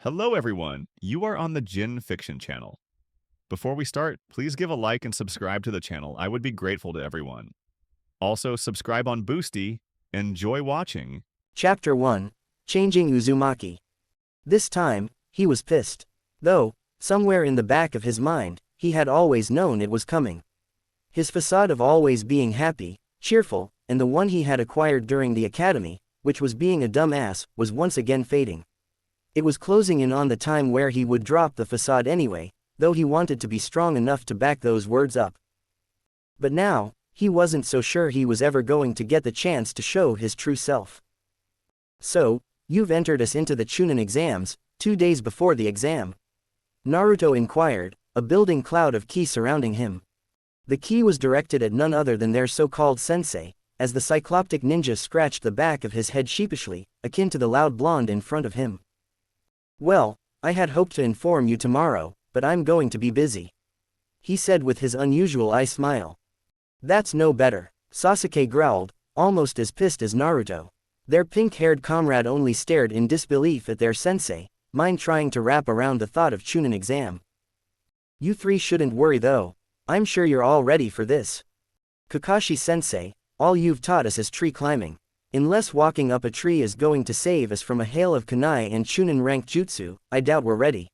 Hello everyone, you are on the Jin Fiction channel. Before we start, please give a like and subscribe to the channel. I would be grateful to everyone. Also, subscribe on Boosty. Enjoy watching. Chapter 1. Changing Uzumaki. This time, he was pissed. Though, somewhere in the back of his mind, he had always known it was coming. His facade of always being happy, cheerful, and the one he had acquired during the academy, which was being a dumb ass, was once again fading. It was closing in on the time where he would drop the facade anyway, though he wanted to be strong enough to back those words up. But now, he wasn't so sure he was ever going to get the chance to show his true self. "So, you've entered us into the Chunin exams, 2 days before the exam?" Naruto inquired, a building cloud of ki surrounding him. The ki was directed at none other than their so-called sensei, as the cycloptic ninja scratched the back of his head sheepishly, akin to the loud blonde in front of him. "Well, I had hoped to inform you tomorrow, but I'm going to be busy," he said with his unusual eye smile. "That's no better," Sasuke growled, almost as pissed as Naruto. Their pink-haired comrade only stared in disbelief at their sensei, mind trying to wrap around the thought of Chunin exam. "You three shouldn't worry though, I'm sure you're all ready for this. Kakashi-sensei, all you've taught us is tree climbing. Unless walking up a tree is going to save us from a hail of kunai and Chunin-ranked jutsu, I doubt we're ready."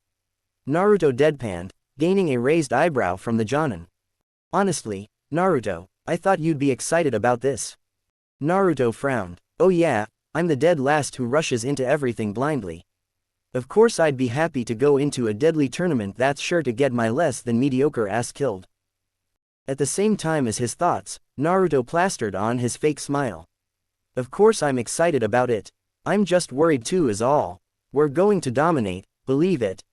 Naruto deadpanned, gaining a raised eyebrow from the Jonin. "Honestly, Naruto, I thought you'd be excited about this." Naruto frowned. "Oh yeah, I'm the dead last who rushes into everything blindly. Of course I'd be happy to go into a deadly tournament that's sure to get my less than mediocre ass killed." At the same time as his thoughts, Naruto plastered on his fake smile. "Of course I'm excited about it. I'm just worried too is all. We're going to dominate, believe it."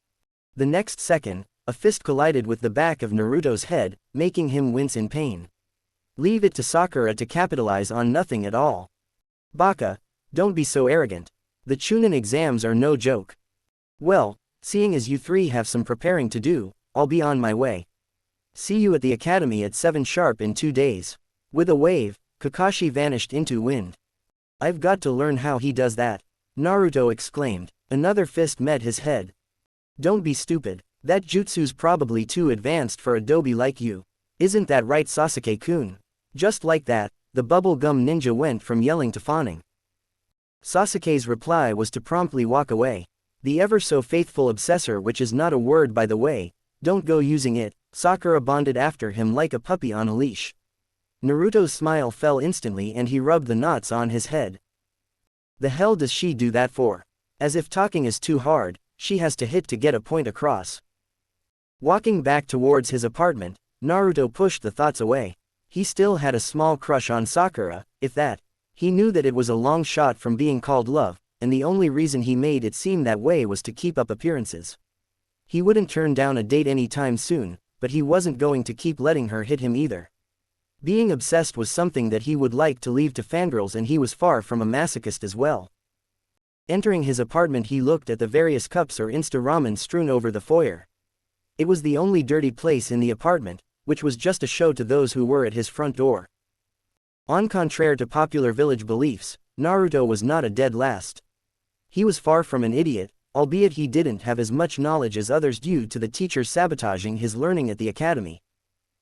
The next second, a fist collided with the back of Naruto's head, making him wince in pain. Leave it to Sakura to capitalize on nothing at all. "Baka, don't be so arrogant. The Chunin exams are no joke." "Well, seeing as you three have some preparing to do, I'll be on my way. See you at the academy at 7 sharp in 2 days. With a wave, Kakashi vanished into wind. "I've got to learn how he does that," Naruto exclaimed. Another fist met his head. "Don't be stupid, that jutsu's probably too advanced for a dobi like you. Isn't that right, Sasuke-kun?" Just like that, the bubblegum ninja went from yelling to fawning. Sasuke's reply was to promptly walk away. "The ever-so-faithful obsessor, which is not a word by the way, don't go using it," Sakura bonded after him like a puppy on a leash. Naruto's smile fell instantly and he rubbed the knots on his head. "The hell does she do that for? As if talking is too hard, she has to hit to get a point across." Walking back towards his apartment, Naruto pushed the thoughts away. He still had a small crush on Sakura, if that. He knew that it was a long shot from being called love, and the only reason he made it seem that way was to keep up appearances. He wouldn't turn down a date anytime soon, but he wasn't going to keep letting her hit him either. Being obsessed was something that he would like to leave to fangirls, and he was far from a masochist as well. Entering his apartment, he looked at the various cups or insta-ramen strewn over the foyer. It was the only dirty place in the apartment, which was just a show to those who were at his front door. En contraire to popular village beliefs, Naruto was not a dead last. He was far from an idiot, albeit he didn't have as much knowledge as others due to the teachers sabotaging his learning at the academy.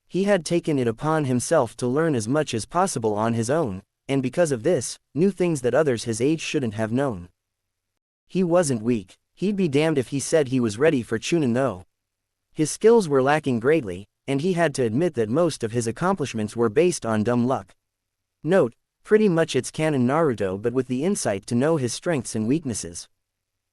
He had taken it upon himself to learn as much as possible on his own, and because of this, knew things that others his age shouldn't have known. He wasn't weak. He'd be damned if he said he was ready for Chunin though. His skills were lacking greatly, and he had to admit that most of his accomplishments were based on dumb luck. Note, pretty much it's canon Naruto, but with the insight to know his strengths and weaknesses.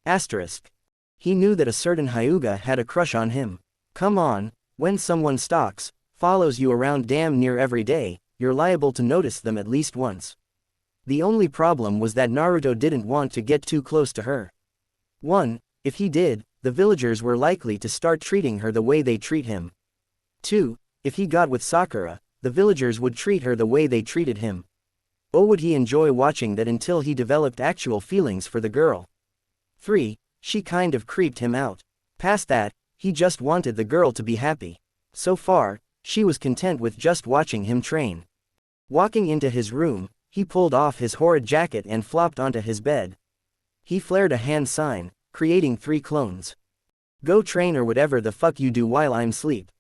Asterisk. He knew that a certain Hyuga had a crush on him. Come on, when someone stalks, follows you around damn near every day, you're liable to notice them at least once. The only problem was that Naruto didn't want to get too close to her. 1. If he did, the villagers were likely to start treating her the way they treat him. 2. If he got with Sakura, the villagers would treat her the way they treated him. Oh, would he enjoy watching that until he developed actual feelings for the girl. 3. She kind of creeped him out. Past that, he just wanted the girl to be happy. So far, she was content with just watching him train. Walking into his room, he pulled off his horrid jacket and flopped onto his bed. He flared a hand sign, creating 3 clones. Go train or whatever the fuck you do while I'm sleep.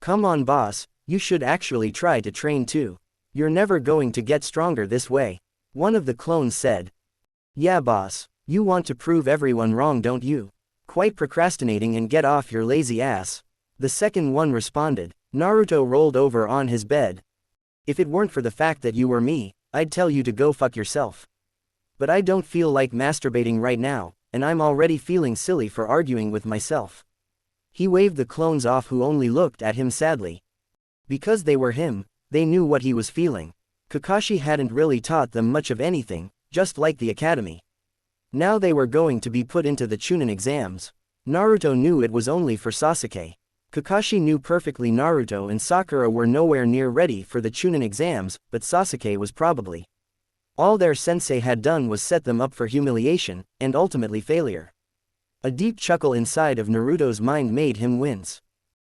Come on boss, you should actually try to train too. You're never going to get stronger this way. One of the clones said. Yeah boss, you want to prove everyone wrong don't you? Quite procrastinating and get off your lazy ass. The second one responded. Naruto rolled over on his bed. If it weren't for the fact that you were me, I'd tell you to go fuck yourself. But I don't feel like masturbating right now, and I'm already feeling silly for arguing with myself. He waved the clones off who only looked at him sadly. Because they were him, they knew what he was feeling. Kakashi hadn't really taught them much of anything, just like the academy. Now they were going to be put into the Chunin exams. Naruto knew it was only for Sasuke. Kakashi knew perfectly Naruto and Sakura were nowhere near ready for the Chunin exams, but Sasuke was probably. All their sensei had done was set them up for humiliation, and ultimately failure. A deep chuckle inside of Naruto's mind made him wince.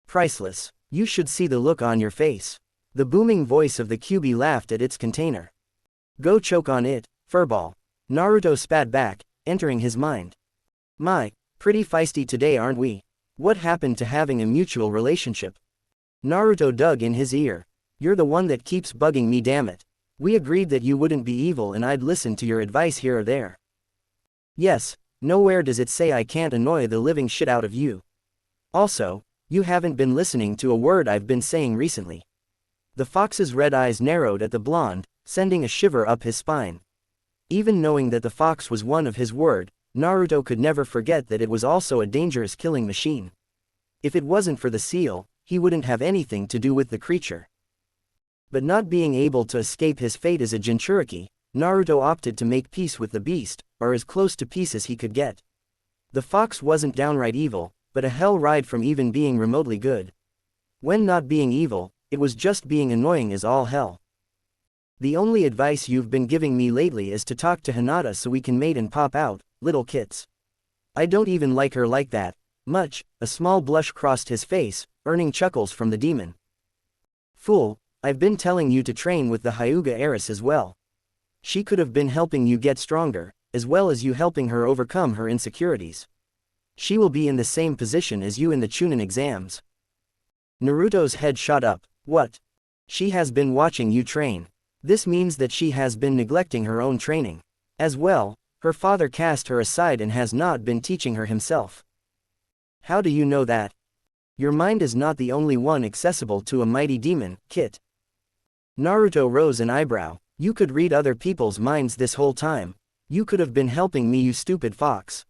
Priceless. You should see the look on your face. The booming voice of the QB laughed at its container. Go choke on it, furball. Naruto spat back, entering his mind. My, pretty feisty today aren't we? What happened to having a mutual relationship? Naruto dug in his ear. You're the one that keeps bugging me damn it. We agreed that you wouldn't be evil and I'd listen to your advice here or there. Yes, nowhere does it say I can't annoy the living shit out of you. Also, you haven't been listening to a word I've been saying recently. The fox's red eyes narrowed at the blonde, sending a shiver up his spine. Even knowing that the fox was one of his word, Naruto could never forget that it was also a dangerous killing machine. If it wasn't for the seal, he wouldn't have anything to do with the creature. But not being able to escape his fate as a Jinchuriki, Naruto opted to make peace with the beast, or as close to peace as he could get. The fox wasn't downright evil, but a hell ride from even being remotely good. When not being evil, it was just being annoying as all hell. The only advice you've been giving me lately is to talk to Hinata so we can mate and pop out, little kits. I don't even like her like that, much. A small blush crossed his face, earning chuckles from the demon. Fool, I've been telling you to train with the Hyuga heiress as well. She could have been helping you get stronger, as well as you helping her overcome her insecurities. She will be in the same position as you in the Chunin exams. Naruto's head shot up. What? She has been watching you train. This means that she has been neglecting her own training. As well, her father cast her aside and has not been teaching her himself. How do you know that? Your mind is not the only one accessible to a mighty demon, Kit. Naruto rose an eyebrow. You could read other people's minds this whole time. You could have been helping me, you stupid fox.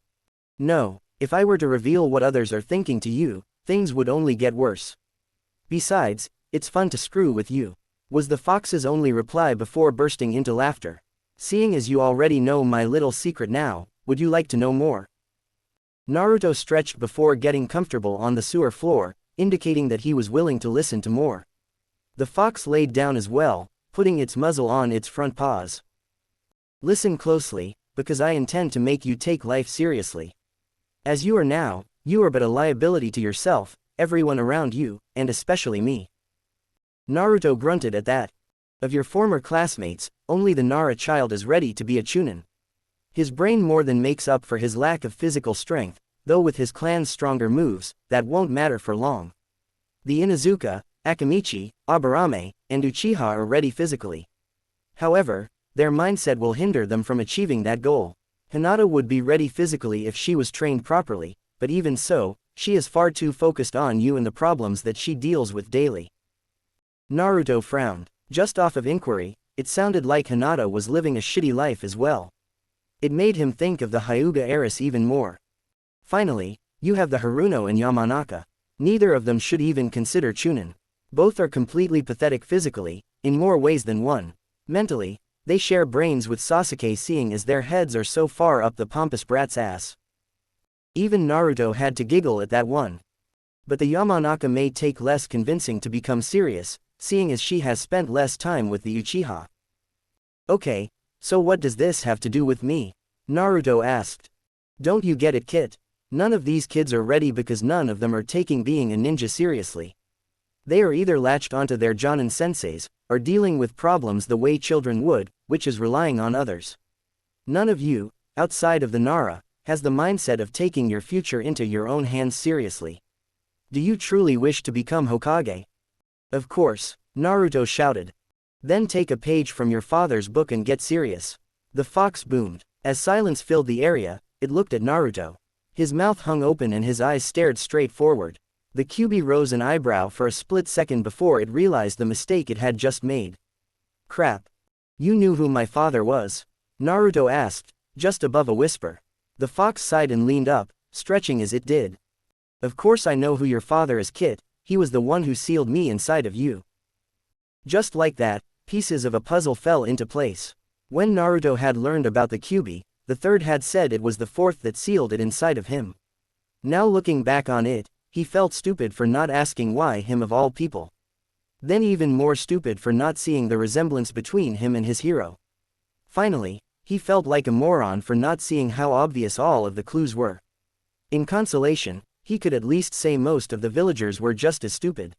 No, if I were to reveal what others are thinking to you, things would only get worse. Besides, it's fun to screw with you, was the fox's only reply before bursting into laughter. Seeing as you already know my little secret now, would you like to know more? Naruto stretched before getting comfortable on the sewer floor, indicating that he was willing to listen to more. The fox laid down as well, putting its muzzle on its front paws. Listen closely, because I intend to make you take life seriously. As you are now, you are but a liability to yourself, everyone around you, and especially me. Naruto grunted at that. Of your former classmates, only the Nara child is ready to be a Chunin. His brain more than makes up for his lack of physical strength, though with his clan's stronger moves, that won't matter for long. The Inuzuka, Akamichi, Aburame, and Uchiha are ready physically. However, their mindset will hinder them from achieving that goal. Hinata would be ready physically if she was trained properly, but even so, she is far too focused on you and the problems that she deals with daily. Naruto frowned. Just off of inquiry, it sounded like Hinata was living a shitty life as well. It made him think of the Hyuga heiress even more. Finally, you have the Haruno and Yamanaka. Neither of them should even consider Chunin. Both are completely pathetic physically, in more ways than one. Mentally, they share brains with Sasuke, seeing as their heads are so far up the pompous brat's ass. Even Naruto had to giggle at that one. But the Yamanaka may take less convincing to become serious, seeing as she has spent less time with the Uchiha. Okay, so what does this have to do with me? Naruto asked. Don't you get it, Kit? None of these kids are ready because none of them are taking being a ninja seriously. They are either latched onto their Jonin senseis, or dealing with problems the way children would, which is relying on others. None of you, outside of the Nara, has the mindset of taking your future into your own hands seriously. Do you truly wish to become Hokage? Of course, Naruto shouted. Then take a page from your father's book and get serious. The fox boomed. As silence filled the area, it looked at Naruto. His mouth hung open and his eyes stared straight forward. The Kyuubi rose an eyebrow for a split second before it realized the mistake it had just made. Crap. You knew who my father was? Naruto asked, just above a whisper. The fox sighed and leaned up, stretching as it did. Of course I know who your father is, Kit. He was the one who sealed me inside of you. Just like that, pieces of a puzzle fell into place. When Naruto had learned about the Kyuubi, the third had said it was the fourth that sealed it inside of him. Now looking back on it, he felt stupid for not asking why him of all people. Then even more stupid for not seeing the resemblance between him and his hero. Finally, he felt like a moron for not seeing how obvious all of the clues were. In consolation, he could at least say most of the villagers were just as stupid.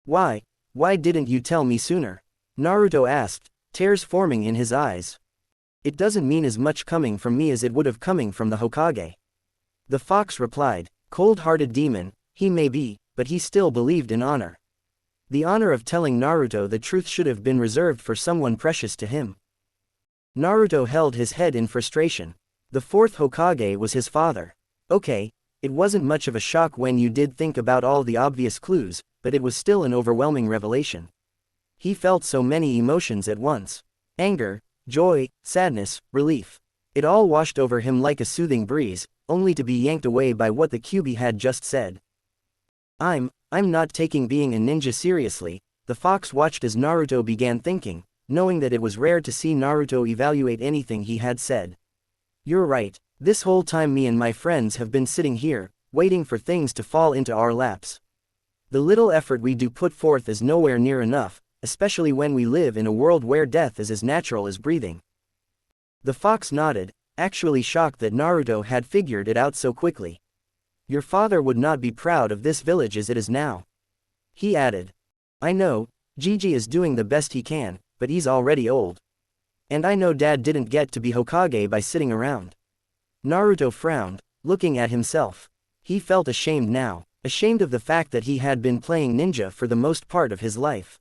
Why didn't you tell me sooner? Naruto asked, tears forming in his eyes. It doesn't mean as much coming from me as it would have coming from the Hokage. The fox replied, cold-hearted demon, he may be, but he still believed in honor. The honor of telling Naruto the truth should have been reserved for someone precious to him. Naruto held his head in frustration. The fourth Hokage was his father. Okay, it wasn't much of a shock when you did think about all the obvious clues, but it was still an overwhelming revelation. He felt so many emotions at once. Anger, joy, sadness, relief. It all washed over him like a soothing breeze, only to be yanked away by what the Kyuubi had just said. I'm not taking being a ninja seriously, the fox watched as Naruto began thinking, knowing that it was rare to see Naruto evaluate anything he had said. You're right, this whole time me and my friends have been sitting here, waiting for things to fall into our laps. The little effort we do put forth is nowhere near enough, especially when we live in a world where death is as natural as breathing. The fox nodded, actually shocked that Naruto had figured it out so quickly. Your father would not be proud of this village as it is now. He added. I know, Gigi is doing the best he can, but he's already old. And I know Dad didn't get to be Hokage by sitting around. Naruto frowned, looking at himself. He felt ashamed now, ashamed of the fact that he had been playing ninja for the most part of his life.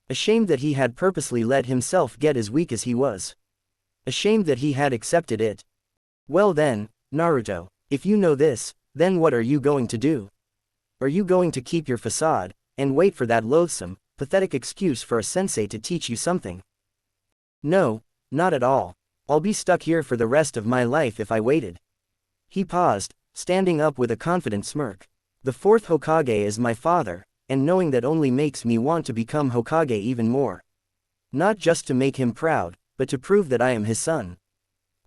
Ashamed that he had purposely let himself get as weak as he was. Ashamed that he had accepted it. Well then, Naruto, if you know this, then what are you going to do? Are you going to keep your facade, and wait for that loathsome, pathetic excuse for a sensei to teach you something? No, not at all. I'll be stuck here for the rest of my life if I waited. He paused, standing up with a confident smirk. The fourth Hokage is my father, and knowing that only makes me want to become Hokage even more. Not just to make him proud, but to prove that I am his son.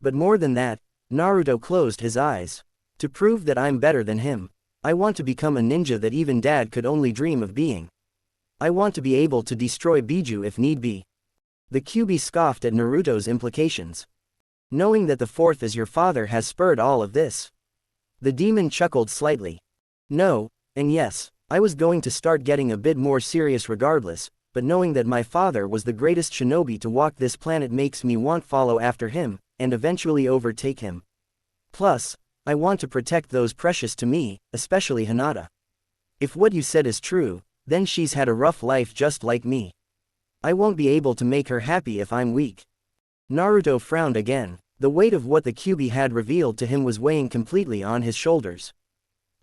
But more than that, Naruto closed his eyes. To prove that I'm better than him. I want to become a ninja that even Dad could only dream of being. I want to be able to destroy Biju if need be. The Kyuubi scoffed at Naruto's implications. Knowing that the fourth is your father has spurred all of this. The demon chuckled slightly. No, and yes, I was going to start getting a bit more serious regardless, but knowing that my father was the greatest shinobi to walk this planet makes me want to follow after him, and eventually overtake him. Plus, I want to protect those precious to me, especially Hinata. If what you said is true, then she's had a rough life just like me. I won't be able to make her happy if I'm weak. Naruto frowned again. The weight of what the Kyuubi had revealed to him was weighing completely on his shoulders.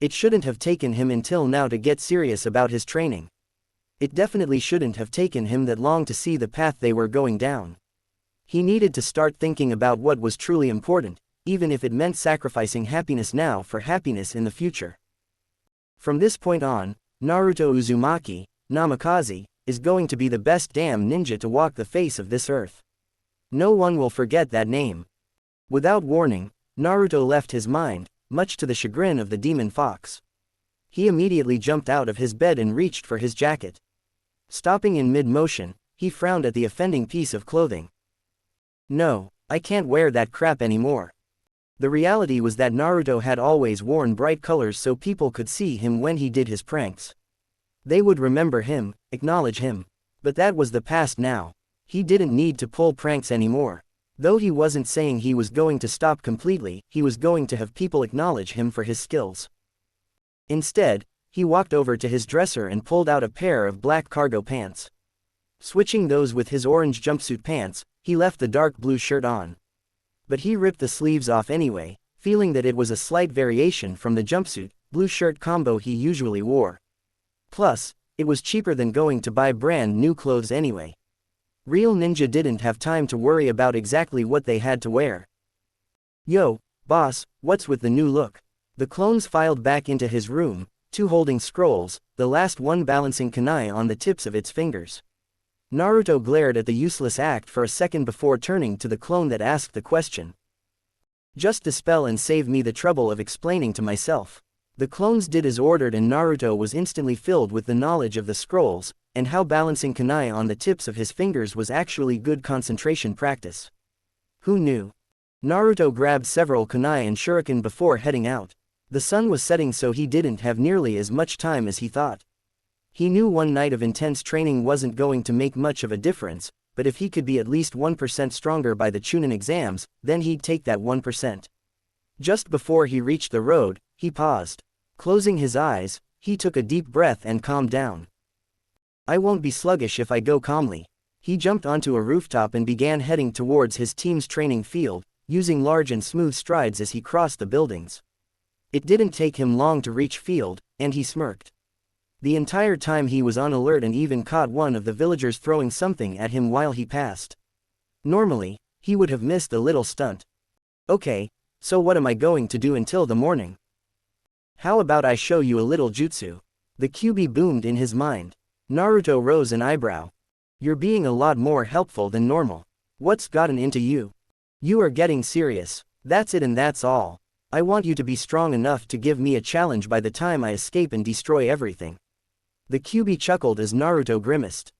It shouldn't have taken him until now to get serious about his training. It definitely shouldn't have taken him that long to see the path they were going down. He needed to start thinking about what was truly important, even if it meant sacrificing happiness now for happiness in the future. From this point on, Naruto Uzumaki, Namikaze, is going to be the best damn ninja to walk the face of this earth. No one will forget that name. Without warning, Naruto left his mind, much to the chagrin of the demon fox. He immediately jumped out of his bed and reached for his jacket. Stopping in mid-motion, he frowned at the offending piece of clothing. No, I can't wear that crap anymore. The reality was that Naruto had always worn bright colors so people could see him when he did his pranks. They would remember him, acknowledge him. But that was the past now. He didn't need to pull pranks anymore. Though he wasn't saying he was going to stop completely, he was going to have people acknowledge him for his skills. Instead, he walked over to his dresser and pulled out a pair of black cargo pants. Switching those with his orange jumpsuit pants, he left the dark blue shirt on. But he ripped the sleeves off anyway, feeling that it was a slight variation from the jumpsuit, blue shirt combo he usually wore. Plus, it was cheaper than going to buy brand new clothes anyway. Real ninja didn't have time to worry about exactly what they had to wear. Yo, boss, what's with the new look? The clones filed back into his room, two holding scrolls, the last one balancing kunai on the tips of its fingers. Naruto glared at the useless act for a second before turning to the clone that asked the question. Just dispel and save me the trouble of explaining to myself. The clones did as ordered and Naruto was instantly filled with the knowledge of the scrolls, and how balancing kunai on the tips of his fingers was actually good concentration practice. Who knew? Naruto grabbed several kunai and shuriken before heading out. The sun was setting so he didn't have nearly as much time as he thought. He knew one night of intense training wasn't going to make much of a difference, but if he could be at least 1% stronger by the Chunin exams, then he'd take that 1%. Just before he reached the road, he paused. Closing his eyes, he took a deep breath and calmed down. I won't be sluggish if I go calmly. He jumped onto a rooftop and began heading towards his team's training field, using large and smooth strides as he crossed the buildings. It didn't take him long to reach field, and he smirked. The entire time he was on alert and even caught one of the villagers throwing something at him while he passed. Normally, he would have missed the little stunt. Okay, so what am I going to do until the morning? How about I show you a little jutsu? The QB boomed in his mind. Naruto rose an eyebrow. You're being a lot more helpful than normal. What's gotten into you? You are getting serious. That's it and that's all. I want you to be strong enough to give me a challenge by the time I escape and destroy everything. The QB chuckled as Naruto grimaced.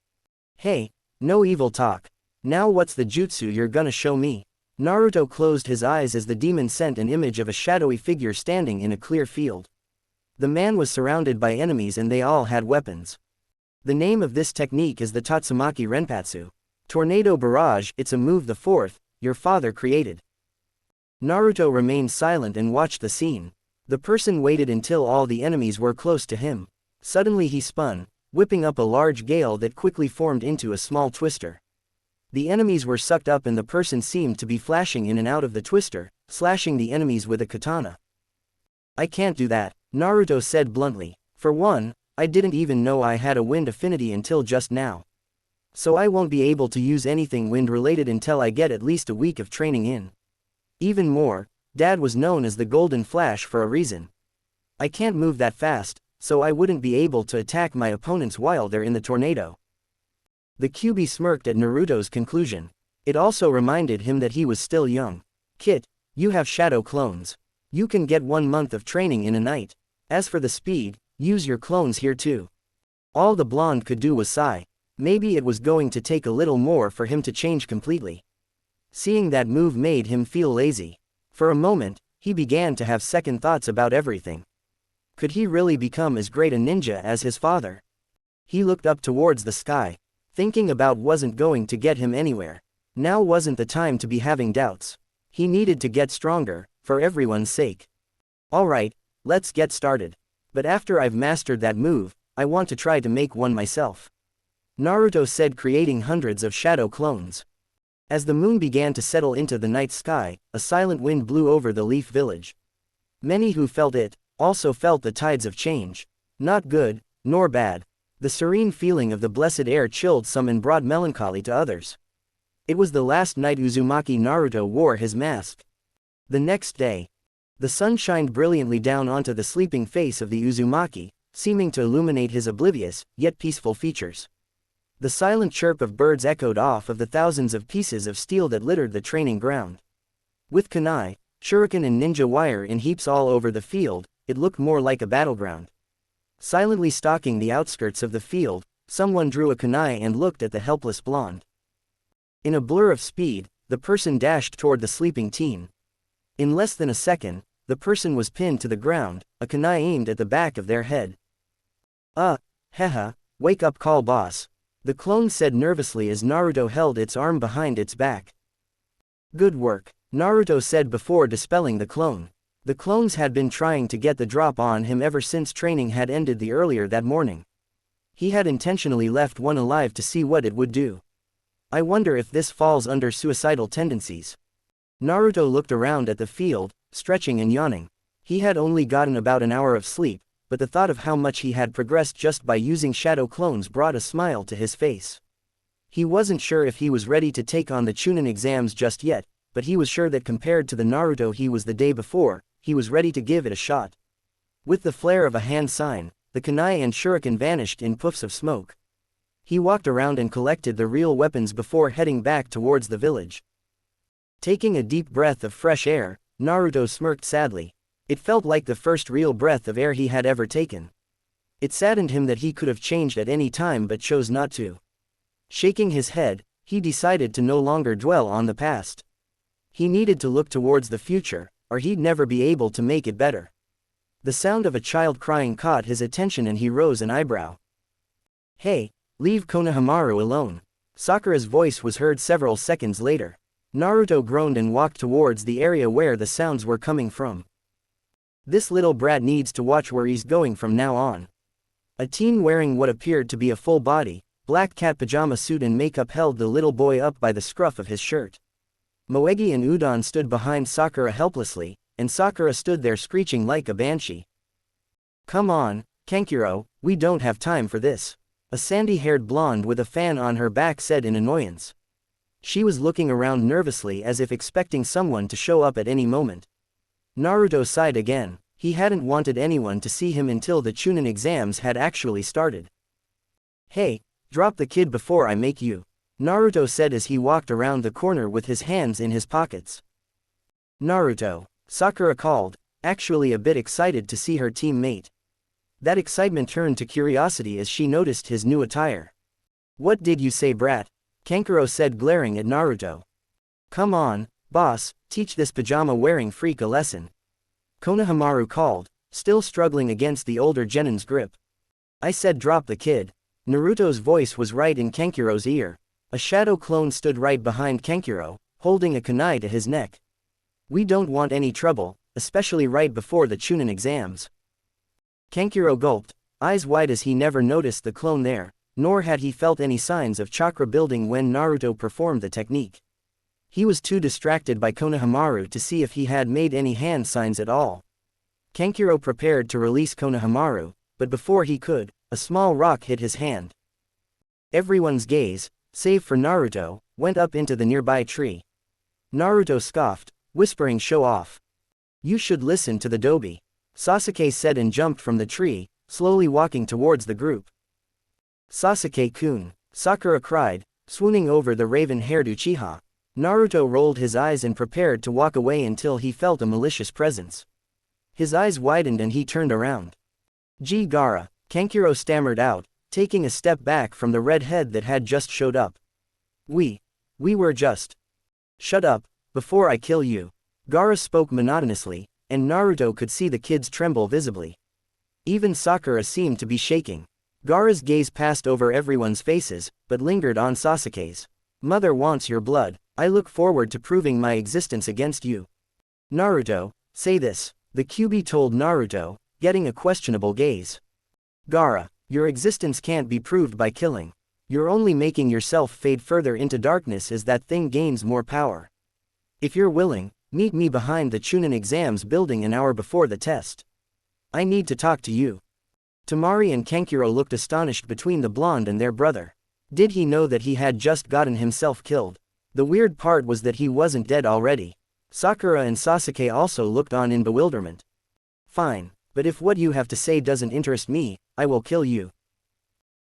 Hey, no evil talk. Now what's the jutsu you're gonna show me? Naruto closed his eyes as the demon sent an image of a shadowy figure standing in a clear field. The man was surrounded by enemies and they all had weapons. The name of this technique is the Tatsumaki Renpatsu. Tornado Barrage. It's a move the fourth, your father created. Naruto remained silent and watched the scene. The person waited until all the enemies were close to him. Suddenly he spun, whipping up a large gale that quickly formed into a small twister. The enemies were sucked up and the person seemed to be flashing in and out of the twister, slashing the enemies with a katana. I can't do that, Naruto said bluntly. For one, I didn't even know I had a wind affinity until just now. So I won't be able to use anything wind related until I get at least a week of training in. Even more, Dad was known as the Golden Flash for a reason. I can't move that fast, so I wouldn't be able to attack my opponents while they're in the tornado. The QB smirked at Naruto's conclusion. It also reminded him that he was still young. Kit, you have shadow clones. You can get 1 month of training in a night. As for the speed, use your clones here too. All the blonde could do was sigh. Maybe it was going to take a little more for him to change completely. Seeing that move made him feel lazy. For a moment, he began to have second thoughts about everything. Could he really become as great a ninja as his father? He looked up towards the sky. Thinking about wasn't going to get him anywhere. Now wasn't the time to be having doubts. He needed to get stronger, for everyone's sake. Alright, let's get started. But after I've mastered that move, I want to try to make one myself. Naruto said, creating hundreds of shadow clones. As the moon began to settle into the night sky, a silent wind blew over the Leaf Village. Many who felt it, also felt the tides of change. Not good, nor bad. The serene feeling of the blessed air chilled some and brought melancholy to others. It was the last night Uzumaki Naruto wore his mask. The next day, the sun shined brilliantly down onto the sleeping face of the Uzumaki, seeming to illuminate his oblivious, yet peaceful features. The silent chirp of birds echoed off of the thousands of pieces of steel that littered the training ground. With kunai, shuriken and ninja wire in heaps all over the field, it looked more like a battleground. Silently stalking the outskirts of the field, someone drew a kunai and looked at the helpless blonde. In a blur of speed, the person dashed toward the sleeping teen. In less than a second, the person was pinned to the ground, a kunai aimed at the back of their head. Heha, wake up, call boss. The clone said nervously as Naruto held its arm behind its back. Good work, Naruto said before dispelling the clone. The clones had been trying to get the drop on him ever since training had ended earlier that morning. He had intentionally left one alive to see what it would do. I wonder if this falls under suicidal tendencies. Naruto looked around at the field, stretching and yawning. He had only gotten about an hour of sleep, but the thought of how much he had progressed just by using shadow clones brought a smile to his face. He wasn't sure if he was ready to take on the Chunin exams just yet, but he was sure that compared to the Naruto he was the day before, he was ready to give it a shot. With the flare of a hand sign, the kunai and shuriken vanished in puffs of smoke. He walked around and collected the real weapons before heading back towards the village. Taking a deep breath of fresh air, Naruto smirked sadly. It felt like the first real breath of air he had ever taken. It saddened him that he could have changed at any time but chose not to. Shaking his head, he decided to no longer dwell on the past. He needed to look towards the future, or he'd never be able to make it better. The sound of a child crying caught his attention and he rose an eyebrow. "Hey, leave Konohamaru alone." Sakura's voice was heard several seconds later. Naruto groaned and walked towards the area where the sounds were coming from. This little brat needs to watch where he's going from now on. A teen wearing what appeared to be a full body, black cat pajama suit and makeup held the little boy up by the scruff of his shirt. Moegi and Udon stood behind Sakura helplessly, and Sakura stood there screeching like a banshee. "Come on, Kankuro, we don't have time for this," a sandy-haired blonde with a fan on her back said in annoyance. She was looking around nervously as if expecting someone to show up at any moment. Naruto sighed again. He hadn't wanted anyone to see him until the Chunin exams had actually started. "Hey, drop the kid before I make you," Naruto said as he walked around the corner with his hands in his pockets. "Naruto," Sakura called, actually a bit excited to see her teammate. That excitement turned to curiosity as she noticed his new attire. "What did you say, brat?" Kankuro said, glaring at Naruto. "Come on, boss, teach this pajama-wearing freak a lesson," Konohamaru called, still struggling against the older genin's grip. "I said drop the kid." Naruto's voice was right in Kankuro's ear. A shadow clone stood right behind Kankuro, holding a kunai to his neck. "We don't want any trouble, especially right before the Chunin exams." Kankuro gulped, eyes wide as he never noticed the clone there, nor had he felt any signs of chakra building when Naruto performed the technique. He was too distracted by Konohamaru to see if he had made any hand signs at all. Kankuro prepared to release Konohamaru, but before he could, a small rock hit his hand. Everyone's gaze, save for Naruto, went up into the nearby tree. Naruto scoffed, whispering show off. "You should listen to the Dobi," Sasuke said and jumped from the tree, slowly walking towards the group. "Sasuke-kun," Sakura cried, swooning over the raven-haired Uchiha. Naruto rolled his eyes and prepared to walk away until he felt a malicious presence. His eyes widened and he turned around. "Gee Gaara," Kankuro stammered out, taking a step back from the red head that had just showed up. We were just..." "Shut up, before I kill you," Gaara spoke monotonously, and Naruto could see the kids tremble visibly. Even Sakura seemed to be shaking. Gaara's gaze passed over everyone's faces, but lingered on Sasuke's. "Mother wants your blood. I look forward to proving my existence against you." "Naruto, say this," the Kyuubi told Naruto, getting a questionable gaze. "Gaara, your existence can't be proved by killing. You're only making yourself fade further into darkness as that thing gains more power. If you're willing, meet me behind the Chunin exams building an hour before the test. I need to talk to you." Temari and Kankuro looked astonished between the blonde and their brother. Did he know that he had just gotten himself killed? The weird part was that he wasn't dead already. Sakura and Sasuke also looked on in bewilderment. "Fine, but if what you have to say doesn't interest me, I will kill you."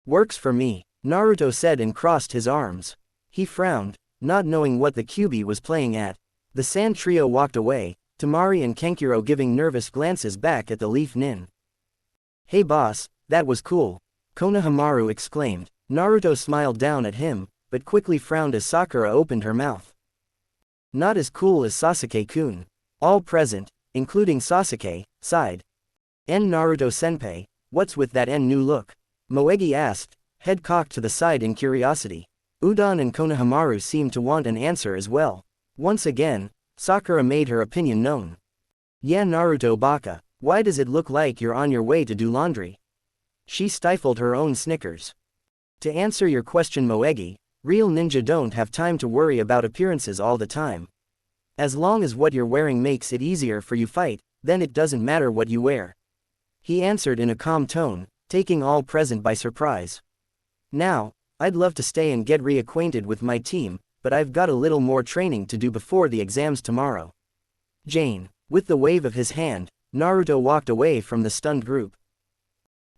"Works for me," Naruto said and crossed his arms. He frowned, not knowing what the Kyuubi was playing at. The sand trio walked away, Temari and Kankuro giving nervous glances back at the Leaf Nin. "Hey boss, that was cool," Konohamaru exclaimed. Naruto smiled down at him, but quickly frowned as Sakura opened her mouth. "Not as cool as Sasuke-kun." All present, including Sasuke, sighed. Naruto-senpai, what's with that new look?" Moegi asked, head cocked to the side in curiosity. Udon and Konohamaru seemed to want an answer as well. Once again, Sakura made her opinion known. Yeah, Naruto baka, why does it look like you're on your way to do laundry? She stifled her own snickers. To answer your question, Moegi, real ninja don't have time to worry about appearances all the time. As long as what you're wearing makes it easier for you fight, then it doesn't matter what you wear. He answered in a calm tone, taking all present by surprise. Now, I'd love to stay and get reacquainted with my team, but I've got a little more training to do before the exams tomorrow. Jane. With the wave of his hand, Naruto walked away from the stunned group.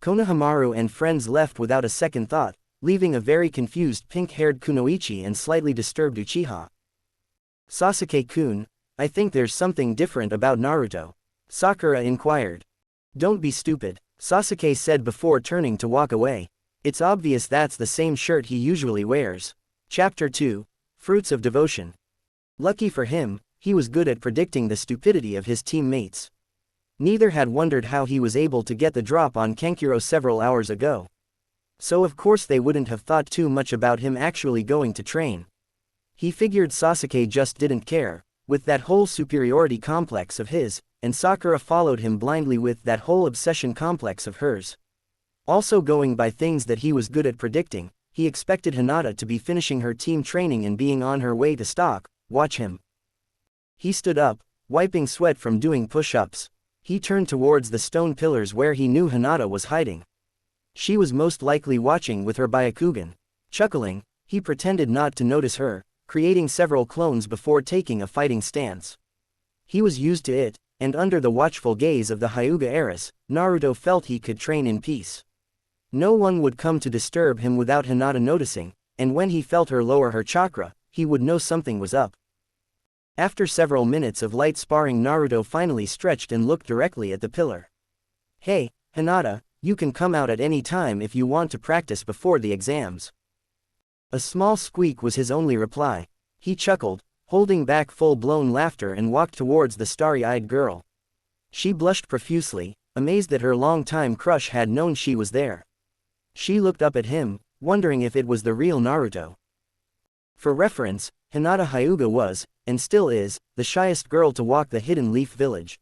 Konohamaru and friends left without a second thought, leaving a very confused pink-haired Kunoichi and slightly disturbed Uchiha. Sasuke-kun, I think there's something different about Naruto. Sakura inquired. Don't be stupid, Sasuke said before turning to walk away. It's obvious that's the same shirt he usually wears. Chapter 2, Fruits of Devotion. Lucky for him, he was good at predicting the stupidity of his teammates. Neither had wondered how he was able to get the drop on Kankuro several hours ago. So of course they wouldn't have thought too much about him actually going to train. He figured Sasuke just didn't care, with that whole superiority complex of his, and Sakura followed him blindly with that whole obsession complex of hers. Also going by things that he was good at predicting, he expected Hinata to be finishing her team training and being on her way to stock. Watch him. He stood up, wiping sweat from doing push-ups. He turned towards the stone pillars where he knew Hinata was hiding. She was most likely watching with her Byakugan. Chuckling, he pretended not to notice her, creating several clones before taking a fighting stance. He was used to it, and under the watchful gaze of the Hyuga heiress, Naruto felt he could train in peace. No one would come to disturb him without Hinata noticing, and when he felt her lower her chakra, he would know something was up. After several minutes of light sparring, Naruto finally stretched and looked directly at the pillar. Hey, Hinata, you can come out at any time if you want to practice before the exams. A small squeak was his only reply. He chuckled, holding back full-blown laughter and walked towards the starry-eyed girl. She blushed profusely, amazed that her long-time crush had known she was there. She looked up at him, wondering if it was the real Naruto. For reference, Hinata Hyuga was, and still is, the shyest girl to walk the Hidden Leaf Village.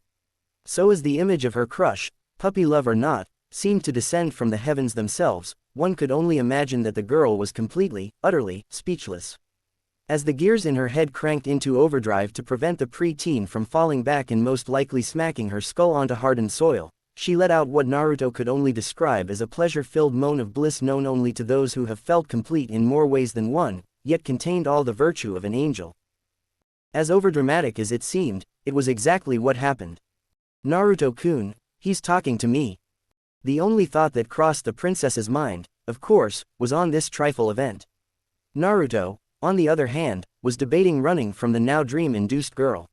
So as the image of her crush, puppy love or not, seemed to descend from the heavens themselves, one could only imagine that the girl was completely, utterly, speechless. As the gears in her head cranked into overdrive to prevent the pre-teen from falling back and most likely smacking her skull onto hardened soil, she let out what Naruto could only describe as a pleasure-filled moan of bliss known only to those who have felt complete in more ways than one, yet contained all the virtue of an angel. As overdramatic as it seemed, it was exactly what happened. Naruto-kun, he's talking to me. The only thought that crossed the princess's mind, of course, was on this trifle event. Naruto, on the other hand, was debating running from the now dream-induced girl.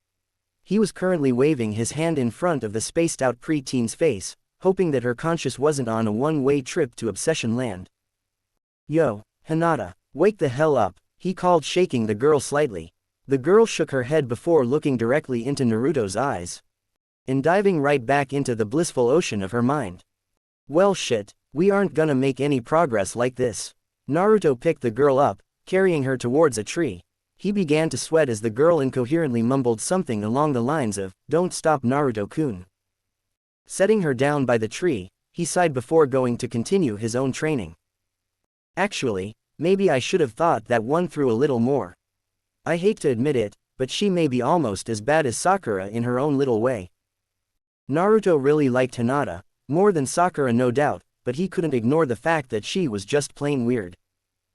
He was currently waving his hand in front of the spaced-out pre-teen's face, hoping that her conscience wasn't on a one-way trip to Obsession Land. Yo, Hinata, wake the hell up, he called, shaking the girl slightly. The girl shook her head before looking directly into Naruto's eyes. And diving right back into the blissful ocean of her mind. Well shit, we aren't gonna make any progress like this. Naruto picked the girl up, carrying her towards a tree. He began to sweat as the girl incoherently mumbled something along the lines of, "Don't stop, Naruto-kun." Setting her down by the tree, he sighed before going to continue his own training. Actually, maybe I should have thought that one through a little more. I hate to admit it, but she may be almost as bad as Sakura in her own little way. Naruto really liked Hinata, more than Sakura no doubt, but he couldn't ignore the fact that she was just plain weird.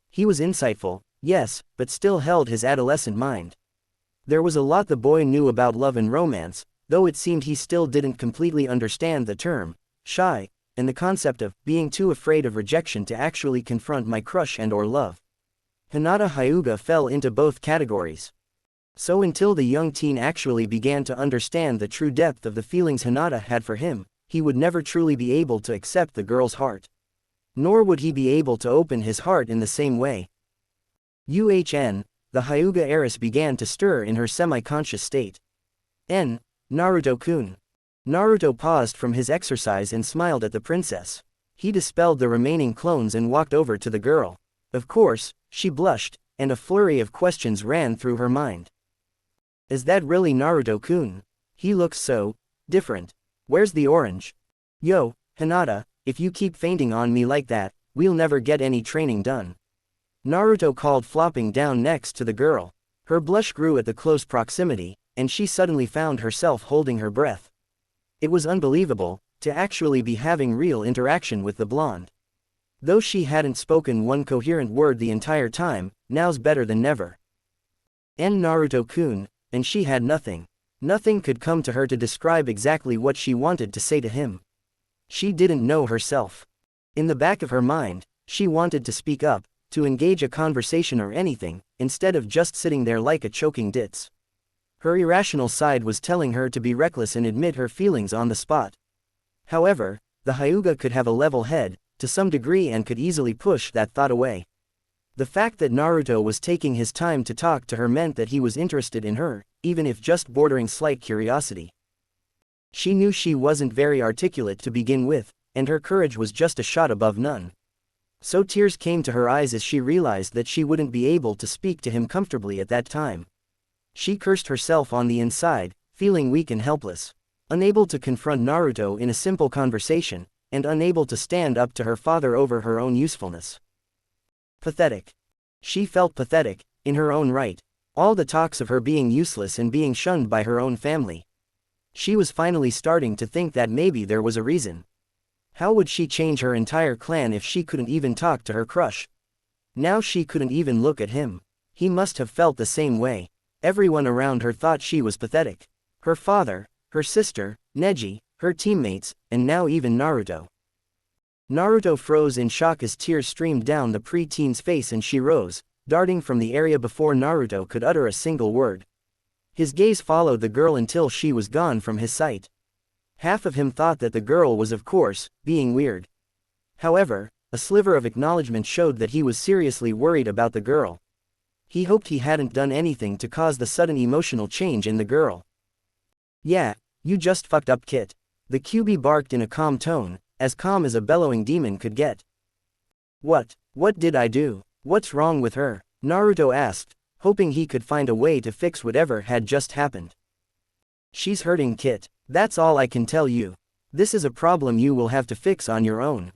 He was insightful, yes, but still held his adolescent mind. There was a lot the boy knew about love and romance, though it seemed he still didn't completely understand the term, shy, and the concept of being too afraid of rejection to actually confront my crush and or love. Hinata Hyuga fell into both categories. So until the young teen actually began to understand the true depth of the feelings Hinata had for him, he would never truly be able to accept the girl's heart. Nor would he be able to open his heart in the same way. The Hyuga heiress began to stir in her semi-conscious state. Naruto-kun. Naruto paused from his exercise and smiled at the princess. He dispelled the remaining clones and walked over to the girl. Of course, she blushed, and a flurry of questions ran through her mind. Is that really Naruto-kun? He looks so different. Where's the orange? Yo, Hinata, if you keep fainting on me like that, we'll never get any training done. Naruto called, flopping down next to the girl. Her blush grew at the close proximity, and she suddenly found herself holding her breath. It was unbelievable, to actually be having real interaction with the blonde. Though she hadn't spoken one coherent word the entire time, now's better than never. And Naruto-kun, and she had nothing. Nothing could come to her to describe exactly what she wanted to say to him. She didn't know herself. In the back of her mind, she wanted to speak up, to engage a conversation or anything, instead of just sitting there like a choking ditz. Her irrational side was telling her to be reckless and admit her feelings on the spot. However, the Hyuga could have a level head, to some degree, and could easily push that thought away. The fact that Naruto was taking his time to talk to her meant that he was interested in her, even if just bordering slight curiosity. She knew she wasn't very articulate to begin with, and her courage was just a shot above none. So tears came to her eyes as she realized that she wouldn't be able to speak to him comfortably at that time. She cursed herself on the inside, feeling weak and helpless, unable to confront Naruto in a simple conversation, and unable to stand up to her father over her own usefulness. Pathetic. She felt pathetic, in her own right. All the talks of her being useless and being shunned by her own family. She was finally starting to think that maybe there was a reason. How would she change her entire clan if she couldn't even talk to her crush? Now she couldn't even look at him. He must have felt the same way. Everyone around her thought she was pathetic. Her father, her sister, Neji, her teammates, and now even Naruto. Naruto froze in shock as tears streamed down the pre-teen's face, and she rose, darting from the area before Naruto could utter a single word. His gaze followed the girl until she was gone from his sight. Half of him thought that the girl was, of course, being weird. However, a sliver of acknowledgement showed that he was seriously worried about the girl. He hoped he hadn't done anything to cause the sudden emotional change in the girl. Yeah, you just fucked up, Kit. The QB barked in a calm tone, as calm as a bellowing demon could get. What did I do? What's wrong with her? Naruto asked, hoping he could find a way to fix whatever had just happened. She's hurting, Kit. That's all I can tell you. This is a problem you will have to fix on your own.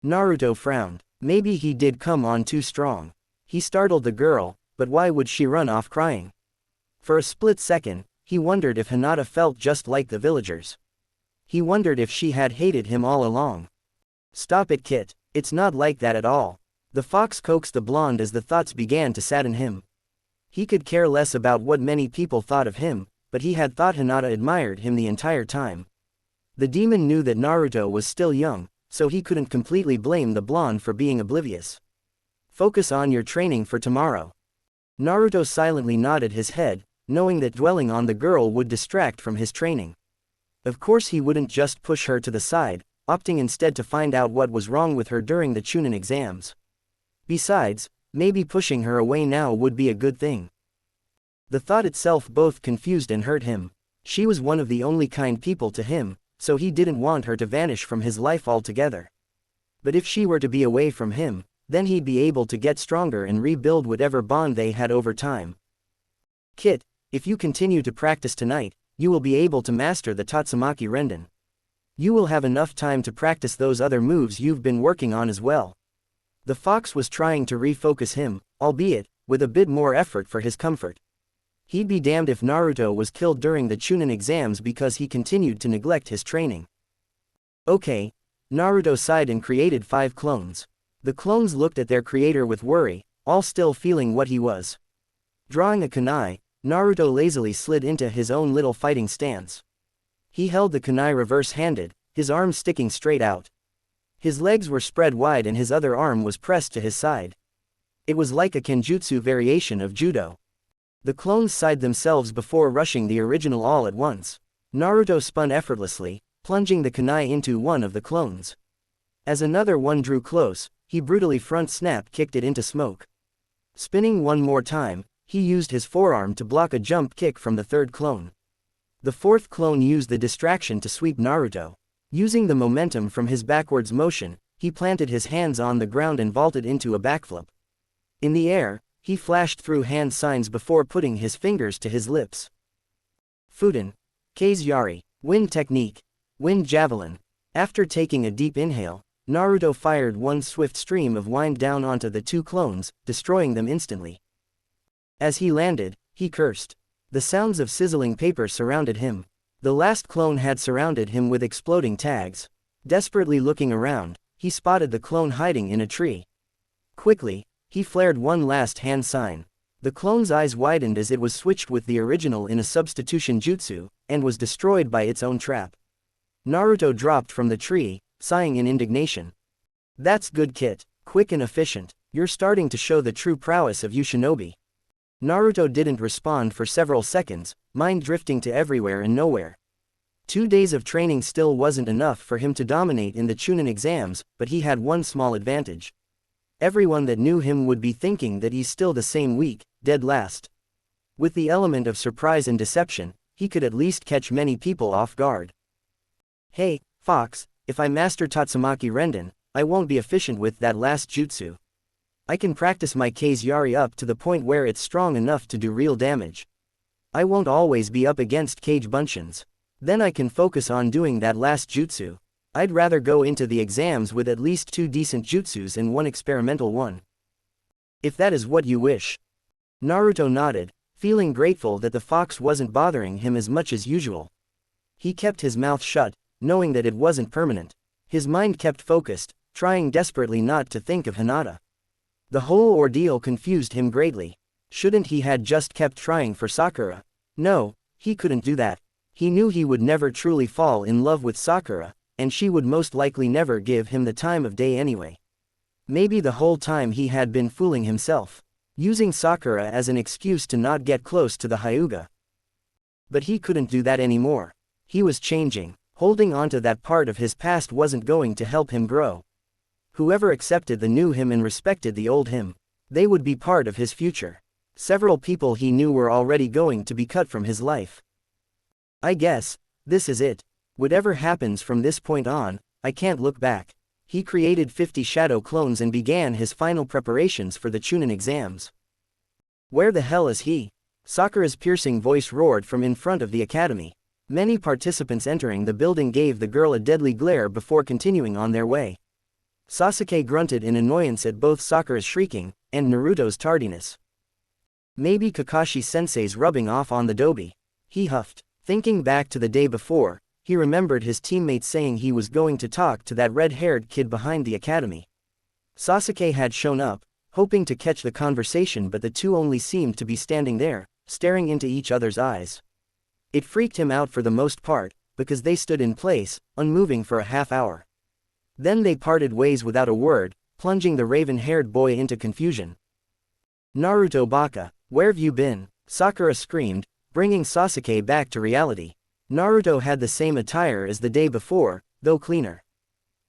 Naruto frowned. Maybe he did come on too strong. He startled the girl, but why would she run off crying? For a split second, he wondered if Hinata felt just like the villagers. He wondered if she had hated him all along. Stop it, Kit. It's not like that at all. The fox coaxed the blonde as the thoughts began to sadden him. He could care less about what many people thought of him, but he had thought Hinata admired him the entire time. The demon knew that Naruto was still young, so he couldn't completely blame the blonde for being oblivious. Focus on your training for tomorrow. Naruto silently nodded his head, knowing that dwelling on the girl would distract from his training. Of course he wouldn't just push her to the side, opting instead to find out what was wrong with her during the Chunin exams. Besides, maybe pushing her away now would be a good thing. The thought itself both confused and hurt him. She was one of the only kind people to him, so he didn't want her to vanish from his life altogether. But if she were to be away from him, then he'd be able to get stronger and rebuild whatever bond they had over time. Kit, if you continue to practice tonight, you will be able to master the Tatsumaki Renden. You will have enough time to practice those other moves you've been working on as well. The fox was trying to refocus him, albeit with a bit more effort for his comfort. He'd be damned if Naruto was killed during the Chunin exams because he continued to neglect his training. Okay. Naruto sighed and created 5 clones. The clones looked at their creator with worry, all still feeling what he was. Drawing a kunai, Naruto lazily slid into his own little fighting stance. He held the kunai reverse-handed, his arm sticking straight out. His legs were spread wide and his other arm was pressed to his side. It was like a kenjutsu variation of judo. The clones sighed themselves before rushing the original all at once. Naruto spun effortlessly, plunging the kunai into one of the clones. As another one drew close, he brutally front-snap kicked it into smoke. Spinning one more time, he used his forearm to block a jump kick from the third clone. The fourth clone used the distraction to sweep Naruto. Using the momentum from his backwards motion, he planted his hands on the ground and vaulted into a backflip. In the air, He flashed through hand signs before putting his fingers to his lips. Fudan. Kei's Yari. Wind technique. Wind javelin. After taking a deep inhale, Naruto fired one swift stream of wind down onto the two clones, destroying them instantly. As he landed, he cursed. The sounds of sizzling paper surrounded him. The last clone had surrounded him with exploding tags. Desperately looking around, he spotted the clone hiding in a tree. Quickly, he flared one last hand sign. The clone's eyes widened as it was switched with the original in a substitution jutsu, and was destroyed by its own trap. Naruto dropped from the tree, sighing in indignation. That's good, Kit. Quick and efficient. You're starting to show the true prowess of you shinobi. Naruto didn't respond for several seconds, mind drifting to everywhere and nowhere. 2 days of training still wasn't enough for him to dominate in the Chunin exams, but he had one small advantage. Everyone that knew him would be thinking that he's still the same weak, dead last. With the element of surprise and deception, he could at least catch many people off guard. Hey, Fox, if I master Tatsumaki Renden, I won't be efficient with that last jutsu. I can practice my Kei's Yari up to the point where it's strong enough to do real damage. I won't always be up against Kage Bunshins. Then I can focus on doing that last jutsu. I'd rather go into the exams with at least 2 decent jutsus and 1 experimental one. If that is what you wish. Naruto nodded, feeling grateful that the fox wasn't bothering him as much as usual. He kept his mouth shut, knowing that it wasn't permanent. His mind kept focused, trying desperately not to think of Hinata. The whole ordeal confused him greatly. Shouldn't he had just kept trying for Sakura? No, he couldn't do that. He knew he would never truly fall in love with Sakura, and she would most likely never give him the time of day anyway. Maybe the whole time he had been fooling himself, using Sakura as an excuse to not get close to the Hyuga. But he couldn't do that anymore. He was changing. Holding onto that part of his past wasn't going to help him grow. Whoever accepted the new him and respected the old him, they would be part of his future. Several people he knew were already going to be cut from his life. I guess, this is it. Whatever happens from this point on, I can't look back. He created 50 shadow clones and began his final preparations for the Chunin exams. Where the hell is he? Sakura's piercing voice roared from in front of the academy. Many participants entering the building gave the girl a deadly glare before continuing on their way. Sasuke grunted in annoyance at both Sakura's shrieking, and Naruto's tardiness. Maybe Kakashi-sensei's rubbing off on the dobi. He huffed. Thinking back to the day before, he remembered his teammates saying he was going to talk to that red-haired kid behind the academy. Sasuke had shown up, hoping to catch the conversation, but the two only seemed to be standing there, staring into each other's eyes. It freaked him out for the most part, because they stood in place, unmoving for a half hour. Then they parted ways without a word, plunging the raven-haired boy into confusion. Naruto Baka, where've you been? Sakura screamed, bringing Sasuke back to reality. Naruto had the same attire as the day before, though cleaner.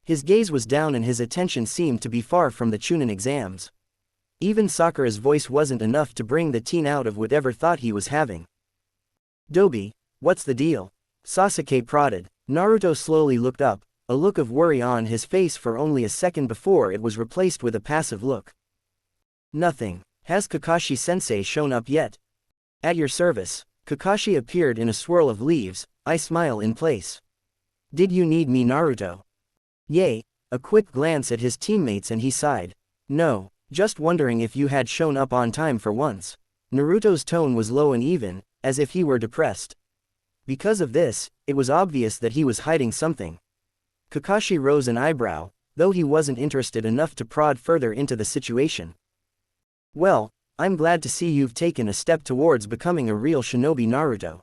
His gaze was down and his attention seemed to be far from the Chunin exams. Even Sakura's voice wasn't enough to bring the teen out of whatever thought he was having. Dobi, what's the deal? Sasuke prodded. Naruto slowly looked up, a look of worry on his face for only a second before it was replaced with a passive look. Nothing. Has Kakashi-sensei shown up yet? At your service. Kakashi appeared in a swirl of leaves, eye smile in place. Did you need me, Naruto? Yay. A quick glance at his teammates and he sighed. No, just wondering if you had shown up on time for once. Naruto's tone was low and even, as if he were depressed. Because of this, it was obvious that he was hiding something. Kakashi rose an eyebrow, though he wasn't interested enough to prod further into the situation. Well, I'm glad to see you've taken a step towards becoming a real shinobi, Naruto.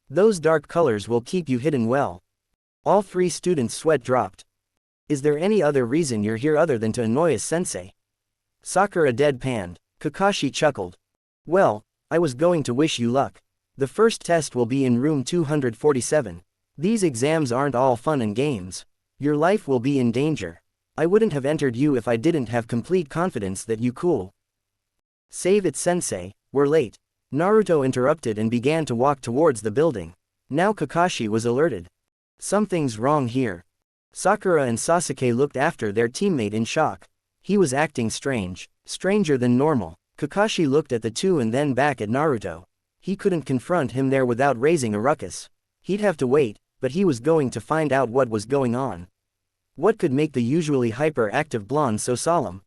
Those dark colors will keep you hidden well. All 3 students' sweat dropped. Is there any other reason you're here other than to annoy us, sensei? Sakura deadpanned. Kakashi chuckled. Well, I was going to wish you luck. The first test will be in room 247. These exams aren't all fun and games. Your life will be in danger. I wouldn't have entered you if I didn't have complete confidence that you cool. Save it, sensei, we're late. Naruto interrupted and began to walk towards the building. Now Kakashi was alerted. Something's wrong here. Sakura and Sasuke looked after their teammate in shock. He was acting strange, stranger than normal. Kakashi looked at the two and then back at Naruto. He couldn't confront him there without raising a ruckus. He'd have to wait, but he was going to find out what was going on. What could make the usually hyperactive blonde so solemn?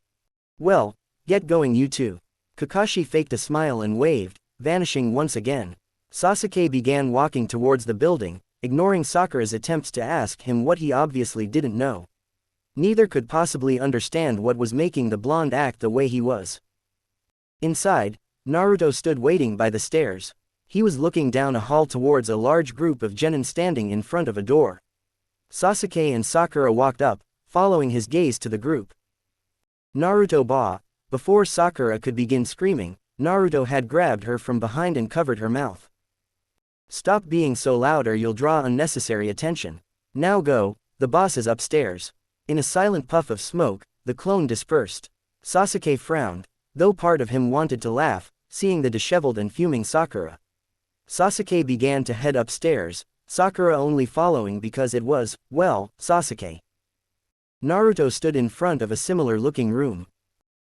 Well, get going you two. Kakashi faked a smile and waved, vanishing once again. Sasuke began walking towards the building, ignoring Sakura's attempts to ask him what he obviously didn't know. Neither could possibly understand what was making the blonde act the way he was. Inside, Naruto stood waiting by the stairs. He was looking down a hall towards a large group of genin standing in front of a door. Sasuke and Sakura walked up, following his gaze to the group. Naruto bawed. Before Sakura could begin screaming, Naruto had grabbed her from behind and covered her mouth. Stop being so loud or you'll draw unnecessary attention. Now go, the boss is upstairs. In a silent puff of smoke, the clone dispersed. Sasuke frowned, though part of him wanted to laugh, seeing the disheveled and fuming Sakura. Sasuke began to head upstairs, Sakura only following because it was, well, Sasuke. Naruto stood in front of a similar-looking room.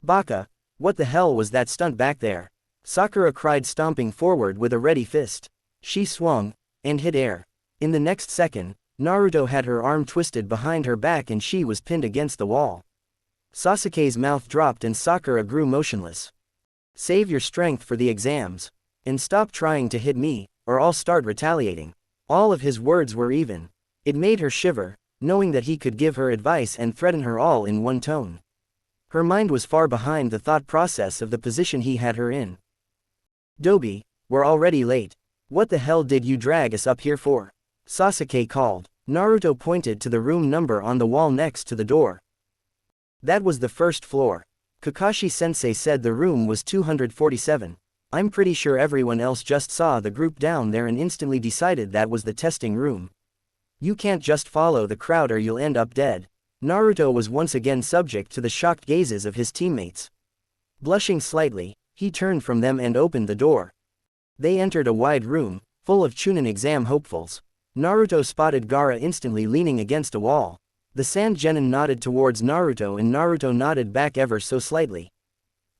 Baka, what the hell was that stunt back there? Sakura cried, stomping forward with a ready fist. She swung, and hit air. In the next second, Naruto had her arm twisted behind her back and she was pinned against the wall. Sasuke's mouth dropped and Sakura grew motionless. Save your strength for the exams. And stop trying to hit me, or I'll start retaliating. All of his words were even. It made her shiver, knowing that he could give her advice and threaten her all in one tone. Her mind was far behind the thought process of the position he had her in. Dobi, we're already late. What the hell did you drag us up here for? Sasuke called. Naruto pointed to the room number on the wall next to the door. That was the first floor. Kakashi-sensei said the room was 247. I'm pretty sure everyone else just saw the group down there and instantly decided that was the testing room. You can't just follow the crowd or you'll end up dead. Naruto was once again subject to the shocked gazes of his teammates. Blushing slightly, he turned from them and opened the door. They entered a wide room, full of Chunin exam hopefuls. Naruto spotted Gaara instantly leaning against a wall. The sand genin nodded towards Naruto and Naruto nodded back ever so slightly.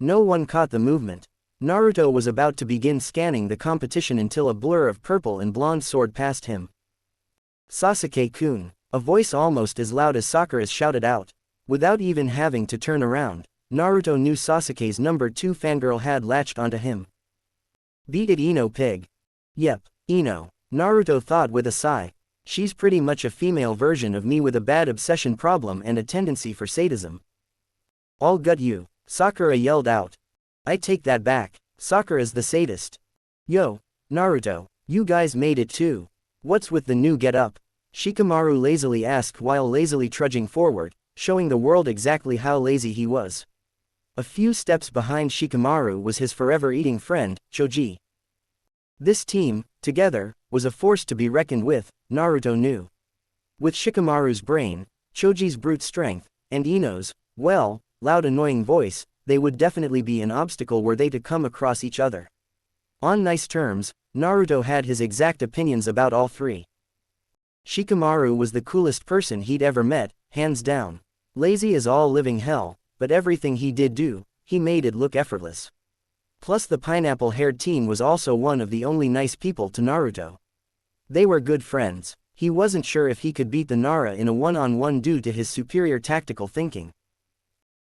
No one caught the movement. Naruto was about to begin scanning the competition until a blur of purple and blonde soared past him. Sasuke-kun, a voice almost as loud as Sakura's shouted out. Without even having to turn around, Naruto knew Sasuke's number 2 fangirl had latched onto him. Beat it, Ino pig. Yep, Ino, Naruto thought with a sigh. She's pretty much a female version of me with a bad obsession problem and a tendency for sadism. I'll gut you, Sakura yelled out. I take that back, Sakura's the sadist. Yo, Naruto, you guys made it too. What's with the new get-up? Shikamaru lazily asked while lazily trudging forward, showing the world exactly how lazy he was. A few steps behind Shikamaru was his forever-eating friend, Choji. This team, together, was a force to be reckoned with, Naruto knew. With Shikamaru's brain, Choji's brute strength, and Ino's, well, loud annoying voice, they would definitely be an obstacle were they to come across each other. On nice terms, Naruto had his exact opinions about all three. Shikamaru was the coolest person he'd ever met, hands down. Lazy as all living hell, but everything he did do, he made it look effortless. Plus the pineapple-haired teen was also one of the only nice people to Naruto. They were good friends. He wasn't sure if he could beat the Nara in a one-on-one due to his superior tactical thinking.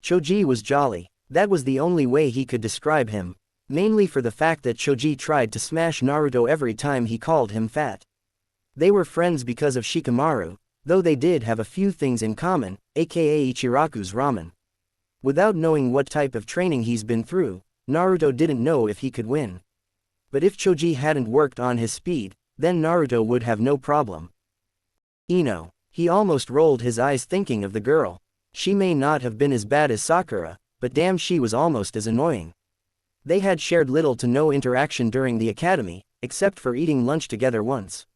Choji was jolly. That was the only way he could describe him, mainly for the fact that Choji tried to smash Naruto every time he called him fat. They were friends because of Shikamaru, though they did have a few things in common, aka Ichiraku's ramen. Without knowing what type of training he's been through, Naruto didn't know if he could win. But if Choji hadn't worked on his speed, then Naruto would have no problem. Ino. He almost rolled his eyes thinking of the girl. She may not have been as bad as Sakura, but damn, she was almost as annoying. They had shared little to no interaction during the academy, except for eating lunch together once.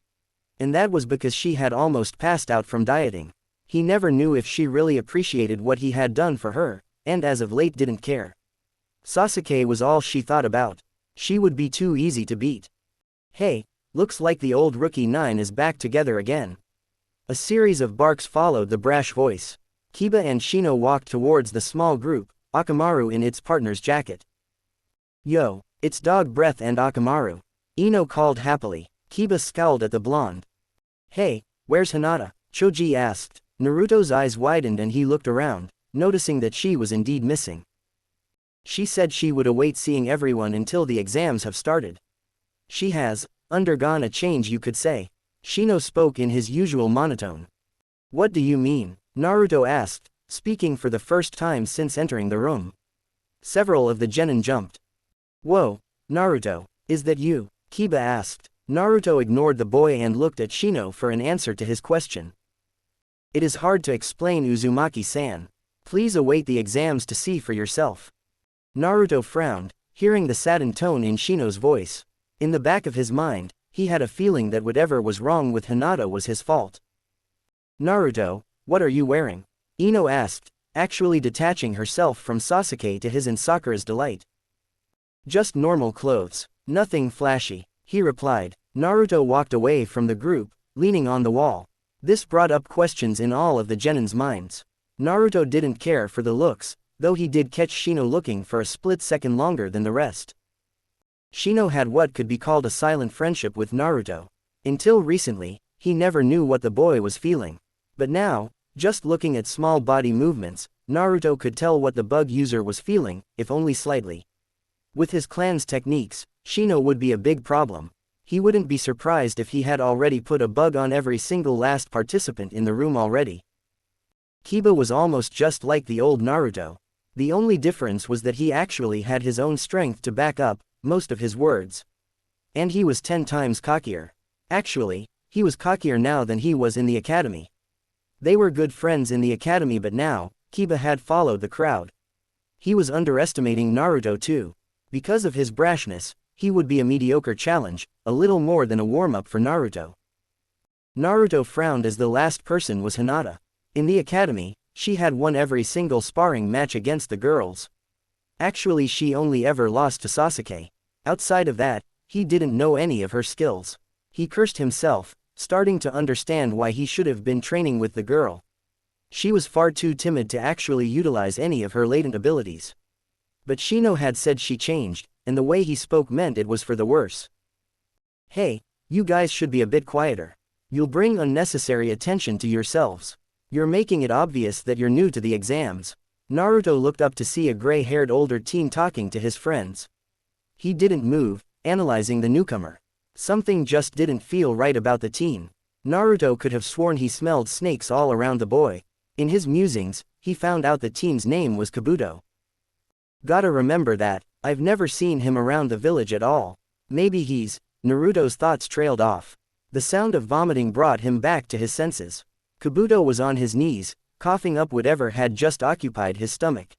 And that was because she had almost passed out from dieting. He never knew if she really appreciated what he had done for her, and as of late didn't care. Sasuke was all she thought about. She would be too easy to beat. Hey, looks like the old rookie 9 is back together again. A series of barks followed the brash voice. Kiba and Shino walked towards the small group, Akamaru in its partner's jacket. Yo, it's dog breath and Akamaru. Ino called happily. Kiba scowled at the blonde. Hey, where's Hinata? Choji asked. Naruto's eyes widened and he looked around, noticing that she was indeed missing. She said she would await seeing everyone until the exams have started. She has undergone a change, you could say. Shino spoke in his usual monotone. What do you mean? Naruto asked, speaking for the first time since entering the room. Several of the genin jumped. Whoa, Naruto, is that you? Kiba asked. Naruto ignored the boy and looked at Shino for an answer to his question. It is hard to explain, Uzumaki-san. Please await the exams to see for yourself. Naruto frowned, hearing the saddened tone in Shino's voice. In the back of his mind, he had a feeling that whatever was wrong with Hinata was his fault. Naruto, what are you wearing? Ino asked, actually detaching herself from Sasuke to his and Sakura's delight. Just normal clothes, nothing flashy, he replied. Naruto walked away from the group, leaning on the wall. This brought up questions in all of the genin's minds. Naruto didn't care for the looks, though he did catch Shino looking for a split second longer than the rest. Shino had what could be called a silent friendship with Naruto. Until recently, he never knew what the boy was feeling. But now, just looking at small body movements, Naruto could tell what the bug user was feeling, if only slightly. With his clan's techniques, Shino would be a big problem. He wouldn't be surprised if he had already put a bug on every single last participant in the room already. Kiba was almost just like the old Naruto. The only difference was that he actually had his own strength to back up most of his words. And he was 10 times cockier. Actually, he was cockier now than he was in the academy. They were good friends in the academy, but now, Kiba had followed the crowd. He was underestimating Naruto too. Because of his brashness, he would be a mediocre challenge, a little more than a warm-up for Naruto. Naruto frowned as the last person was Hinata. In the academy, she had won every single sparring match against the girls. Actually, she only ever lost to Sasuke. Outside of that, he didn't know any of her skills. He cursed himself, starting to understand why he should have been training with the girl. She was far too timid to actually utilize any of her latent abilities. But Shino had said she changed, and the way he spoke meant it was for the worse. Hey, you guys should be a bit quieter. You'll bring unnecessary attention to yourselves. You're making it obvious that you're new to the exams. Naruto looked up to see a gray-haired older teen talking to his friends. He didn't move, analyzing the newcomer. Something just didn't feel right about the teen. Naruto could have sworn he smelled snakes all around the boy. In his musings, he found out the teen's name was Kabuto. Gotta remember that, I've never seen him around the village at all. Maybe he's... Naruto's thoughts trailed off. The sound of vomiting brought him back to his senses. Kabuto was on his knees, coughing up whatever had just occupied his stomach.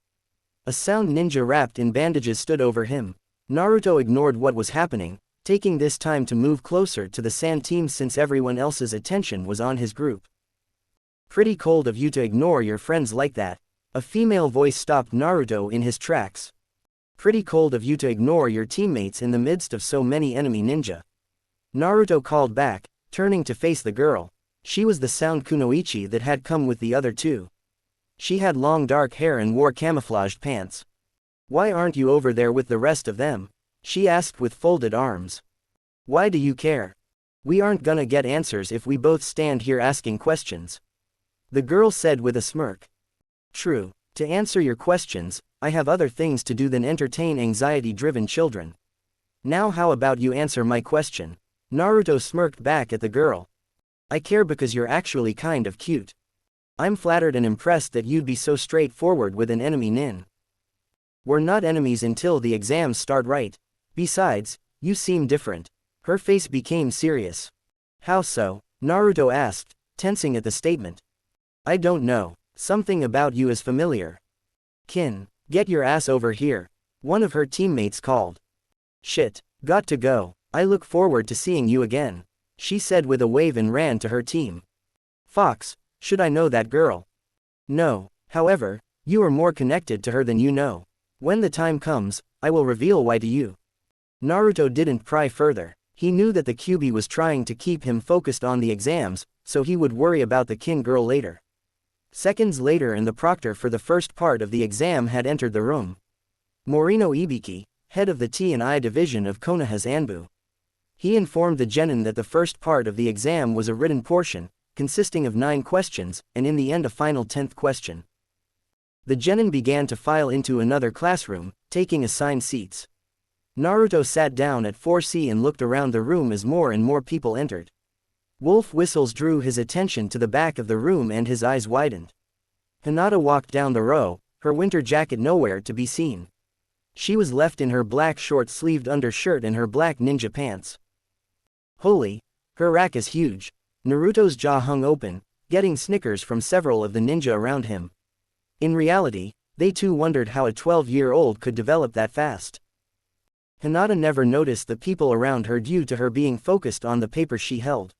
A sound ninja wrapped in bandages stood over him. Naruto ignored what was happening, taking this time to move closer to the sand team since everyone else's attention was on his group. Pretty cold of you to ignore your friends like that. A female voice stopped Naruto in his tracks. Pretty cold of you to ignore your teammates in the midst of so many enemy ninja. Naruto called back, turning to face the girl. She was the sound kunoichi that had come with the other two. She had long dark hair and wore camouflaged pants. Why aren't you over there with the rest of them? She asked with folded arms. Why do you care? We aren't gonna get answers if we both stand here asking questions. The girl said with a smirk. True, to answer your questions, I have other things to do than entertain anxiety-driven children. Now how about you answer my question? Naruto smirked back at the girl. I care because you're actually kind of cute. I'm flattered and impressed that you'd be so straightforward with an enemy nin. We're not enemies until the exams start, right? Besides, you seem different. Her face became serious. How so? Naruto asked, tensing at the statement. I don't know. Something about you is familiar. Kin, get your ass over here. One of her teammates called. Shit, got to go. I look forward to seeing you again, she said with a wave and ran to her team. Fox, should I know that girl? No, however, you are more connected to her than you know. When the time comes, I will reveal why to you. Naruto didn't pry further. He knew that the Kyuubi was trying to keep him focused on the exams, so he would worry about the kin girl later. Seconds later and the proctor for the first part of the exam had entered the room. Morino Ibiki, head of the T&I division of Konoha's Anbu. He informed the genin that the first part of the exam was a written portion, consisting of 9 questions, and in the end a final 10th question. The genin began to file into another classroom, taking assigned seats. Naruto sat down at 4C and looked around the room as more and more people entered. Wolf whistles drew his attention to the back of the room and his eyes widened. Hinata walked down the row, her winter jacket nowhere to be seen. She was left in her black short-sleeved undershirt and her black ninja pants. Holy, her rack is huge. Naruto's jaw hung open, getting snickers from several of the ninja around him. In reality, they too wondered how a 12-year-old could develop that fast. Hinata never noticed the people around her due to her being focused on the paper she held.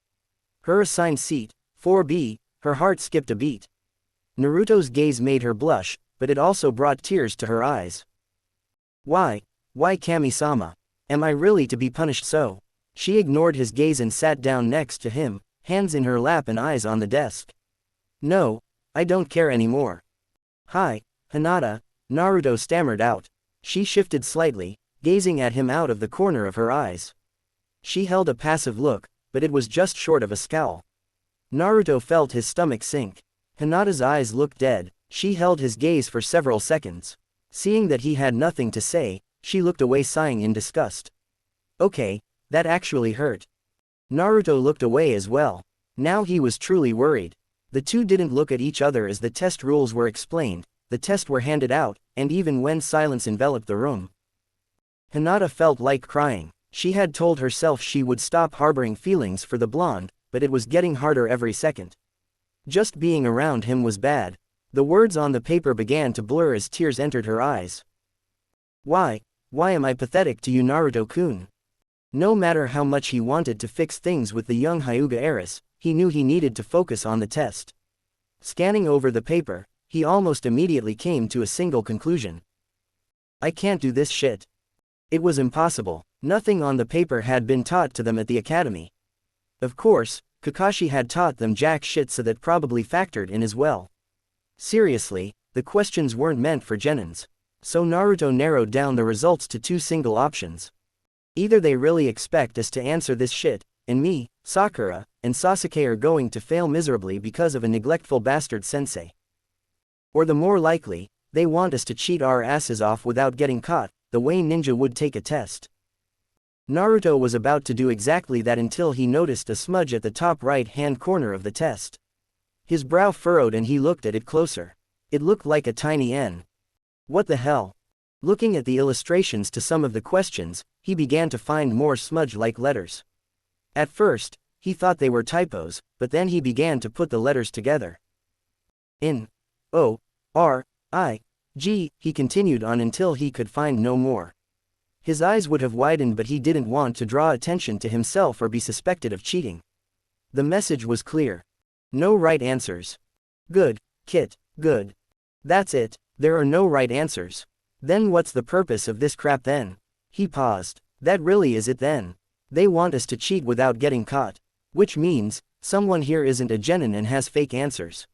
Her assigned seat, 4B, her heart skipped a beat. Naruto's gaze made her blush, but it also brought tears to her eyes. Why Kami-sama? Am I really to be punished so? She ignored his gaze and sat down next to him, hands in her lap and eyes on the desk. No, I don't care anymore. Hi, Hinata, Naruto stammered out. She shifted slightly, gazing at him out of the corner of her eyes. She held a passive look, but it was just short of a scowl. Naruto felt his stomach sink. Hinata's eyes looked dead. She held his gaze for several seconds. Seeing that he had nothing to say, she looked away sighing in disgust. Okay, that actually hurt. Naruto looked away as well. Now he was truly worried. The two didn't look at each other as the test rules were explained, the tests were handed out, and even when silence enveloped the room. Hinata felt like crying. She had told herself she would stop harboring feelings for the blonde, but it was getting harder every second. Just being around him was bad. The words on the paper began to blur as tears entered her eyes. Why am I pathetic to you, Naruto-kun? No matter how much he wanted to fix things with the young Hyuga heiress, he knew he needed to focus on the test. Scanning over the paper, he almost immediately came to a single conclusion. I can't do this shit. It was impossible. Nothing on the paper had been taught to them at the academy. Of course, Kakashi had taught them jack shit, so that probably factored in as well. Seriously, the questions weren't meant for genins. So Naruto narrowed down the results to 2 single options. Either they really expect us to answer this shit, and me, Sakura, and Sasuke are going to fail miserably because of a neglectful bastard sensei. Or the more likely, they want us to cheat our asses off without getting caught, the way ninja would take a test. Naruto was about to do exactly that until he noticed a smudge at the top right-hand corner of the test. His brow furrowed and he looked at it closer. It looked like a tiny N. What the hell? Looking at the illustrations to some of the questions, he began to find more smudge-like letters. At first, he thought they were typos, but then he began to put the letters together. N, O, R, I, G, he continued on until he could find no more. His eyes would have widened, but he didn't want to draw attention to himself or be suspected of cheating. The message was clear. No right answers. Good, Kit, good. That's it, there are no right answers. Then what's the purpose of this crap then? He paused. That really is it then. They want us to cheat without getting caught. Which means, someone here isn't a genin and has fake answers.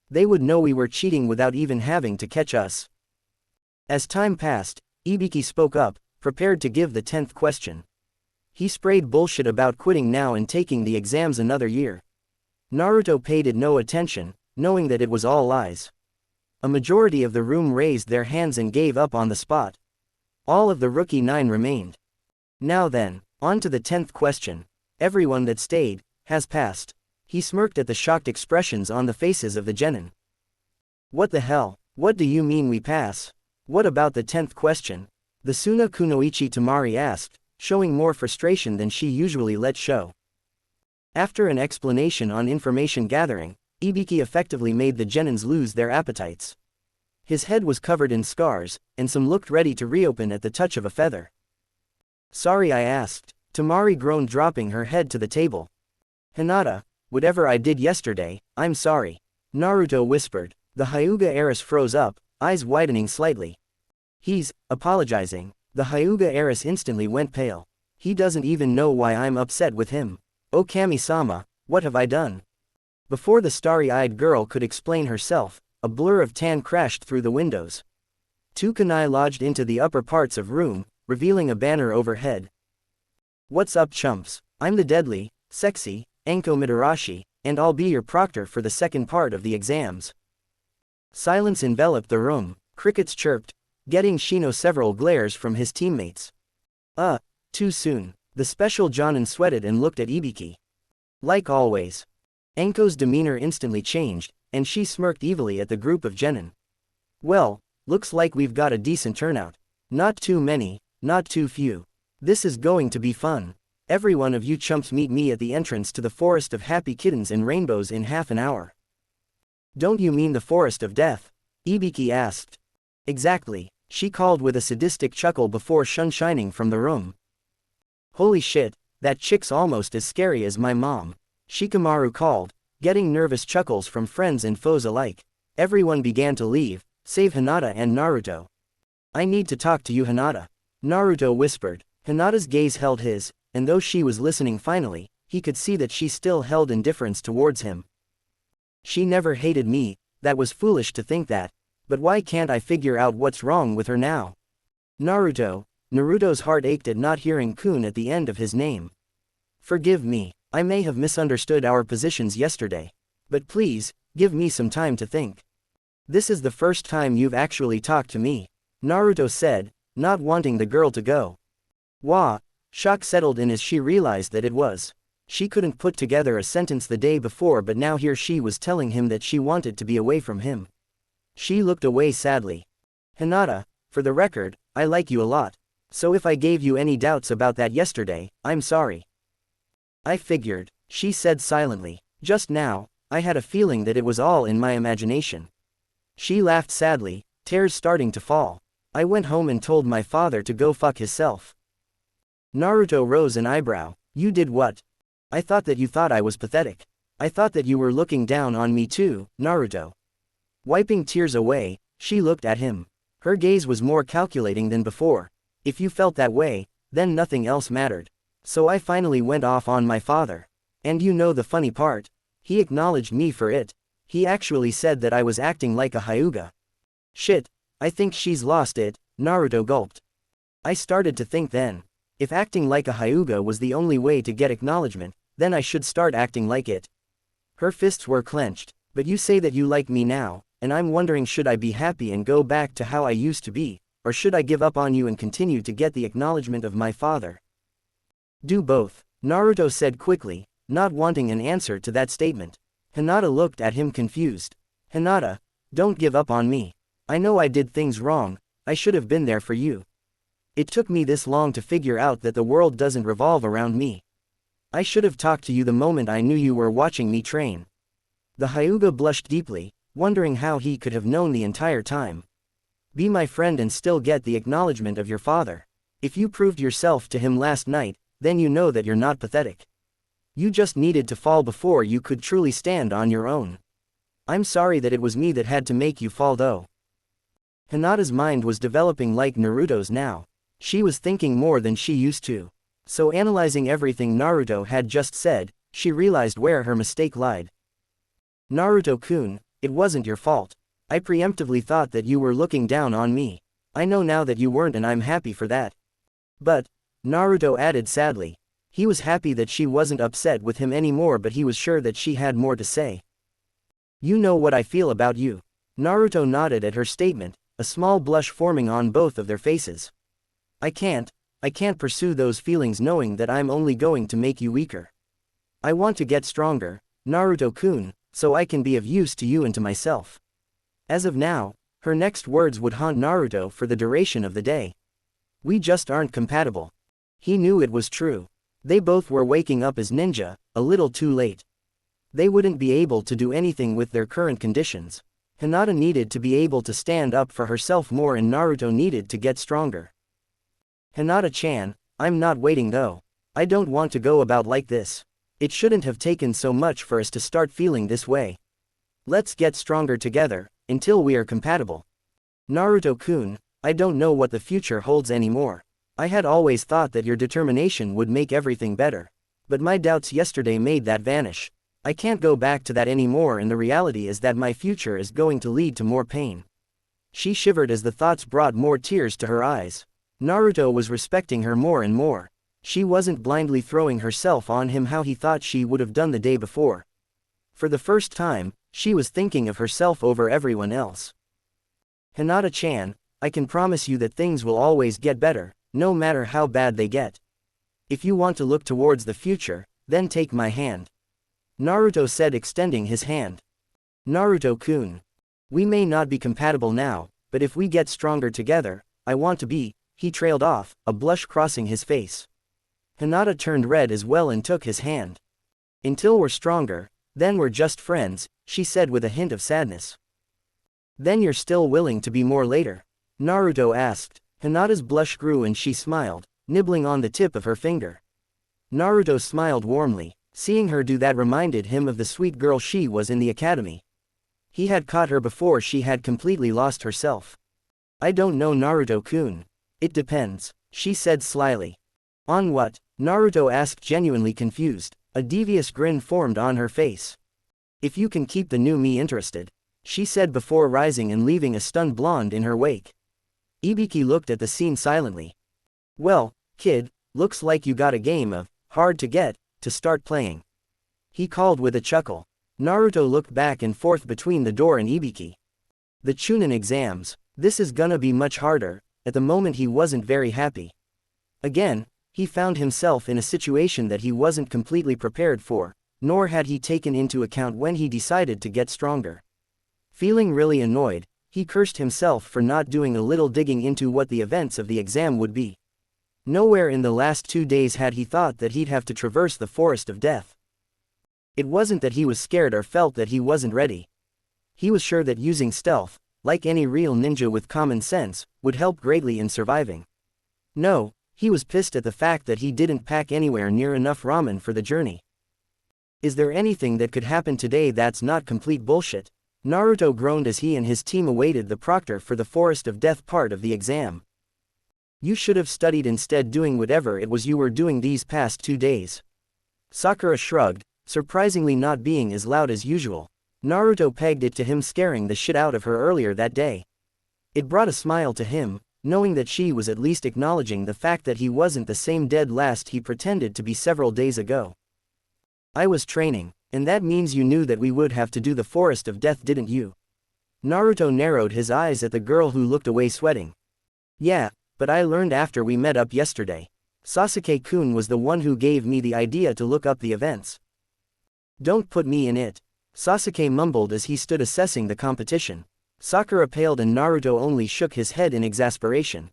They would know we were cheating without even having to catch us. As time passed, Ibiki spoke up, prepared to give the 10th question. He sprayed bullshit about quitting now and taking the exams another year. Naruto paid it no attention, knowing that it was all lies. A majority of the room raised their hands and gave up on the spot. All of the rookie 9 remained. Now then, on to the 10th question. Everyone that stayed has passed. He smirked at the shocked expressions on the faces of the genin. What the hell? What do you mean we pass? What about the 10th question? The Suna Kunoichi Tamari asked, showing more frustration than she usually let show. After an explanation on information gathering, Ibiki effectively made the genins lose their appetites. His head was covered in scars, and some looked ready to reopen at the touch of a feather. Sorry, I asked. Tamari groaned, dropping her head to the table. Hinata, whatever I did yesterday, I'm sorry. Naruto whispered. The Hyuga heiress froze up, eyes widening slightly. He's apologizing. The Hyuga heiress instantly went pale. He doesn't even know why I'm upset with him. Oh Kami-sama, what have I done? Before the starry-eyed girl could explain herself, a blur of tan crashed through the windows. 2 kunai lodged into the upper parts of room, revealing a banner overhead. "What's up, chumps? I'm the deadly, sexy, Anko Midarashi, and I'll be your proctor for the second part of the exams." Silence enveloped the room, crickets chirped, getting Shino several glares from his teammates. Too soon. The special Jonin sweated and looked at Ibiki. Like always. Anko's demeanor instantly changed, and she smirked evilly at the group of genin. "Well, looks like we've got a decent turnout. Not too many, not too few. This is going to be fun. Every one of you chumps meet me at the entrance to the forest of happy kittens and rainbows in half an hour." "Don't you mean the forest of death?" Ibiki asked. "Exactly," she called with a sadistic chuckle before shining from the room. "Holy shit, that chick's almost as scary as my mom," Shikamaru called, getting nervous chuckles from friends and foes alike. Everyone began to leave, save Hinata and Naruto. "I need to talk to you, Hinata," Naruto whispered. Hinata's gaze held his, and though she was listening finally, he could see that she still held indifference towards him. "She never hated me, that was foolish to think that, but why can't I figure out what's wrong with her now?" Naruto's heart ached at not hearing Kun at the end of his name. "Forgive me, I may have misunderstood our positions yesterday. But please, give me some time to think. This is the first time you've actually talked to me," Naruto said, not wanting the girl to go. "Wah." Shock settled in as she realized that it was. She couldn't put together a sentence the day before, but now here she was telling him that she wanted to be away from him. She looked away sadly. "Hinata, for the record, I like you a lot. So if I gave you any doubts about that yesterday, I'm sorry." "I figured," she said silently. "Just now, I had a feeling that it was all in my imagination." She laughed sadly, tears starting to fall. "I went home and told my father to go fuck himself." Naruto rose an eyebrow. "You did what?" "I thought that you thought I was pathetic. I thought that you were looking down on me too, Naruto." Wiping tears away, she looked at him. Her gaze was more calculating than before. "If you felt that way, then nothing else mattered. So I finally went off on my father. And you know the funny part? He acknowledged me for it. He actually said that I was acting like a hyuga." "Shit, I think she's lost it," Naruto gulped. "I started to think then. If acting like a hyuga was the only way to get acknowledgement, then I should start acting like it." Her fists were clenched. "But you say that you like me now, and I'm wondering, should I be happy and go back to how I used to be, or should I give up on you and continue to get the acknowledgement of my father?" "Do both," Naruto said quickly, not wanting an answer to that statement. Hinata looked at him confused. "Hinata, don't give up on me. I know I did things wrong, I should have been there for you. It took me this long to figure out that the world doesn't revolve around me. I should have talked to you the moment I knew you were watching me train." The hyuga blushed deeply, wondering how he could have known the entire time. "Be my friend and still get the acknowledgement of your father. If you proved yourself to him last night, then you know that you're not pathetic. You just needed to fall before you could truly stand on your own. I'm sorry that it was me that had to make you fall though." Hinata's mind was developing like Naruto's now. She was thinking more than she used to. So analyzing everything Naruto had just said, she realized where her mistake lied. "Naruto-kun, it wasn't your fault. I preemptively thought that you were looking down on me. I know now that you weren't and I'm happy for that." "But," Naruto added sadly. He was happy that she wasn't upset with him anymore, but he was sure that she had more to say. "You know what I feel about you." Naruto nodded at her statement, a small blush forming on both of their faces. I can't pursue those feelings knowing that I'm only going to make you weaker. I want to get stronger, Naruto-kun, so I can be of use to you and to myself." As of now, her next words would haunt Naruto for the duration of the day. "We just aren't compatible." He knew it was true. They both were waking up as ninja, a little too late. They wouldn't be able to do anything with their current conditions. Hinata needed to be able to stand up for herself more and Naruto needed to get stronger. "Hinata-chan, I'm not waiting though. I don't want to go about like this. It shouldn't have taken so much for us to start feeling this way. Let's get stronger together, until we are compatible. Naruto-kun, I don't know what the future holds anymore. I had always thought that your determination would make everything better. But my doubts yesterday made that vanish. I can't go back to that anymore, and the reality is that my future is going to lead to more pain." She shivered as the thoughts brought more tears to her eyes. Naruto was respecting her more and more. She wasn't blindly throwing herself on him how he thought she would have done the day before. For the first time, she was thinking of herself over everyone else. Hinata-chan, I can promise you that things will always get better, no matter how bad they get. If you want to look towards the future, then take my hand. Naruto said, extending his hand. Naruto-kun. We may not be compatible now, but if we get stronger together, I want to be. He trailed off, a blush crossing his face. Hinata turned red as well and took his hand. Until we're stronger, then we're just friends, she said with a hint of sadness. Then you're still willing to be more later? Naruto asked. Hinata's blush grew and she smiled, nibbling on the tip of her finger. Naruto smiled warmly. Seeing her do that reminded him of the sweet girl she was in the academy. He had caught her before she had completely lost herself. I don't know, Naruto-kun. It depends, she said slyly. On what? Naruto asked, genuinely confused. A devious grin formed on her face. If you can keep the new me interested, she said before rising and leaving a stunned blonde in her wake. Ibiki looked at the scene silently. Well, kid, looks like you got a game of hard to get to start playing. He called with a chuckle. Naruto looked back and forth between the door and Ibiki. The Chunin exams, this is gonna be much harder. At the moment he wasn't very happy. Again, he found himself in a situation that he wasn't completely prepared for, nor had he taken into account when he decided to get stronger. Feeling really annoyed, he cursed himself for not doing a little digging into what the events of the exam would be. Nowhere in the last 2 days had he thought that he'd have to traverse the forest of death. It wasn't that he was scared or felt that he wasn't ready. He was sure that using stealth, like any real ninja with common sense, would help greatly in surviving. No, he was pissed at the fact that he didn't pack anywhere near enough ramen for the journey. Is there anything that could happen today that's not complete bullshit? Naruto groaned as he and his team awaited the proctor for the Forest of Death part of the exam. You should have studied instead, doing whatever it was you were doing these past 2 days. Sakura shrugged, surprisingly not being as loud as usual. Naruto pegged it to him scaring the shit out of her earlier that day. It brought a smile to him, knowing that she was at least acknowledging the fact that he wasn't the same dead last he pretended to be several days ago. I was training, and that means you knew that we would have to do the Forest of Death, didn't you? Naruto narrowed his eyes at the girl who looked away sweating. Yeah, but I learned after we met up yesterday. Sasuke-kun was the one who gave me the idea to look up the events. Don't put me in it. Sasuke mumbled as he stood assessing the competition. Sakura paled and Naruto only shook his head in exasperation.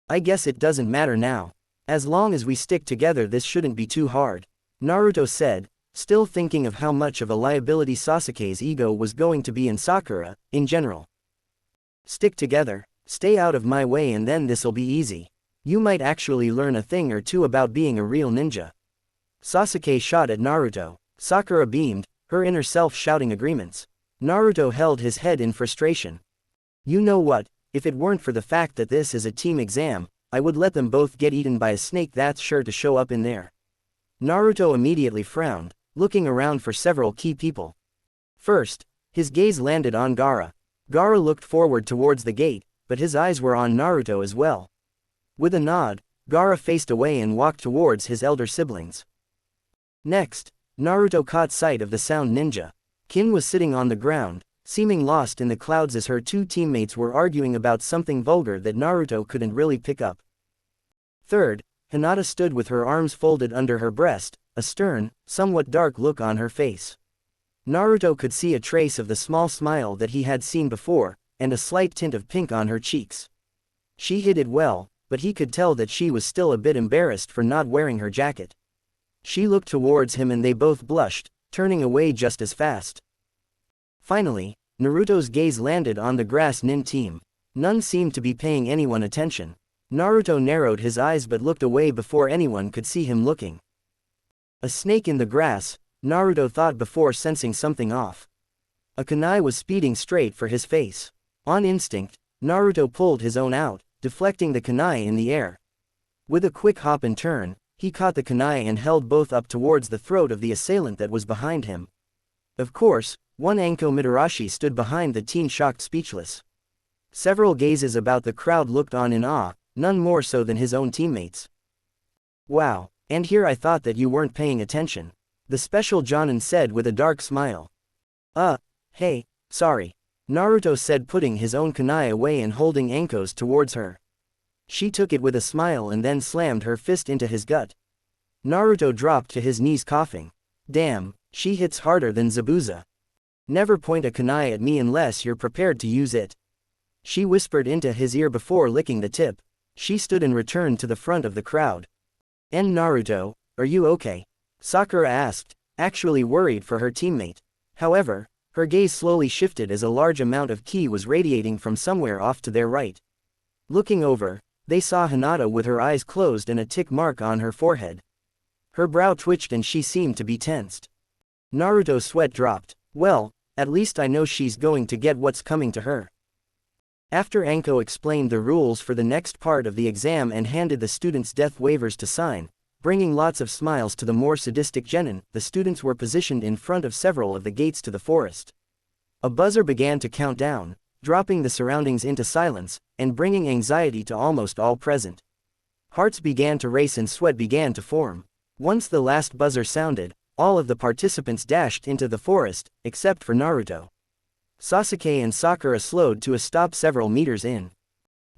I guess it doesn't matter now. As long as we stick together, this shouldn't be too hard, Naruto said, still thinking of how much of a liability Sasuke's ego was going to be in Sakura, in general. Stick together, stay out of my way, and then this'll be easy. You might actually learn a thing or two about being a real ninja. Sasuke shot at Naruto. Sakura beamed, her inner self shouting agreements. Naruto held his head in frustration. You know what, if it weren't for the fact that this is a team exam, I would let them both get eaten by a snake that's sure to show up in there. Naruto immediately frowned, looking around for several key people. First, his gaze landed on Gaara. Gaara looked forward towards the gate, but his eyes were on Naruto as well. With a nod, Gaara faced away and walked towards his elder siblings. Next, Naruto caught sight of the sound ninja. Kin was sitting on the ground, seeming lost in the clouds as her 2 teammates were arguing about something vulgar that Naruto couldn't really pick up. Third, Hinata stood with her arms folded under her breast, a stern, somewhat dark look on her face. Naruto could see a trace of the small smile that he had seen before, and a slight tint of pink on her cheeks. She hid it well, but he could tell that she was still a bit embarrassed for not wearing her jacket. She looked towards him and they both blushed, turning away just as fast. Finally, Naruto's gaze landed on the grass nin team. None seemed to be paying anyone attention. Naruto narrowed his eyes but looked away before anyone could see him looking. A snake in the grass, Naruto thought before sensing something off. A kunai was speeding straight for his face. On instinct, Naruto pulled his own out, deflecting the kunai in the air. With a quick hop and turn, he caught the kunai and held both up towards the throat of the assailant that was behind him. Of course, one Anko Mitarashi stood behind the teen, shocked, speechless. Several gazes about the crowd looked on in awe, none more so than his own teammates. Wow, and here I thought that you weren't paying attention. The special Jonin said with a dark smile. Hey, sorry. Naruto said, putting his own kunai away and holding Anko's towards her. She took it with a smile and then slammed her fist into his gut. Naruto dropped to his knees coughing. Damn, she hits harder than Zabuza. Never point a kunai at me unless you're prepared to use it. She whispered into his ear before licking the tip. She stood and returned to the front of the crowd. Naruto, are you okay? Sakura asked, actually worried for her teammate. However, her gaze slowly shifted as a large amount of ki was radiating from somewhere off to their right. Looking over, they saw Hinata with her eyes closed and a tick mark on her forehead. Her brow twitched and she seemed to be tensed. Naruto's sweat dropped. Well, at least I know she's going to get what's coming to her. After Anko explained the rules for the next part of the exam and handed the students' death waivers to sign, bringing lots of smiles to the more sadistic genin, the students were positioned in front of several of the gates to the forest. A buzzer began to count down, dropping the surroundings into silence, and bringing anxiety to almost all present. Hearts began to race and sweat began to form. Once the last buzzer sounded, all of the participants dashed into the forest, except for Naruto. Sasuke and Sakura slowed to a stop several meters in.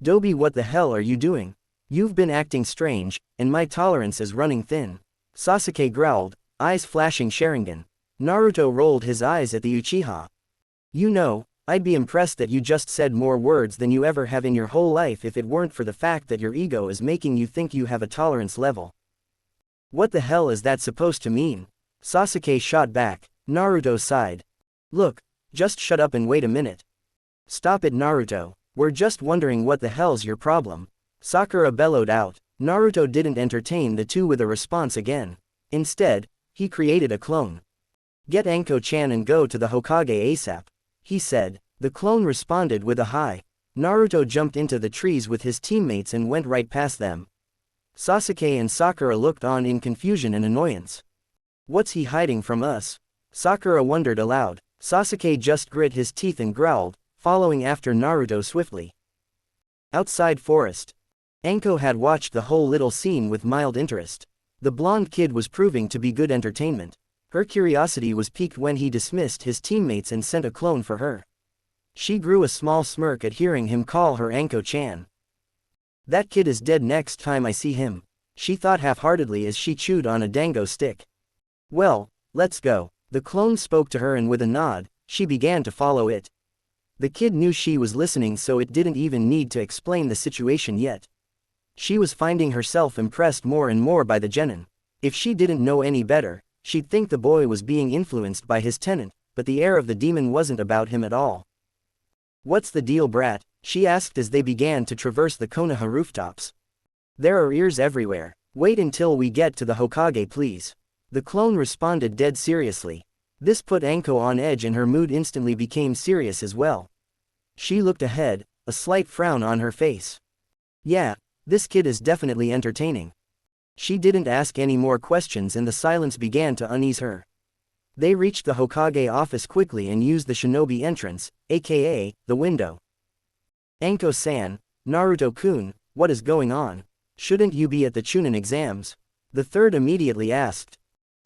Dobi, what the hell are you doing? You've been acting strange, and my tolerance is running thin. Sasuke growled, eyes flashing Sharingan. Naruto rolled his eyes at the Uchiha. You know, I'd be impressed that you just said more words than you ever have in your whole life if it weren't for the fact that your ego is making you think you have a tolerance level. What the hell is that supposed to mean? Sasuke shot back. Naruto sighed. Look, just shut up and wait a minute. Stop it, Naruto, we're just wondering what the hell's your problem. Sakura bellowed out. Naruto didn't entertain the two with a response again. Instead, he created a clone. Get Anko-chan and go to the Hokage ASAP, he said. The clone responded with a hi. Naruto jumped into the trees with his teammates and went right past them. Sasuke and Sakura looked on in confusion and annoyance. What's he hiding from us? Sakura wondered aloud. Sasuke just grit his teeth and growled, following after Naruto swiftly. Outside forest. Anko had watched the whole little scene with mild interest. The blonde kid was proving to be good entertainment. Her curiosity was piqued when he dismissed his teammates and sent a clone for her. She grew a small smirk at hearing him call her Anko-chan. That kid is dead next time I see him, she thought half-heartedly as she chewed on a dango stick. Well, let's go. The clone spoke to her and with a nod, she began to follow it. The kid knew she was listening, so it didn't even need to explain the situation yet. She was finding herself impressed more and more by the genin. If she didn't know any better, she'd think the boy was being influenced by his tenant, but the air of the demon wasn't about him at all. What's the deal, brat? She asked as they began to traverse the Konoha rooftops. There are ears everywhere. Wait until we get to the Hokage, please. The clone responded dead seriously. This put Anko on edge and her mood instantly became serious as well. She looked ahead, a slight frown on her face. Yeah, this kid is definitely entertaining. She didn't ask any more questions and the silence began to unease her. They reached the Hokage office quickly and used the shinobi entrance, aka, the window. Anko-san, Naruto-kun, what is going on? Shouldn't you be at the Chunin exams? The third immediately asked.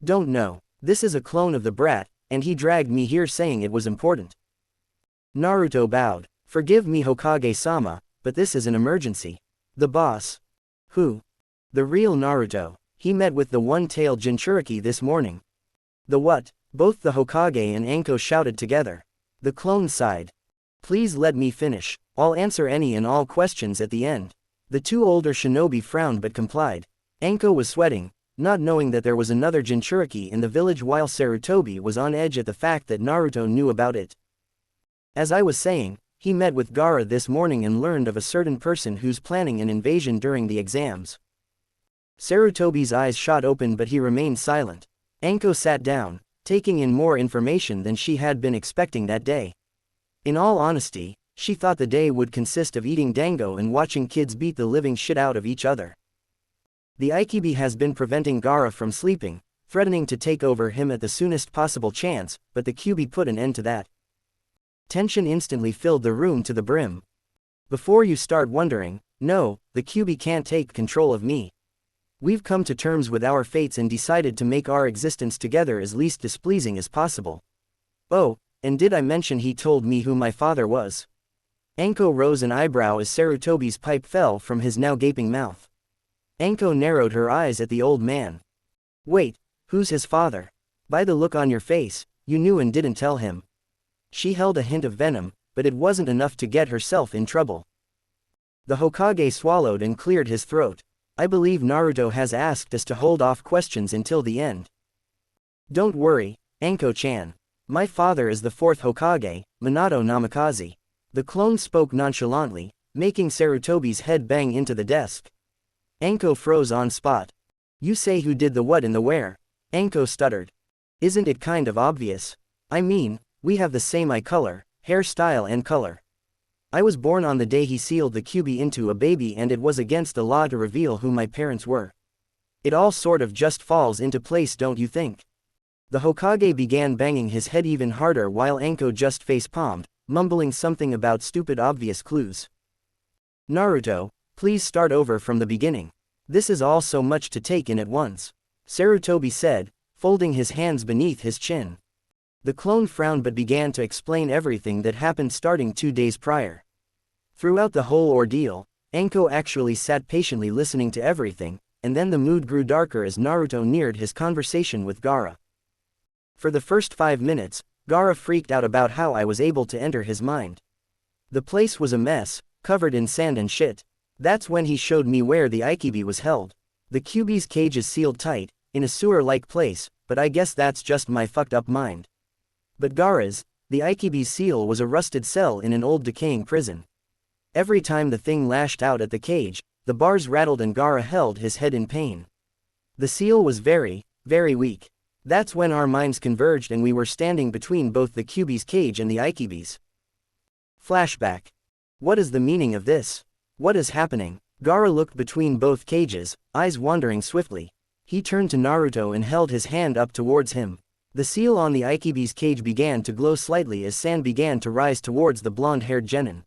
Don't know, this is a clone of the brat, and he dragged me here saying it was important. Naruto bowed. Forgive me, Hokage-sama, but this is an emergency. The boss. Who? The real Naruto. He met with the one-tailed Jinchuriki this morning. The what? Both the Hokage and Anko shouted together. The clone sighed. Please let me finish, I'll answer any and all questions at the end. The two older shinobi frowned but complied. Anko was sweating, not knowing that there was another Jinchuriki in the village, while Sarutobi was on edge at the fact that Naruto knew about it. As I was saying, he met with Gaara this morning and learned of a certain person who's planning an invasion during the exams. Sarutobi's eyes shot open but he remained silent. Anko sat down, taking in more information than she had been expecting that day. In all honesty, she thought the day would consist of eating dango and watching kids beat the living shit out of each other. The Ikibi has been preventing Gaara from sleeping, threatening to take over him at the soonest possible chance, but the Kyuubi put an end to that. Tension instantly filled the room to the brim. Before you start wondering, No, the Kyuubi can't take control of me. We've come to terms with our fates and decided to make our existence together as least displeasing as possible. Oh, and did I mention he told me who my father was? Anko rose an eyebrow as Sarutobi's pipe fell from his now gaping mouth. Anko narrowed her eyes at the old man. Wait, who's his father? By the look on your face, you knew and didn't tell him. She held a hint of venom, but it wasn't enough to get herself in trouble. The Hokage swallowed and cleared his throat. I believe Naruto has asked us to hold off questions until the end. Don't worry, Anko-chan. My father is the fourth Hokage, Minato Namikaze. The clone spoke nonchalantly, making Sarutobi's head bang into the desk. Anko froze on spot. You say who did the what and the where? Anko stuttered. Isn't it kind of obvious? I mean, we have the same eye color, hairstyle and color. I was born on the day he sealed the Kyuubi into a baby and it was against the law to reveal who my parents were. It all sort of just falls into place, don't you think? The Hokage began banging his head even harder while Anko just face-palmed, mumbling something about stupid obvious clues. Naruto, please start over from the beginning. This is all so much to take in at once, Sarutobi said, folding his hands beneath his chin. The clone frowned but began to explain everything that happened starting 2 days prior. Throughout the whole ordeal, Anko actually sat patiently listening to everything, and then the mood grew darker as Naruto neared his conversation with Gaara. For the first 5 minutes, Gaara freaked out about how I was able to enter his mind. The place was a mess, covered in sand and shit. That's when he showed me where the Aikibi was held. The Kyuubi's cage is sealed tight, in a sewer-like place, but I guess that's just my fucked up mind. But Gaara's, the Aikibi's seal was a rusted cell in an old decaying prison. Every time the thing lashed out at the cage, the bars rattled and Gaara held his head in pain. The seal was very, very weak. That's when our minds converged and we were standing between both the Kyuubi's cage and the Aikibi's. Flashback. What is the meaning of this? What is happening? Gaara looked between both cages, eyes wandering swiftly. He turned to Naruto and held his hand up towards him. The seal on the Aikibi's cage began to glow slightly as sand began to rise towards the blonde-haired genin.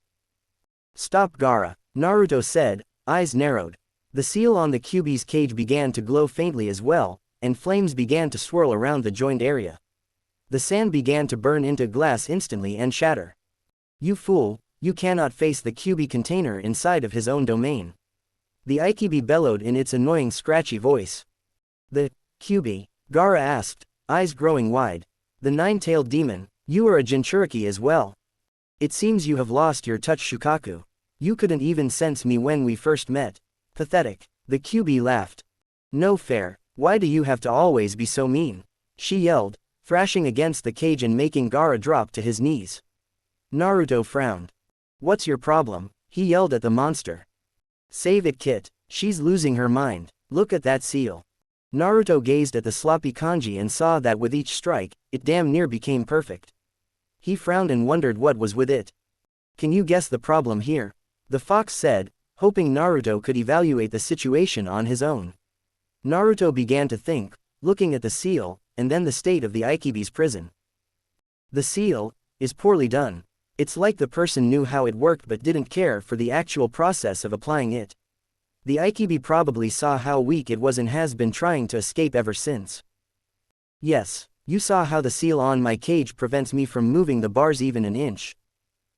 Stop, Gaara, Naruto said, eyes narrowed. The seal on the Kyuubi's cage began to glow faintly as well, and flames began to swirl around the joined area. The sand began to burn into glass instantly and shatter. You fool, you cannot face the Kyuubi container inside of his own domain. The Aikibi bellowed in its annoying scratchy voice. The Kyuubi? Gaara asked, eyes growing wide. The nine-tailed demon, you are a Jinchuriki as well. It seems you have lost your touch, Shukaku. You couldn't even sense me when we first met. Pathetic. The Kyuubi laughed. No fair, why do you have to always be so mean? She yelled, thrashing against the cage and making Gaara drop to his knees. Naruto frowned. What's your problem? He yelled at the monster. Save it, Kit, she's losing her mind, look at that seal. Naruto gazed at the sloppy kanji and saw that with each strike, it damn near became perfect. He frowned and wondered what was with it. Can you guess the problem here? The fox said, hoping Naruto could evaluate the situation on his own. Naruto began to think, looking at the seal, and then the state of the Aikibi's prison. The seal is poorly done. It's like the person knew how it worked but didn't care for the actual process of applying it. The Aikibi probably saw how weak it was and has been trying to escape ever since. Yes, you saw how the seal on my cage prevents me from moving the bars even an inch.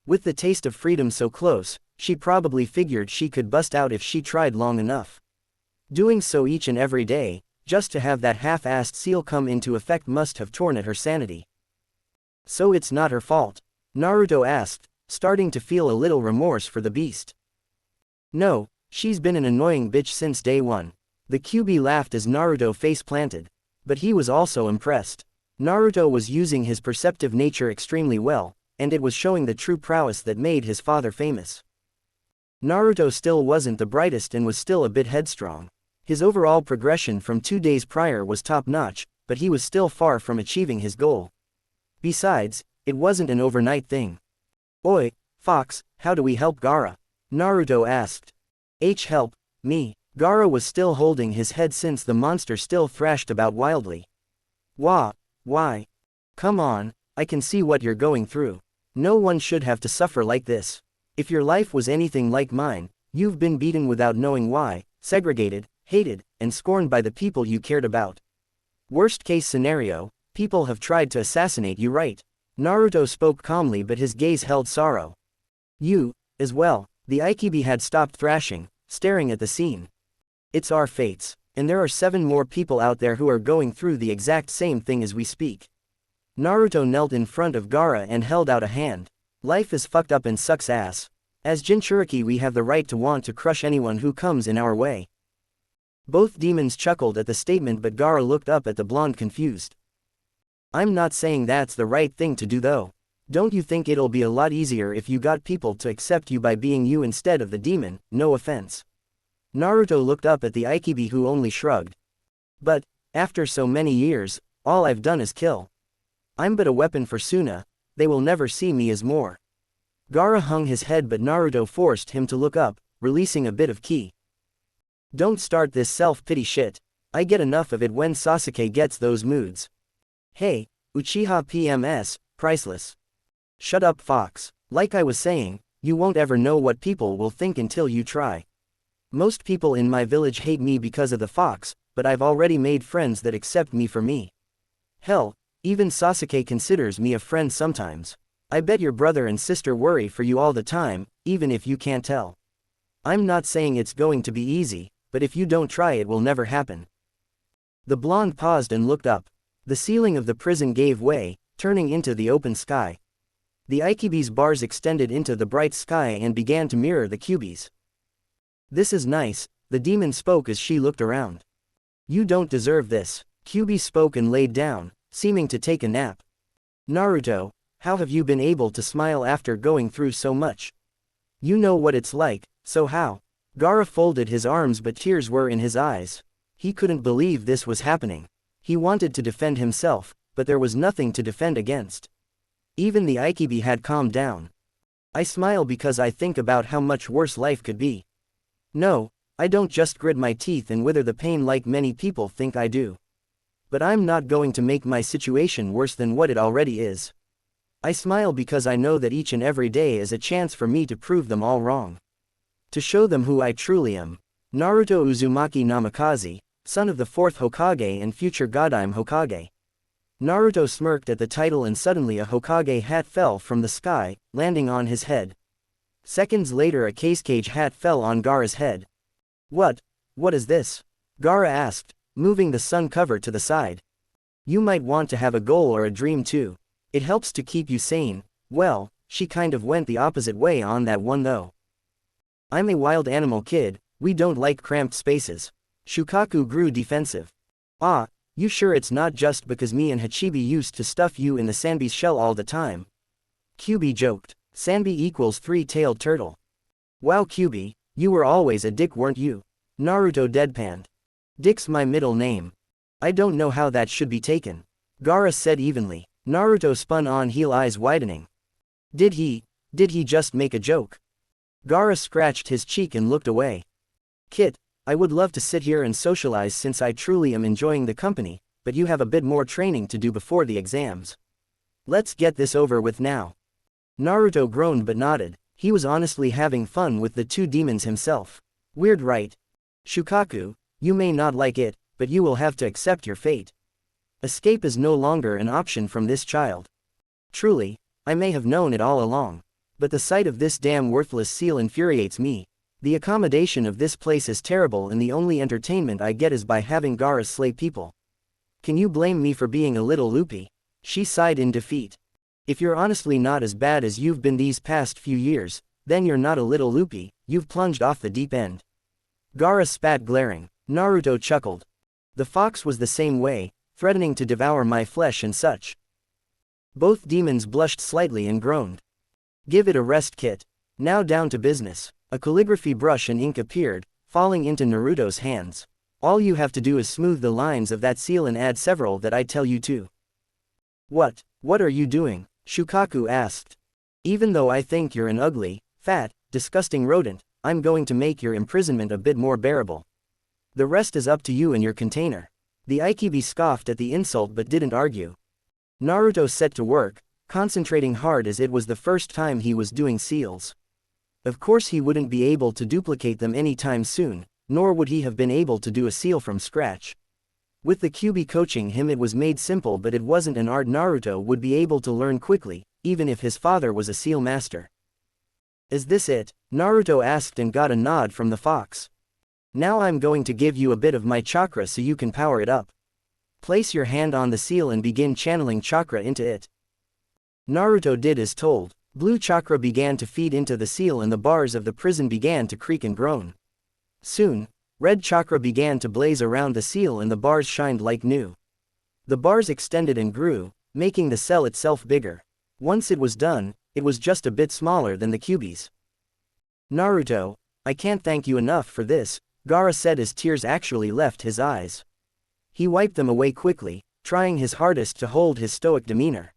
With the taste of freedom so close, she probably figured she could bust out if she tried long enough. Doing so each and every day, just to have that half-assed seal come into effect must have torn at her sanity. So it's not her fault? Naruto asked, starting to feel a little remorse for the beast. No, she's been an annoying bitch since day one. The Kyuubi laughed as Naruto face-planted. But he was also impressed. Naruto was using his perceptive nature extremely well, and it was showing the true prowess that made his father famous. Naruto still wasn't the brightest and was still a bit headstrong. His overall progression from 2 days prior was top-notch, but he was still far from achieving his goal. Besides, it wasn't an overnight thing. Oi, Fox, how do we help Gaara? Naruto asked. Help me. Gaara was still holding his head since the monster still thrashed about wildly. Why? Come on, I can see what you're going through. No one should have to suffer like this. If your life was anything like mine, You've been beaten without knowing why, segregated, hated, and scorned by the people you cared about. Worst case scenario, people have tried to assassinate you, right? Naruto spoke calmly, but his gaze held sorrow. You, as well. The Aikibi had stopped thrashing, staring at the scene. It's our fates, and there are 7 more people out there who are going through the exact same thing as we speak. Naruto knelt in front of Gaara and held out a hand. Life is fucked up and sucks ass. As Jinchuriki, we have the right to want to crush anyone who comes in our way. Both demons chuckled at the statement, but Gaara looked up at the blonde confused. I'm not saying that's the right thing to do though. Don't you think it'll be a lot easier if you got people to accept you by being you instead of the demon? No offense. Naruto looked up at the Aikibi, who only shrugged. But, after so many years, all I've done is kill. I'm but a weapon for Suna, they will never see me as more. Gaara hung his head, but Naruto forced him to look up, releasing a bit of ki. Don't start this self-pity shit. I get enough of it when Sasuke gets those moods. Hey, Uchiha PMS, priceless. Shut up, Fox. Like I was saying, you won't ever know what people will think until you try. Most people in my village hate me because of the fox, but I've already made friends that accept me for me. Hell, even Sasuke considers me a friend sometimes. I bet your brother and sister worry for you all the time, even if you can't tell. I'm not saying it's going to be easy, but if you don't try it will never happen. The blonde paused and looked up. The ceiling of the prison gave way, turning into the open sky. The Aikibi's bars extended into the bright sky and began to mirror the Kyubi's. This is nice, the demon spoke as she looked around. You don't deserve this. Kyubi spoke and laid down, seeming to take a nap. Naruto, how have you been able to smile after going through so much? You know what it's like, so how? Gaara folded his arms, but tears were in his eyes. He couldn't believe this was happening. He wanted to defend himself, but there was nothing to defend against. Even the Aikibi had calmed down. I smile because I think about how much worse life could be. No, I don't just grit my teeth and wither the pain like many people think I do. But I'm not going to make my situation worse than what it already is. I smile because I know that each and every day is a chance for me to prove them all wrong. To show them who I truly am. Naruto Uzumaki Namikaze, son of the 4th Hokage and future Godime Hokage. Naruto smirked at the title, and suddenly a Hokage hat fell from the sky, landing on his head. Seconds later, a cage hat fell on Gaara's head. What is this? Gaara asked, moving the sun cover to the side. You might want to have a goal or a dream too. It helps to keep you sane. Well, she kind of went the opposite way on that one though. I'm a wild animal kid, we don't like cramped spaces. Shukaku grew defensive. Ah, you sure it's not just because me and Hachibi used to stuff you in the Sanbi's shell all the time? Kyubi joked. Sanbi equals 3-tailed turtle. Wow, Kyubi, you were always a dick, weren't you? Naruto deadpanned. Dick's my middle name. I don't know how that should be taken. Gaara said evenly. Naruto spun on heel, eyes widening. Did he just make a joke? Gaara scratched his cheek and looked away. Kit, I would love to sit here and socialize since I truly am enjoying the company, but you have a bit more training to do before the exams. Let's get this over with now. Naruto groaned but nodded. He was honestly having fun with the 2 demons himself. Weird, right? Shukaku, you may not like it, but you will have to accept your fate. Escape is no longer an option from this child. Truly, I may have known it all along. But the sight of this damn worthless seal infuriates me. The accommodation of this place is terrible, and the only entertainment I get is by having Gaara slay people. Can you blame me for being a little loopy? She sighed in defeat. If you're honestly not as bad as you've been these past few years, then you're not a little loopy, you've plunged off the deep end. Gaara spat, glaring. Naruto chuckled. The fox was the same way, threatening to devour my flesh and such. Both demons blushed slightly and groaned. Give it a rest, Kit. Now down to business. A calligraphy brush and ink appeared, falling into Naruto's hands. All you have to do is smooth the lines of that seal and add several that I tell you to. What are you doing? Shukaku asked. Even though I think you're an ugly, fat, disgusting rodent, I'm going to make your imprisonment a bit more bearable. The rest is up to you and your container. The Aikibi scoffed at the insult but didn't argue. Naruto set to work, concentrating hard as it was the first time he was doing seals. Of course he wouldn't be able to duplicate them anytime soon, nor would he have been able to do a seal from scratch. With the Kyuubi coaching him it was made simple, but it wasn't an art Naruto would be able to learn quickly, even if his father was a seal master. Is this it? Naruto asked and got a nod from the fox. Now I'm going to give you a bit of my chakra so you can power it up. Place your hand on the seal and begin channeling chakra into it. Naruto did as told. Blue chakra began to feed into the seal and the bars of the prison began to creak and groan. Soon, red chakra began to blaze around the seal and the bars shined like new. The bars extended and grew, making the cell itself bigger. Once it was done, it was just a bit smaller than the Kyuubi's. Naruto, I can't thank you enough for this, Gaara said as tears actually left his eyes. He wiped them away quickly, trying his hardest to hold his stoic demeanor.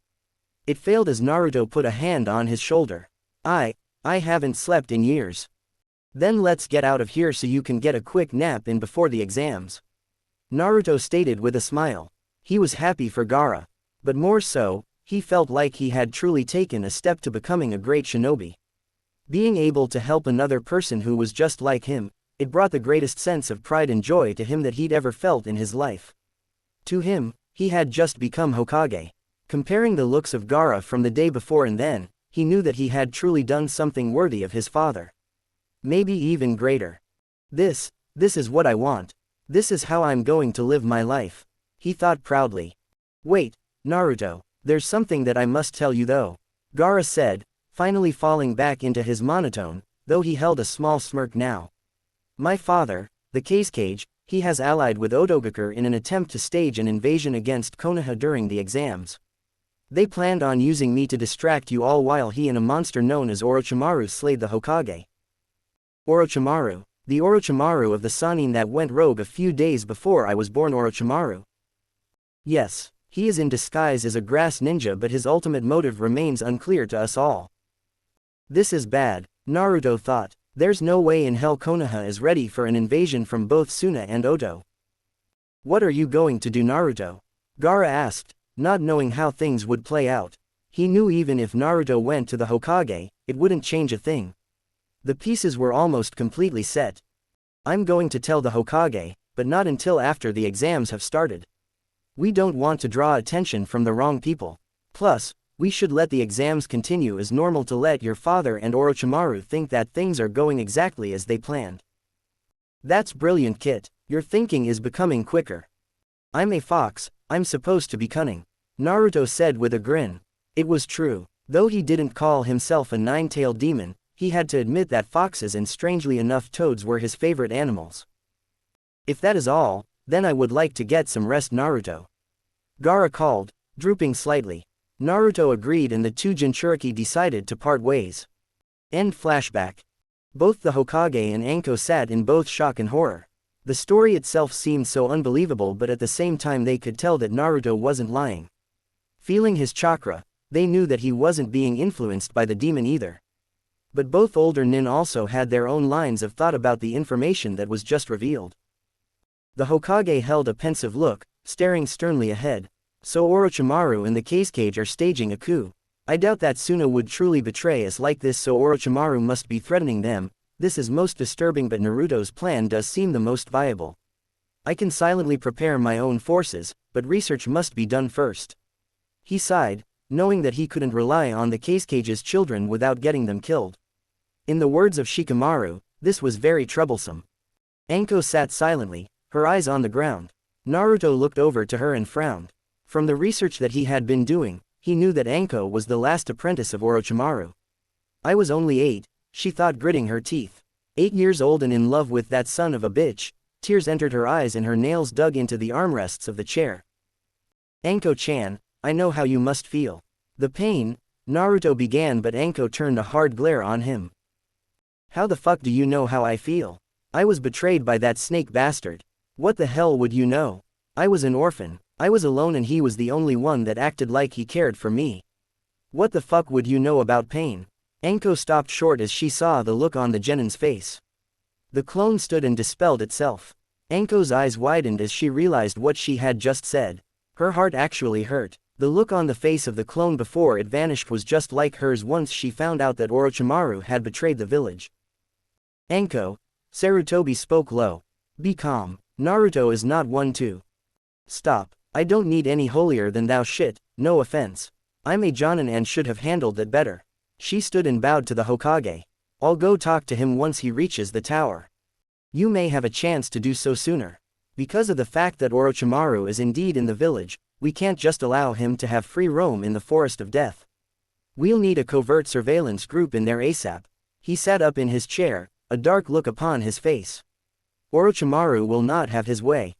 It failed as Naruto put a hand on his shoulder. I haven't slept in years. Then let's get out of here so you can get a quick nap in before the exams. Naruto stated with a smile. He was happy for Gaara. But more so, he felt like he had truly taken a step to becoming a great shinobi. Being able to help another person who was just like him, it brought the greatest sense of pride and joy to him that he'd ever felt in his life. To him, he had just become Hokage. Comparing the looks of Gaara from the day before and then, he knew that he had truly done something worthy of his father. Maybe even greater. This is what I want. This is how I'm going to live my life. He thought proudly. Wait, Naruto, there's something that I must tell you though. Gaara said, finally falling back into his monotone, though he held a small smirk now. My father, the Kazekage, he has allied with Otogakur in an attempt to stage an invasion against Konoha during the exams. They planned on using me to distract you all while he and a monster known as Orochimaru slayed the Hokage. Orochimaru, the Orochimaru of the Sannin that went rogue a few days before I was born. Orochimaru. Yes, he is in disguise as a grass ninja, but his ultimate motive remains unclear to us all. This is bad, Naruto thought. There's no way in hell Konoha is ready for an invasion from both Suna and Oto. What are you going to do, Naruto? Gaara asked, not knowing how things would play out. He knew even if Naruto went to the Hokage, it wouldn't change a thing. The pieces were almost completely set. I'm going to tell the Hokage, but not until after the exams have started. We don't want to draw attention from the wrong people. Plus, we should let the exams continue as normal to let your father and Orochimaru think that things are going exactly as they planned. That's brilliant, Kit. Your thinking is becoming quicker. I'm a fox, I'm supposed to be cunning. Naruto said with a grin. It was true. Though he didn't call himself a nine-tailed demon, he had to admit that foxes and strangely enough toads were his favorite animals. If that is all, then I would like to get some rest, Naruto. Gaara called, drooping slightly. Naruto agreed and the two Jinchuriki decided to part ways. End flashback. Both the Hokage and Anko sat in both shock and horror. The story itself seemed so unbelievable, but at the same time they could tell that Naruto wasn't lying. Feeling his chakra, they knew that he wasn't being influenced by the demon either. But both older nin also had their own lines of thought about the information that was just revealed. The Hokage held a pensive look, staring sternly ahead. So Orochimaru and the Kazekage are staging a coup. I doubt that Suna would truly betray us like this, so Orochimaru must be threatening them. This is most disturbing, but Naruto's plan does seem the most viable. I can silently prepare my own forces, but research must be done first. He sighed, knowing that he couldn't rely on the Kazekage's children without getting them killed. In the words of Shikamaru, this was very troublesome. Anko sat silently, her eyes on the ground. Naruto looked over to her and frowned. From the research that he had been doing, he knew that Anko was the last apprentice of Orochimaru. I was only 8, she thought, gritting her teeth. 8 years old and in love with that son of a bitch. Tears entered her eyes and her nails dug into the armrests of the chair. Anko-chan, I know how you must feel. The pain, Naruto began, but Anko turned a hard glare on him. How the fuck do you know how I feel? I was betrayed by that snake bastard. What the hell would you know? I was an orphan. I was alone and he was the only one that acted like he cared for me. What the fuck would you know about pain? Anko stopped short as she saw the look on the genin's face. The clone stood and dispelled itself. Anko's eyes widened as she realized what she had just said. Her heart actually hurt. The look on the face of the clone before it vanished was just like hers once she found out that Orochimaru had betrayed the village. Anko, Sarutobi spoke low. Be calm, Naruto is not one to. Stop, I don't need any holier than thou shit, no offense. I'm a Jonin and should have handled that better. She stood and bowed to the Hokage. I'll go talk to him once he reaches the tower. You may have a chance to do so sooner. Because of the fact that Orochimaru is indeed in the village, we can't just allow him to have free roam in the forest of death. We'll need a covert surveillance group in there ASAP. He sat up in his chair, a dark look upon his face. Orochimaru will not have his way.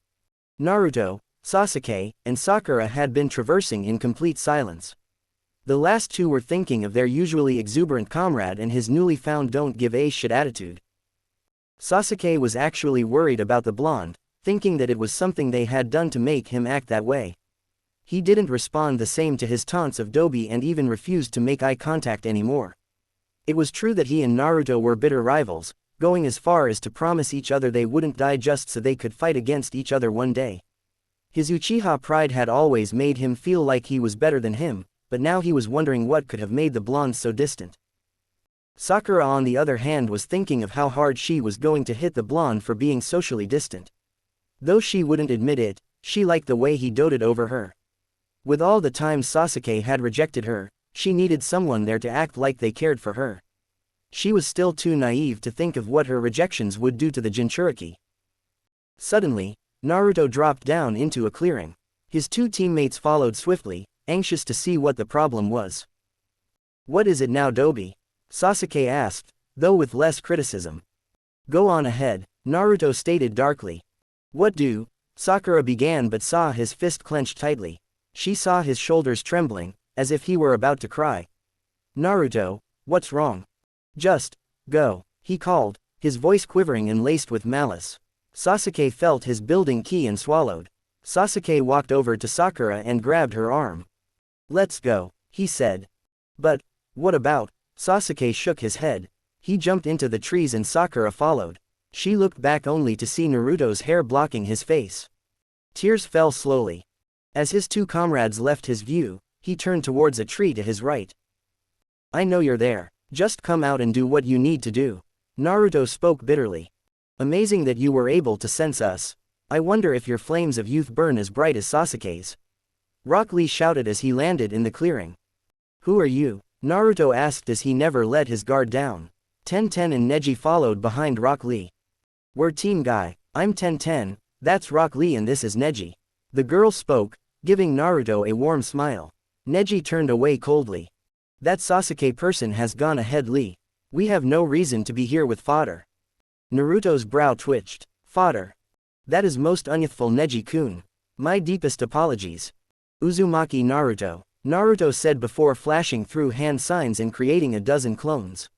Naruto, Sasuke, and Sakura had been traversing in complete silence. The last two were thinking of their usually exuberant comrade and his newly found don't give a shit attitude. Sasuke was actually worried about the blonde, thinking that it was something they had done to make him act that way. He didn't respond the same to his taunts of Dobi and even refused to make eye contact anymore. It was true that he and Naruto were bitter rivals, going as far as to promise each other they wouldn't die just so they could fight against each other one day. His Uchiha pride had always made him feel like he was better than him, but now he was wondering what could have made the blonde so distant. Sakura on the other hand was thinking of how hard she was going to hit the blonde for being socially distant. Though she wouldn't admit it, she liked the way he doted over her. With all the times Sasuke had rejected her, she needed someone there to act like they cared for her. She was still too naive to think of what her rejections would do to the Jinchuriki. Suddenly, Naruto dropped down into a clearing. His two teammates followed swiftly, anxious to see what the problem was. What is it now, Dobi? Sasuke asked, though with less criticism. Go on ahead, Naruto stated darkly. What do? Sakura began but saw his fist clenched tightly. She saw his shoulders trembling, as if he were about to cry. Naruto, what's wrong? Just, go, he called, his voice quivering and laced with malice. Sasuke felt his building ki and swallowed. Sasuke walked over to Sakura and grabbed her arm. Let's go, he said. But, what about? Sasuke shook his head. He jumped into the trees and Sakura followed. She looked back only to see Naruto's hair blocking his face. Tears fell slowly. As his two comrades left his view, he turned towards a tree to his right. I know you're there, just come out and do what you need to do. Naruto spoke bitterly. Amazing that you were able to sense us. I wonder if your flames of youth burn as bright as Sasuke's. Rock Lee shouted as he landed in the clearing. Who are you? Naruto asked as he never let his guard down. Ten and Neji followed behind Rock Lee. We're Team Guy, I'm Ten, that's Rock Lee and this is Neji. The girl spoke, giving Naruto a warm smile. Neji turned away coldly. That Sasuke person has gone ahead, Lee. We have no reason to be here with fodder. Naruto's brow twitched. Fodder. That is most unyouthful, Neji-kun. My deepest apologies. Uzumaki Naruto. Naruto said before flashing through hand signs and creating a dozen clones.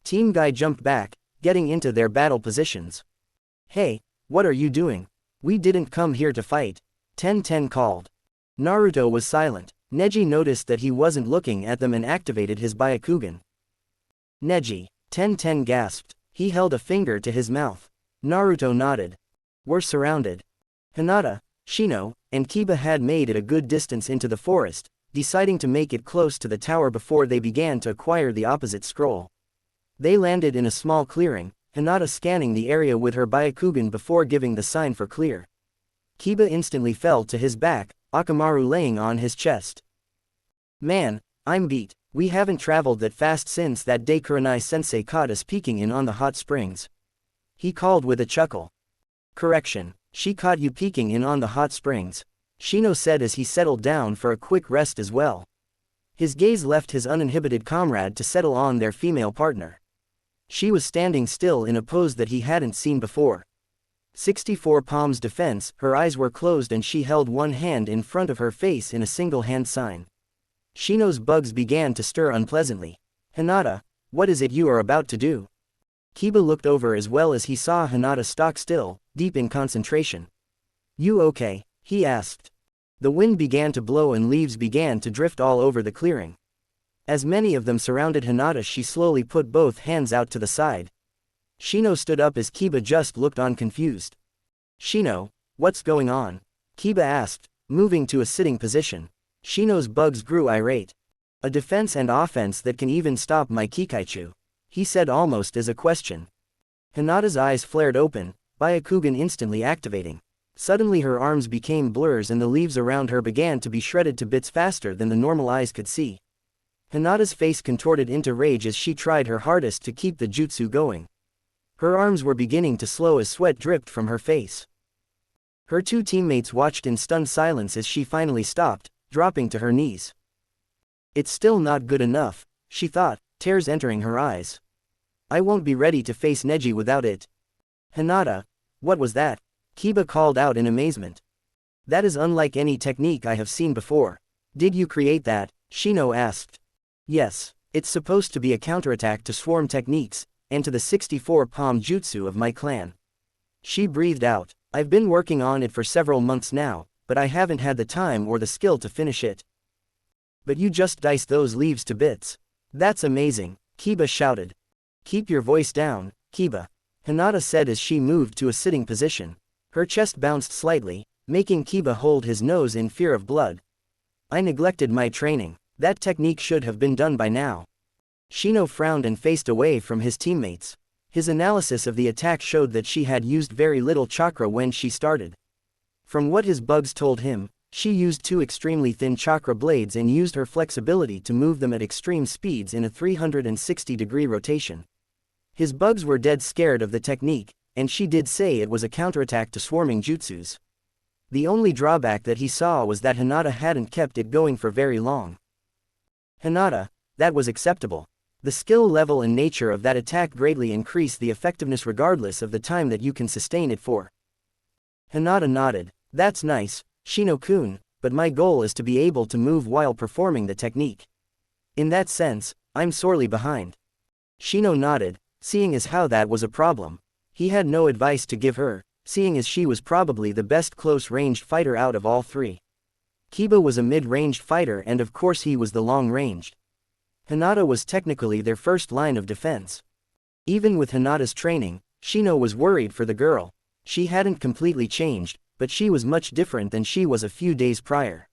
Team Guy jumped back, getting into their battle positions. Hey, what are you doing? We didn't come here to fight. Ten called. Naruto was silent. Neji noticed that he wasn't looking at them and activated his Byakugan. Neji. Ten gasped. He held a finger to his mouth. Naruto nodded. We're surrounded. Hinata, Shino, and Kiba had made it a good distance into the forest, deciding to make it close to the tower before they began to acquire the opposite scroll. They landed in a small clearing, Hinata scanning the area with her Byakugan before giving the sign for clear. Kiba instantly fell to his back, Akamaru laying on his chest. Man, I'm beat. We haven't traveled that fast since that day Kurenai-sensei caught us peeking in on the hot springs. He called with a chuckle. Correction, she caught you peeking in on the hot springs, Shino said as he settled down for a quick rest as well. His gaze left his uninhibited comrade to settle on their female partner. She was standing still in a pose that he hadn't seen before. 64 palms defense, her eyes were closed and she held one hand in front of her face in a single hand sign. Shino's bugs began to stir unpleasantly. Hinata, what is it you are about to do? Kiba looked over as well as he saw Hinata stock still, deep in concentration. You okay? He asked. The wind began to blow and leaves began to drift all over the clearing. As many of them surrounded Hinata, she slowly put both hands out to the side. Shino stood up as Kiba just looked on confused. Shino, what's going on? Kiba asked, moving to a sitting position. Shino's bugs grew irate. A defense and offense that can even stop my Kikaichu, he said almost as a question. Hinata's eyes flared open, Byakugan instantly activating. Suddenly her arms became blurs and the leaves around her began to be shredded to bits faster than the normal eyes could see. Hinata's face contorted into rage as she tried her hardest to keep the jutsu going. Her arms were beginning to slow as sweat dripped from her face. Her two teammates watched in stunned silence as she finally stopped, dropping to her knees. It's still not good enough, she thought, tears entering her eyes. I won't be ready to face Neji without it. Hinata, what was that? Kiba called out in amazement. That is unlike any technique I have seen before. Did you create that? Shino asked. Yes, it's supposed to be a counterattack to swarm techniques, and to the 64-palm jutsu of my clan. She breathed out. I've been working on it for several months now, but I haven't had the time or the skill to finish it. But you just diced those leaves to bits. That's amazing, Kiba shouted. Keep your voice down, Kiba, Hinata said as she moved to a sitting position. Her chest bounced slightly, making Kiba hold his nose in fear of blood. I neglected my training. That technique should have been done by now. Shino frowned and faced away from his teammates. His analysis of the attack showed that she had used very little chakra when she started. From what his bugs told him, she used two extremely thin chakra blades and used her flexibility to move them at extreme speeds in a 360-degree rotation. His bugs were dead scared of the technique, and she did say it was a counterattack to swarming jutsus. The only drawback that he saw was that Hinata hadn't kept it going for very long. Hinata, that was acceptable. The skill level and nature of that attack greatly increase the effectiveness regardless of the time that you can sustain it for. Hinata nodded. That's nice, Shino-kun, but my goal is to be able to move while performing the technique. In that sense, I'm sorely behind. Shino nodded, seeing as how that was a problem. He had no advice to give her, seeing as she was probably the best close-ranged fighter out of all three. Kiba was a mid-ranged fighter and of course he was the long-ranged. Hinata was technically their first line of defense. Even with Hinata's training, Shino was worried for the girl. She hadn't completely changed, but she was much different than she was a few days prior.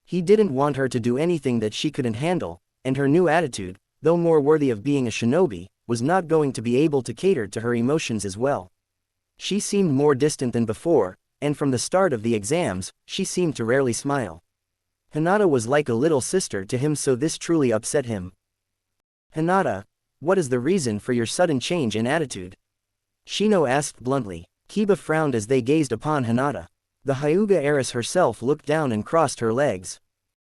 He didn't want her to do anything that she couldn't handle, and her new attitude, though more worthy of being a shinobi, was not going to be able to cater to her emotions as well. She seemed more distant than before, and from the start of the exams, she seemed to rarely smile. Hinata was like a little sister to him, so this truly upset him. Hinata, what is the reason for your sudden change in attitude? Shino asked bluntly. Kiba frowned as they gazed upon Hinata. The Hyuga heiress herself looked down and crossed her legs.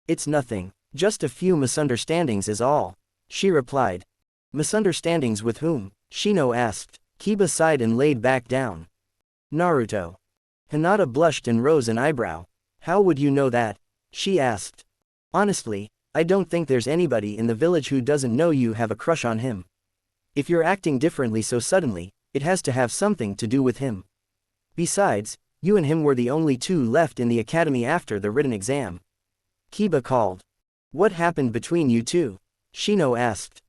It's nothing, just a few misunderstandings is all, she replied. Misunderstandings with whom? Shino asked. Kiba sighed and laid back down. Naruto. Hinata blushed and rose an eyebrow. How would you know that? She asked. Honestly, I don't think there's anybody in the village who doesn't know you have a crush on him. If you're acting differently so suddenly, it has to have something to do with him. Besides, you and him were the only two left in the academy after the written exam. Kiba called. What happened between you two? Shino asked.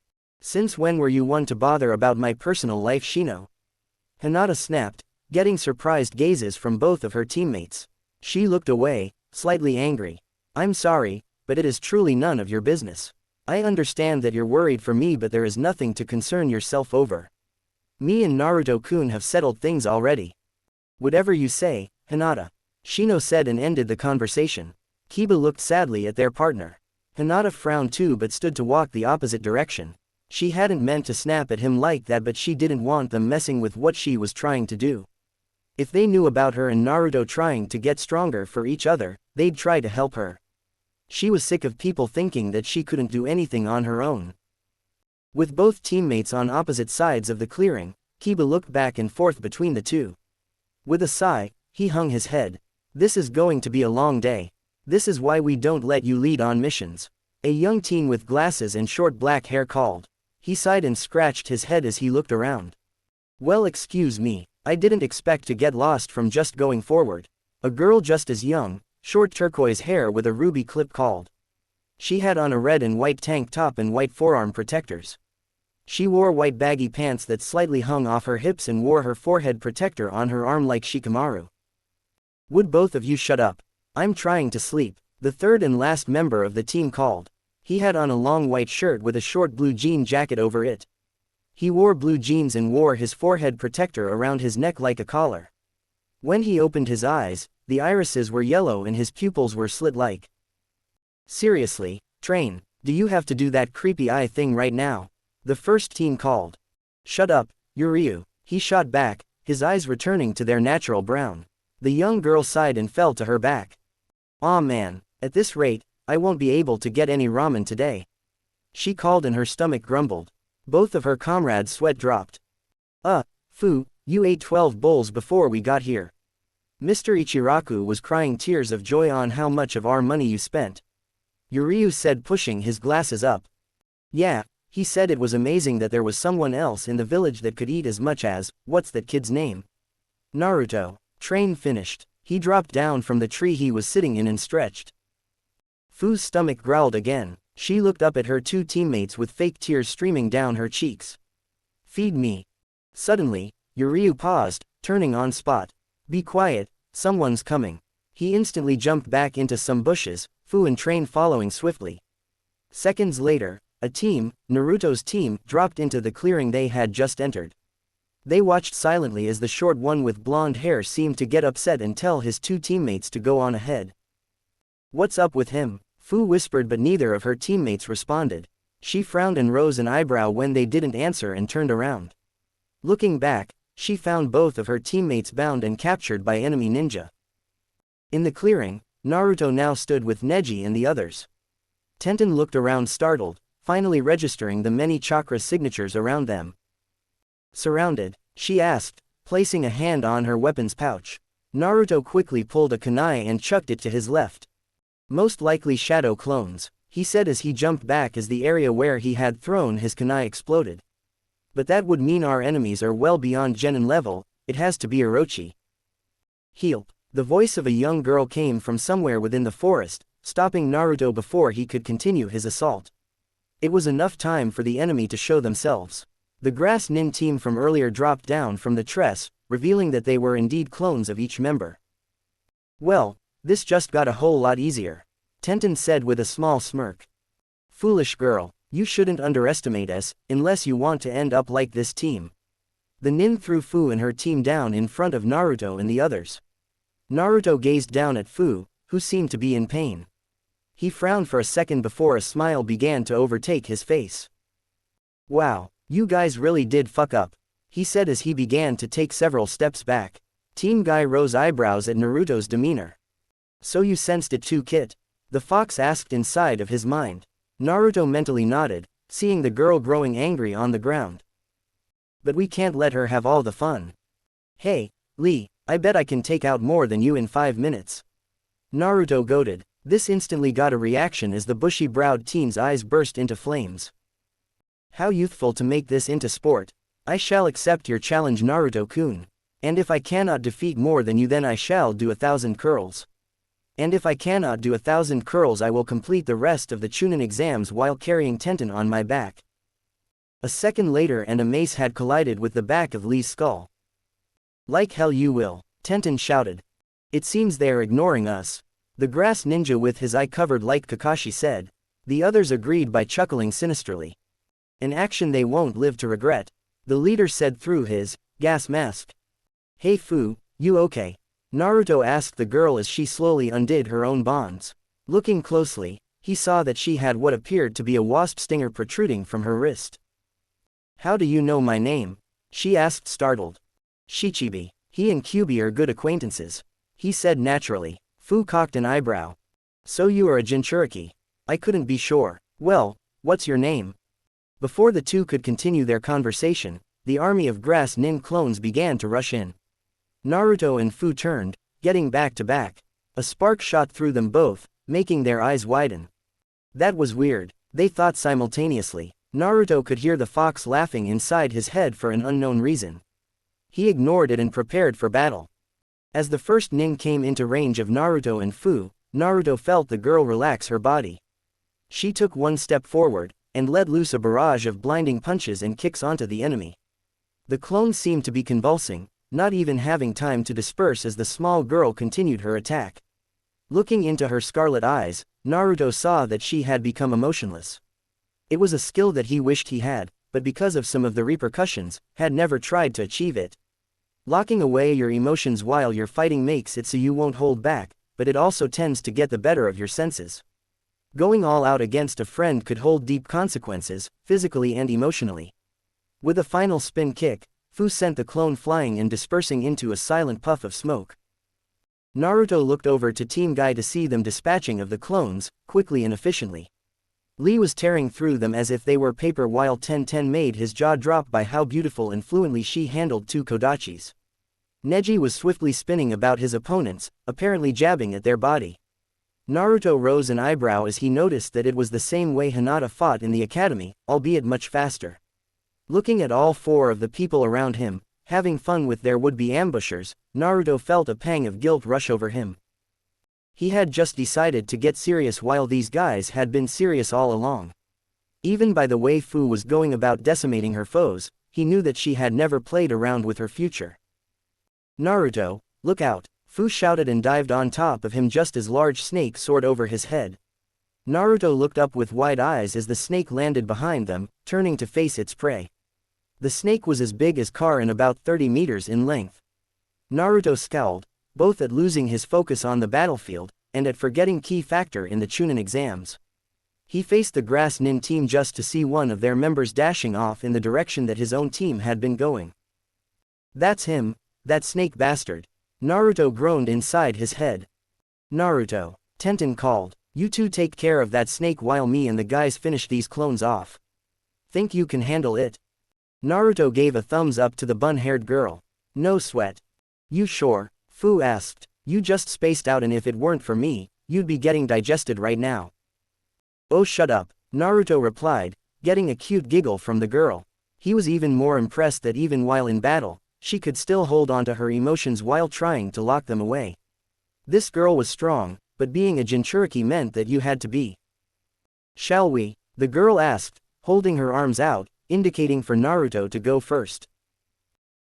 Since when were you one to bother about my personal life, Shino? Hinata snapped, getting surprised gazes from both of her teammates. She looked away, slightly angry. I'm sorry, but it is truly none of your business. I understand that you're worried for me, but there is nothing to concern yourself over. Me and Naruto-kun have settled things already. Whatever you say, Hinata, Shino said and ended the conversation. Kiba looked sadly at their partner. Hinata frowned too but stood to walk the opposite direction. She hadn't meant to snap at him like that, but she didn't want them messing with what she was trying to do. If they knew about her and Naruto trying to get stronger for each other, they'd try to help her. She was sick of people thinking that she couldn't do anything on her own. With both teammates on opposite sides of the clearing, Kiba looked back and forth between the two. With a sigh, he hung his head. This is going to be a long day. This is why we don't let you lead on missions. A young teen with glasses and short black hair called. He sighed and scratched his head as he looked around. Well, excuse me, I didn't expect to get lost from just going forward. A girl just as young, short turquoise hair with a ruby clip called. She had on a red and white tank top and white forearm protectors. She wore white baggy pants that slightly hung off her hips and wore her forehead protector on her arm like Shikamaru. Would both of you shut up? I'm trying to sleep. The third and last member of the team called. He had on a long white shirt with a short blue jean jacket over it. He wore blue jeans and wore his forehead protector around his neck like a collar. When he opened his eyes, the irises were yellow and his pupils were slit-like. Seriously, Train, do you have to do that creepy eye thing right now? The first team called. Shut up, Yuryu, he shot back, his eyes returning to their natural brown. The young girl sighed and fell to her back. Aw man, at this rate, I won't be able to get any ramen today. She called and her stomach grumbled. Both of her comrades' sweat dropped. Fu, you ate 12 bowls before we got here. Mr. Ichiraku was crying tears of joy on how much of our money you spent. Yuryu said, pushing his glasses up. Yeah, he said it was amazing that there was someone else in the village that could eat as much as, what's that kid's name? Naruto. Train finished. He dropped down from the tree he was sitting in and stretched. Fu's stomach growled again. She looked up at her two teammates with fake tears streaming down her cheeks. Feed me. Suddenly, Yuryu paused, turning on spot. Be quiet, someone's coming. He instantly jumped back into some bushes, Fu and Train following swiftly. Seconds later, a team, Naruto's team, dropped into the clearing they had just entered. They watched silently as the short one with blonde hair seemed to get upset and tell his two teammates to go on ahead. What's up with him? Fu whispered, but neither of her teammates responded. She frowned and rose an eyebrow when they didn't answer and turned around. Looking back, she found both of her teammates bound and captured by enemy ninja. In the clearing, Naruto now stood with Neji and the others. Tenten looked around startled, finally registering the many chakra signatures around them. Surrounded, she asked, placing a hand on her weapon's pouch. Naruto quickly pulled a kunai and chucked it to his left. Most likely shadow clones, he said as he jumped back as the area where he had thrown his kunai exploded. But that would mean our enemies are well beyond genin level, it has to be Orochi. Help! The voice of a young girl came from somewhere within the forest, stopping Naruto before he could continue his assault. It was enough time for the enemy to show themselves. The grass nin team from earlier dropped down from the tress, revealing that they were indeed clones of each member. Well, this just got a whole lot easier, Tenten said with a small smirk. Foolish girl, you shouldn't underestimate us, unless you want to end up like this team. The nin threw Fu and her team down in front of Naruto and the others. Naruto gazed down at Fu, who seemed to be in pain. He frowned for a second before a smile began to overtake his face. Wow, you guys really did fuck up, he said as he began to take several steps back. Team Guy rose eyebrows at Naruto's demeanor. So you sensed it too, Kit? The fox asked inside of his mind. Naruto mentally nodded, seeing the girl growing angry on the ground. But we can't let her have all the fun. Hey, Lee, I bet I can take out more than you in 5 minutes. Naruto goaded. This instantly got a reaction as the bushy-browed teen's eyes burst into flames. How youthful to make this into sport. I shall accept your challenge, Naruto-kun. And if I cannot defeat more than you, then I shall do 1,000 curls. And if I cannot do 1,000 curls, I will complete the rest of the Chunin exams while carrying Tenten on my back. A second later and a mace had collided with the back of Lee's skull. Like hell you will, Tenten shouted. It seems they are ignoring us. The grass ninja with his eye covered like Kakashi said. The others agreed by chuckling sinisterly. An action they won't live to regret, the leader said through his gas mask. Hey Fu, you okay? Naruto asked the girl as she slowly undid her own bonds. Looking closely, he saw that she had what appeared to be a wasp stinger protruding from her wrist. How do you know my name? She asked startled. Shichibi, he and Kyubi are good acquaintances, he said naturally. Fu cocked an eyebrow. So you are a Jinchuriki. I couldn't be sure. Well, what's your name? Before the two could continue their conversation, the army of grass nin clones began to rush in. Naruto and Fu turned, getting back to back. A spark shot through them both, making their eyes widen. That was weird, they thought simultaneously. Naruto could hear the fox laughing inside his head for an unknown reason. He ignored it and prepared for battle. As the first nin came into range of Naruto and Fu, Naruto felt the girl relax her body. She took one step forward, and let loose a barrage of blinding punches and kicks onto the enemy. The clones seemed to be convulsing, not even having time to disperse as the small girl continued her attack. Looking into her scarlet eyes, Naruto saw that she had become emotionless. It was a skill that he wished he had, but because of some of the repercussions, had never tried to achieve it. Locking away your emotions while you're fighting makes it so you won't hold back, but it also tends to get the better of your senses. Going all out against a friend could hold deep consequences, physically and emotionally. With a final spin kick, Fu sent the clone flying and dispersing into a silent puff of smoke. Naruto looked over to Team Guy to see them dispatching of the clones, quickly and efficiently. Lee was tearing through them as if they were paper while Ten made his jaw drop by how beautiful and fluently she handled two kodachis. Neji was swiftly spinning about his opponents, apparently jabbing at their body. Naruto rose an eyebrow as he noticed that it was the same way Hinata fought in the academy, albeit much faster. Looking at all four of the people around him, having fun with their would-be ambushers, Naruto felt a pang of guilt rush over him. He had just decided to get serious while these guys had been serious all along. Even by the way Fu was going about decimating her foes, he knew that she had never played around with her future. Naruto, look out, Fu shouted and dived on top of him just as large snake soared over his head. Naruto looked up with wide eyes as the snake landed behind them, turning to face its prey. The snake was as big as car and about 30 meters in length. Naruto scowled, both at losing his focus on the battlefield, and at forgetting key factor in the Chunin exams. He faced the Grass Nin team just to see one of their members dashing off in the direction that his own team had been going. That's him, that snake bastard. Naruto groaned inside his head. Naruto, Tenten called, you two take care of that snake while me and the guys finish these clones off. Think you can handle it? Naruto gave a thumbs up to the bun-haired girl. No sweat. You sure? Fu asked. You just spaced out and if it weren't for me, you'd be getting digested right now. Oh shut up, Naruto replied, getting a cute giggle from the girl. He was even more impressed that even while in battle, she could still hold on to her emotions while trying to lock them away. This girl was strong, but being a Jinchuriki meant that you had to be. Shall we? The girl asked, holding her arms out, indicating for Naruto to go first.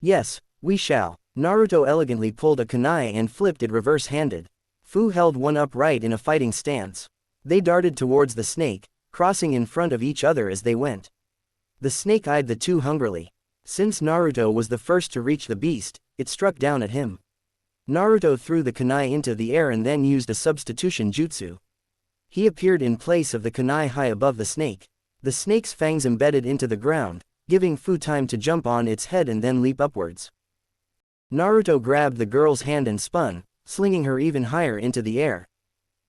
Yes, we shall. Naruto elegantly pulled a kunai and flipped it reverse-handed. Fu held one upright in a fighting stance. They darted towards the snake, crossing in front of each other as they went. The snake eyed the two hungrily. Since Naruto was the first to reach the beast, it struck down at him. Naruto threw the kunai into the air and then used a substitution jutsu. He appeared in place of the kunai high above the snake. The snake's fangs embedded into the ground, giving Fu time to jump on its head and then leap upwards. Naruto grabbed the girl's hand and spun, slinging her even higher into the air.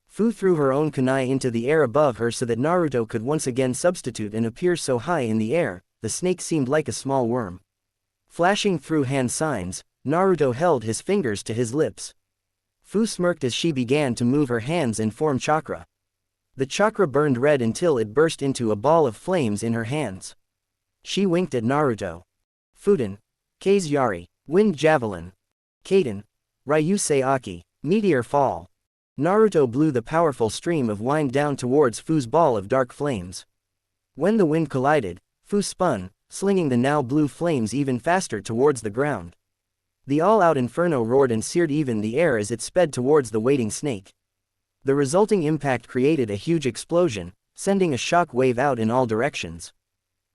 Fu threw her own kunai into the air above her so that Naruto could once again substitute and appear so high in the air, the snake seemed like a small worm. Flashing through hand signs, Naruto held his fingers to his lips. Fu smirked as she began to move her hands and form chakra. The chakra burned red until it burst into a ball of flames in her hands. She winked at Naruto. Fuden, Kei's Yari, Wind Javelin, Kaden, Ryusei Aki, Meteor Fall. Naruto blew the powerful stream of wind down towards Fu's ball of dark flames. When the wind collided, Fu spun, slinging the now blue flames even faster towards the ground. The all-out inferno roared and seared even the air as it sped towards the waiting snake. The resulting impact created a huge explosion, sending a shock wave out in all directions.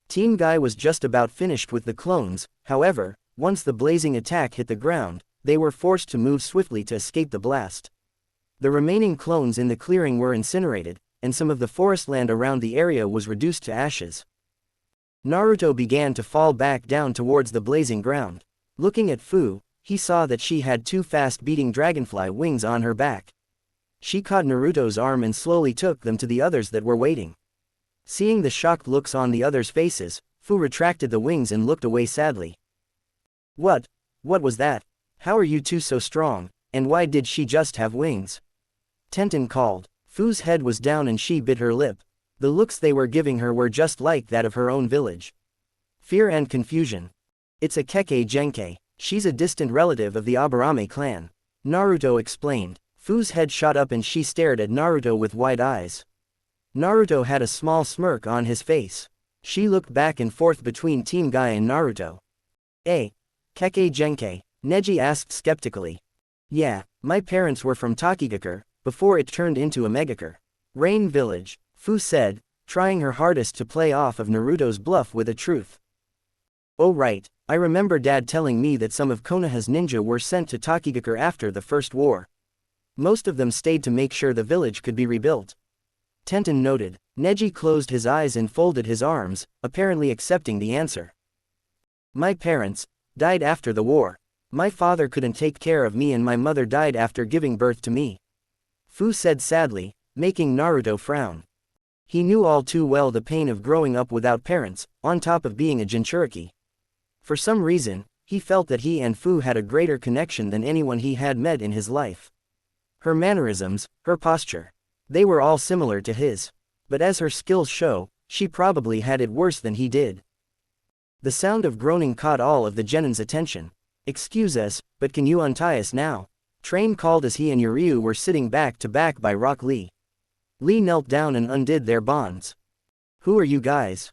Team Guy was just about finished with the clones, however, once the blazing attack hit the ground, they were forced to move swiftly to escape the blast. The remaining clones in the clearing were incinerated, and some of the forest land around the area was reduced to ashes. Naruto began to fall back down towards the blazing ground. Looking at Fu, he saw that she had two fast-beating dragonfly wings on her back. She caught Naruto's arm and slowly took them to the others that were waiting. Seeing the shocked looks on the others' faces, Fu retracted the wings and looked away sadly. What was that? How are you two so strong, and why did she just have wings? Tenten called. Fu's head was down and she bit her lip. The looks they were giving her were just like that of her own village. Fear and confusion. It's a Keke Genkai. She's a distant relative of the Aburame clan. Naruto explained. Fu's head shot up and she stared at Naruto with wide eyes. Naruto had a small smirk on his face. She looked back and forth between Team Guy and Naruto. Keke Genkai? Neji asked skeptically. Yeah, my parents were from Takigakure, before it turned into a megakure. Rain Village, Fu said, trying her hardest to play off of Naruto's bluff with a truth. Oh right, I remember Dad telling me that some of Konoha's ninja were sent to Tokigakure after the First War. Most of them stayed to make sure the village could be rebuilt. Tenten noted. Neji closed his eyes and folded his arms, apparently accepting the answer. My parents died after the war. My father couldn't take care of me and my mother died after giving birth to me. Fu said sadly, making Naruto frown. He knew all too well the pain of growing up without parents, on top of being a Jinchuriki. For some reason, he felt that he and Fu had a greater connection than anyone he had met in his life. Her mannerisms, her posture, they were all similar to his. But as her skills show, she probably had it worse than he did. The sound of groaning caught all of the genins' attention. Excuse us, but can you untie us now? Train called as he and Yuryu were sitting back to back by Rock Lee. Lee knelt down and undid their bonds. Who are you guys?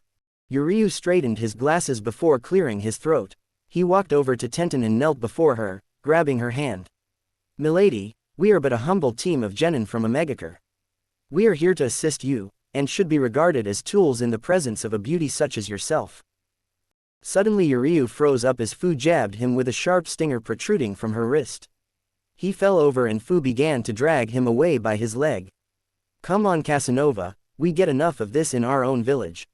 Yuryu straightened his glasses before clearing his throat. He walked over to Tenten and knelt before her, grabbing her hand. Milady, we are but a humble team of genin from a megakure. We are here to assist you, and should be regarded as tools in the presence of a beauty such as yourself. Suddenly Yuryu froze up as Fu jabbed him with a sharp stinger protruding from her wrist. He fell over and Fu began to drag him away by his leg. Come on Casanova, we get enough of this in our own village.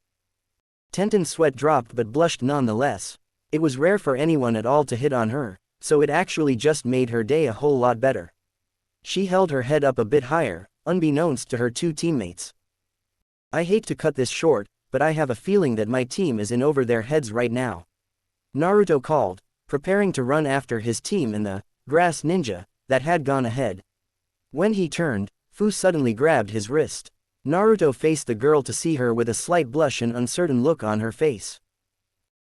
Tenten's sweat dropped but blushed nonetheless. It was rare for anyone at all to hit on her, so it actually just made her day a whole lot better. She held her head up a bit higher, unbeknownst to her two teammates. I hate to cut this short, but I have a feeling that my team is in over their heads right now. Naruto called, preparing to run after his team in the grass ninja that had gone ahead. When he turned, Fu suddenly grabbed his wrist. Naruto faced the girl to see her with a slight blush and uncertain look on her face.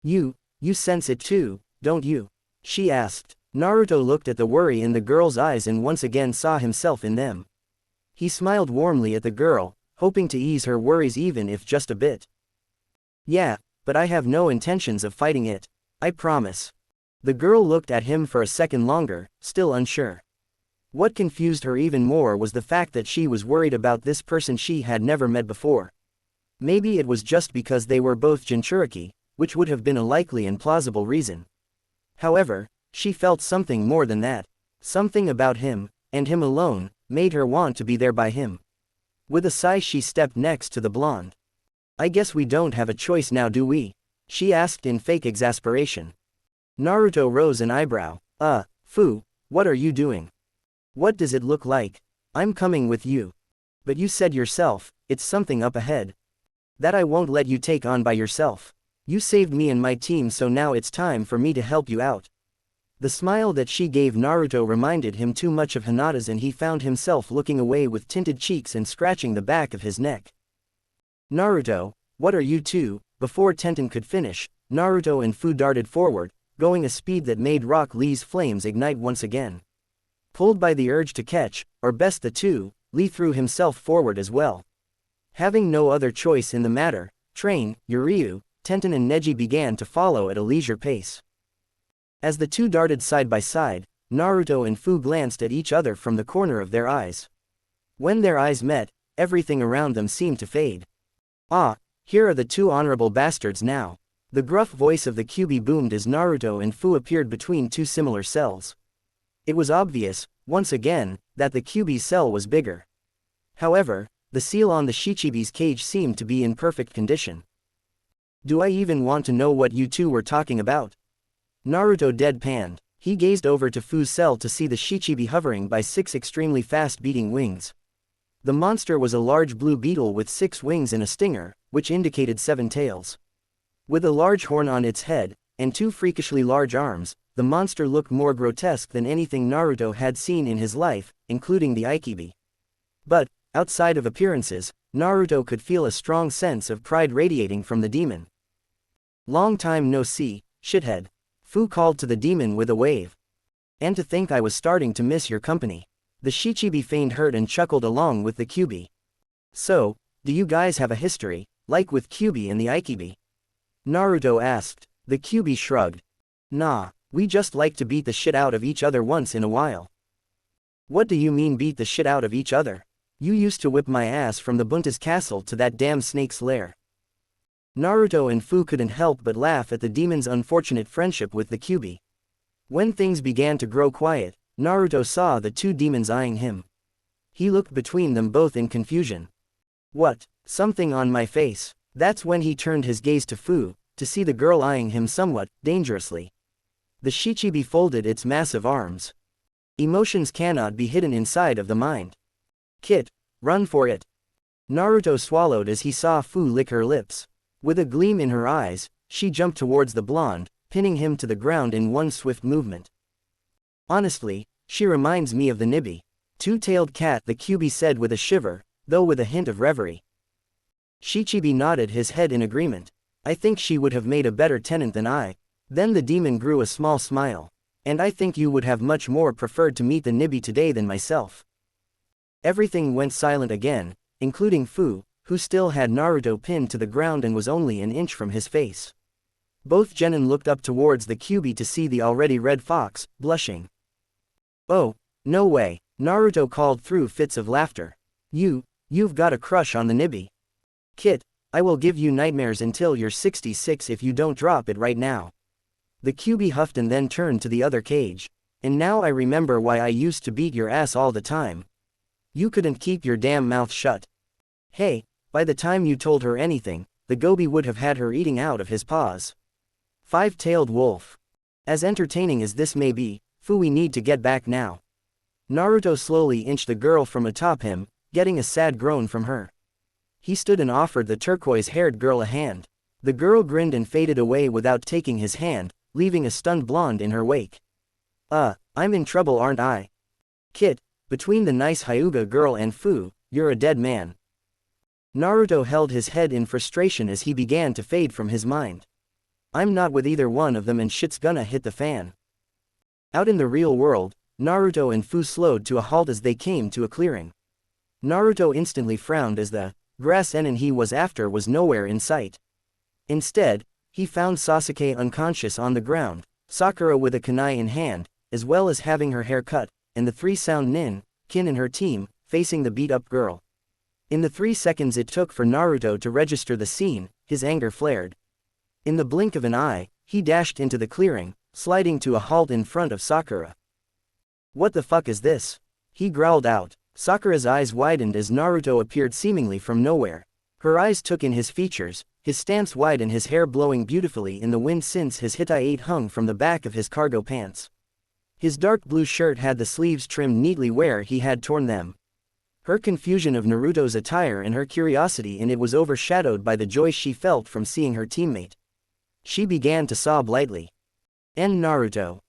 You sense it too, don't you? She asked. Naruto looked at the worry in the girl's eyes and once again saw himself in them. He smiled warmly at the girl, hoping to ease her worries even if just a bit. Yeah, but I have no intentions of fighting it. I promise. The girl looked at him for a second longer, still unsure. What confused her even more was the fact that she was worried about this person she had never met before. Maybe it was just because they were both Jinchuriki, which would have been a likely and plausible reason. However, she felt something more than that. Something about him, and him alone, made her want to be there by him. With a sigh she stepped next to the blonde. I guess we don't have a choice now, do we? She asked in fake exasperation. Naruto rose an eyebrow. Fu, what are you doing? What does it look like? I'm coming with you. But you said yourself, it's something up ahead. That I won't let you take on by yourself. You saved me and my team, so now it's time for me to help you out. The smile that she gave Naruto reminded him too much of Hinata's, and he found himself looking away with tinted cheeks and scratching the back of his neck. Naruto, what are you two? Before Tenten could finish, Naruto and Fu darted forward, going a speed that made Rock Lee's flames ignite once again. Pulled by the urge to catch, or best the two, Lee threw himself forward as well. Having no other choice in the matter, Train, Yuryu, Tenten and Neji began to follow at a leisure pace. As the two darted side by side, Naruto and Fu glanced at each other from the corner of their eyes. When their eyes met, everything around them seemed to fade. Ah, here are the two honorable bastards now. The gruff voice of the Kyuubi boomed as Naruto and Fu appeared between two similar cells. It was obvious, once again, that the Kyuubi's cell was bigger. However, the seal on the Shichibi's cage seemed to be in perfect condition. Do I even want to know what you two were talking about? Naruto deadpanned. He gazed over to Fu's cell to see the Shichibi hovering by 6 extremely fast-beating wings. The monster was a large blue beetle with 6 wings and a stinger, which indicated 7 tails. With a large horn on its head, and 2 freakishly large arms, the monster looked more grotesque than anything Naruto had seen in his life, including the Ikibi. But, outside of appearances, Naruto could feel a strong sense of pride radiating from the demon. Long time no see, shithead. Fu called to the demon with a wave. And to think I was starting to miss your company. The Shichibi feigned hurt and chuckled along with the Kyuubi. So, do you guys have a history, like with Kyuubi and the Ikibi? Naruto asked. The Kyuubi shrugged. Nah, we just like to beat the shit out of each other once in a while. What do you mean beat the shit out of each other? You used to whip my ass from the Bunta's castle to that damn snake's lair. Naruto and Fu couldn't help but laugh at the demon's unfortunate friendship with the Kyuubi. When things began to grow quiet, Naruto saw the two demons eyeing him. He looked between them both in confusion. What? Something on my face? That's when he turned his gaze to Fu, to see the girl eyeing him somewhat dangerously. The Shichibi folded its massive arms. Emotions cannot be hidden inside of the mind. Kit, run for it. Naruto swallowed as he saw Fu lick her lips. With a gleam in her eyes, she jumped towards the blonde, pinning him to the ground in one swift movement. Honestly, she reminds me of the Nibi. Two-tailed cat, the Kyuubi said with a shiver, though with a hint of reverie. Shichibi nodded his head in agreement. I think she would have made a better tenant than I. Then the demon grew a small smile. And I think you would have much more preferred to meet the Nibi today than myself. Everything went silent again, including Fu, who still had Naruto pinned to the ground and was only an inch from his face. Both genin looked up towards the Kyuubi to see the already red fox, blushing. Oh, no way, Naruto called through fits of laughter. You've got a crush on the Nibi. Kit, I will give you nightmares until you're 66 if you don't drop it right now. The Kyuubi huffed and then turned to the other cage. And now I remember why I used to beat your ass all the time. You couldn't keep your damn mouth shut. Hey, by the time you told her anything, the gobi would have had her eating out of his paws. Five-tailed wolf. As entertaining as this may be, Fu, we need to get back now. Naruto slowly inched the girl from atop him, getting a sad groan from her. He stood and offered the turquoise-haired girl a hand. The girl grinned and faded away without taking his hand, leaving a stunned blonde in her wake. I'm in trouble, aren't I? Kit, between the nice Hyuga girl and Fu, you're a dead man. Naruto held his head in frustration as he began to fade from his mind. I'm not with either one of them and shit's gonna hit the fan. Out in the real world, Naruto and Fu slowed to a halt as they came to a clearing. Naruto instantly frowned as the grass enin he was after was nowhere in sight. Instead, he found Sasuke unconscious on the ground, Sakura with a kunai in hand, as well as having her hair cut, and the three sound nin, Kin and her team, facing the beat-up girl. In the 3 seconds it took for Naruto to register the scene, his anger flared. In the blink of an eye, he dashed into the clearing, sliding to a halt in front of Sakura. What the fuck is this? He growled out. Sakura's eyes widened as Naruto appeared seemingly from nowhere. Her eyes took in his features, his stance wide and his hair blowing beautifully in the wind since his hitai hung from the back of his cargo pants. His dark blue shirt had the sleeves trimmed neatly where he had torn them. Her confusion of Naruto's attire and her curiosity in it was overshadowed by the joy she felt from seeing her teammate. She began to sob lightly. Naruto.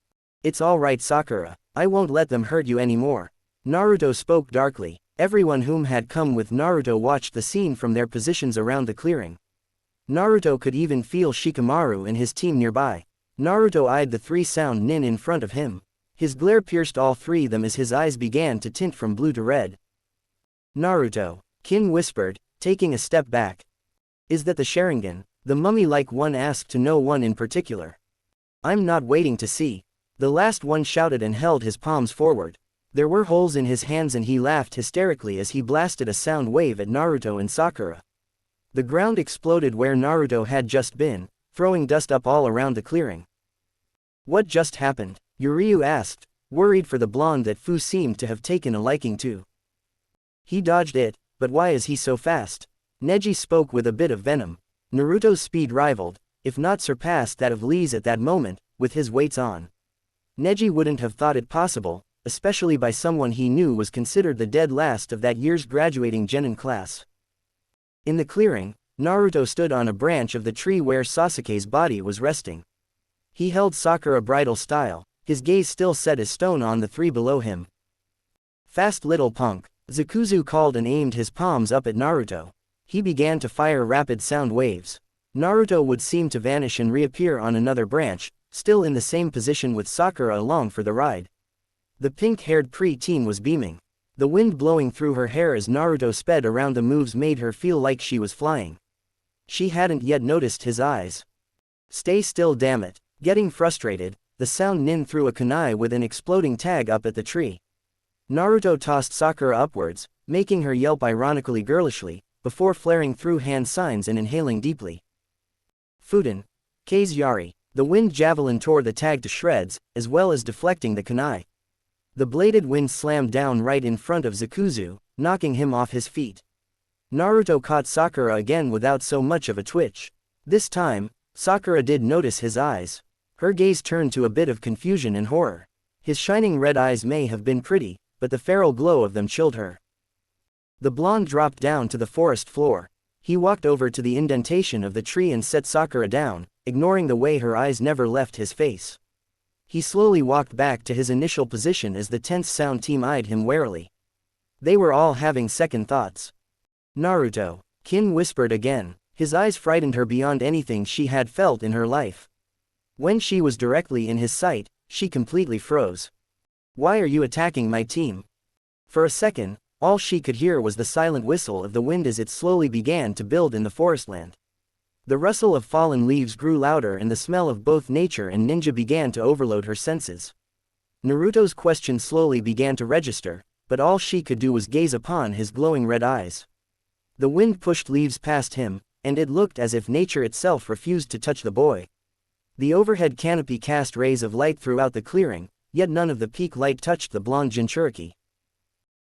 It's all right, Sakura, I won't let them hurt you anymore. Naruto spoke darkly. Everyone whom had come with Naruto watched the scene from their positions around the clearing. Naruto could even feel Shikamaru and his team nearby. Naruto eyed the 3 sound nin in front of him. His glare pierced all 3 of them as his eyes began to tint from blue to red. Naruto, Kin whispered, taking a step back. Is that the Sharingan? The mummy-like one asked to no one in particular. I'm not waiting to see. The last one shouted and held his palms forward. There were holes in his hands and he laughed hysterically as he blasted a sound wave at Naruto and Sakura. The ground exploded where Naruto had just been, throwing dust up all around the clearing. What just happened? Yuryu asked, worried for the blonde that Fu seemed to have taken a liking to. He dodged it, but why is he so fast? Neji spoke with a bit of venom. Naruto's speed rivaled, if not surpassed that of Lee's at that moment, with his weights on. Neji wouldn't have thought it possible, especially by someone he knew was considered the dead last of that year's graduating genin class. In the clearing, Naruto stood on a branch of the tree where Sasuke's body was resting. He held Sakura bridal style, his gaze still set as stone on the 3 below him. Fast little punk, Zakuzu called and aimed his palms up at Naruto. He began to fire rapid sound waves. Naruto would seem to vanish and reappear on another branch, still in the same position with Sakura along for the ride. The pink-haired pre-teen was beaming. The wind blowing through her hair as Naruto sped around the moves made her feel like she was flying. She hadn't yet noticed his eyes. Stay still, damn it. Getting frustrated, the sound nin threw a kunai with an exploding tag up at the tree. Naruto tossed Sakura upwards, making her yelp ironically girlishly, before flaring through hand signs and inhaling deeply. Fuden. K's Yari. The wind javelin tore the tag to shreds, as well as deflecting the kunai. The bladed wind slammed down right in front of Zakuzu, knocking him off his feet. Naruto caught Sakura again without so much of a twitch. This time, Sakura did notice his eyes. Her gaze turned to a bit of confusion and horror. His shining red eyes may have been pretty, but the feral glow of them chilled her. The blonde dropped down to the forest floor. He walked over to the indentation of the tree and set Sakura down, ignoring the way her eyes never left his face. He slowly walked back to his initial position as the tense sound team eyed him warily. They were all having second thoughts. Naruto. Kin whispered again. His eyes frightened her beyond anything she had felt in her life. When she was directly in his sight, she completely froze. Why are you attacking my team? For a second, all she could hear was the silent whistle of the wind as it slowly began to build in the forestland. The rustle of fallen leaves grew louder and the smell of both nature and ninja began to overload her senses. Naruto's question slowly began to register, but all she could do was gaze upon his glowing red eyes. The wind pushed leaves past him, and it looked as if nature itself refused to touch the boy. The overhead canopy cast rays of light throughout the clearing, yet none of the peak light touched the blonde Jinchuriki.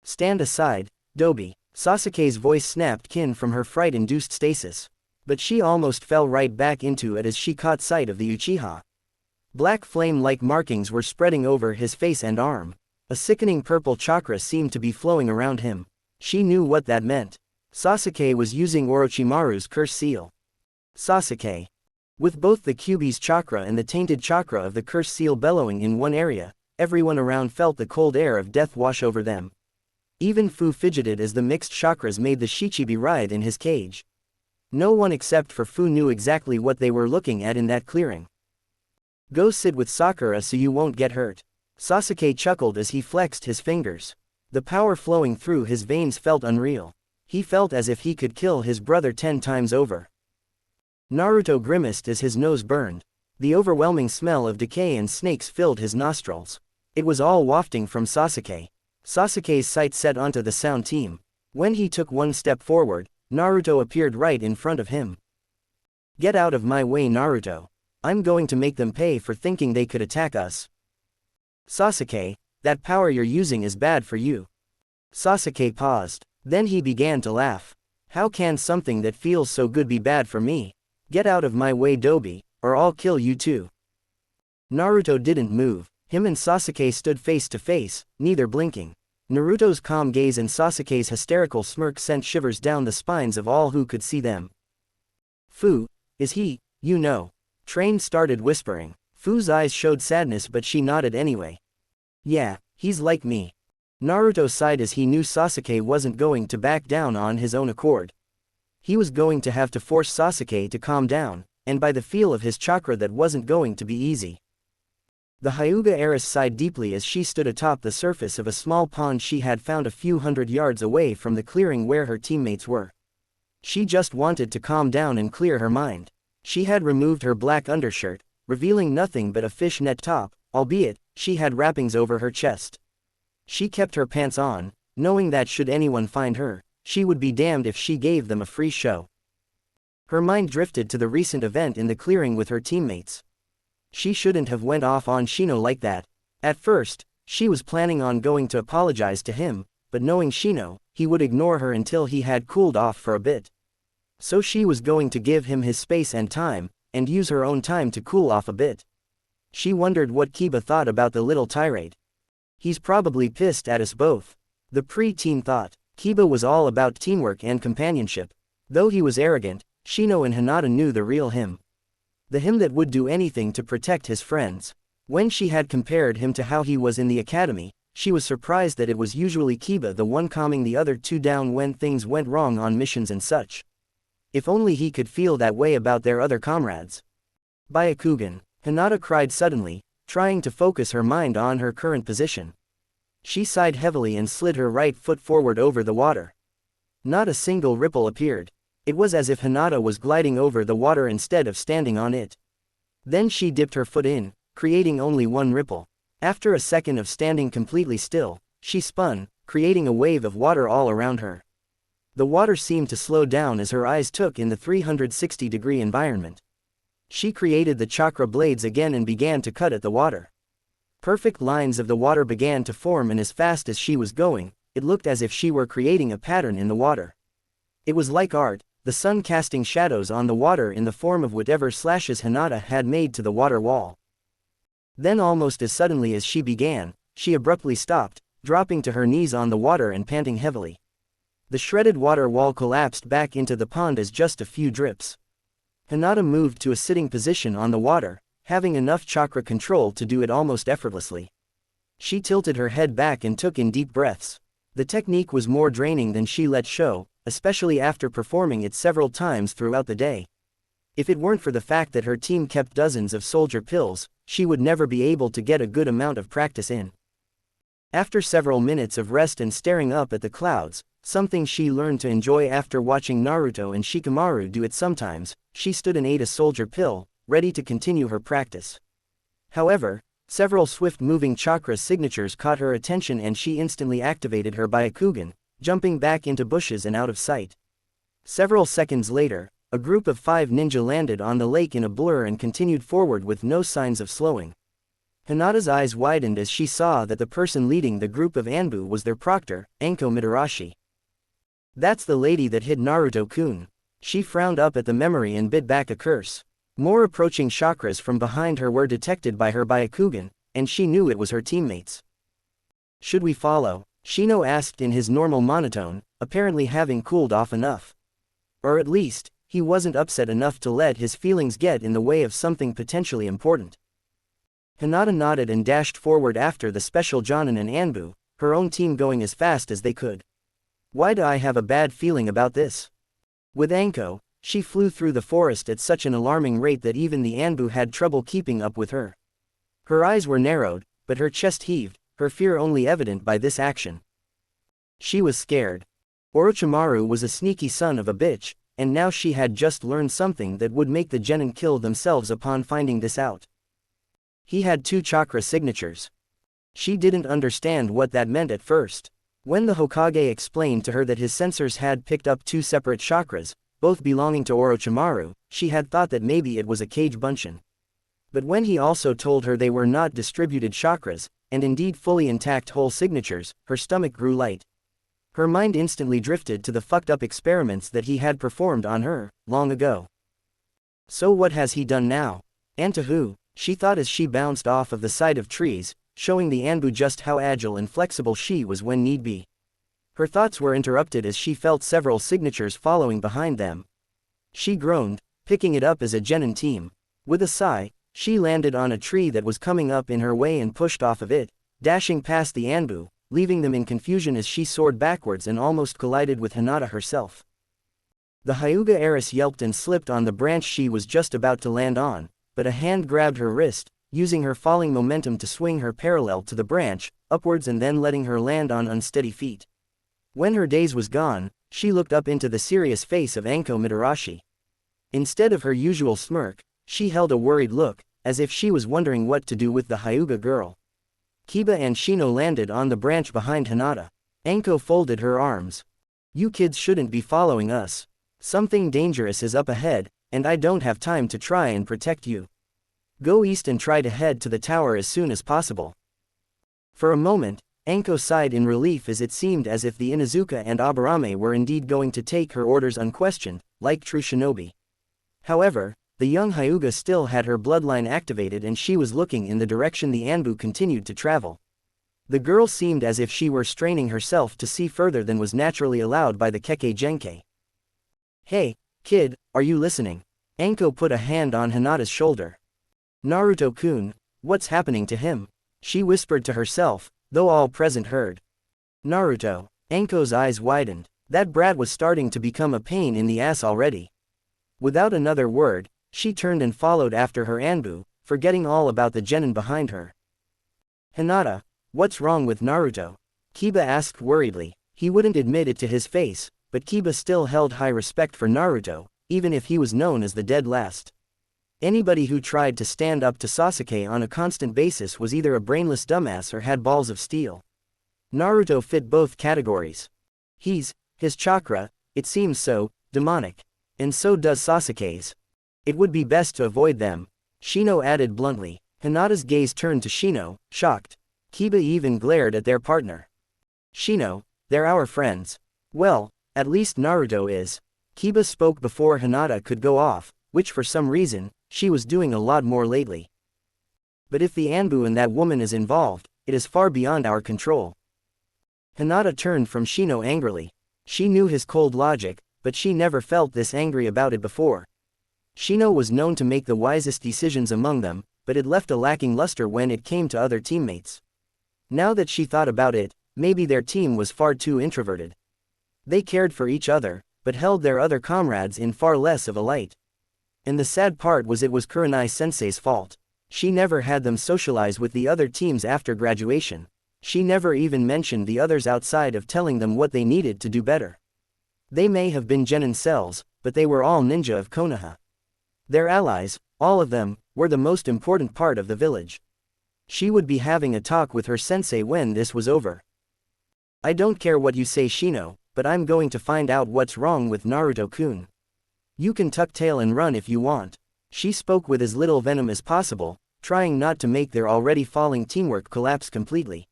Stand aside, Dobi. Sasuke's voice snapped Kin from her fright-induced stasis. But she almost fell right back into it as she caught sight of the Uchiha. Black flame-like markings were spreading over his face and arm. A sickening purple chakra seemed to be flowing around him. She knew what that meant. Sasuke was using Orochimaru's curse seal. Sasuke. With both the Kyuubi's chakra and the tainted chakra of the curse seal bellowing in one area, everyone around felt the cold air of death wash over them. Even Fu fidgeted as the mixed chakras made the Shichibi writhe in his cage. No one except for Fu knew exactly what they were looking at in that clearing. Go sit with Sakura so you won't get hurt. Sasuke chuckled as he flexed his fingers. The power flowing through his veins felt unreal. He felt as if he could kill his brother 10 times over. Naruto grimaced as his nose burned. The overwhelming smell of decay and snakes filled his nostrils. It was all wafting from Sasuke. Sasuke's sight set onto the sound team. When he took one step forward, Naruto appeared right in front of him. Get out of my way, Naruto. I'm going to make them pay for thinking they could attack us. Sasuke, that power you're using is bad for you. Sasuke paused. Then he began to laugh. How can something that feels so good be bad for me? Get out of my way, Dobi, or I'll kill you too. Naruto didn't move. Him and Sasuke stood face to face, neither blinking. Naruto's calm gaze and Sasuke's hysterical smirk sent shivers down the spines of all who could see them. Fu, is he, you know? Train started whispering. Fu's eyes showed sadness but she nodded anyway. Yeah, he's like me. Naruto sighed as he knew Sasuke wasn't going to back down on his own accord. He was going to have to force Sasuke to calm down, and by the feel of his chakra that wasn't going to be easy. The Hyuga heiress sighed deeply as she stood atop the surface of a small pond she had found a few hundred yards away from the clearing where her teammates were. She just wanted to calm down and clear her mind. She had removed her black undershirt, revealing nothing but a fishnet top, albeit, she had wrappings over her chest. She kept her pants on, knowing that should anyone find her, she would be damned if she gave them a free show. Her mind drifted to the recent event in the clearing with her teammates. She shouldn't have went off on Shino like that. At first, she was planning on going to apologize to him, but knowing Shino, he would ignore her until he had cooled off for a bit. So she was going to give him his space and time, and use her own time to cool off a bit. She wondered what Kiba thought about the little tirade. He's probably pissed at us both. The pre-teen thought. Kiba was all about teamwork and companionship. Though he was arrogant, Shino and Hinata knew the real him. The him that would do anything to protect his friends. When she had compared him to how he was in the academy, she was surprised that it was usually Kiba the one calming the other two down when things went wrong on missions and such. If only he could feel that way about their other comrades. Byakugan. Hinata cried suddenly, trying to focus her mind on her current position. She sighed heavily and slid her right foot forward over the water. Not a single ripple appeared. It was as if Hinata was gliding over the water instead of standing on it. Then she dipped her foot in, creating only one ripple. After a second of standing completely still, she spun, creating a wave of water all around her. The water seemed to slow down as her eyes took in the 360-degree environment. She created the chakra blades again and began to cut at the water. Perfect lines of the water began to form, and as fast as she was going, it looked as if she were creating a pattern in the water. It was like art, the sun casting shadows on the water in the form of whatever slashes Hinata had made to the water wall. Then almost as suddenly as she began, she abruptly stopped, dropping to her knees on the water and panting heavily. The shredded water wall collapsed back into the pond as just a few drips. Hinata moved to a sitting position on the water, having enough chakra control to do it almost effortlessly. She tilted her head back and took in deep breaths. The technique was more draining than she let show, especially after performing it several times throughout the day. If it weren't for the fact that her team kept dozens of soldier pills, she would never be able to get a good amount of practice in. After several minutes of rest and staring up at the clouds, something she learned to enjoy after watching Naruto and Shikamaru do it sometimes, she stood and ate a soldier pill, ready to continue her practice. However, several swift-moving chakra signatures caught her attention and she instantly activated her Byakugan, jumping back into bushes and out of sight. Several seconds later, a group of 5 ninja landed on the lake in a blur and continued forward with no signs of slowing. Hinata's eyes widened as she saw that the person leading the group of Anbu was their proctor, Anko Mitarashi. That's the lady that hid Naruto-kun. She frowned up at the memory and bit back a curse. More approaching chakras from behind her were detected by her Byakugan, and she knew it was her teammates. Should we follow? Shino asked in his normal monotone, apparently having cooled off enough. Or at least, he wasn't upset enough to let his feelings get in the way of something potentially important. Hinata nodded and dashed forward after the special Jonin and Anbu, her own team going as fast as they could. Why do I have a bad feeling about this? With Anko, she flew through the forest at such an alarming rate that even the Anbu had trouble keeping up with her. Her eyes were narrowed, but her chest heaved, her fear only evident by this action. She was scared. Orochimaru was a sneaky son of a bitch, and now she had just learned something that would make the genin kill themselves upon finding this out. He had 2 chakra signatures. She didn't understand what that meant at first. When the Hokage explained to her that his sensors had picked up 2 separate chakras, both belonging to Orochimaru, she had thought that maybe it was a Kage Bunshin. But when he also told her they were not distributed chakras, and indeed fully intact whole signatures, her stomach grew light. Her mind instantly drifted to the fucked up experiments that he had performed on her, long ago. So what has he done now? And to who? She thought as she bounced off of the side of trees, showing the Anbu just how agile and flexible she was when need be. Her thoughts were interrupted as she felt several signatures following behind them. She groaned, picking it up as a genin team. With a sigh, she landed on a tree that was coming up in her way and pushed off of it, dashing past the Anbu, leaving them in confusion as she soared backwards and almost collided with Hinata herself. The Hyuga heiress yelped and slipped on the branch she was just about to land on, but a hand grabbed her wrist, using her falling momentum to swing her parallel to the branch, upwards and then letting her land on unsteady feet. When her daze was gone, she looked up into the serious face of Anko Mitarashi. Instead of her usual smirk, she held a worried look, as if she was wondering what to do with the Hyuga girl. Kiba and Shino landed on the branch behind Hinata. Anko folded her arms. You kids shouldn't be following us. Something dangerous is up ahead, and I don't have time to try and protect you. Go east and try to head to the tower as soon as possible. For a moment, Anko sighed in relief as it seemed as if the Inuzuka and Aburame were indeed going to take her orders unquestioned, like true shinobi. However, the young Hyuga still had her bloodline activated and she was looking in the direction the Anbu continued to travel. The girl seemed as if she were straining herself to see further than was naturally allowed by the Kekkei Genkai. Hey, kid, are you listening? Anko put a hand on Hinata's shoulder. Naruto-kun, what's happening to him? She whispered to herself, though all present heard. Naruto. Anko's eyes widened. That brat was starting to become a pain in the ass already. Without another word, she turned and followed after her Anbu, forgetting all about the genin behind her. Hinata, what's wrong with Naruto? Kiba asked worriedly. He wouldn't admit it to his face, but Kiba still held high respect for Naruto, even if he was known as the dead last. Anybody who tried to stand up to Sasuke on a constant basis was either a brainless dumbass or had balls of steel. Naruto fit both categories. His chakra, it seems so, demonic. And so does Sasuke's. It would be best to avoid them, Shino added bluntly. Hinata's gaze turned to Shino, shocked. Kiba even glared at their partner. Shino, they're our friends. Well, at least Naruto is. Kiba spoke before Hinata could go off, which for some reason, she was doing a lot more lately. But if the Anbu and that woman is involved, it is far beyond our control. Hinata turned from Shino angrily. She knew his cold logic, but she never felt this angry about it before. Shino was known to make the wisest decisions among them, but it left a lacking luster when it came to other teammates. Now that she thought about it, maybe their team was far too introverted. They cared for each other, but held their other comrades in far less of a light. And the sad part was it was Kurenai-sensei's fault. She never had them socialize with the other teams after graduation. She never even mentioned the others outside of telling them what they needed to do better. They may have been genin cells, but they were all ninja of Konoha. Their allies, all of them, were the most important part of the village. She would be having a talk with her sensei when this was over. I don't care what you say, Shino, but I'm going to find out what's wrong with Naruto-kun. You can tuck tail and run if you want. She spoke with as little venom as possible, trying not to make their already falling teamwork collapse completely.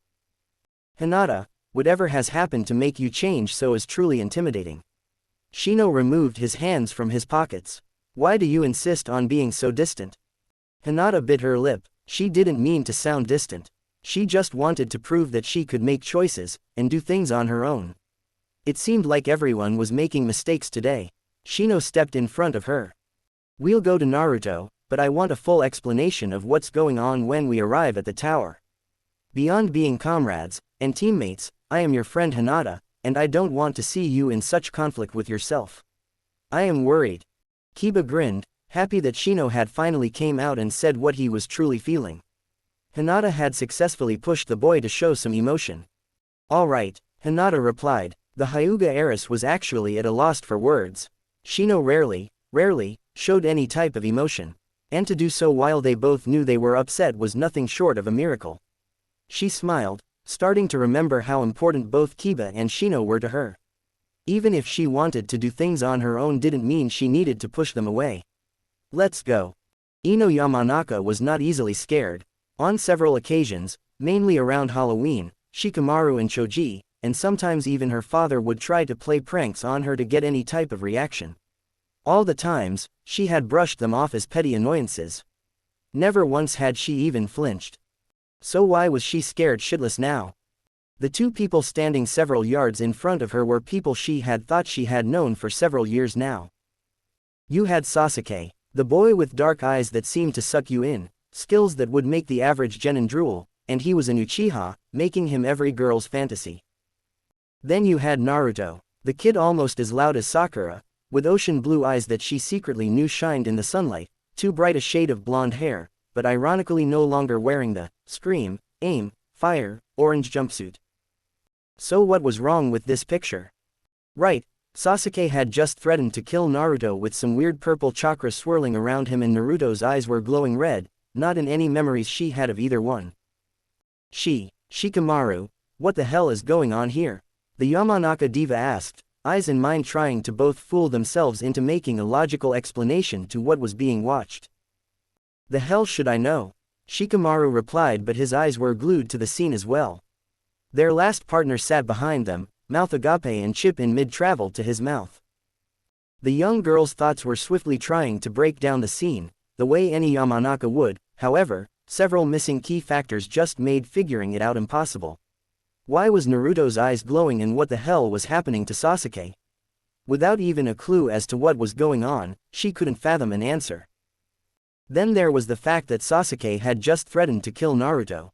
Hinata, whatever has happened to make you change so is truly intimidating. Shino removed his hands from his pockets. Why do you insist on being so distant? Hinata bit her lip. She didn't mean to sound distant. She just wanted to prove that she could make choices, and do things on her own. It seemed like everyone was making mistakes today. Shino stepped in front of her. We'll go to Naruto, but I want a full explanation of what's going on when we arrive at the tower. Beyond being comrades and teammates, I am your friend Hinata, and I don't want to see you in such conflict with yourself. I am worried. Kiba grinned, happy that Shino had finally came out and said what he was truly feeling. Hinata had successfully pushed the boy to show some emotion. All right, Hinata replied. The Hyuga heiress was actually at a loss for words. Shino rarely, showed any type of emotion. And to do so while they both knew they were upset was nothing short of a miracle. She smiled, starting to remember how important both Kiba and Shino were to her. Even if she wanted to do things on her own didn't mean she needed to push them away. Let's go. Ino Yamanaka was not easily scared. On several occasions, mainly around Halloween, Shikamaru and Choji, and sometimes even her father would try to play pranks on her to get any type of reaction. All the times, she had brushed them off as petty annoyances. Never once had she even flinched. So why was she scared shitless now? The two people standing several yards in front of her were people she had thought she had known for several years now. You had Sasuke, the boy with dark eyes that seemed to suck you in, skills that would make the average genin drool, and he was an Uchiha, making him every girl's fantasy. Then you had Naruto, the kid almost as loud as Sakura, with ocean blue eyes that she secretly knew shined in the sunlight, too bright a shade of blonde hair, but ironically no longer wearing the scream, aim, fire, orange jumpsuit. So what was wrong with this picture? Right, Sasuke had just threatened to kill Naruto with some weird purple chakra swirling around him and Naruto's eyes were glowing red, not in any memories she had of either one. Shikamaru, what the hell is going on here? The Yamanaka diva asked, eyes and mind trying to both fool themselves into making a logical explanation to what was being watched. The hell should I know? Shikamaru replied, but his eyes were glued to the scene as well. Their last partner sat behind them, mouth agape and chip in mid-travel to his mouth. The young girl's thoughts were swiftly trying to break down the scene, the way any Yamanaka would. However, several missing key factors just made figuring it out impossible. Why was Naruto's eyes glowing and what the hell was happening to Sasuke? Without even a clue as to what was going on, she couldn't fathom an answer. Then there was the fact that Sasuke had just threatened to kill Naruto.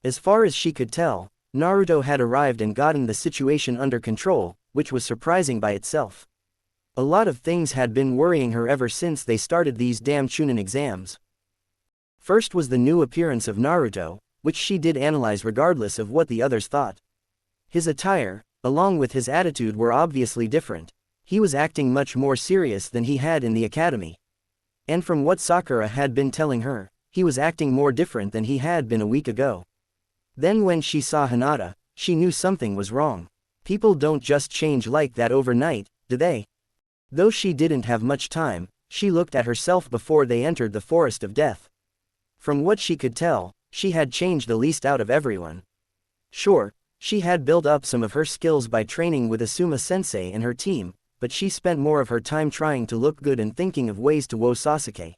As far as she could tell, Naruto had arrived and gotten the situation under control, which was surprising by itself. A lot of things had been worrying her ever since they started these damn Chunin exams. First was the new appearance of Naruto, which she did analyze regardless of what the others thought. His attire, along with his attitude, were obviously different. He was acting much more serious than he had in the academy. And from what Sakura had been telling her, he was acting more different than he had been a week ago. Then when she saw Hinata, she knew something was wrong. People don't just change like that overnight, do they? Though she didn't have much time, she looked at herself before they entered the forest of death. From what she could tell, she had changed the least out of everyone. Sure, she had built up some of her skills by training with Asuma-sensei and her team, but she spent more of her time trying to look good and thinking of ways to woo Sasuke.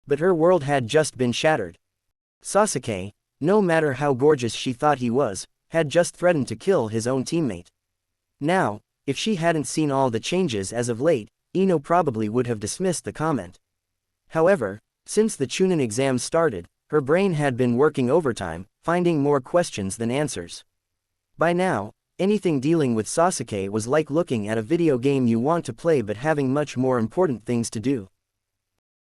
But her world had just been shattered. Sasuke, no matter how gorgeous she thought he was, had just threatened to kill his own teammate. Now, if she hadn't seen all the changes as of late, Ino probably would have dismissed the comment. However, since the Chunin exam started, her brain had been working overtime, finding more questions than answers. By now, anything dealing with Sasuke was like looking at a video game you want to play but having much more important things to do.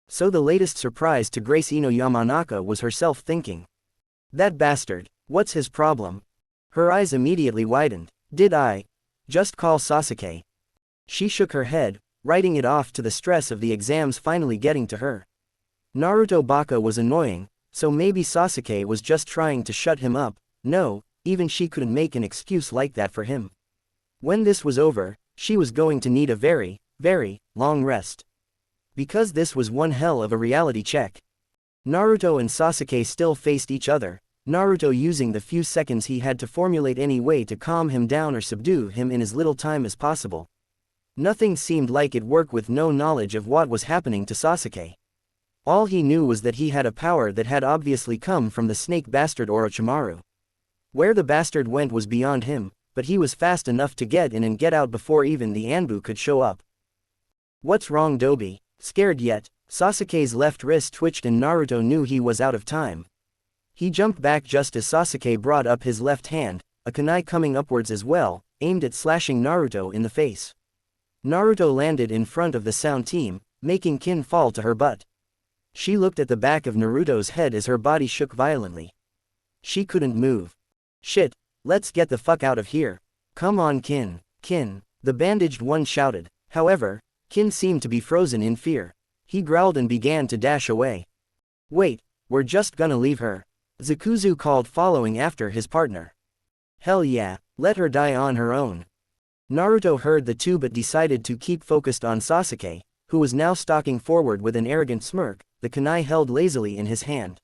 So the latest surprise to Grace Ino Yamanaka was herself thinking. That bastard, what's his problem? Her eyes immediately widened. Did I just call Sasuke? She shook her head, writing it off to the stress of the exams finally getting to her. Naruto Baka was annoying, so maybe Sasuke was just trying to shut him up. No, even she couldn't make an excuse like that for him. When this was over, she was going to need a very, very long rest. Because this was one hell of a reality check. Naruto and Sasuke still faced each other, Naruto using the few seconds he had to formulate any way to calm him down or subdue him in as little time as possible. Nothing seemed like it worked with no knowledge of what was happening to Sasuke. All he knew was that he had a power that had obviously come from the snake bastard Orochimaru. Where the bastard went was beyond him, but he was fast enough to get in and get out before even the Anbu could show up. What's wrong, Dobi? Scared yet? Sasuke's left wrist twitched and Naruto knew he was out of time. He jumped back just as Sasuke brought up his left hand, a kunai coming upwards as well, aimed at slashing Naruto in the face. Naruto landed in front of the sound team, making Kin fall to her butt. She looked at the back of Naruto's head as her body shook violently. She couldn't move. Shit, let's get the fuck out of here. Come on, Kin. Kin, the bandaged one shouted. However, Kin seemed to be frozen in fear. He growled and began to dash away. Wait, we're just gonna leave her. Zakuzu called following after his partner. Hell yeah, let her die on her own. Naruto heard the two but decided to keep focused on Sasuke, who was now stalking forward with an arrogant smirk, the kunai held lazily in his hand.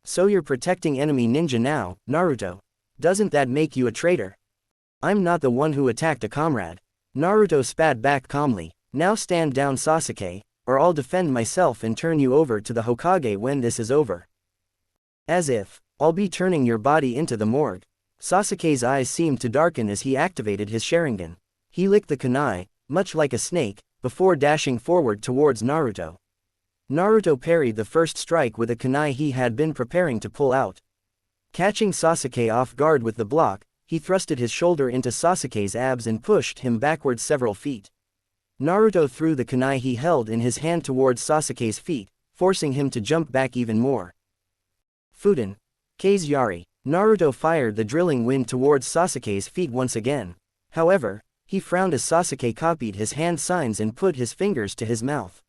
So you're protecting enemy ninja now, Naruto. Doesn't that make you a traitor? I'm not the one who attacked a comrade. Naruto spat back calmly. Now stand down, Sasuke, or I'll defend myself and turn you over to the Hokage when this is over. As if, I'll be turning your body into the morgue. Sasuke's eyes seemed to darken as he activated his Sharingan. He licked the kunai, much like a snake, before dashing forward towards Naruto. Naruto parried the first strike with a kunai he had been preparing to pull out. Catching Sasuke off guard with the block, he thrusted his shoulder into Sasuke's abs and pushed him backwards several feet. Naruto threw the kunai he held in his hand towards Sasuke's feet, forcing him to jump back even more. Fuden. Kei's Yari. Naruto fired the drilling wind towards Sasuke's feet once again. However, he frowned as Sasuke copied his hand signs and put his fingers to his mouth.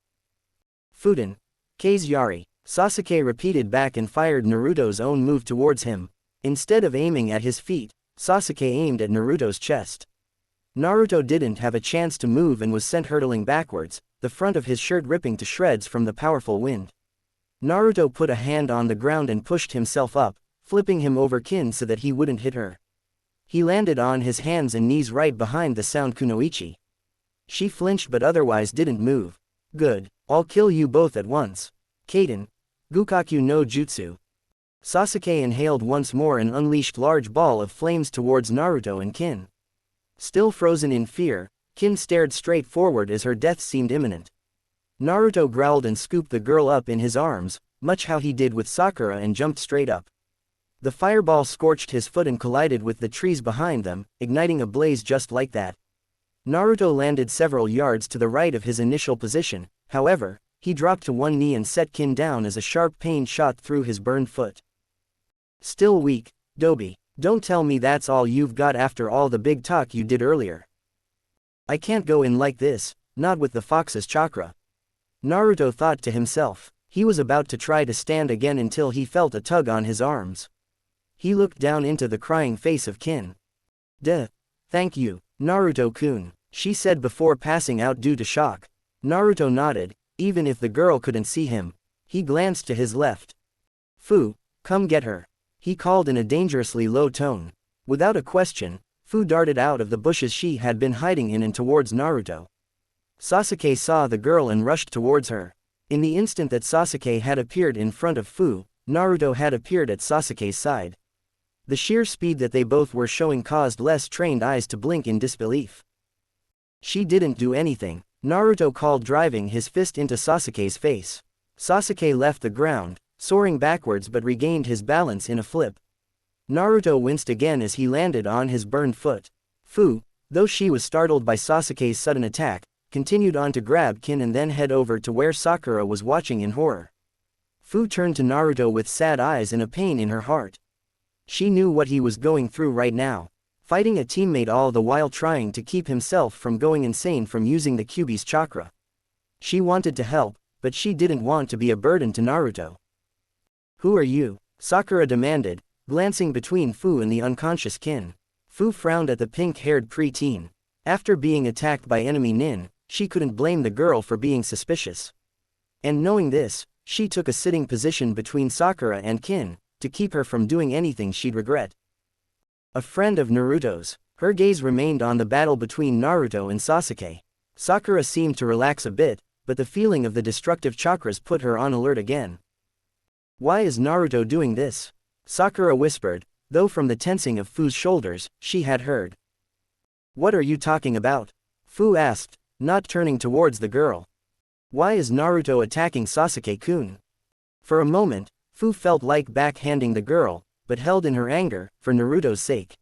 Fuden. Kei's Yari. Sasuke repeated back and fired Naruto's own move towards him. Instead of aiming at his feet, Sasuke aimed at Naruto's chest. Naruto didn't have a chance to move and was sent hurtling backwards, the front of his shirt ripping to shreds from the powerful wind. Naruto put a hand on the ground and pushed himself up, flipping him over Kin so that he wouldn't hit her. He landed on his hands and knees right behind the sound kunoichi. She flinched but otherwise didn't move. Good, I'll kill you both at once. Kaden. Gukaku no Jutsu. Sasuke inhaled once more and unleashed large ball of flames towards Naruto and Kin. Still frozen in fear, Kin stared straight forward as her death seemed imminent. Naruto growled and scooped the girl up in his arms, much how he did with Sakura, and jumped straight up. The fireball scorched his foot and collided with the trees behind them, igniting a blaze just like that. Naruto landed several yards to the right of his initial position, however, he dropped to one knee and set Kin down as a sharp pain shot through his burned foot. Still weak, Dobi. Don't tell me that's all you've got after all the big talk you did earlier. I can't go in like this, not with the fox's chakra. Naruto thought to himself. He was about to try to stand again until he felt a tug on his arms. He looked down into the crying face of Kin. Thank you, Naruto-kun, she said before passing out due to shock. Naruto nodded, even if the girl couldn't see him. He glanced to his left. Fu, come get her, he called in a dangerously low tone. Without a question, Fu darted out of the bushes she had been hiding in and towards Naruto. Sasuke saw the girl and rushed towards her. In the instant that Sasuke had appeared in front of Fu, Naruto had appeared at Sasuke's side. The sheer speed that they both were showing caused less trained eyes to blink in disbelief. She didn't do anything, Naruto called, driving his fist into Sasuke's face. Sasuke left the ground, soaring backwards but regained his balance in a flip. Naruto winced again as he landed on his burned foot. Fu, though she was startled by Sasuke's sudden attack, continued on to grab Kin and then head over to where Sakura was watching in horror. Fu turned to Naruto with sad eyes and a pain in her heart. She knew what he was going through right now, fighting a teammate all the while trying to keep himself from going insane from using the Kyuubi's chakra. She wanted to help, but she didn't want to be a burden to Naruto. Who are you? Sakura demanded, glancing between Fu and the unconscious Kin. Fu frowned at the pink-haired preteen. After being attacked by enemy Nin, she couldn't blame the girl for being suspicious. And knowing this, she took a sitting position between Sakura and Kin, to keep her from doing anything she'd regret. A friend of Naruto's. Her gaze remained on the battle between Naruto and Sasuke. Sakura seemed to relax a bit, but the feeling of the destructive chakras put her on alert again. Why is Naruto doing this? Sakura whispered, though from the tensing of Fu's shoulders, she had heard. What are you talking about? Fu asked, not turning towards the girl. Why is Naruto attacking Sasuke-kun? For a moment, Fu felt like backhanding the girl, but held in her anger, for Naruto's sake.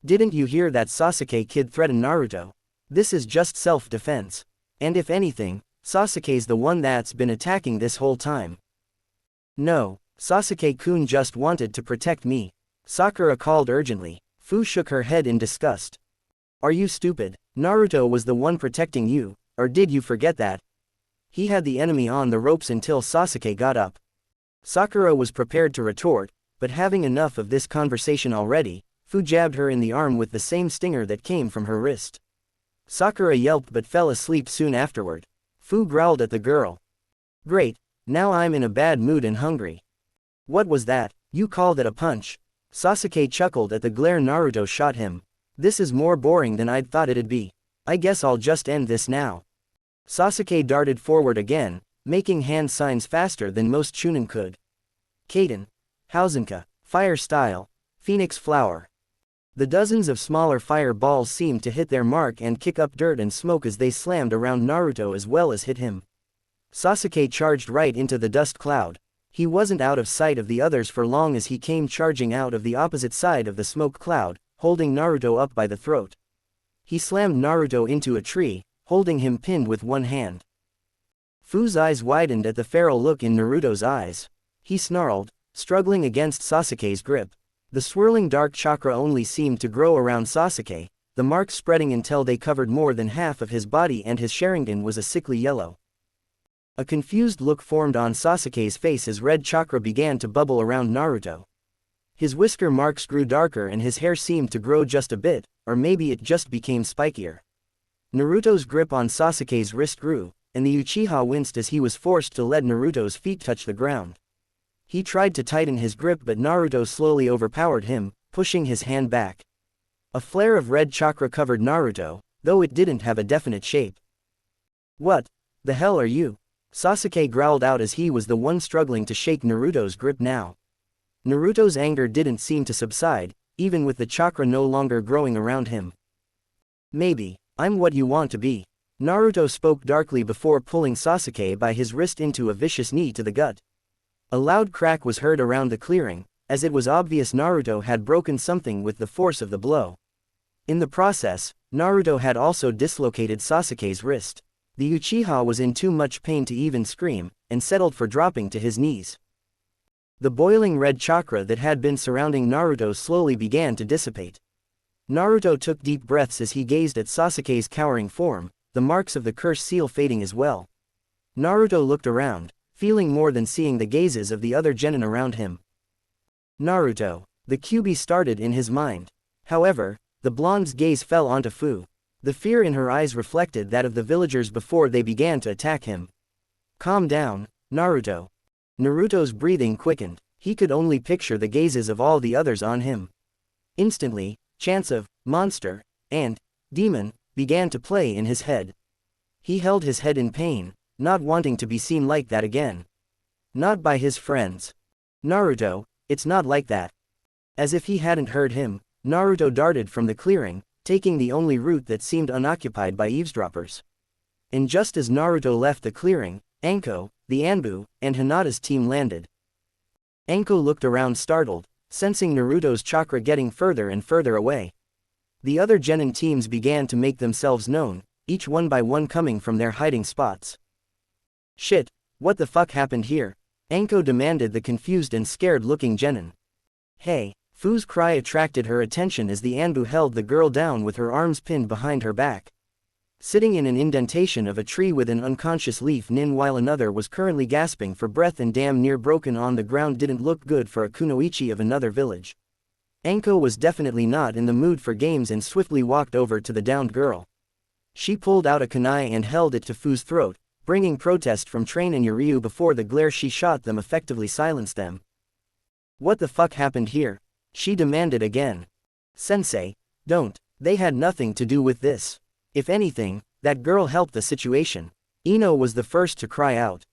Didn't you hear that Sasuke kid threaten Naruto? This is just self-defense. And if anything, Sasuke's the one that's been attacking this whole time. No, Sasuke-kun just wanted to protect me, Sakura called urgently. Fu shook her head in disgust. Are you stupid? Naruto was the one protecting you, or did you forget that? He had the enemy on the ropes until Sasuke got up. Sakura was prepared to retort, but having enough of this conversation already, Fu jabbed her in the arm with the same stinger that came from her wrist. Sakura yelped but fell asleep soon afterward. Fu growled at the girl. Great, now I'm in a bad mood and hungry. What was that? You called it a punch? Sasuke chuckled at the glare Naruto shot him. This is more boring than I'd thought it'd be. I guess I'll just end this now. Sasuke darted forward again, making hand signs faster than most Chunin could. Kaden. Hausenka. Fire style. Phoenix flower. The dozens of smaller fire balls seemed to hit their mark and kick up dirt and smoke as they slammed around Naruto as well as hit him. Sasuke charged right into the dust cloud. He wasn't out of sight of the others for long as he came charging out of the opposite side of the smoke cloud, holding Naruto up by the throat. He slammed Naruto into a tree, holding him pinned with one hand. Fu's eyes widened at the feral look in Naruto's eyes. He snarled, struggling against Sasuke's grip. The swirling dark chakra only seemed to grow around Sasuke, the marks spreading until they covered more than half of his body and his Sharingan was a sickly yellow. A confused look formed on Sasuke's face as red chakra began to bubble around Naruto. His whisker marks grew darker and his hair seemed to grow just a bit, or maybe it just became spikier. Naruto's grip on Sasuke's wrist grew, and the Uchiha winced as he was forced to let Naruto's feet touch the ground. He tried to tighten his grip but Naruto slowly overpowered him, pushing his hand back. A flare of red chakra covered Naruto, though it didn't have a definite shape. What the hell are you? Sasuke growled out as he was the one struggling to shake Naruto's grip now. Naruto's anger didn't seem to subside, even with the chakra no longer growing around him. Maybe, I'm what you want to be. Naruto spoke darkly before pulling Sasuke by his wrist into a vicious knee to the gut. A loud crack was heard around the clearing, as it was obvious Naruto had broken something with the force of the blow. In the process, Naruto had also dislocated Sasuke's wrist. The Uchiha was in too much pain to even scream, and settled for dropping to his knees. The boiling red chakra that had been surrounding Naruto slowly began to dissipate. Naruto took deep breaths as he gazed at Sasuke's cowering form, the marks of the curse seal fading as well. Naruto looked around, feeling more than seeing the gazes of the other genin around him. Naruto. The QB started in his mind. However, the blonde's gaze fell onto Fu. The fear in her eyes reflected that of the villagers before they began to attack him. Calm down, Naruto. Naruto's breathing quickened. He could only picture the gazes of all the others on him. Instantly, chants of monster and demon began to play in his head. He held his head in pain, not wanting to be seen like that again. Not by his friends. Naruto, it's not like that. As if he hadn't heard him, Naruto darted from the clearing, taking the only route that seemed unoccupied by eavesdroppers. And just as Naruto left the clearing, Anko, the Anbu, and Hinata's team landed. Anko looked around startled, sensing Naruto's chakra getting further and further away. The other genin teams began to make themselves known, each one by one coming from their hiding spots. Shit, what the fuck happened here? Anko demanded the confused and scared-looking genin. Hey, Fu's cry attracted her attention as the Anbu held the girl down with her arms pinned behind her back. Sitting in an indentation of a tree with an unconscious leaf nin while another was currently gasping for breath and damn near broken on the ground didn't look good for a kunoichi of another village. Anko was definitely not in the mood for games and swiftly walked over to the downed girl. She pulled out a kunai and held it to Fu's throat, bringing protest from Train and Yuryu before the glare she shot them effectively silenced them. What the fuck happened here? She demanded again. Sensei, don't. They had nothing to do with this. If anything, that girl helped the situation. Ino was the first to cry out.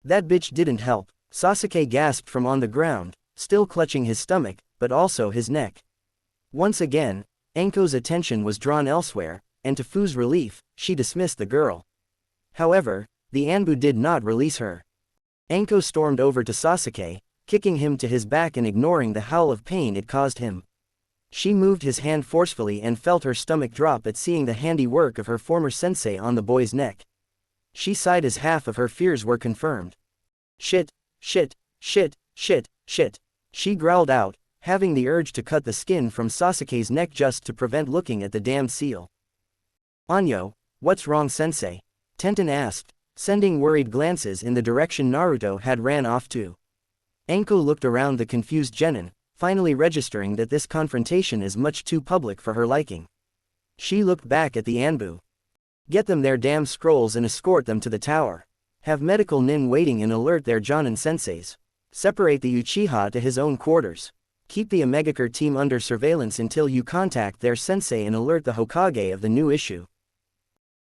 That bitch didn't help. Sasuke gasped from on the ground, still clutching his stomach, but also his neck. Once again, Anko's attention was drawn elsewhere, and to Fu's relief, she dismissed the girl. However, the Anbu did not release her. Anko stormed over to Sasuke, kicking him to his back and ignoring the howl of pain it caused him. She moved his hand forcefully and felt her stomach drop at seeing the handiwork of her former sensei on the boy's neck. She sighed as half of her fears were confirmed. Shit, shit, shit, shit, shit. She growled out, having the urge to cut the skin from Sasuke's neck just to prevent looking at the damned seal. Anyo, what's wrong sensei? Tenten asked, sending worried glances in the direction Naruto had ran off to. Anko looked around the confused genin, finally registering that this confrontation is much too public for her liking. She looked back at the Anbu. Get them their damn scrolls and escort them to the tower. Have medical nin waiting and alert their jonin senseis. Separate the Uchiha to his own quarters. Keep the Omegakure team under surveillance until you contact their sensei and alert the Hokage of the new issue.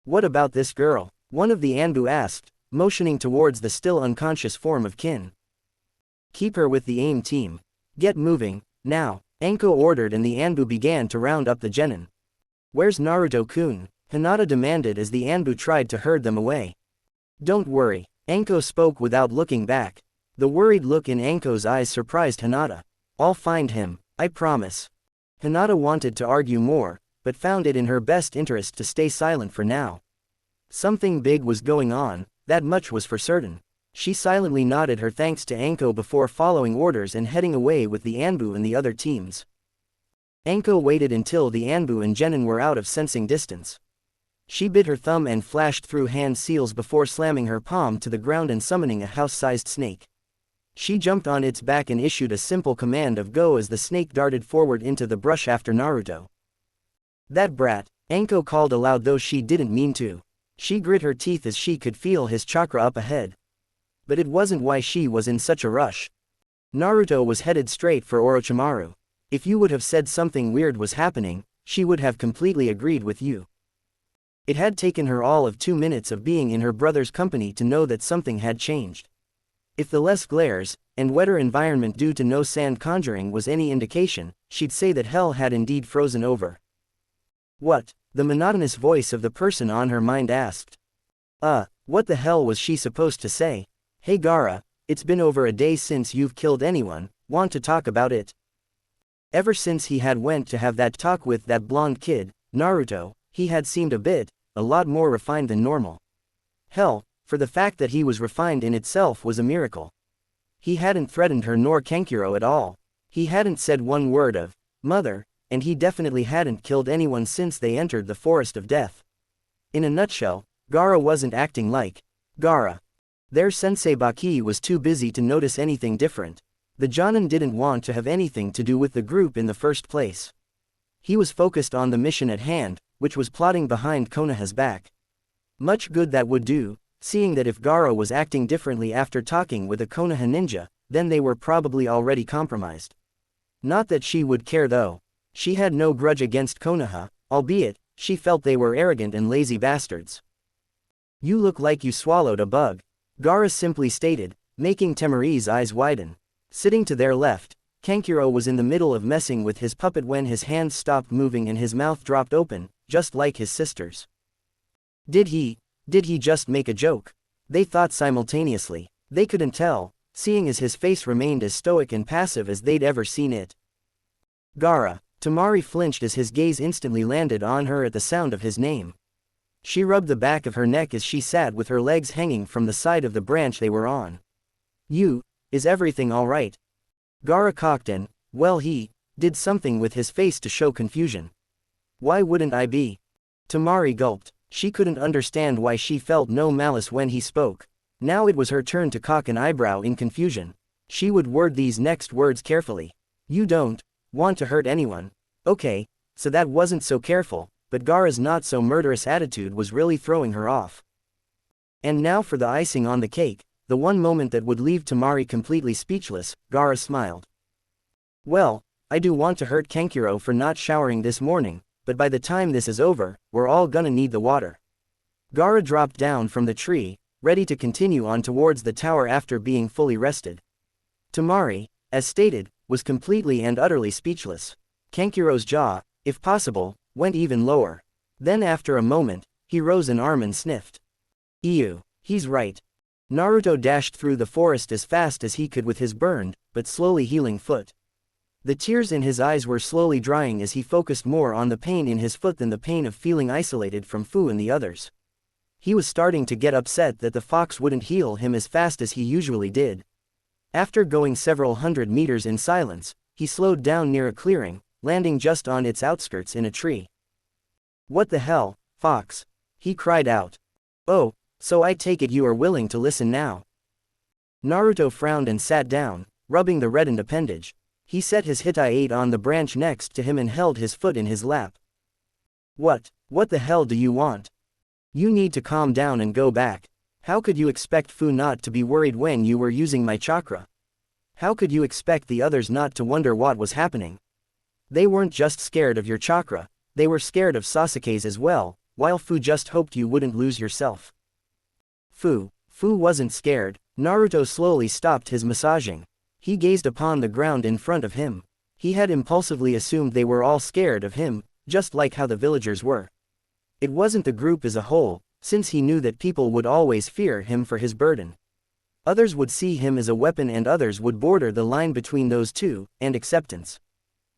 What about this girl? One of the Anbu asked, motioning towards the still unconscious form of Kin. Keep her with the AIM team. Get moving, now, Anko ordered and the Anbu began to round up the genin. Where's Naruto-kun? Hinata demanded as the Anbu tried to herd them away. Don't worry, Anko spoke without looking back. The worried look in Anko's eyes surprised Hinata. I'll find him, I promise. Hinata wanted to argue more, but found it in her best interest to stay silent for now. Something big was going on, that much was for certain. She silently nodded her thanks to Anko before following orders and heading away with the Anbu and the other teams. Anko waited until the Anbu and genin were out of sensing distance. She bit her thumb and flashed through hand seals before slamming her palm to the ground and summoning a house-sized snake. She jumped on its back and issued a simple command of go as the snake darted forward into the brush after Naruto. That brat, Anko called aloud though she didn't mean to. She grit her teeth as she could feel his chakra up ahead. But it wasn't why she was in such a rush. Naruto was headed straight for Orochimaru. If you would have said something weird was happening, she would have completely agreed with you. It had taken her all of 2 minutes of being in her brother's company to know that something had changed. If the less glares, and wetter environment due to no sand conjuring was any indication, she'd say that hell had indeed frozen over. What? The monotonous voice of the person on her mind asked. What the hell was she supposed to say? Hey Gaara, it's been over a day since you've killed anyone, want to talk about it? Ever since he had went to have that talk with that blonde kid, Naruto, he had seemed a lot more refined than normal. Hell, for the fact that he was refined in itself was a miracle. He hadn't threatened her nor Kankuro at all. He hadn't said one word of mother, and he definitely hadn't killed anyone since they entered the forest of death. In a nutshell, Gaara wasn't acting like Gaara. Their sensei Baki was too busy to notice anything different. The Jonin didn't want to have anything to do with the group in the first place. He was focused on the mission at hand, which was plotting behind Konoha's back. Much good that would do, seeing that if Gaara was acting differently after talking with a Konoha ninja, then they were probably already compromised. Not that she would care though. She had no grudge against Konoha, albeit, she felt they were arrogant and lazy bastards. "You look like you swallowed a bug," Gaara simply stated, making Temari's eyes widen. Sitting to their left, Kankuro was in the middle of messing with his puppet when his hands stopped moving and his mouth dropped open, just like his sister's. Did he just make a joke? They thought simultaneously. They couldn't tell, seeing as his face remained as stoic and passive as they'd ever seen it. Gaara. Temari flinched as his gaze instantly landed on her at the sound of his name. She rubbed the back of her neck as she sat with her legs hanging from the side of the branch they were on. Is everything alright? Gaara cocked and, well, he did something with his face to show confusion. Why wouldn't I be? Temari gulped. She couldn't understand why she felt no malice when he spoke. Now it was her turn to cock an eyebrow in confusion. She would word these next words carefully. You don't want to hurt anyone. Okay, so that wasn't so careful, but Gaara's not so murderous attitude was really throwing her off. And now for the icing on the cake, the one moment that would leave Temari completely speechless, Gaara smiled. Well, I do want to hurt Kankuro for not showering this morning, but by the time this is over, we're all gonna need the water. Gaara dropped down from the tree, ready to continue on towards the tower after being fully rested. Temari, as stated, was completely and utterly speechless. Kankuro's jaw, if possible, went even lower. Then after a moment, he rose an arm and sniffed. Ew, he's right. Naruto dashed through the forest as fast as he could with his burned, but slowly healing foot. The tears in his eyes were slowly drying as he focused more on the pain in his foot than the pain of feeling isolated from Fu and the others. He was starting to get upset that the fox wouldn't heal him as fast as he usually did. After going several hundred meters in silence, he slowed down near a clearing, landing just on its outskirts in a tree. What the hell, fox? He cried out. Oh, so I take it you are willing to listen now. Naruto frowned and sat down, rubbing the reddened appendage. He set his hinata on the branch next to him and held his foot in his lap. What the hell do you want? You need to calm down and go back. How could you expect Fu not to be worried when you were using my chakra? How could you expect the others not to wonder what was happening? They weren't just scared of your chakra, they were scared of Sasuke's as well, while Fu just hoped you wouldn't lose yourself. Fu wasn't scared. Naruto slowly stopped his massaging. He gazed upon the ground in front of him. He had impulsively assumed they were all scared of him, just like how the villagers were. It wasn't the group as a whole, since he knew that people would always fear him for his burden. Others would see him as a weapon and others would border the line between those two, and acceptance.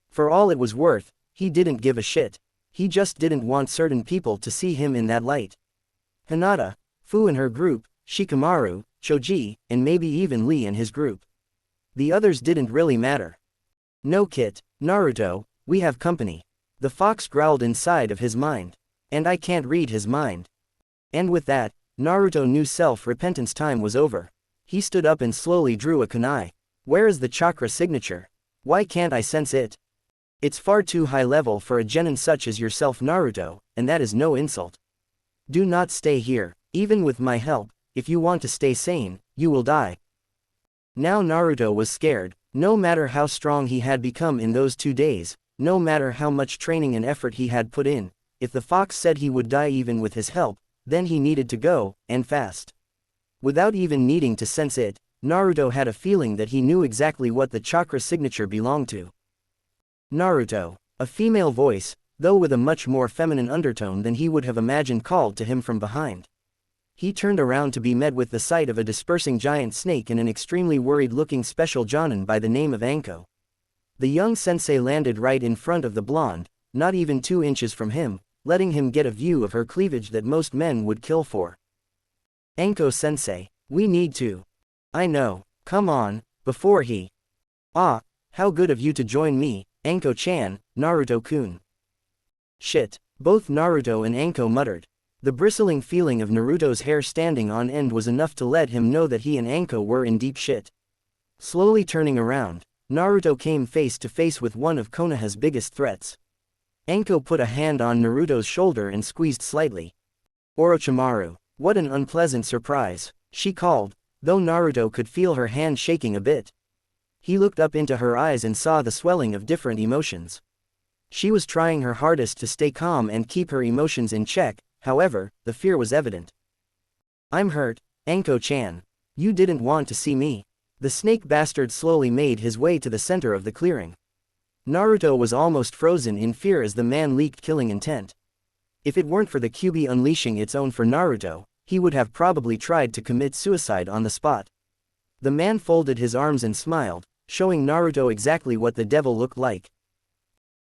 For all it was worth, he didn't give a shit. He just didn't want certain people to see him in that light. Hinata, Fu and her group, Shikamaru, Choji, and maybe even Lee and his group. The others didn't really matter. No Kit, Naruto, we have company. The fox growled inside of his mind. And I can't read his mind. And with that, Naruto knew self-repentance time was over. He stood up and slowly drew a kunai. Where is the chakra signature? Why can't I sense it? It's far too high level for a genin such as yourself, Naruto, and that is no insult. Do not stay here. Even with my help, if you want to stay sane, you will die. Now Naruto was scared. No matter how strong he had become in those 2 days, no matter how much training and effort he had put in, if the fox said he would die even with his help, then he needed to go, and fast. Without even needing to sense it, Naruto had a feeling that he knew exactly what the chakra signature belonged to. Naruto, a female voice, though with a much more feminine undertone than he would have imagined, called to him from behind. He turned around to be met with the sight of a dispersing giant snake and an extremely worried-looking special jonin by the name of Anko. The young sensei landed right in front of the blonde, not even 2 inches from him, letting him get a view of her cleavage that most men would kill for. Anko-sensei, we need to. I know, come on, before he. Ah, how good of you to join me, Anko-chan, Naruto-kun. Shit, both Naruto and Anko muttered. The bristling feeling of Naruto's hair standing on end was enough to let him know that he and Anko were in deep shit. Slowly turning around, Naruto came face to face with one of Konoha's biggest threats. Anko put a hand on Naruto's shoulder and squeezed slightly. Orochimaru, what an unpleasant surprise, she called, though Naruto could feel her hand shaking a bit. He looked up into her eyes and saw the swelling of different emotions. She was trying her hardest to stay calm and keep her emotions in check, however, the fear was evident. I'm hurt, Anko-chan. You didn't want to see me. The snake bastard slowly made his way to the center of the clearing. Naruto was almost frozen in fear as the man leaked killing intent. If it weren't for the Kyuubi unleashing its own for Naruto, he would have probably tried to commit suicide on the spot. The man folded his arms and smiled, showing Naruto exactly what the devil looked like.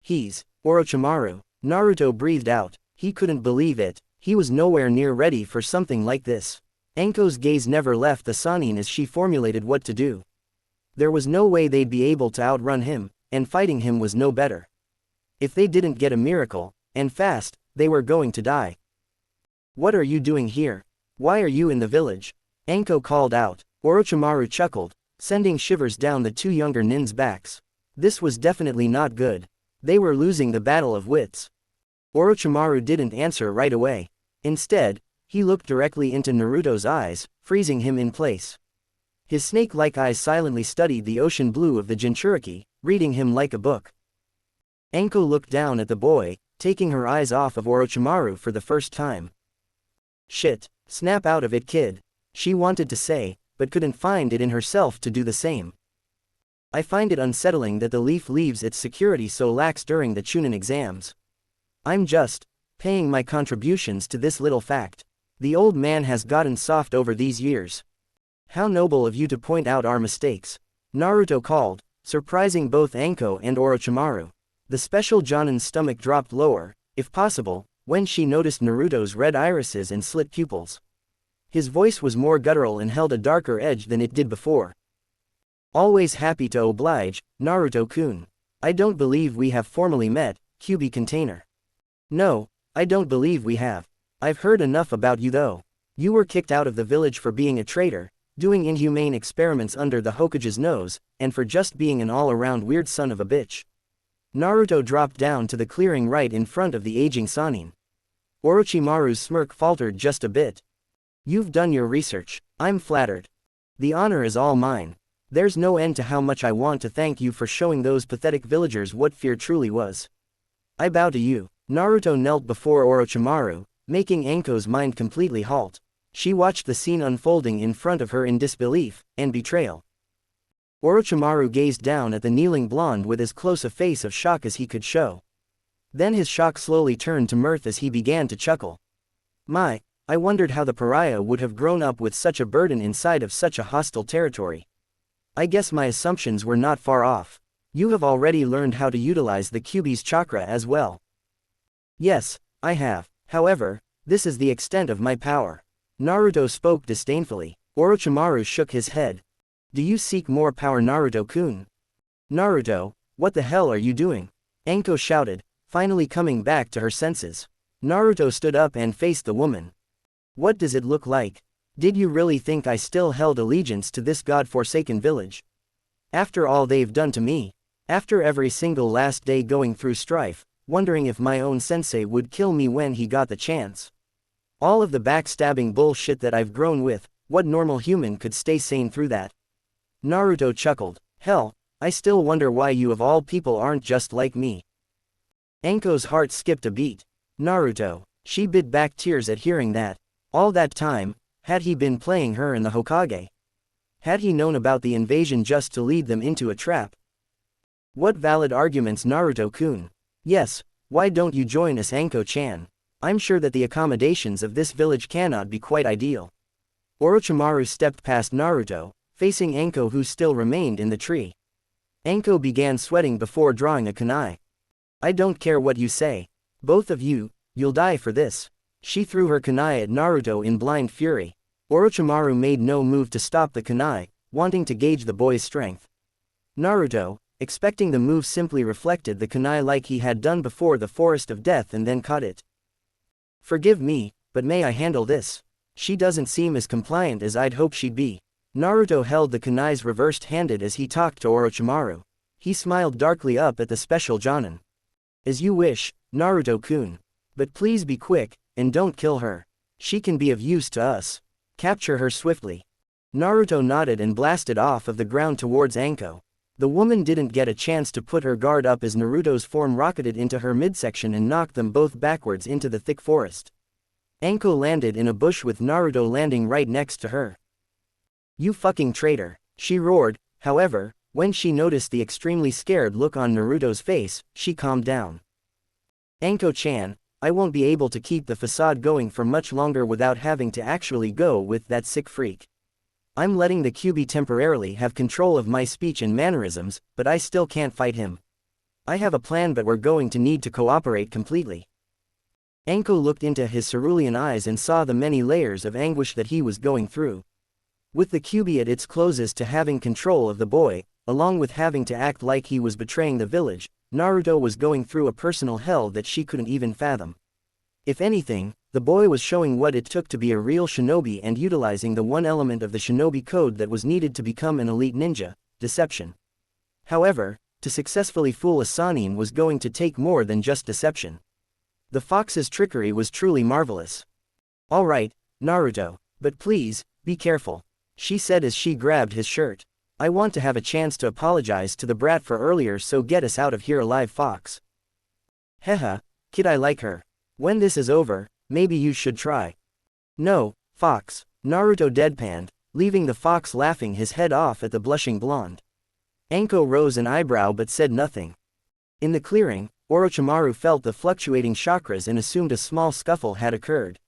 He's Orochimaru. Naruto breathed out. He couldn't believe it. He was nowhere near ready for something like this. Anko's gaze never left the Sannin as she formulated what to do. There was no way they'd be able to outrun him, and fighting him was no better. If they didn't get a miracle, and fast, they were going to die. What are you doing here? Why are you in the village? Anko called out. Orochimaru chuckled, sending shivers down the two younger nin's backs. This was definitely not good. They were losing the battle of wits. Orochimaru didn't answer right away. Instead, he looked directly into Naruto's eyes, freezing him in place. His snake-like eyes silently studied the ocean blue of the Jinchuriki, reading him like a book. Anko looked down at the boy, taking her eyes off of Orochimaru for the first time. Shit, snap out of it, kid. She wanted to say, but couldn't find it in herself to do the same. I find it unsettling that the leaf leaves its security so lax during the Chunin exams. I'm just paying my contributions to this little fact. The old man has gotten soft over these years. How noble of you to point out our mistakes, Naruto called, surprising both Anko and Orochimaru. The special Jonin's stomach dropped lower, if possible, when she noticed Naruto's red irises and slit pupils. His voice was more guttural and held a darker edge than it did before. Always happy to oblige, Naruto-kun. I don't believe we have formally met, Kyuubi container. No, I don't believe we have. I've heard enough about you though. You were kicked out of the village for being a traitor, doing inhumane experiments under the Hokage's nose, and for just being an all-around weird son of a bitch. Naruto dropped down to the clearing right in front of the aging Sannin. Orochimaru's smirk faltered just a bit. You've done your research. I'm flattered. The honor is all mine. There's no end to how much I want to thank you for showing those pathetic villagers what fear truly was. I bow to you. Naruto knelt before Orochimaru, making Anko's mind completely halt. She watched the scene unfolding in front of her in disbelief and betrayal. Orochimaru gazed down at the kneeling blonde with as close a face of shock as he could show. Then his shock slowly turned to mirth as he began to chuckle. My, I wondered how the pariah would have grown up with such a burden inside of such a hostile territory. I guess my assumptions were not far off. You have already learned how to utilize the Kyuubi's chakra as well. Yes, I have. However, this is the extent of my power. Naruto spoke disdainfully. Orochimaru shook his head. Do you seek more power, Naruto-kun? Naruto, what the hell are you doing? Anko shouted, finally coming back to her senses. Naruto stood up and faced the woman. What does it look like? Did you really think I still held allegiance to this god-forsaken village? After all they've done to me, after every single last day going through strife, wondering if my own sensei would kill me when he got the chance. All of the backstabbing bullshit that I've grown with, what normal human could stay sane through that? Naruto chuckled. Hell, I still wonder why you of all people aren't just like me. Anko's heart skipped a beat. Naruto. She bit back tears at hearing that. All that time, had he been playing her and the Hokage? Had he known about the invasion just to lead them into a trap? What valid arguments, Naruto-kun? Yes, why don't you join us, Anko-chan? I'm sure that the accommodations of this village cannot be quite ideal. Orochimaru stepped past Naruto, facing Anko who still remained in the tree. Anko began sweating before drawing a kunai. I don't care what you say. Both of you, you'll die for this. She threw her kunai at Naruto in blind fury. Orochimaru made no move to stop the kunai, wanting to gauge the boy's strength. Naruto, expecting the move, simply reflected the kunai like he had done before the Forest of Death and then caught it. Forgive me, but may I handle this? She doesn't seem as compliant as I'd hoped she'd be. Naruto held the kunai's reversed-handed as he talked to Orochimaru. He smiled darkly up at the special Jonin. As you wish, Naruto-kun. But please be quick, and don't kill her. She can be of use to us. Capture her swiftly. Naruto nodded and blasted off of the ground towards Anko. The woman didn't get a chance to put her guard up as Naruto's form rocketed into her midsection and knocked them both backwards into the thick forest. Anko landed in a bush with Naruto landing right next to her. You fucking traitor, she roared. However, when she noticed the extremely scared look on Naruto's face, she calmed down. Anko-chan, I won't be able to keep the facade going for much longer without having to actually go with that sick freak. I'm letting the Kyuubi temporarily have control of my speech and mannerisms, but I still can't fight him. I have a plan, but we're going to need to cooperate completely. Anko looked into his cerulean eyes and saw the many layers of anguish that he was going through. With the Kyuubi at its closest to having control of the boy, along with having to act like he was betraying the village, Naruto was going through a personal hell that she couldn't even fathom. If anything, the boy was showing what it took to be a real shinobi and utilizing the one element of the shinobi code that was needed to become an elite ninja, deception. However, to successfully fool a Sannin was going to take more than just deception. The fox's trickery was truly marvelous. Alright, Naruto, but please, be careful, she said as she grabbed his shirt. I want to have a chance to apologize to the brat for earlier, so get us out of here alive, fox. Haha, kid, I like her. When this is over, maybe you should try. No, fox, Naruto deadpanned, leaving the fox laughing his head off at the blushing blonde. Anko rose an eyebrow but said nothing. In the clearing, Orochimaru felt the fluctuating chakras and assumed a small scuffle had occurred.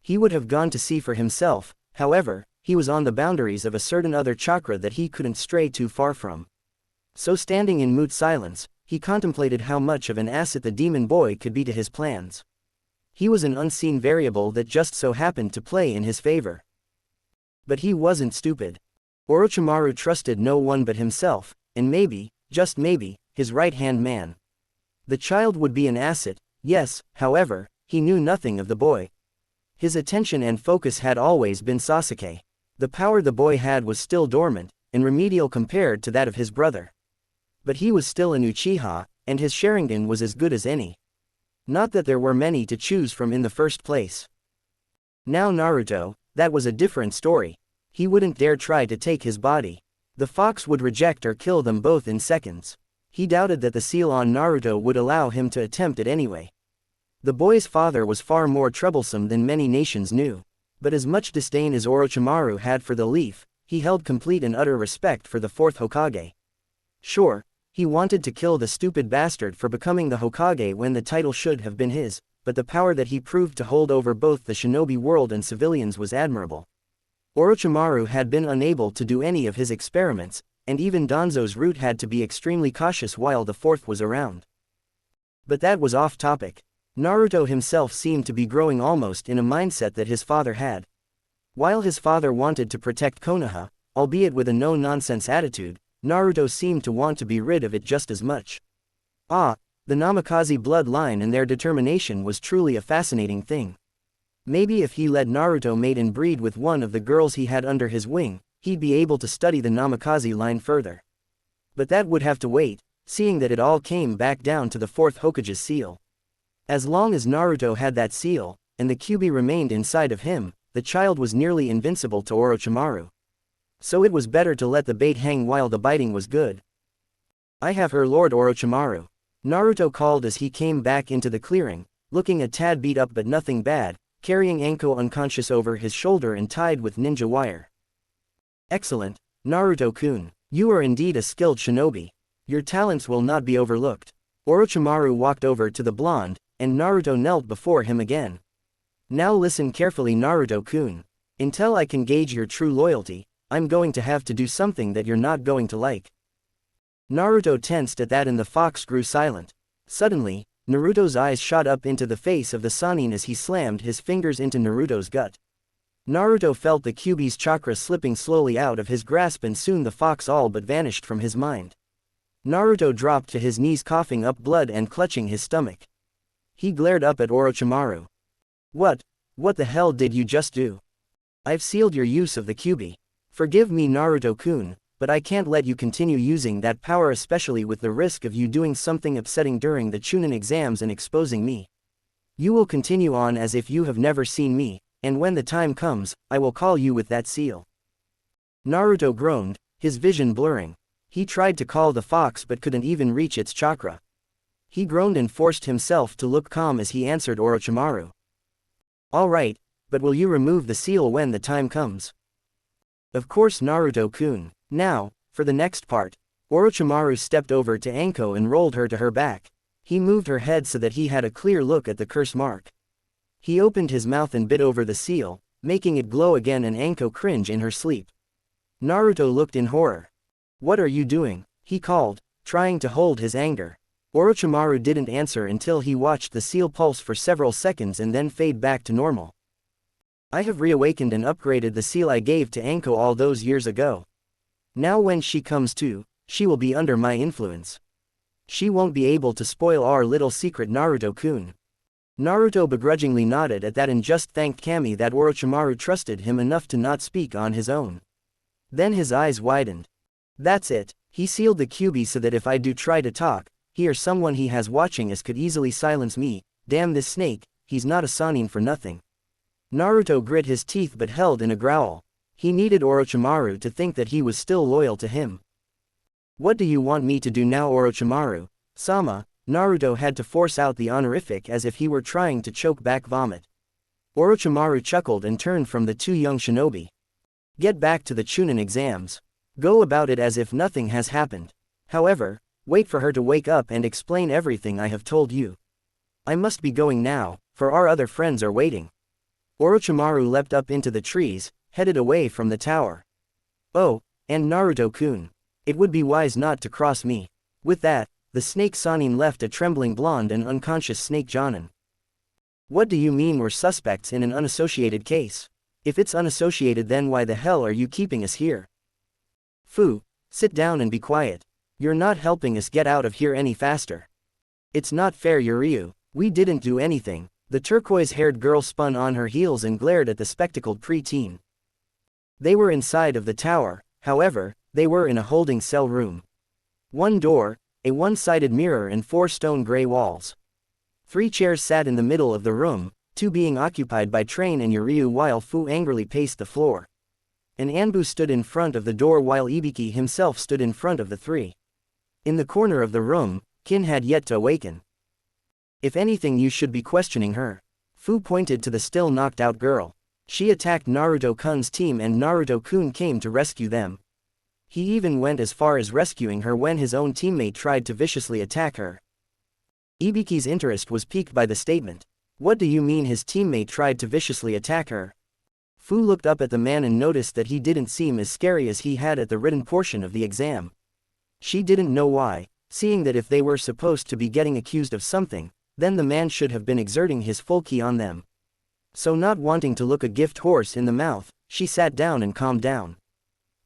He would have gone to see for himself, however, he was on the boundaries of a certain other chakra that he couldn't stray too far from. So standing in mute silence, he contemplated how much of an asset the demon boy could be to his plans. He was an unseen variable that just so happened to play in his favor. But he wasn't stupid. Orochimaru trusted no one but himself, and maybe, just maybe, his right-hand man. The child would be an asset, yes, however, he knew nothing of the boy. His attention and focus had always been Sasuke. The power the boy had was still dormant, and remedial compared to that of his brother. But he was still an Uchiha, and his Sharingan was as good as any. Not that there were many to choose from in the first place. Now Naruto, that was a different story. He wouldn't dare try to take his body. The fox would reject or kill them both in seconds. He doubted that the seal on Naruto would allow him to attempt it anyway. The boy's father was far more troublesome than many nations knew. But as much disdain as Orochimaru had for the leaf, he held complete and utter respect for the fourth Hokage. Sure, he wanted to kill the stupid bastard for becoming the Hokage when the title should have been his, but the power that he proved to hold over both the shinobi world and civilians was admirable. Orochimaru had been unable to do any of his experiments, and even Danzo's route had to be extremely cautious while the fourth was around. But that was off topic. Naruto himself seemed to be growing almost in a mindset that his father had. While his father wanted to protect Konoha, albeit with a no-nonsense attitude, Naruto seemed to want to be rid of it just as much. Ah, the Namikaze bloodline and their determination was truly a fascinating thing. Maybe if he let Naruto mate and breed with one of the girls he had under his wing, he'd be able to study the Namikaze line further. But that would have to wait, seeing that it all came back down to the fourth Hokage's seal. As long as Naruto had that seal, and the Kyuubi remained inside of him, the child was nearly invincible to Orochimaru. So it was better to let the bait hang while the biting was good. I have her, Lord Orochimaru. Naruto called as he came back into the clearing, looking a tad beat up but nothing bad, carrying Anko unconscious over his shoulder and tied with ninja wire. Excellent, Naruto-kun. You are indeed a skilled shinobi. Your talents will not be overlooked. Orochimaru walked over to the blonde, and Naruto knelt before him again. Now listen carefully, Naruto-kun. Until I can gauge your true loyalty, I'm going to have to do something that you're not going to like. Naruto tensed at that and the fox grew silent. Suddenly, Naruto's eyes shot up into the face of the Sannin as he slammed his fingers into Naruto's gut. Naruto felt the Kyuubi's chakra slipping slowly out of his grasp and soon the fox all but vanished from his mind. Naruto dropped to his knees coughing up blood and clutching his stomach. He glared up at Orochimaru. What the hell did you just do? I've sealed your use of the Kyuubi. Forgive me Naruto-kun, but I can't let you continue using that power, especially with the risk of you doing something upsetting during the Chunin exams and exposing me. You will continue on as if you have never seen me, and when the time comes, I will call you with that seal. Naruto groaned, his vision blurring. He tried to call the fox but couldn't even reach its chakra. He groaned and forced himself to look calm as he answered Orochimaru. All right, but will you remove the seal when the time comes? Of course Naruto-kun. Now, for the next part. Orochimaru stepped over to Anko and rolled her to her back. He moved her head so that he had a clear look at the curse mark. He opened his mouth and bit over the seal, making it glow again, and Anko cringed in her sleep. Naruto looked in horror. What are you doing? He called, trying to hold his anger. Orochimaru didn't answer until he watched the seal pulse for several seconds and then fade back to normal. I have reawakened and upgraded the seal I gave to Anko all those years ago. Now when she comes to, she will be under my influence. She won't be able to spoil our little secret, Naruto-kun. Naruto begrudgingly nodded at that and just thanked Kami that Orochimaru trusted him enough to not speak on his own. Then his eyes widened. That's it, he sealed the QB so that if I do try to talk, he or someone he has watching us could easily silence me. Damn this snake, he's not a Sannin for nothing. Naruto grit his teeth but held in a growl. He needed Orochimaru to think that he was still loyal to him. What do you want me to do now, Orochimaru? Sama? Naruto had to force out the honorific as if he were trying to choke back vomit. Orochimaru chuckled and turned from the two young shinobi. Get back to the Chunin exams. Go about it as if nothing has happened. However, wait for her to wake up and explain everything I have told you. I must be going now, for our other friends are waiting. Orochimaru leapt up into the trees, headed away from the tower. Oh, and Naruto-kun. It would be wise not to cross me. With that, the snake Sannin left a trembling blonde and unconscious snake Jonin. What do you mean we're suspects in an unassociated case? If it's unassociated, then why the hell are you keeping us here? Fu, sit down and be quiet. You're not helping us get out of here any faster. It's not fair, Yuryu. We didn't do anything. The turquoise-haired girl spun on her heels and glared at the spectacled preteen. They were inside of the tower, however, they were in a holding cell room. One door, a one-sided mirror and 4 stone gray walls. 3 chairs sat in the middle of the room, 2 being occupied by Train and Yuryu while Fu angrily paced the floor. An Anbu stood in front of the door while Ibiki himself stood in front of the 3. In the corner of the room, Kin had yet to awaken. If anything, you should be questioning her. Fu pointed to the still knocked-out girl. She attacked Naruto-kun's team and Naruto-kun came to rescue them. He even went as far as rescuing her when his own teammate tried to viciously attack her. Ibiki's interest was piqued by the statement. What do you mean his teammate tried to viciously attack her? Fu looked up at the man and noticed that he didn't seem as scary as he had at the written portion of the exam. She didn't know why, seeing that if they were supposed to be getting accused of something, then the man should have been exerting his full ki on them. So not wanting to look a gift horse in the mouth, she sat down and calmed down.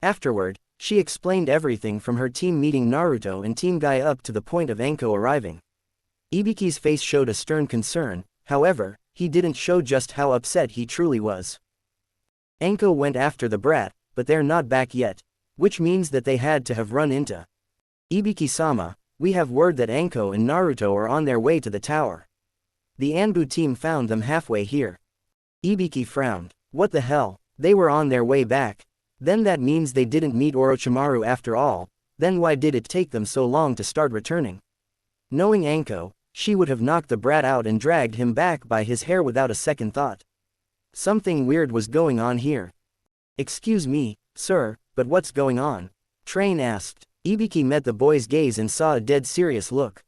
Afterward, she explained everything from her team meeting Naruto and Team Guy up to the point of Anko arriving. Ibiki's face showed a stern concern, however, he didn't show just how upset he truly was. Anko went after the brat, but they're not back yet, which means that they had to have run into Ibiki-sama. We have word that Anko and Naruto are on their way to the tower. The Anbu team found them halfway here. Ibiki frowned. What the hell? They were on their way back. Then that means they didn't meet Orochimaru after all. Then why did it take them so long to start returning? Knowing Anko, she would have knocked the brat out and dragged him back by his hair without a second thought. Something weird was going on here. Excuse me, sir, but what's going on? Train asked. Ibiki met the boy's gaze and saw a dead serious look.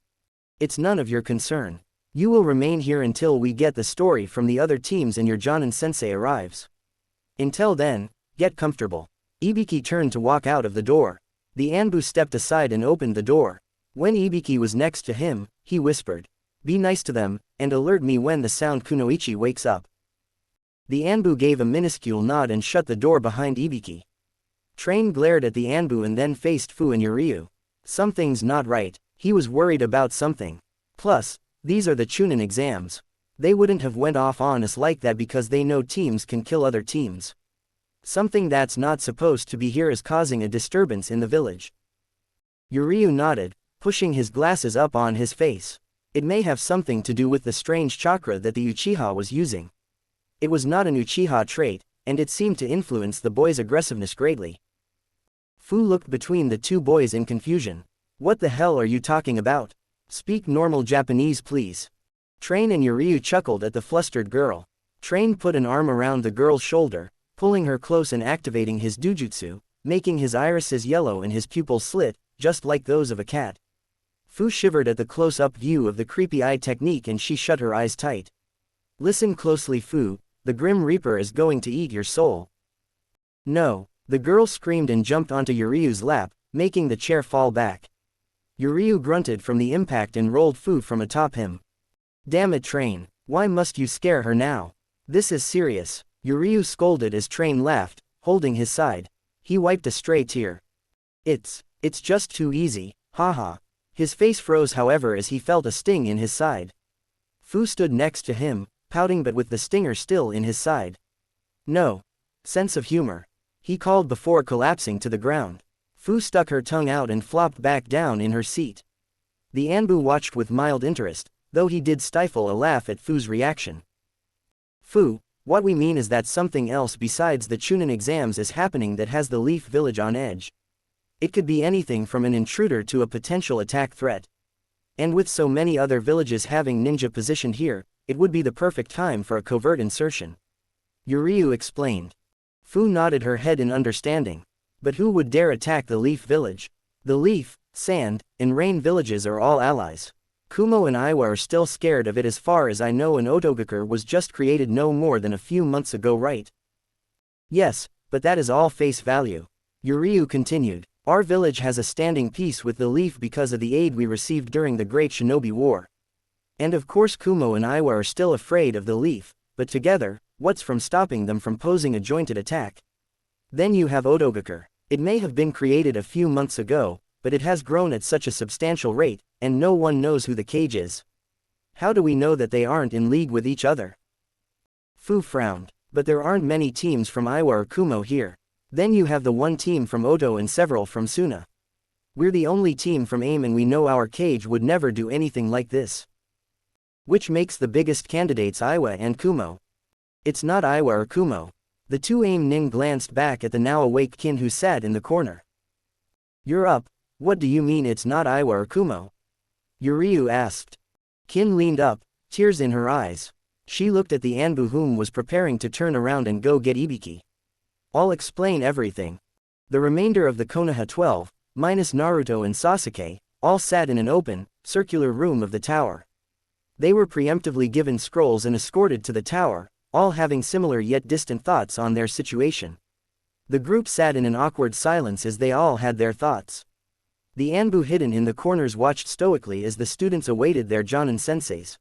It's none of your concern. You will remain here until we get the story from the other teams and your Jonin-sensei arrives. Until then, get comfortable. Ibiki turned to walk out of the door. The Anbu stepped aside and opened the door. When Ibiki was next to him, he whispered, "Be nice to them, and alert me when the sound Kunoichi wakes up." The Anbu gave a minuscule nod and shut the door behind Ibiki. Train glared at the Anbu and then faced Fu and Yuryu. Something's not right, he was worried about something. Plus, these are the Chunin exams. They wouldn't have went off on us like that because they know teams can kill other teams. Something that's not supposed to be here is causing a disturbance in the village. Yuryu nodded, pushing his glasses up on his face. It may have something to do with the strange chakra that the Uchiha was using. It was not an Uchiha trait, and it seemed to influence the boy's aggressiveness greatly. Fu looked between the two boys in confusion. What the hell are you talking about? Speak normal Japanese please. Train and Yuryu chuckled at the flustered girl. Train put an arm around the girl's shoulder, pulling her close and activating his dujutsu, making his irises yellow and his pupils slit, just like those of a cat. Fu shivered at the close-up view of the creepy eye technique and she shut her eyes tight. Listen closely Fu, the Grim Reaper is going to eat your soul. No, the girl screamed and jumped onto Yuryu's lap, making the chair fall back. Yuryu grunted from the impact and rolled Fu from atop him. Damn it Train, why must you scare her now? This is serious, Yuryu scolded as Train laughed, holding his side. He wiped a stray tear. It's just too easy, haha. His face froze however as he felt a sting in his side. Fu stood next to him, pouting but with the stinger still in his side. No. Sense of humor. He called before collapsing to the ground. Fu stuck her tongue out and flopped back down in her seat. The Anbu watched with mild interest, though he did stifle a laugh at Fu's reaction. Fu, what we mean is that something else besides the Chunin exams is happening that has the Leaf Village on edge. It could be anything from an intruder to a potential attack threat. And with so many other villages having ninja positioned here, it would be the perfect time for a covert insertion. Yuryu explained. Fu nodded her head in understanding. But who would dare attack the Leaf Village? The Leaf, Sand, and Rain villages are all allies. Kumo and Iwa are still scared of it as far as I know, and Otogakure was just created no more than a few months ago, right? Yes, but that is all face value. Yuryu continued. Our village has a standing peace with the Leaf because of the aid we received during the Great Shinobi War. And of course Kumo and Iwa are still afraid of the Leaf, but together, what's from stopping them from posing a jointed attack? Then you have Otogakure. It may have been created a few months ago, but it has grown at such a substantial rate, and no one knows who the cage is. How do we know that they aren't in league with each other? Fu frowned. But there aren't many teams from Iwa or Kumo here. Then you have the one team from Oto and several from Suna. We're the only team from AIM and we know our cage would never do anything like this. Which makes the biggest candidates Iwa and Kumo. It's not Iwa or Kumo. The two AIM nin glanced back at the now awake Kin who sat in the corner. You're up, what do you mean it's not Iwa or Kumo? Yuryu asked. Kin leaned up, tears in her eyes. She looked at the Anbu whom was preparing to turn around and go get Ibiki. I'll explain everything. The remainder of the Konoha 12, minus Naruto and Sasuke, all sat in an open, circular room of the tower. They were preemptively given scrolls and escorted to the tower, all having similar yet distant thoughts on their situation. The group sat in an awkward silence as they all had their thoughts. The Anbu hidden in the corners watched stoically as the students awaited their Jonin senseis.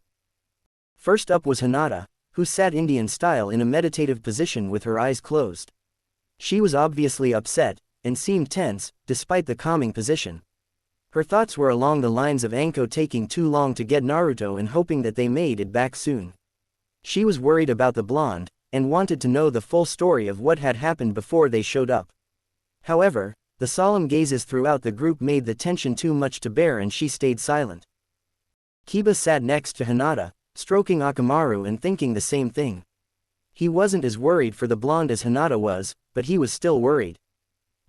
First up was Hinata, who sat Indian style in a meditative position with her eyes closed. She was obviously upset, and seemed tense, despite the calming position. Her thoughts were along the lines of Anko taking too long to get Naruto and hoping that they made it back soon. She was worried about the blonde, and wanted to know the full story of what had happened before they showed up. However, the solemn gazes throughout the group made the tension too much to bear and she stayed silent. Kiba sat next to Hinata, stroking Akamaru and thinking the same thing. He wasn't as worried for the blonde as Hinata was, but he was still worried.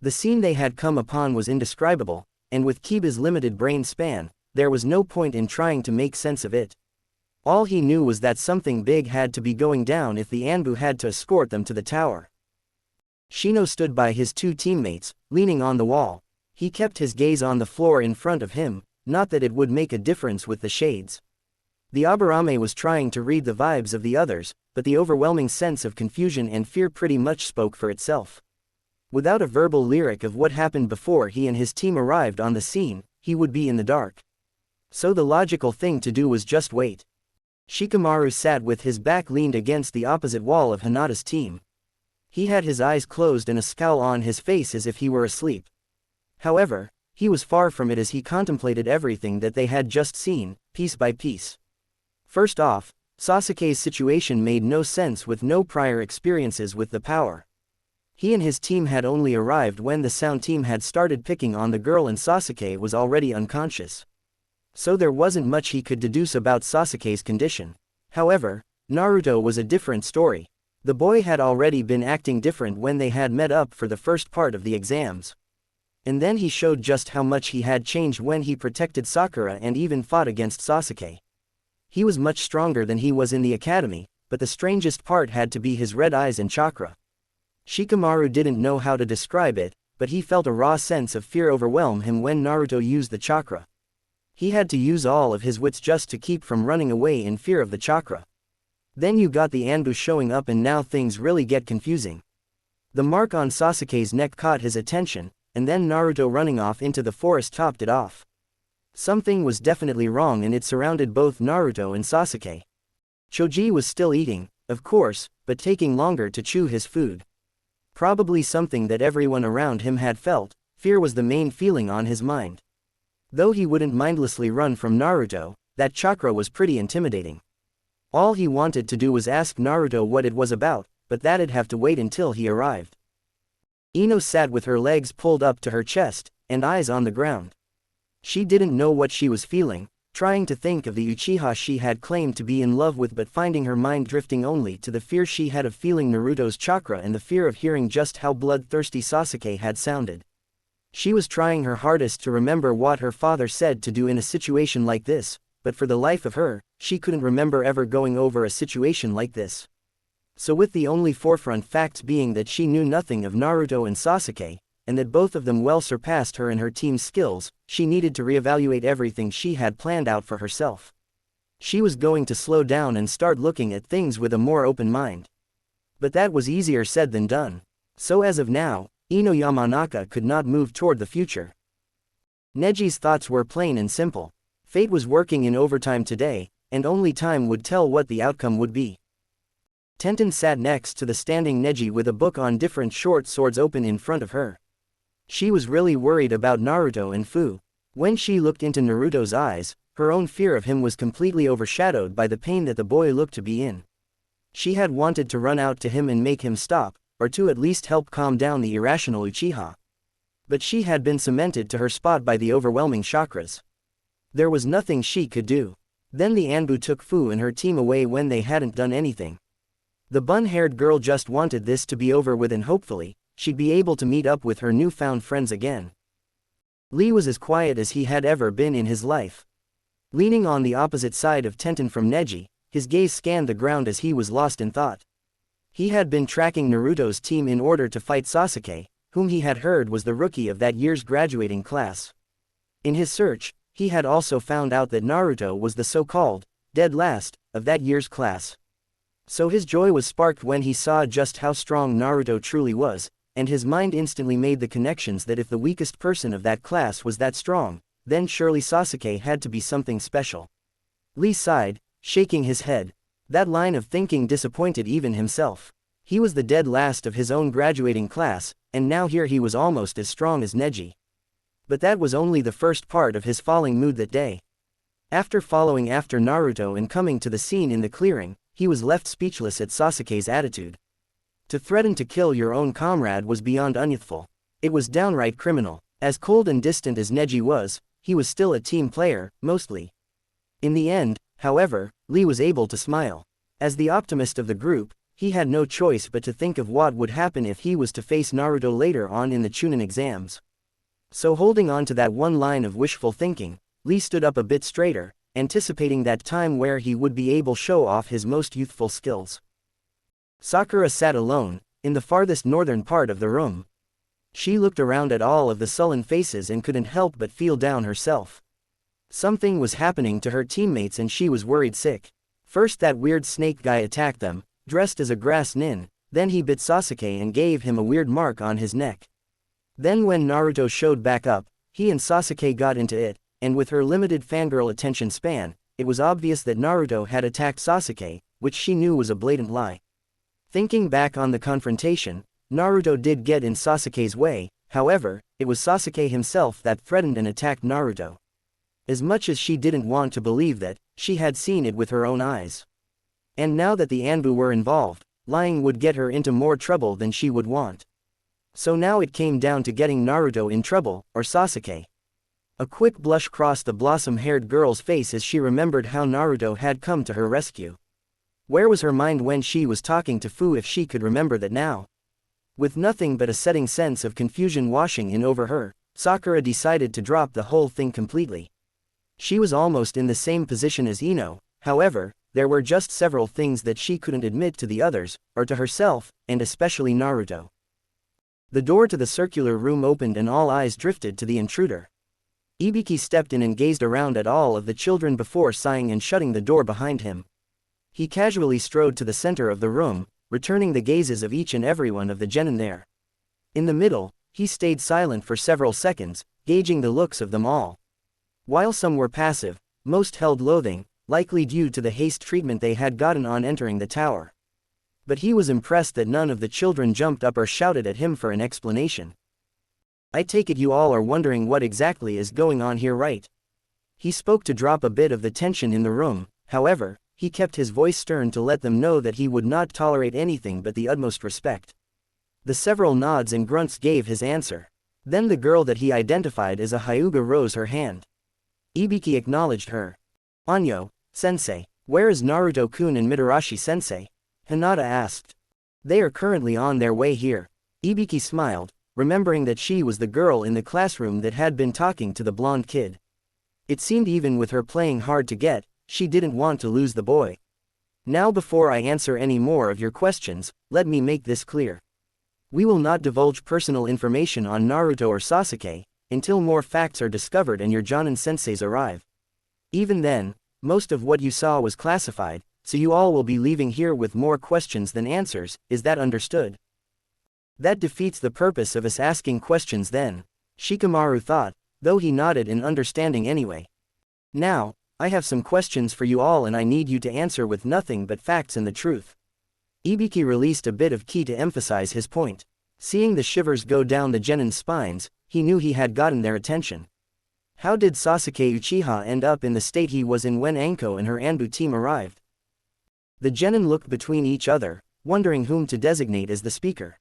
The scene they had come upon was indescribable, and with Kiba's limited brain span, there was no point in trying to make sense of it. All he knew was that something big had to be going down if the Anbu had to escort them to the tower. Shino stood by his two teammates, leaning on the wall. He kept his gaze on the floor in front of him, not that it would make a difference with the shades. The Aburame was trying to read the vibes of the others, but the overwhelming sense of confusion and fear pretty much spoke for itself. Without a verbal lyric of what happened before he and his team arrived on the scene, he would be in the dark. So the logical thing to do was just wait. Shikamaru sat with his back leaned against the opposite wall of Hinata's team. He had his eyes closed and a scowl on his face as if he were asleep. However, he was far from it as he contemplated everything that they had just seen, piece by piece. First off, Sasuke's situation made no sense with no prior experiences with the power. He and his team had only arrived when the sound team had started picking on the girl and Sasuke was already unconscious. So there wasn't much he could deduce about Sasuke's condition. However, Naruto was a different story. The boy had already been acting different when they had met up for the first part of the exams. And then he showed just how much he had changed when he protected Sakura and even fought against Sasuke. He was much stronger than he was in the academy, but the strangest part had to be his red eyes and chakra. Shikamaru didn't know how to describe it, but he felt a raw sense of fear overwhelm him when Naruto used the chakra. He had to use all of his wits just to keep from running away in fear of the chakra. Then you got the Anbu showing up and now things really get confusing. The mark on Sasuke's neck caught his attention, and then Naruto running off into the forest topped it off. Something was definitely wrong and it surrounded both Naruto and Sasuke. Choji was still eating, of course, but taking longer to chew his food. Probably something that everyone around him had felt, fear was the main feeling on his mind. Though he wouldn't mindlessly run from Naruto, that chakra was pretty intimidating. All he wanted to do was ask Naruto what it was about, but that'd have to wait until he arrived. Ino sat with her legs pulled up to her chest, and eyes on the ground. She didn't know what she was feeling, trying to think of the Uchiha she had claimed to be in love with but finding her mind drifting only to the fear she had of feeling Naruto's chakra and the fear of hearing just how bloodthirsty Sasuke had sounded. She was trying her hardest to remember what her father said to do in a situation like this, but for the life of her, she couldn't remember ever going over a situation like this. So with the only forefront facts being that she knew nothing of Naruto and Sasuke, and that both of them well surpassed her in her team's skills, she needed to reevaluate everything she had planned out for herself. She was going to slow down and start looking at things with a more open mind. But that was easier said than done. So as of now, Ino Yamanaka could not move toward the future. Neji's thoughts were plain and simple. Fate was working in overtime today, and only time would tell what the outcome would be. Tenten sat next to the standing Neji with a book on different short swords open in front of her. She was really worried about Naruto and Fu. When she looked into Naruto's eyes, her own fear of him was completely overshadowed by the pain that the boy looked to be in. She had wanted to run out to him and make him stop, or to at least help calm down the irrational Uchiha. But she had been cemented to her spot by the overwhelming chakras. There was nothing she could do. Then the Anbu took Fu and her team away when they hadn't done anything. The bun-haired girl just wanted this to be over with and hopefully, she'd be able to meet up with her newfound friends again. Lee was as quiet as he had ever been in his life. Leaning on the opposite side of Tenten from Neji, his gaze scanned the ground as he was lost in thought. He had been tracking Naruto's team in order to fight Sasuke, whom he had heard was the rookie of that year's graduating class. In his search, he had also found out that Naruto was the so-called dead last of that year's class. So his joy was sparked when he saw just how strong Naruto truly was, and his mind instantly made the connections that if the weakest person of that class was that strong, then surely Sasuke had to be something special. Lee sighed, shaking his head. That line of thinking disappointed even himself. He was the dead last of his own graduating class, and now here he was almost as strong as Neji. But that was only the first part of his falling mood that day. After following after Naruto and coming to the scene in the clearing, he was left speechless at Sasuke's attitude. To threaten to kill your own comrade was beyond unyouthful. It was downright criminal. As cold and distant as Neji was, he was still a team player, mostly. In the end, however, Lee was able to smile. As the optimist of the group, he had no choice but to think of what would happen if he was to face Naruto later on in the Chunin exams. So holding on to that one line of wishful thinking, Lee stood up a bit straighter, anticipating that time where he would be able to show off his most youthful skills. Sakura sat alone, in the farthest northern part of the room. She looked around at all of the sullen faces and couldn't help but feel down herself. Something was happening to her teammates and she was worried sick. First that weird snake guy attacked them, dressed as a grass nin, then he bit Sasuke and gave him a weird mark on his neck. Then when Naruto showed back up, he and Sasuke got into it, and with her limited fangirl attention span, it was obvious that Naruto had attacked Sasuke, which she knew was a blatant lie. Thinking back on the confrontation, Naruto did get in Sasuke's way, however, it was Sasuke himself that threatened and attacked Naruto. As much as she didn't want to believe that, she had seen it with her own eyes. And now that the Anbu were involved, lying would get her into more trouble than she would want. So now it came down to getting Naruto in trouble, or Sasuke. A quick blush crossed the blossom-haired girl's face as she remembered how Naruto had come to her rescue. Where was her mind when she was talking to Fu if she could remember that now? With nothing but a setting sense of confusion washing in over her, Sakura decided to drop the whole thing completely. She was almost in the same position as Ino, however, there were just several things that she couldn't admit to the others, or to herself, and especially Naruto. The door to the circular room opened and all eyes drifted to the intruder. Ibiki stepped in and gazed around at all of the children before sighing and shutting the door behind him. He casually strode to the center of the room, returning the gazes of each and every one of the genin there. In the middle, he stayed silent for several seconds, gauging the looks of them all. While some were passive, most held loathing, likely due to the haste treatment they had gotten on entering the tower. But he was impressed that none of the children jumped up or shouted at him for an explanation. "I take it you all are wondering what exactly is going on here, right?" He spoke to drop a bit of the tension in the room, however, he kept his voice stern to let them know that he would not tolerate anything but the utmost respect. The several nods and grunts gave his answer. Then the girl that he identified as a Hyuga rose her hand. Ibiki acknowledged her. "Anyo, sensei, where is Naruto-kun and Mitarashi-sensei?" Hinata asked. "They are currently on their way here." Ibiki smiled, remembering that she was the girl in the classroom that had been talking to the blonde kid. It seemed even with her playing hard to get, she didn't want to lose the boy. "Now before I answer any more of your questions, let me make this clear. We will not divulge personal information on Naruto or Sasuke, until more facts are discovered and your Jonin senseis arrive. Even then, most of what you saw was classified, so you all will be leaving here with more questions than answers, is that understood?" "That defeats the purpose of us asking questions then," Shikamaru thought, though he nodded in understanding anyway. "Now, I have some questions for you all and I need you to answer with nothing but facts and the truth." Ibiki released a bit of ki to emphasize his point. Seeing the shivers go down the genin's spines, he knew he had gotten their attention. How did Sasuke Uchiha end up in the state he was in when Anko and her Anbu team arrived? The genin looked between each other, wondering whom to designate as the speaker.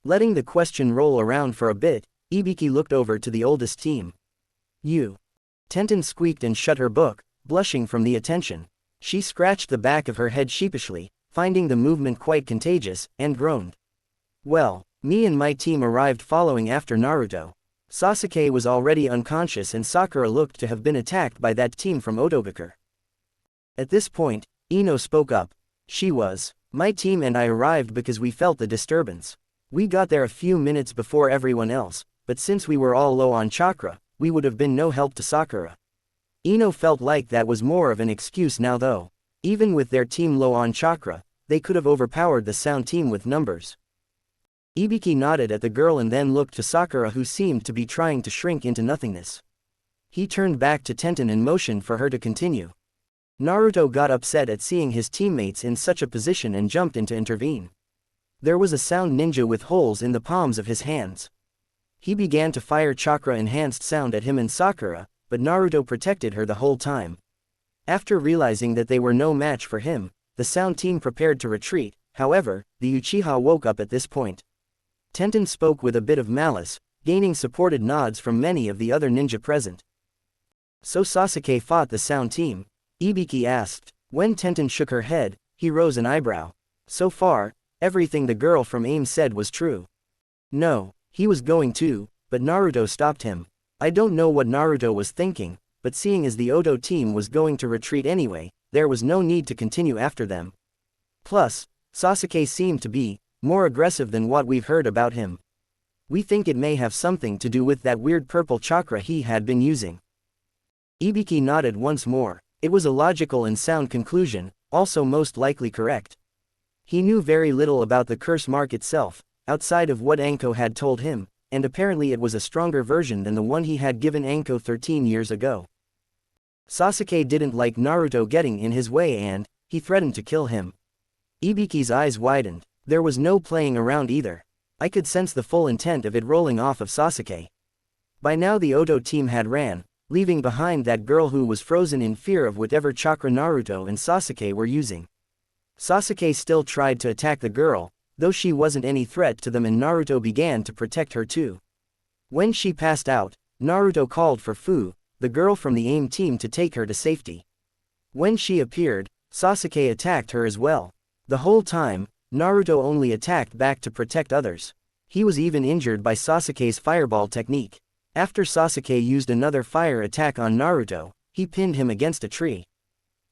Letting the question roll around for a bit, Ibiki looked over to the oldest team. "You." Tenten squeaked and shut her book, blushing from the attention. She scratched the back of her head sheepishly, finding the movement quite contagious, and groaned. "Well, me and my team arrived following after Naruto. Sasuke was already unconscious and Sakura looked to have been attacked by that team from Otogakure." At this point, Ino spoke up. My team and I arrived because we felt the disturbance. We got there a few minutes before everyone else, but since we were all low on chakra, we would have been no help to Sakura." Ino felt like that was more of an excuse now though. Even with their team low on chakra, they could have overpowered the sound team with numbers. Ibiki nodded at the girl and then looked to Sakura, who seemed to be trying to shrink into nothingness. He turned back to Tenten and motioned for her to continue. Naruto got upset at seeing his teammates in such a position and jumped in to intervene. There was a sound ninja with holes in the palms of his hands. He began to fire chakra-enhanced sound at him and Sakura, but Naruto protected her the whole time. After realizing that they were no match for him, the sound team prepared to retreat. However, the Uchiha woke up at this point. Tenten spoke with a bit of malice, gaining supported nods from many of the other ninja present. "So Sasuke fought the sound team?" Ibiki asked. When Tenten shook her head, he rose an eyebrow. So far, everything the girl from AIM said was true. "No, he was going to, but Naruto stopped him. I don't know what Naruto was thinking, but seeing as the Oto team was going to retreat anyway, there was no need to continue after them. Plus, Sasuke seemed to be more aggressive than what we've heard about him. We think it may have something to do with that weird purple chakra he had been using." Ibiki nodded once more. It was a logical and sound conclusion, also most likely correct. He knew very little about the curse mark itself, outside of what Anko had told him, and apparently it was a stronger version than the one he had given Anko 13 years ago. Sasuke didn't like Naruto getting in his way and he threatened to kill him. Ibiki's eyes widened. There was no playing around either. I could sense the full intent of it rolling off of Sasuke. By now the Oto team had ran, leaving behind that girl who was frozen in fear of whatever chakra Naruto and Sasuke were using. Sasuke still tried to attack the girl, though she wasn't any threat to them and Naruto began to protect her too. When she passed out, Naruto called for Fu, the girl from the AIM team, to take her to safety. When she appeared, Sasuke attacked her as well. The whole time, Naruto only attacked back to protect others. He was even injured by Sasuke's fireball technique. After Sasuke used another fire attack on Naruto, he pinned him against a tree.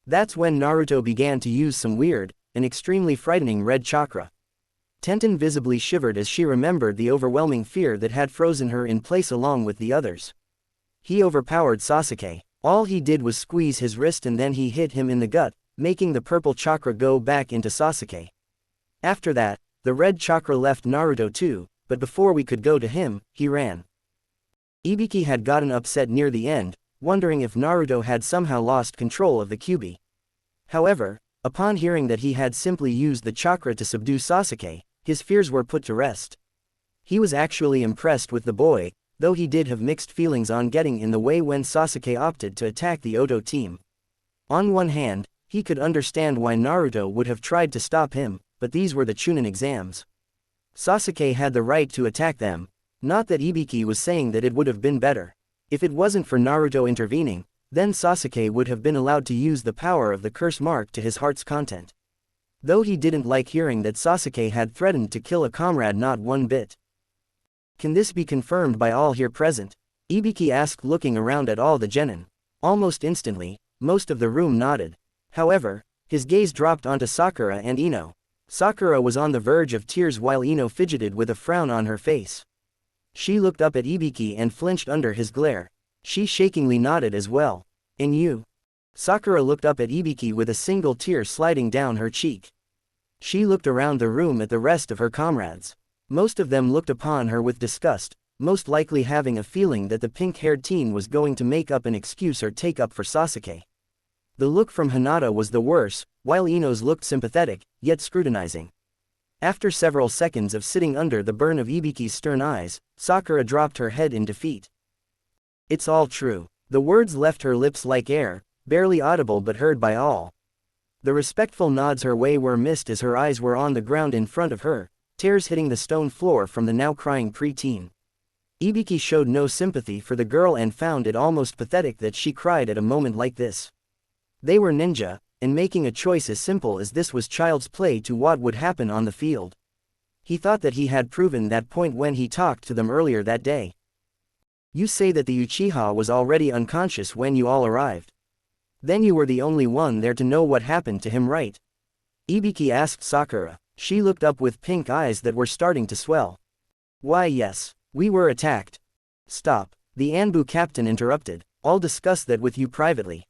That's when Naruto began to use some weird, and extremely frightening red chakra. Tenten visibly shivered as she remembered the overwhelming fear that had frozen her in place along with the others. He overpowered Sasuke. All he did was squeeze his wrist and then he hit him in the gut, making the purple chakra go back into Sasuke. After that, the red chakra left Naruto too, but before we could go to him, he ran. Ibiki had gotten upset near the end, wondering if Naruto had somehow lost control of the Kyuubi. However, upon hearing that he had simply used the chakra to subdue Sasuke, his fears were put to rest. He was actually impressed with the boy, though he did have mixed feelings on getting in the way when Sasuke opted to attack the Oto team. On one hand, he could understand why Naruto would have tried to stop him, but these were the Chunin exams. Sasuke had the right to attack them, not that Ibiki was saying that it would have been better. If it wasn't for Naruto intervening, then Sasuke would have been allowed to use the power of the curse mark to his heart's content. Though he didn't like hearing that Sasuke had threatened to kill a comrade not one bit. Can this be confirmed by all here present? Ibiki asked, looking around at all the genin. Almost instantly, most of the room nodded. However, his gaze dropped onto Sakura and Ino. Sakura was on the verge of tears while Ino fidgeted with a frown on her face. She looked up at Ibiki and flinched under his glare. She shakingly nodded as well. And you? Sakura looked up at Ibiki with a single tear sliding down her cheek. She looked around the room at the rest of her comrades. Most of them looked upon her with disgust, most likely having a feeling that the pink-haired teen was going to make up an excuse or take up for Sasuke. The look from Hinata was the worse, while Ino's looked sympathetic, yet scrutinizing. After several seconds of sitting under the burn of Ibiki's stern eyes, Sakura dropped her head in defeat. It's all true. The words left her lips like air, barely audible but heard by all. The respectful nods her way were missed as her eyes were on the ground in front of her, tears hitting the stone floor from the now crying pre-teen. Ibiki showed no sympathy for the girl and found it almost pathetic that she cried at a moment like this. They were ninja, and making a choice as simple as this was child's play to what would happen on the field. He thought that he had proven that point when he talked to them earlier that day. You say that the Uchiha was already unconscious when you all arrived. Then you were the only one there to know what happened to him, right? Ibiki asked Sakura. She looked up with pink eyes that were starting to swell. Why yes, we were attacked. Stop, the Anbu captain interrupted. I'll discuss that with you privately.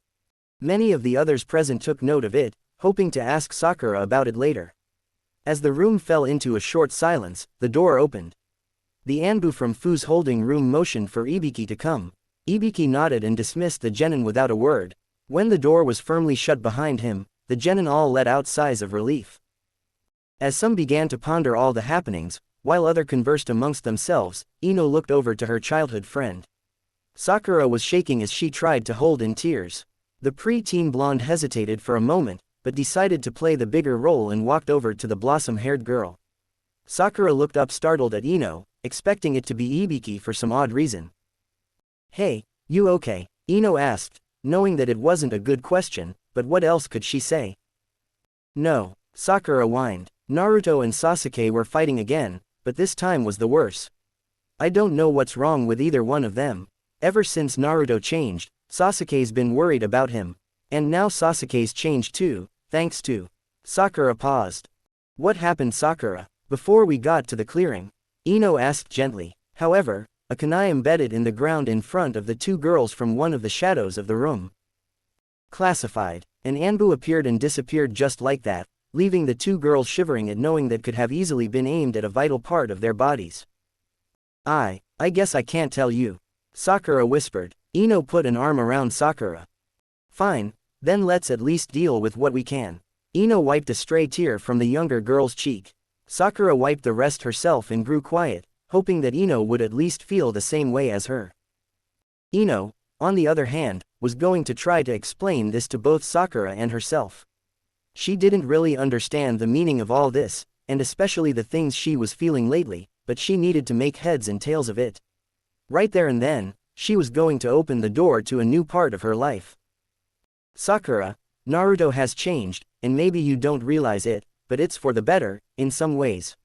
Many of the others present took note of it, hoping to ask Sakura about it later. As the room fell into a short silence, the door opened. The Anbu from Fu's holding room motioned for Ibiki to come. Ibiki nodded and dismissed the genin without a word. When the door was firmly shut behind him, the genin all let out sighs of relief. As some began to ponder all the happenings, while others conversed amongst themselves, Ino looked over to her childhood friend. Sakura was shaking as she tried to hold in tears. The pre-teen blonde hesitated for a moment, but decided to play the bigger role and walked over to the blossom-haired girl. Sakura looked up startled at Ino, expecting it to be Ibiki for some odd reason. Hey, you okay? Ino asked, knowing that it wasn't a good question, but what else could she say? No, Sakura whined. Naruto and Sasuke were fighting again, but this time was the worse. I don't know what's wrong with either one of them. Ever since Naruto changed, Sasuke's been worried about him. And now Sasuke's changed too, thanks to... Sakura paused. What happened, Sakura? Before we got to the clearing, Ino asked gently. However, a kunai embedded in the ground in front of the two girls from one of the shadows of the room. Classified. An Anbu appeared and disappeared just like that, leaving the two girls shivering at knowing that could have easily been aimed at a vital part of their bodies. I guess I can't tell you. Sakura whispered. Ino put an arm around Sakura. Fine, then let's at least deal with what we can. Ino wiped a stray tear from the younger girl's cheek. Sakura wiped the rest herself and grew quiet, hoping that Ino would at least feel the same way as her. Ino, on the other hand, was going to try to explain this to both Sakura and herself. She didn't really understand the meaning of all this, and especially the things she was feeling lately, but she needed to make heads and tails of it. Right there and then, she was going to open the door to a new part of her life. Sakura, Naruto has changed, and maybe you don't realize it, but it's for the better, in some ways.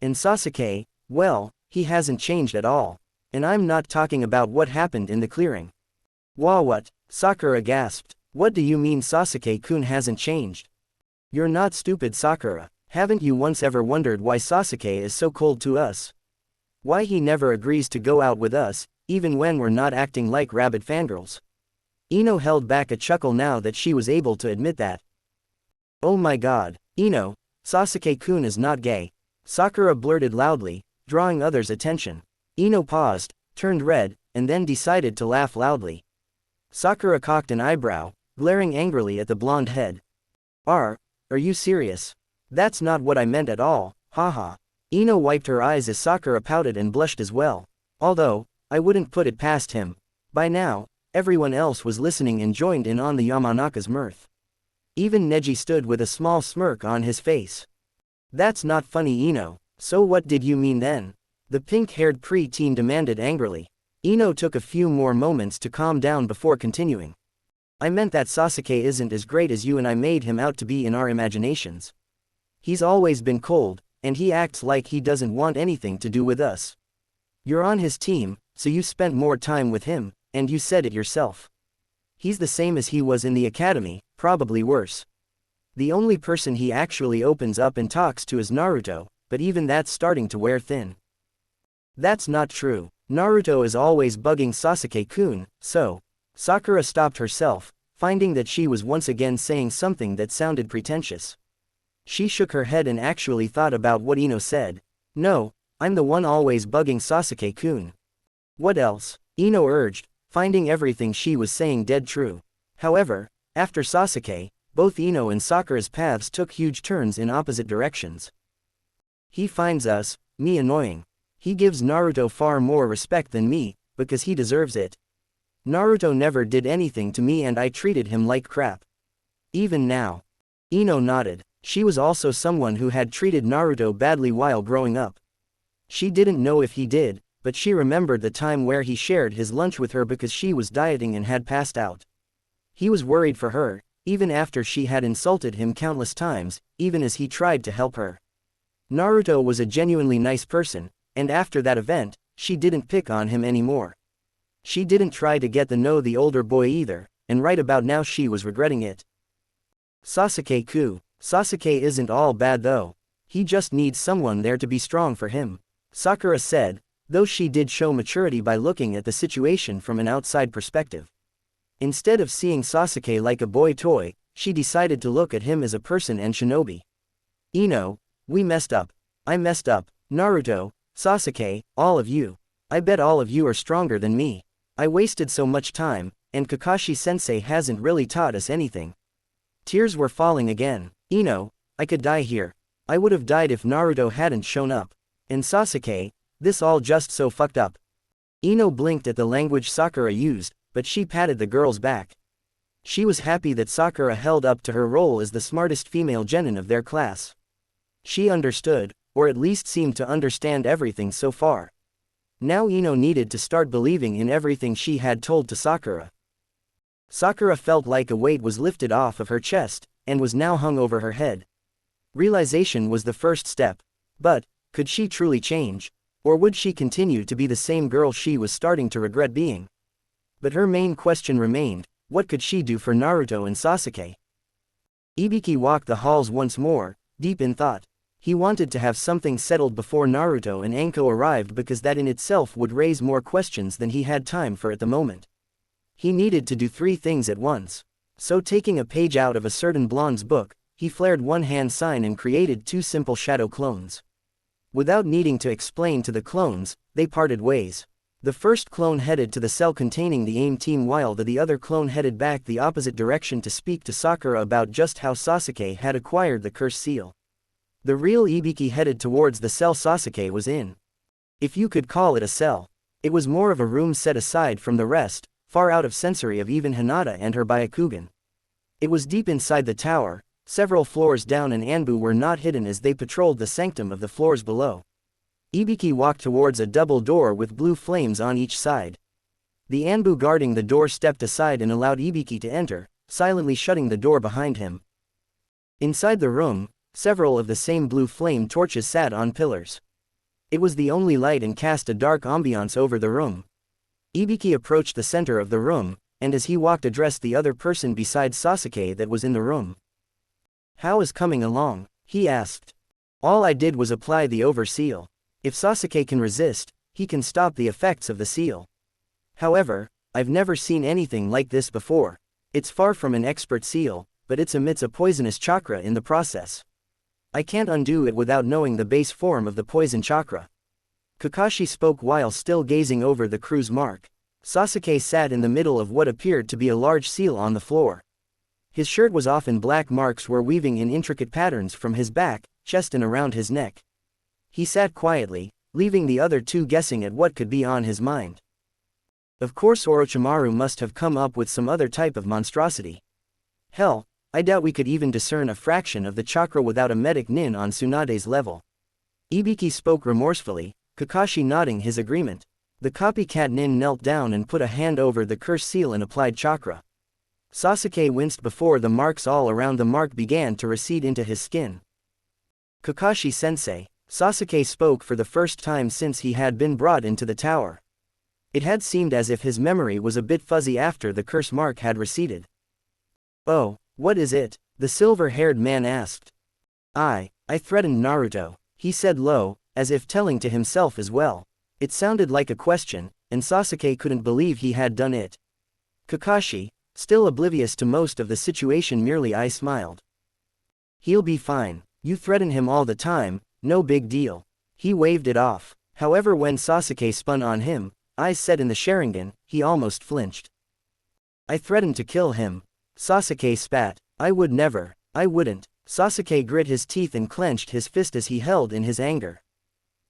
And Sasuke, well, he hasn't changed at all. And I'm not talking about what happened in the clearing. What? Sakura gasped. What do you mean Sasuke-kun hasn't changed? You're not stupid, Sakura. Haven't you once ever wondered why Sasuke is so cold to us? Why he never agrees to go out with us, even when we're not acting like rabid fangirls? Ino held back a chuckle now that she was able to admit that. Oh my god, Ino, Sasuke-kun is not gay. Sakura blurted loudly, drawing others' attention. Ino paused, turned red, and then decided to laugh loudly. Sakura cocked an eyebrow, glaring angrily at the blonde head. Are you serious? That's not what I meant at all, haha. Ino wiped her eyes as Sakura pouted and blushed as well. Although, I wouldn't put it past him. By now, everyone else was listening and joined in on the Yamanaka's mirth. Even Neji stood with a small smirk on his face. That's not funny, Ino. So what did you mean then? The pink-haired pre-teen demanded angrily. Ino took a few more moments to calm down before continuing. I meant that Sasuke isn't as great as you and I made him out to be in our imaginations. He's always been cold, and he acts like he doesn't want anything to do with us. You're on his team, so you spent more time with him, and you said it yourself. He's the same as he was in the academy, probably worse. The only person he actually opens up and talks to is Naruto, but even that's starting to wear thin. That's not true. Naruto is always bugging Sasuke-kun, so. Sakura stopped herself, finding that she was once again saying something that sounded pretentious. She shook her head and actually thought about what Ino said. No, I'm the one always bugging Sasuke-kun. What else? Ino urged, finding everything she was saying dead true. However, after Sasuke, both Ino and Sakura's paths took huge turns in opposite directions. He finds us, me annoying. He gives Naruto far more respect than me, because he deserves it. Naruto never did anything to me and I treated him like crap. Even now. Ino nodded. She was also someone who had treated Naruto badly while growing up. She didn't know if he did, but she remembered the time where he shared his lunch with her because she was dieting and had passed out. He was worried for her, even after she had insulted him countless times, even as he tried to help her. Naruto was a genuinely nice person, and after that event, she didn't pick on him anymore. She didn't try to get to know the older boy either, and right about now she was regretting it. Sasuke-kun. Sasuke isn't all bad though. He just needs someone there to be strong for him, Sakura said, though she did show maturity by looking at the situation from an outside perspective. Instead of seeing Sasuke like a boy toy, she decided to look at him as a person and shinobi. Ino, we messed up. I messed up. Naruto, Sasuke, all of you. I bet all of you are stronger than me. I wasted so much time, and Kakashi-sensei hasn't really taught us anything. Tears were falling again. Ino, I could die here. I would have died if Naruto hadn't shown up. And Sasuke, this all just so fucked up. Ino blinked at the language Sakura used, but she patted the girl's back. She was happy that Sakura held up to her role as the smartest female genin of their class. She understood, or at least seemed to understand everything so far. Now Ino needed to start believing in everything she had told to Sakura. Sakura felt like a weight was lifted off of her chest, and was now hung over her head. Realization was the first step. But, could she truly change? Or would she continue to be the same girl she was starting to regret being? But her main question remained, what could she do for Naruto and Sasuke? Ibiki walked the halls once more, deep in thought. He wanted to have something settled before Naruto and Anko arrived because that in itself would raise more questions than he had time for at the moment. He needed to do 3 things at once. So taking a page out of a certain blonde's book, he flared one hand sign and created 2 simple shadow clones. Without needing to explain to the clones, they parted ways. The first clone headed to the cell containing the AIM team while the other clone headed back the opposite direction to speak to Sakura about just how Sasuke had acquired the curse seal. The real Ibiki headed towards the cell Sasuke was in. If you could call it a cell. It was more of a room set aside from the rest, far out of sensory of even Hinata and her Byakugan. It was deep inside the tower, Several floors down and Anbu were not hidden as they patrolled the sanctum of the floors below. Ibiki walked towards a double door with blue flames on each side. The Anbu guarding the door stepped aside and allowed Ibiki to enter, silently shutting the door behind him. Inside the room, several of the same blue flame torches sat on pillars. It was the only light and cast a dark ambiance over the room. Ibiki approached the center of the room, and as he walked addressed the other person beside Sasuke that was in the room. "How is coming along?" he asked. "All I did was apply the over seal. If Sasuke can resist, he can stop the effects of the seal. However, I've never seen anything like this before. It's far from an expert seal, but it emits a poisonous chakra in the process. I can't undo it without knowing the base form of the poison chakra." Kakashi spoke while still gazing over the crew's mark. Sasuke sat in the middle of what appeared to be a large seal on the floor. His shirt was off and black marks were weaving in intricate patterns from his back, chest and around his neck. He sat quietly, leaving the other two guessing at what could be on his mind. Of course Orochimaru must have come up with some other type of monstrosity. Hell, I doubt we could even discern a fraction of the chakra without a medic nin on Tsunade's level. Ibiki spoke remorsefully, Kakashi nodding his agreement. The copycat nin knelt down and put a hand over the curse seal and applied chakra. Sasuke winced before the marks all around the mark began to recede into his skin. "Kakashi-sensei," Sasuke spoke for the first time since he had been brought into the tower. It had seemed as if his memory was a bit fuzzy after the curse mark had receded. "Oh, what is it?" the silver-haired man asked. I threatened Naruto," he said low, as if telling to himself as well. It sounded like a question, and Sasuke couldn't believe he had done it. Kakashi, still oblivious to most of the situation, merely smiled. "He'll be fine. You threaten him all the time, no big deal." He waved it off. However, when Sasuke spun on him, eyes set in the Sharingan, he almost flinched. "I threatened to kill him." Sasuke spat. "I would never. I wouldn't." Sasuke grit his teeth and clenched his fist as he held in his anger.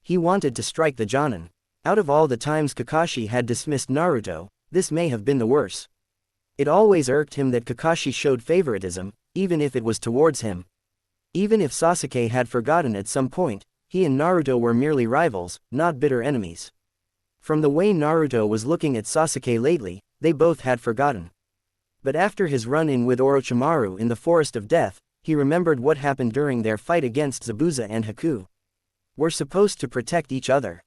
He wanted to strike the Jonin. Out of all the times Kakashi had dismissed Naruto, this may have been the worst. It always irked him that Kakashi showed favoritism, even if it was towards him. Even if Sasuke had forgotten at some point, he and Naruto were merely rivals, not bitter enemies. From the way Naruto was looking at Sasuke lately, they both had forgotten. But after his run-in with Orochimaru in the Forest of Death, he remembered what happened during their fight against Zabuza and Haku. We're supposed to protect each other.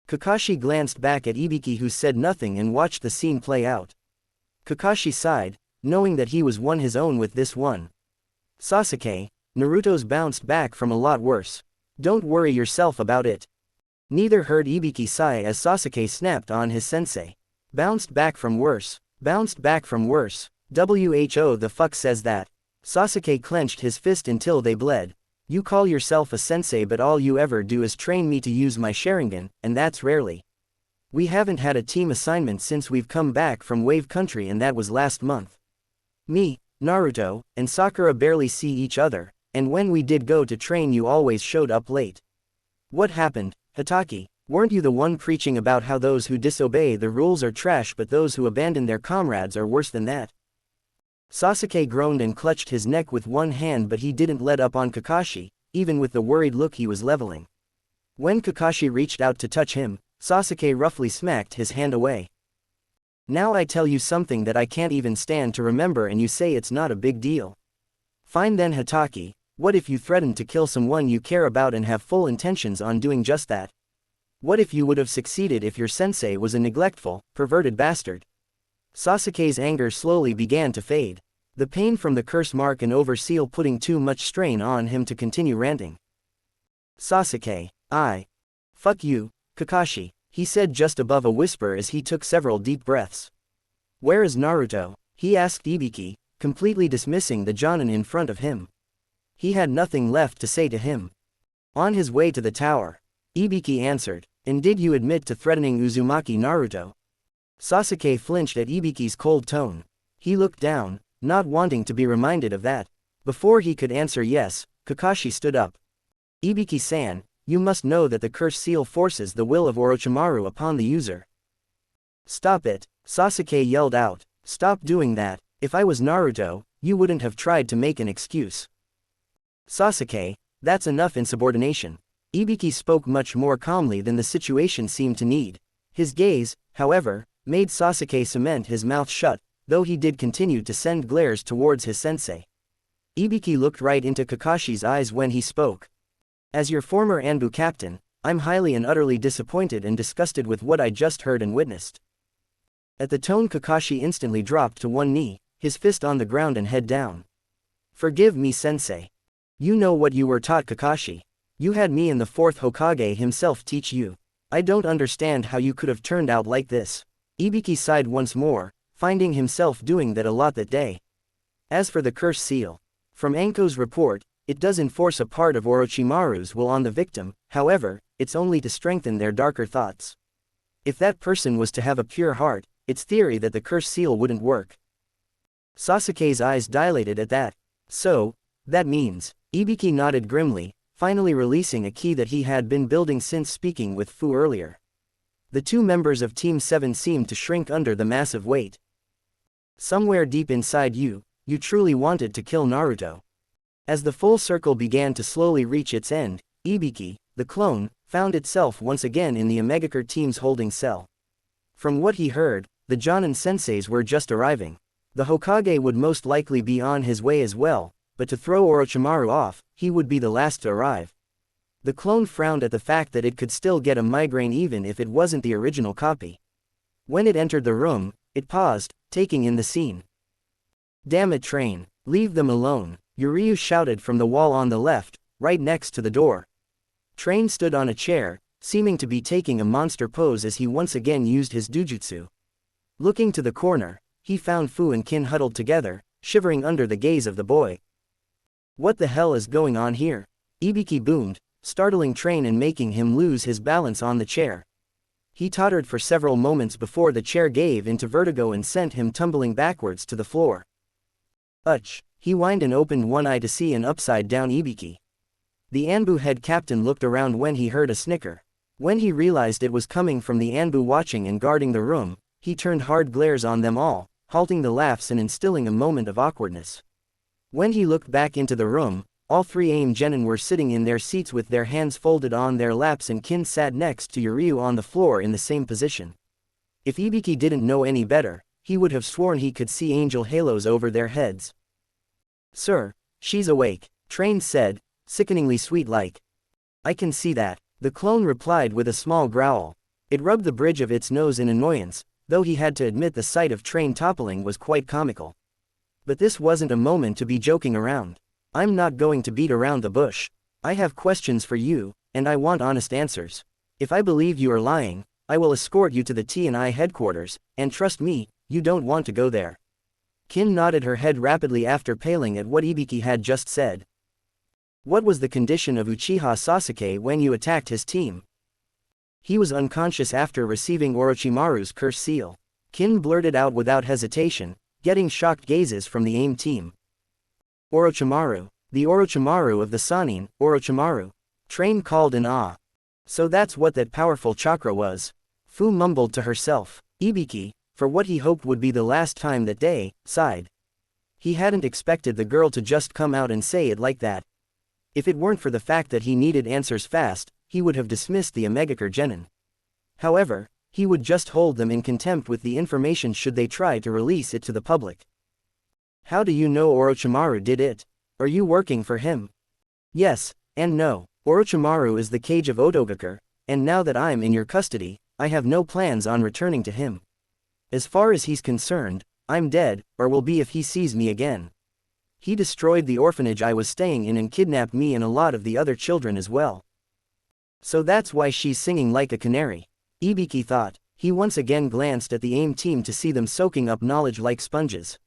Kakashi glanced back at Ibiki, who said nothing and watched the scene play out. Kakashi sighed, knowing that he was his own with this one. "Sasuke, Naruto's bounced back from a lot worse. Don't worry yourself about it." Neither heard Ibiki sigh as Sasuke snapped on his sensei. "Bounced back from worse. Bounced back from worse. Who the fuck says that?" Sasuke clenched his fist until they bled. "You call yourself a sensei, but all you ever do is train me to use my Sharingan, and that's rarely. We haven't had a team assignment since we've come back from Wave Country, and that was last month. Me, Naruto, and Sakura barely see each other, and when we did go to train you always showed up late. What happened, Hatake? Weren't you the one preaching about how those who disobey the rules are trash but those who abandon their comrades are worse than that?" Sasuke groaned and clutched his neck with one hand, but he didn't let up on Kakashi, even with the worried look he was leveling. When Kakashi reached out to touch him, Sasuke roughly smacked his hand away. "Now I tell you something that I can't even stand to remember and you say it's not a big deal. Fine then, Hatake, what if you threatened to kill someone you care about and have full intentions on doing just that? What if you would have succeeded if your sensei was a neglectful, perverted bastard?" Sasuke's anger slowly began to fade. The pain from the curse mark and overseal putting too much strain on him to continue ranting. "Sasuke, fuck you, Kakashi," he said just above a whisper as he took several deep breaths. "Where is Naruto?" he asked Ibiki, completely dismissing the Jonin in front of him. He had nothing left to say to him. "On his way to the tower," Ibiki answered. "And did you admit to threatening Uzumaki Naruto?" Sasuke flinched at Ibiki's cold tone. He looked down, not wanting to be reminded of that. Before he could answer yes, Kakashi stood up. "Ibiki-san, you must know that the curse seal forces the will of Orochimaru upon the user." "Stop it," Sasuke yelled out. "Stop doing that. If I was Naruto, you wouldn't have tried to make an excuse. Sasuke, that's enough insubordination. Ibiki spoke much more calmly than the situation seemed to need. His gaze, however, made Sasuke cement his mouth shut, though he did continue to send glares towards his sensei. Ibiki looked right into Kakashi's eyes when he spoke. As your former Anbu captain, I'm highly and utterly disappointed and disgusted with what I just heard and witnessed. At the tone, Kakashi instantly dropped to one knee, his fist on the ground and head down. Forgive me, sensei. You know what you were taught, Kakashi. You had me and the fourth Hokage himself teach you. I don't understand how you could have turned out like this. Ibiki sighed once more, finding himself doing that a lot that day. As for the curse seal, from Anko's report, it does enforce a part of Orochimaru's will on the victim, however, it's only to strengthen their darker thoughts. If that person was to have a pure heart, it's theory that the curse seal wouldn't work. Sasuke's eyes dilated at that. So, that means, Ibiki nodded grimly, finally releasing a key that he had been building since speaking with Fu earlier. The two members of Team 7 seemed to shrink under the massive weight. Somewhere deep inside you, you truly wanted to kill Naruto. As the full circle began to slowly reach its end, Ibiki, the clone, found itself once again in the Omegakure team's holding cell. From what he heard, the Jonin senseis were just arriving. The Hokage would most likely be on his way as well, but to throw Orochimaru off, he would be the last to arrive. The clone frowned at the fact that it could still get a migraine even if it wasn't the original copy. When it entered the room, it paused, taking in the scene. Damn it, Train, leave them alone, Yuryu shouted from the wall on the left, right next to the door. Train stood on a chair, seeming to be taking a monster pose as he once again used his dujutsu. Looking to the corner, he found Fu and Kin huddled together, shivering under the gaze of the boy. What the hell is going on here? Ibiki boomed, startling Train and making him lose his balance on the chair. He tottered for several moments before the chair gave into vertigo and sent him tumbling backwards to the floor. Uch, he whined and opened one eye to see an upside-down Ibiki. The Anbu head captain looked around when he heard a snicker. When he realized it was coming from the Anbu watching and guarding the room, he turned hard glares on them all, halting the laughs and instilling a moment of awkwardness. When he looked back into the room, all three Aim Genin were sitting in their seats with their hands folded on their laps and Kin sat next to Yuryu on the floor in the same position. If Ibiki didn't know any better, he would have sworn he could see angel halos over their heads. Sir, she's awake, Train said, sickeningly sweet-like. I can see that, the clone replied with a small growl. It rubbed the bridge of its nose in annoyance, though he had to admit the sight of Train toppling was quite comical. But this wasn't a moment to be joking around. I'm not going to beat around the bush. I have questions for you, and I want honest answers. If I believe you are lying, I will escort you to the T&I headquarters, and trust me, you don't want to go there. Kin nodded her head rapidly after paling at what Ibiki had just said. What was the condition of Uchiha Sasuke when you attacked his team? He was unconscious after receiving Orochimaru's curse seal. Kin blurted out without hesitation, getting shocked gazes from the AIM team. Orochimaru, the Orochimaru of the Sannin, Orochimaru. Train called in awe. So that's what that powerful chakra was. Fu mumbled to herself. Ibiki, for what he hoped would be the last time that day, sighed. He hadn't expected the girl to just come out and say it like that. If it weren't for the fact that he needed answers fast, he would have dismissed the Omegakure Genin. However, he would just hold them in contempt with the information should they try to release it to the public. How do you know Orochimaru did it? Are you working for him? Yes, and no. Orochimaru is the cage of Otogakure, and now that I'm in your custody, I have no plans on returning to him. As far as he's concerned, I'm dead, or will be if he sees me again. He destroyed the orphanage I was staying in and kidnapped me and a lot of the other children as well. So that's why she's singing like a canary. Ibiki thought. He once again glanced at the AIM team to see them soaking up knowledge like sponges.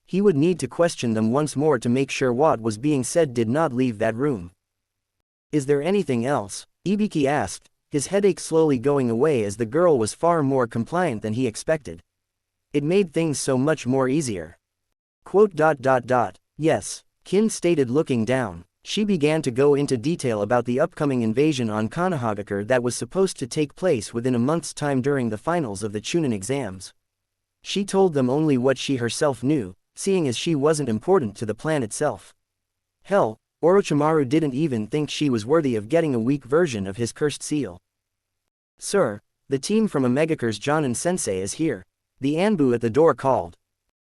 He would need to question them once more to make sure what was being said did not leave that room. Is there anything else? Ibiki asked, his headache slowly going away as the girl was far more compliant than he expected. It made things so much more easier. Yes, Kin stated looking down. She began to go into detail about the upcoming invasion on Konohagakure that was supposed to take place within a month's time during the finals of the Chunin exams. She told them only what she herself knew, seeing as she wasn't important to the plan itself. Hell, Orochimaru didn't even think she was worthy of getting a weak version of his cursed seal. "Sir, the team from Omegacure's Jonin-sensei is here," the Anbu at the door called.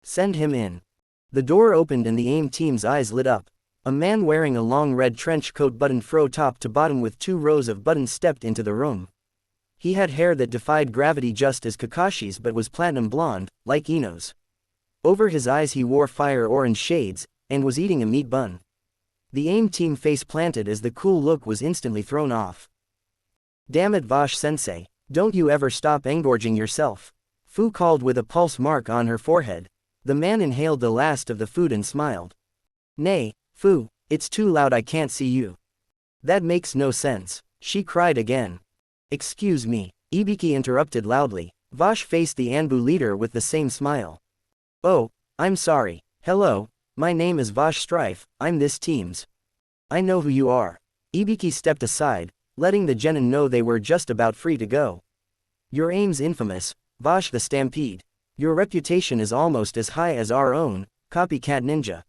"Send him in." The door opened and the AIM team's eyes lit up. A man wearing a long red trench coat buttoned fro top to bottom with 2 rows of buttons stepped into the room. He had hair that defied gravity just as Kakashi's but was platinum blonde, like Ino's. Over his eyes he wore fire orange shades, and was eating a meat bun. The AIM team face planted as the cool look was instantly thrown off. "Damn it, Vash-sensei, don't you ever stop engorging yourself," Fu called with a pulse mark on her forehead. The man inhaled the last of the food and smiled. "Nay, Fu, it's too loud, I can't see you." "That makes no sense," she cried again. "Excuse me," Ibiki interrupted loudly. Vash faced the Anbu leader with the same smile. "Oh, I'm sorry. Hello, my name is Vash Strife, I'm this team's." "I know who you are." Ibiki stepped aside, letting the genin know they were just about free to go. "Your aim's infamous, Vash the Stampede. Your reputation is almost as high as our own, copycat ninja."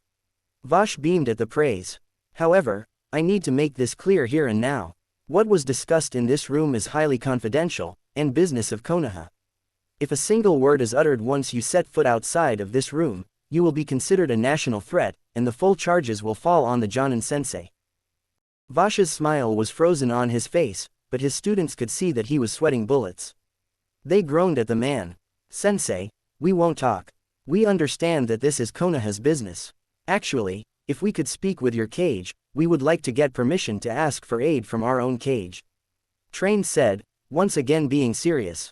Vash beamed at the praise. "However, I need to make this clear here and now. What was discussed in this room is highly confidential, and business of Konoha. If a single word is uttered once you set foot outside of this room, you will be considered a national threat, and the full charges will fall on the Jonin-sensei." Vash's smile was frozen on his face, but his students could see that he was sweating bullets. They groaned at the man. "Sensei, we won't talk. We understand that this is Konoha's business. Actually, if we could speak with your cage, we would like to get permission to ask for aid from our own cage," Train said, once again being serious.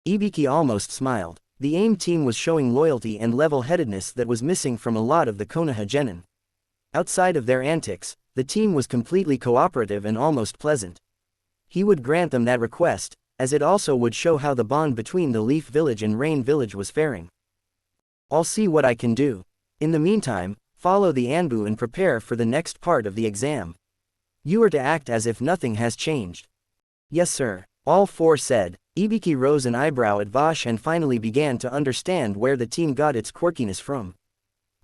Ibiki almost smiled. The AIM team was showing loyalty and level-headedness that was missing from a lot of the Konoha genin. Outside of their antics, the team was completely cooperative and almost pleasant. He would grant them that request, as it also would show how the bond between the Leaf Village and Rain Village was faring. "I'll see what I can do. In the meantime, follow the Anbu and prepare for the next part of the exam. You are to act as if nothing has changed." "Yes sir," all 4 said. Ibiki rose an eyebrow at Vash and finally began to understand where the team got its quirkiness from.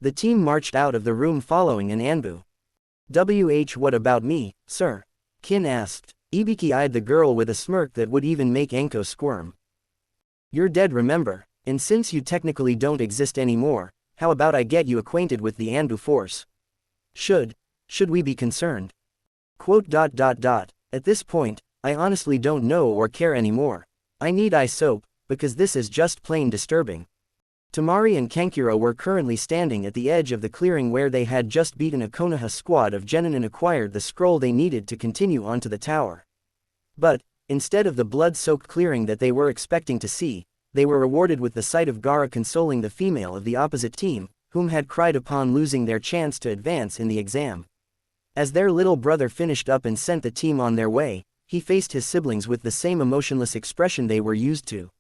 The team marched out of the room following an Anbu. What about me, sir?" Kin asked. Ibiki eyed the girl with a smirk that would even make Enko squirm. "You're dead, remember, and since you technically don't exist anymore, how about I get you acquainted with the Anbu force? Should we be concerned?" At this point, I honestly don't know or care anymore. I need eye soap, because this is just plain disturbing. Temari and Kankuro were currently standing at the edge of the clearing where they had just beaten a Konoha squad of genin and acquired the scroll they needed to continue onto the tower. But, instead of the blood-soaked clearing that they were expecting to see, they were rewarded with the sight of Gaara consoling the female of the opposite team, whom had cried upon losing their chance to advance in the exam. As their little brother finished up and sent the team on their way, he faced his siblings with the same emotionless expression they were used to.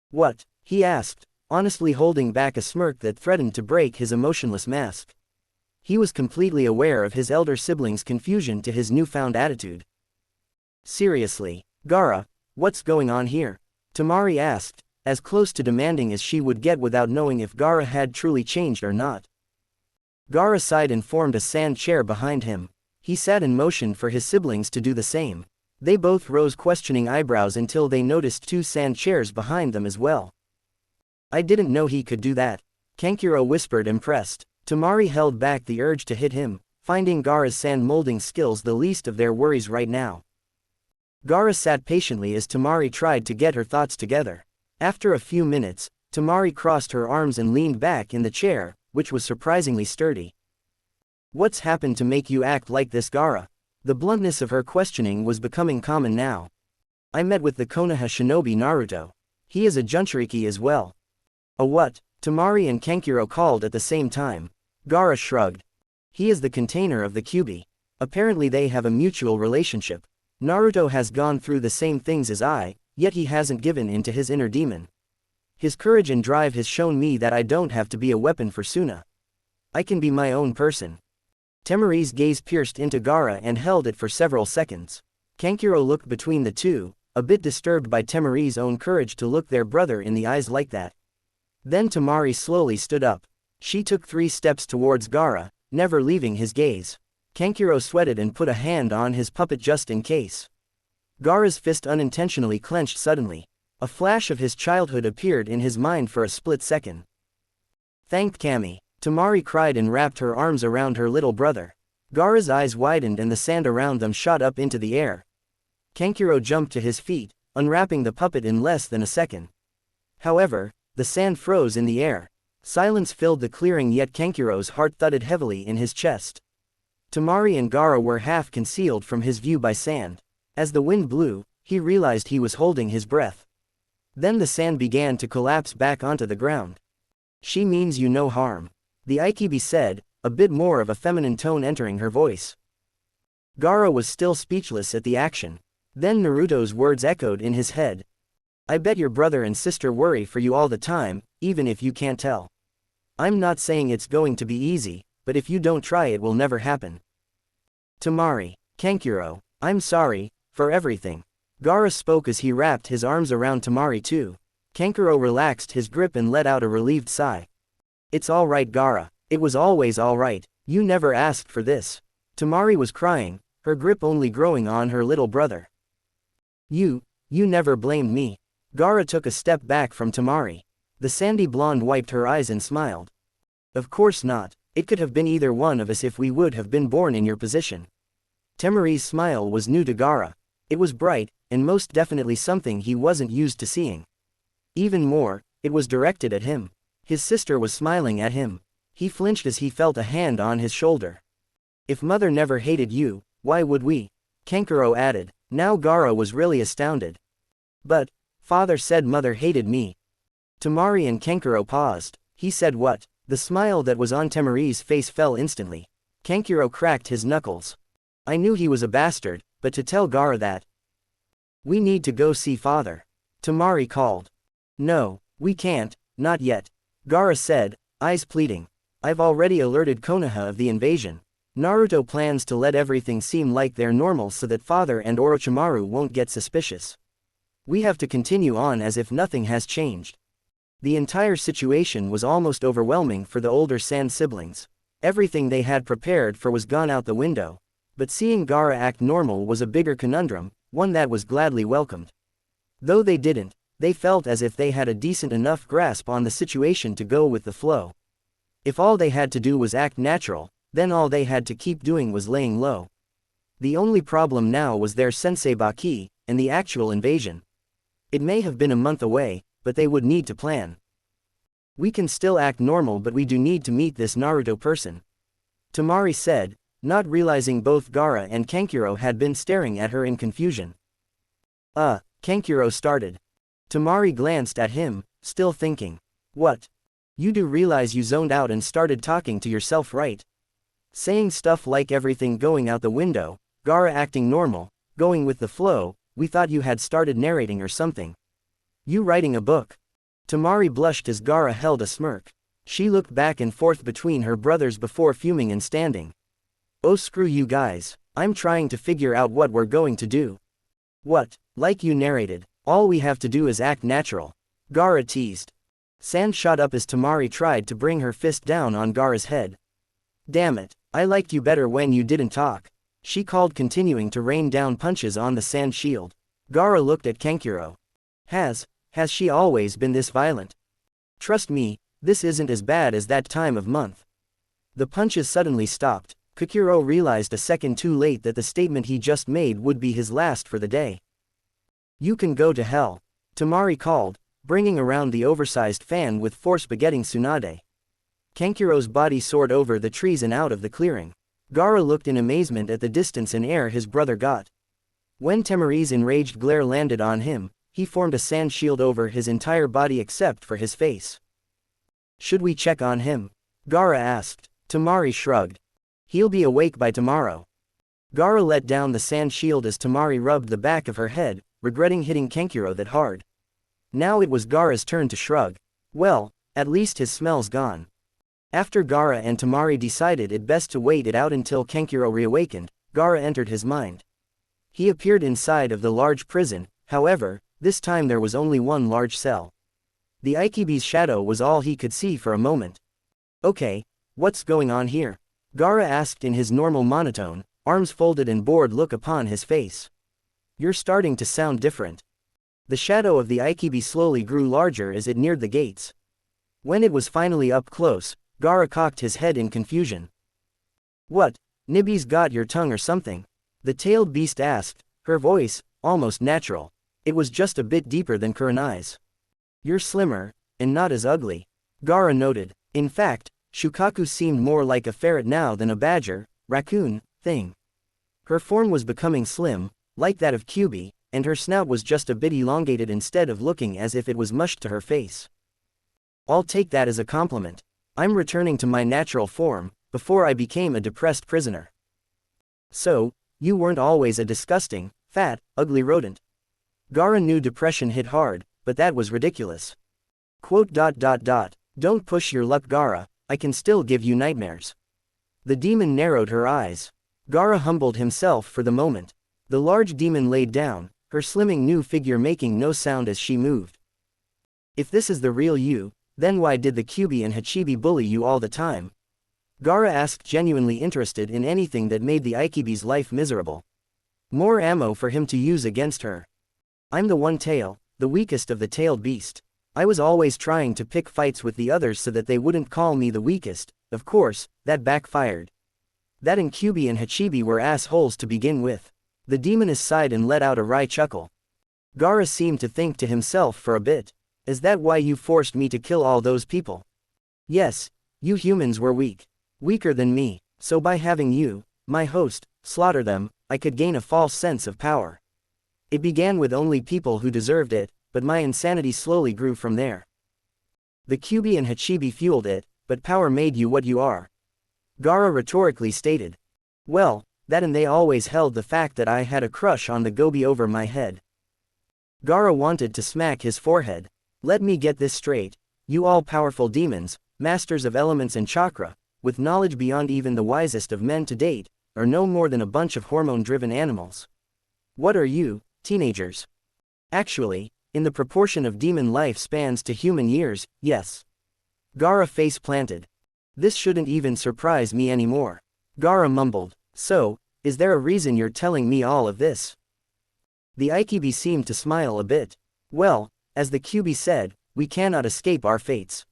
"What?" he asked, honestly holding back a smirk that threatened to break his emotionless mask. He was completely aware of his elder sibling's confusion to his newfound attitude. "Seriously, Gaara, what's going on here?" Temari asked, as close to demanding as she would get without knowing if Gaara had truly changed or not. Gaara sighed and formed a sand chair behind him. He sat in motion for his siblings to do the same. They both rose questioning eyebrows until they noticed 2 sand chairs behind them as well. "I didn't know he could do that," Kankuro whispered, impressed. Temari held back the urge to hit him, finding Gaara's sand molding skills the least of their worries right now. Gaara sat patiently as Temari tried to get her thoughts together. After a few minutes, Temari crossed her arms and leaned back in the chair, which was surprisingly sturdy. "What's happened to make you act like this, Gaara?" The bluntness of her questioning was becoming common now. "I met with the Konoha shinobi Naruto. He is a Jinchuriki as well." "A what?" Temari and Kankuro called at the same time. Gaara shrugged. "He is the container of the Kyuubi. Apparently they have a mutual relationship. Naruto has gone through the same things as I, yet he hasn't given in to his inner demon. His courage and drive has shown me that I don't have to be a weapon for Suna. I can be my own person." Temari's gaze pierced into Gaara and held it for several seconds. Kankuro looked between the two, a bit disturbed by Temari's own courage to look their brother in the eyes like that. Then Temari slowly stood up. She took 3 steps towards Gaara, never leaving his gaze. Kankuro sweated and put a hand on his puppet just in case. Gaara's fist unintentionally clenched suddenly. A flash of his childhood appeared in his mind for a split second. Thanked Kami. Temari cried and wrapped her arms around her little brother. Gaara's eyes widened and the sand around them shot up into the air. Kankuro jumped to his feet, unwrapping the puppet in less than a second. However, the sand froze in the air. Silence filled the clearing, yet Kankuro's heart thudded heavily in his chest. Temari and Gaara were half concealed from his view by sand. As the wind blew, he realized he was holding his breath. Then the sand began to collapse back onto the ground. She means you no harm, the Ikibi said, a bit more of a feminine tone entering her voice. Gaara was still speechless at the action. Then Naruto's words echoed in his head. I bet your brother and sister worry for you all the time, even if you can't tell. I'm not saying it's going to be easy, but if you don't try it will never happen. Temari, Kankuro, I'm sorry, for everything. Gaara spoke as he wrapped his arms around Temari too. Kankuro relaxed his grip and let out a relieved sigh. It's all right, Gaara. It was always all right. You never asked for this. Temari was crying, her grip only growing on her little brother. You never blamed me. Gaara took a step back from Temari. The sandy blonde wiped her eyes and smiled. Of course not. It could have been either one of us if we would have been born in your position. Temari's smile was new to Gaara. It was bright, and most definitely something he wasn't used to seeing. Even more, it was directed at him. His sister was smiling at him. He flinched as he felt a hand on his shoulder. If mother never hated you, why would we? Kankuro added. Now Gaara was really astounded. But, father said mother hated me. Temari and Kankuro paused. He said what? The smile that was on Temari's face fell instantly. Kankuro cracked his knuckles. I knew he was a bastard, but to tell Gaara that. We need to go see father. Temari called. No, we can't, not yet. Gaara said, eyes pleading. I've already alerted Konoha of the invasion. Naruto plans to let everything seem like they're normal so that father and Orochimaru won't get suspicious. We have to continue on as if nothing has changed. The entire situation was almost overwhelming for the older Sand siblings. Everything they had prepared for was gone out the window. But seeing Gaara act normal was a bigger conundrum, one that was gladly welcomed. Though they didn't, they felt as if they had a decent enough grasp on the situation to go with the flow. If all they had to do was act natural, then all they had to keep doing was laying low. The only problem now was their sensei Baki, and the actual invasion. It may have been a month away, but they would need to plan. We can still act normal, but we do need to meet this Naruto person. Temari said, not realizing both Gaara and Kankuro had been staring at her in confusion. Kankuro started. Temari glanced at him, still thinking. What? You do realize you zoned out and started talking to yourself, right? Saying stuff like everything going out the window, Gaara acting normal, going with the flow, we thought you had started narrating or something. You writing a book? Temari blushed as Gaara held a smirk. She looked back and forth between her brothers before fuming and standing. Oh, screw you guys, I'm trying to figure out what we're going to do. What? Like you narrated, all we have to do is act natural. Gaara teased. Sand shot up as Temari tried to bring her fist down on Gaara's head. Damn it, I liked you better when you didn't talk. She called, continuing to rain down punches on the sand shield. Gaara looked at Kankuro. Has she always been this violent? Trust me, this isn't as bad as that time of month. The punches suddenly stopped. Kankuro realized a second too late that the statement he just made would be his last for the day. You can go to hell, Temari called, bringing around the oversized fan with force begetting Tsunade. Kankuro's body soared over the trees and out of the clearing. Gaara looked in amazement at the distance and air his brother got. When Temari's enraged glare landed on him, he formed a sand shield over his entire body except for his face. Should we check on him? Gaara asked. Temari shrugged. He'll be awake by tomorrow. Gaara let down the sand shield as Temari rubbed the back of her head, regretting hitting Kankuro that hard. Now it was Gaara's turn to shrug. Well, at least his smell's gone. After Gaara and Temari decided it best to wait it out until Kankuro reawakened, Gaara entered his mind. He appeared inside of the large prison, however, this time there was only one large cell. The Ikibi's shadow was all he could see for a moment. Okay, what's going on here? Gaara asked in his normal monotone, arms folded and bored look upon his face. You're starting to sound different. The shadow of the Aikibi slowly grew larger as it neared the gates. When it was finally up close, Gaara cocked his head in confusion. What? Nibby's got your tongue or something? The tailed beast asked, her voice, almost natural. It was just a bit deeper than Kurenai's. You're slimmer, and not as ugly. Gaara noted. In fact, Shukaku seemed more like a ferret now than a badger, raccoon, thing. Her form was becoming slim, like that of Kyubi, and her snout was just a bit elongated instead of looking as if it was mushed to her face. I'll take that as a compliment. I'm returning to my natural form, before I became a depressed prisoner. So, you weren't always a disgusting, fat, ugly rodent. Gaara knew depression hit hard, but that was ridiculous. Don't push your luck, Gaara, I can still give you nightmares. The demon narrowed her eyes. Gaara humbled himself for the moment. The large demon laid down, her slimming new figure making no sound as she moved. If this is the real you, then why did the Kyubi and Hachibi bully you all the time? Gaara asked, genuinely interested in anything that made the Aikibi's life miserable. More ammo for him to use against her. I'm the one tail, the weakest of the tailed beast. I was always trying to pick fights with the others so that they wouldn't call me the weakest. Of course, that backfired. That and Kyubi and Hachibi were assholes to begin with. The demoness sighed and let out a wry chuckle. Gaara seemed to think to himself for a bit. Is that why you forced me to kill all those people? Yes, you humans were weak. Weaker than me, so by having you, my host, slaughter them, I could gain a false sense of power. It began with only people who deserved it, but my insanity slowly grew from there. The Kyubi and Hachibi fueled it, but power made you what you are. Gaara rhetorically stated. Well, that and they always held the fact that I had a crush on the gobi over my head. Gaara wanted to smack his forehead. Let me get this straight, you all-powerful demons, masters of elements and chakra, with knowledge beyond even the wisest of men to date, are no more than a bunch of hormone-driven animals. What are you, teenagers? Actually, in the proportion of demon lifespans to human years, yes. Gaara face planted. This shouldn't even surprise me anymore. Gaara mumbled. So, is there a reason you're telling me all of this? The Aikibi seemed to smile a bit. Well, as the Kyubi said, we cannot escape our fates.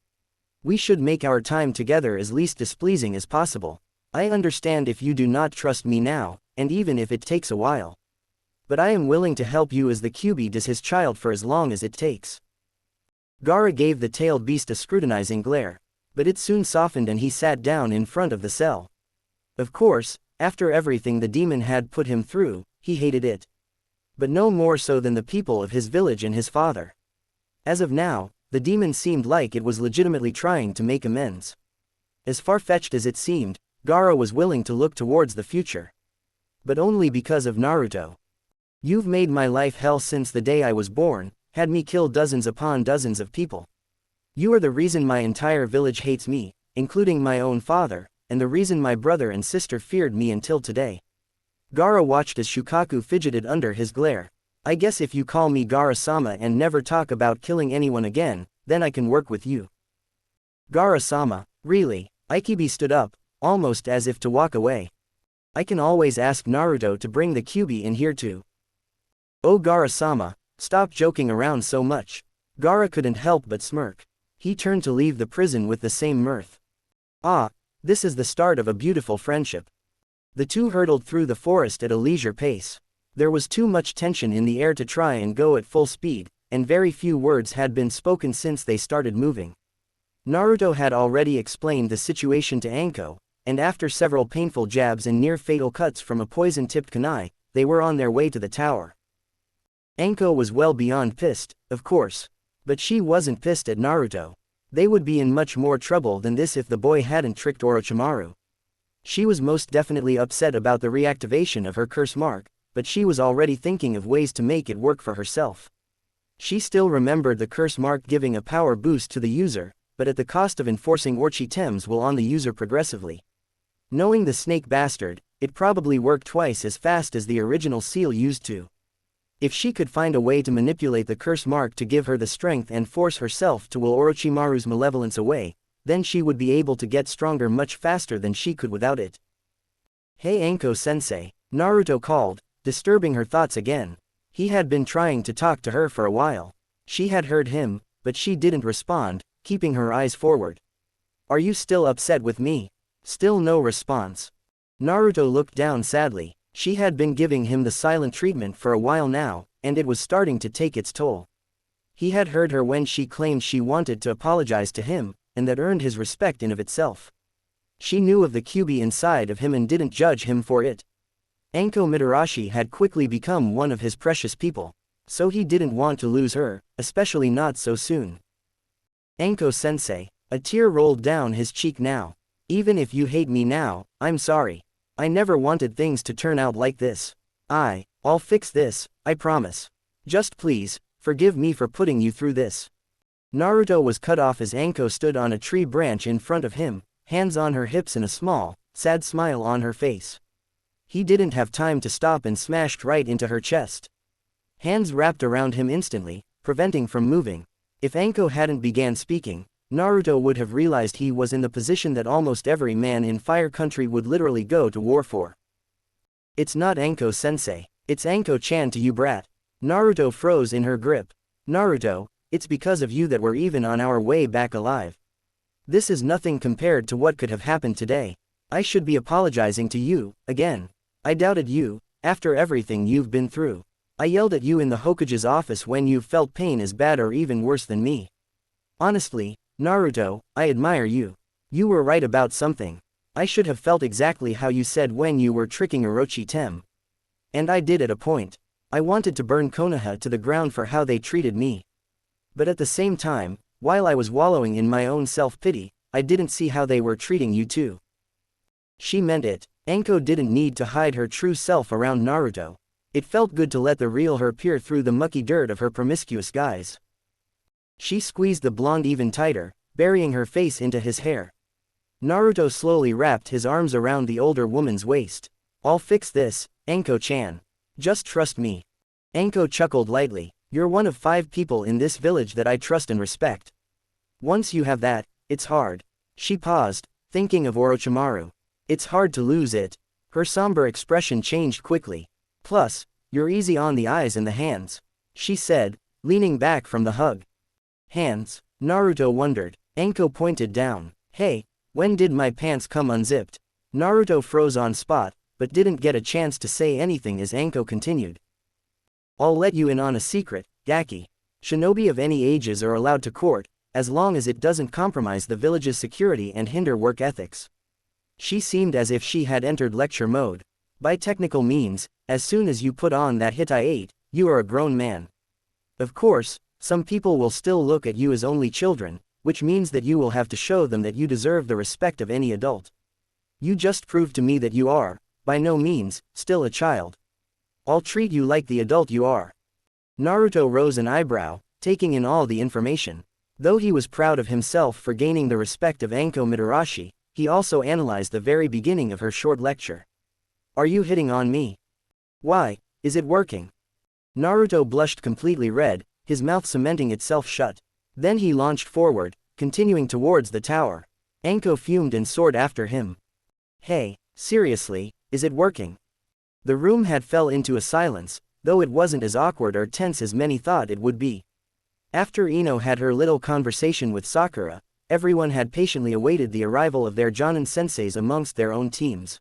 We should make our time together as least displeasing as possible. I understand if you do not trust me now, and even if it takes a while. But I am willing to help you as the Kyubi does his child for as long as it takes. Gaara gave the tailed beast a scrutinizing glare. But it soon softened and he sat down in front of the cell. Of course, after everything the demon had put him through, he hated it. But no more so than the people of his village and his father. As of now, the demon seemed like it was legitimately trying to make amends. As far-fetched as it seemed, Gaara was willing to look towards the future. But only because of Naruto. You've made my life hell since the day I was born, had me kill dozens upon dozens of people. You are the reason my entire village hates me, including my own father, and the reason my brother and sister feared me until today. Gaara watched as Shukaku fidgeted under his glare. I guess if you call me Gaara-sama and never talk about killing anyone again, then I can work with you. Gaara-sama, really? Aikibi stood up, almost as if to walk away. I can always ask Naruto to bring the Kyubi in here too. Oh Gaara-sama, stop joking around so much. Gaara couldn't help but smirk. He turned to leave the prison with the same mirth. Ah, this is the start of a beautiful friendship. The two hurtled through the forest at a leisure pace. There was too much tension in the air to try and go at full speed, and very few words had been spoken since they started moving. Naruto had already explained the situation to Anko, and after several painful jabs and near-fatal cuts from a poison-tipped kunai, they were on their way to the tower. Anko was well beyond pissed, of course. But she wasn't pissed at Naruto. They would be in much more trouble than this if the boy hadn't tricked Orochimaru. She was most definitely upset about the reactivation of her curse mark, but she was already thinking of ways to make it work for herself. She still remembered the curse mark giving a power boost to the user, but at the cost of enforcing Orchi-Tems will on the user progressively. Knowing the snake bastard, it probably worked twice as fast as the original seal used to. If she could find a way to manipulate the curse mark to give her the strength and force herself to will Orochimaru's malevolence away, then she would be able to get stronger much faster than she could without it. "Hey Anko-sensei," Naruto called, disturbing her thoughts again. He had been trying to talk to her for a while. She had heard him, but she didn't respond, keeping her eyes forward. "Are you still upset with me?" Still no response. Naruto looked down sadly. She had been giving him the silent treatment for a while now, and it was starting to take its toll. He had heard her when she claimed she wanted to apologize to him, and that earned his respect in of itself. She knew of the QB inside of him and didn't judge him for it. Anko Mitarashi had quickly become one of his precious people, so he didn't want to lose her, especially not so soon. "Anko-sensei," a tear rolled down his cheek now. "Even if you hate me now, I'm sorry. I never wanted things to turn out like this. I'll fix this, I promise. Just please, forgive me for putting you through this." Naruto was cut off as Anko stood on a tree branch in front of him, hands on her hips and a small, sad smile on her face. He didn't have time to stop and smashed right into her chest. Hands wrapped around him instantly, preventing from moving. If Anko hadn't began speaking, Naruto would have realized he was in the position that almost every man in Fire Country would literally go to war for. "It's not Anko-sensei, it's Anko-chan to you brat." Naruto froze in her grip. "Naruto, it's because of you that we're even on our way back alive. This is nothing compared to what could have happened today. I should be apologizing to you, again. I doubted you, after everything you've been through. I yelled at you in the Hokage's office when you felt pain as bad or even worse than me. Honestly, Naruto, I admire you. You were right about something. I should have felt exactly how you said when you were tricking Orochi-tem. And I did at a point. I wanted to burn Konoha to the ground for how they treated me. But at the same time, while I was wallowing in my own self-pity, I didn't see how they were treating you too." She meant it. Anko didn't need to hide her true self around Naruto. It felt good to let the real her peer through the mucky dirt of her promiscuous guise. She squeezed the blonde even tighter, burying her face into his hair. Naruto slowly wrapped his arms around the older woman's waist. "I'll fix this, Anko-chan. Just trust me." Anko chuckled lightly. "You're one of 5 people in this village that I trust and respect. Once you have that, it's hard." She paused, thinking of Orochimaru. "It's hard to lose it." Her somber expression changed quickly. "Plus, you're easy on the eyes and the hands," she said, leaning back from the hug. "Hands?" Naruto wondered. Anko pointed down. "Hey, when did my pants come unzipped?" Naruto froze on spot, but didn't get a chance to say anything as Anko continued. "I'll let you in on a secret, Gaki. Shinobi of any ages are allowed to court, as long as it doesn't compromise the village's security and hinder work ethics." She seemed as if she had entered lecture mode. "By technical means, as soon as you put on that Hitai-8, you are a grown man. Of course, some people will still look at you as only children, which means that you will have to show them that you deserve the respect of any adult. You just proved to me that you are, by no means, still a child. I'll treat you like the adult you are." Naruto rose an eyebrow, taking in all the information. Though he was proud of himself for gaining the respect of Anko Mitarashi, he also analyzed the very beginning of her short lecture. "Are you hitting on me? Why, is it working?" Naruto blushed completely red, his mouth cementing itself shut. Then he launched forward, continuing towards the tower. Anko fumed and soared after him. "Hey, seriously, is it working?" The room had fell into a silence, though it wasn't as awkward or tense as many thought it would be. After Ino had her little conversation with Sakura, everyone had patiently awaited the arrival of their Jonin senseis amongst their own teams.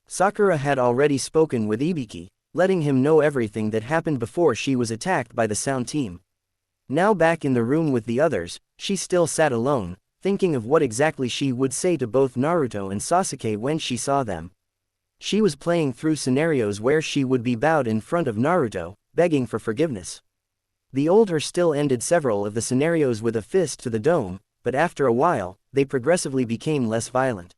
Sakura had already spoken with Ibiki, letting him know everything that happened before she was attacked by the Sound team. Now back in the room with the others, she still sat alone, thinking of what exactly she would say to both Naruto and Sasuke when she saw them. She was playing through scenarios where she would be bowed in front of Naruto, begging for forgiveness. The old her still ended several of the scenarios with a fist to the dome, but after a while, they progressively became less violent.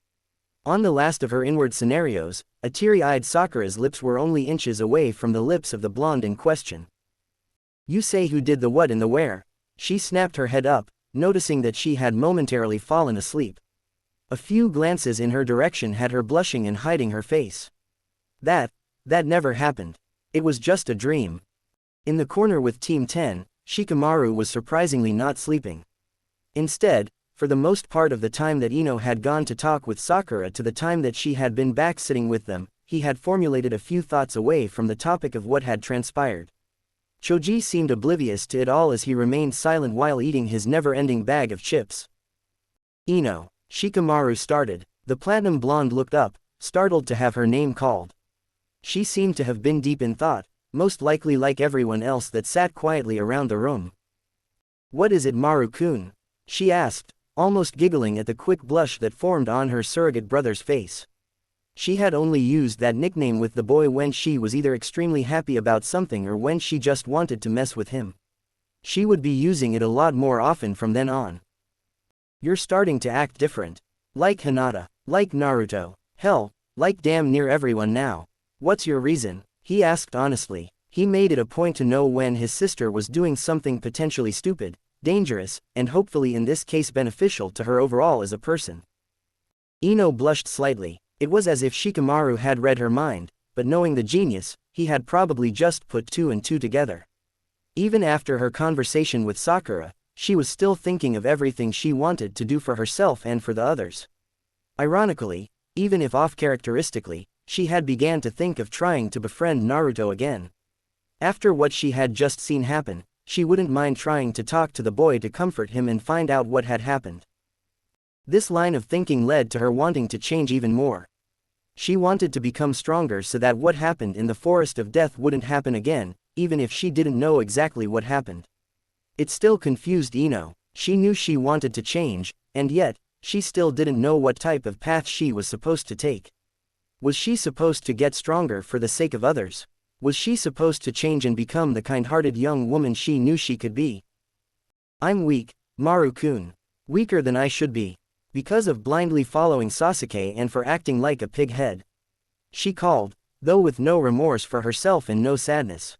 On the last of her inward scenarios, a teary-eyed Sakura's lips were only inches away from the lips of the blonde in question. "You say who did the what and the where?" She snapped her head up, noticing that she had momentarily fallen asleep. A few glances in her direction had her blushing and hiding her face. That never happened. It was just a dream." In the corner with Team 10, Shikamaru was surprisingly not sleeping. Instead, For the most part of the time that Ino had gone to talk with Sakura to the time that she had been back sitting with them, he had formulated a few thoughts away from the topic of what had transpired. Choji seemed oblivious to it all as he remained silent while eating his never-ending bag of chips. Ino, Shikamaru started. The platinum blonde looked up, startled to have her name called. She seemed to have been deep in thought, most likely like everyone else that sat quietly around the room. "What is it, Maru-kun?" she asked, almost giggling at the quick blush that formed on her surrogate brother's face. She had only used that nickname with the boy when she was either extremely happy about something or when she just wanted to mess with him. She would be using it a lot more often from then on. "You're starting to act different. Like Hinata. Like Naruto. Hell, like damn near everyone now. What's your reason?" he asked honestly. He made it a point to know when his sister was doing something potentially stupid, dangerous, and hopefully in this case beneficial to her overall as a person. Ino blushed slightly. It was as if Shikamaru had read her mind, but knowing the genius, he had probably just put two and two together. Even after her conversation with Sakura, she was still thinking of everything she wanted to do for herself and for the others. Ironically, even if off-characteristically, she had began to think of trying to befriend Naruto again. After what she had just seen happen, she wouldn't mind trying to talk to the boy to comfort him and find out what had happened. This line of thinking led to her wanting to change even more. She wanted to become stronger so that what happened in the Forest of Death wouldn't happen again, even if she didn't know exactly what happened. It still confused Ino. She knew she wanted to change, and yet, she still didn't know what type of path she was supposed to take. Was she supposed to get stronger for the sake of others? Was she supposed to change and become the kind-hearted young woman she knew she could be? "I'm weak, Maru-kun. Weaker than I should be. Because of blindly following Sasuke and for acting like a pig head," she called, though with no remorse for herself and no sadness.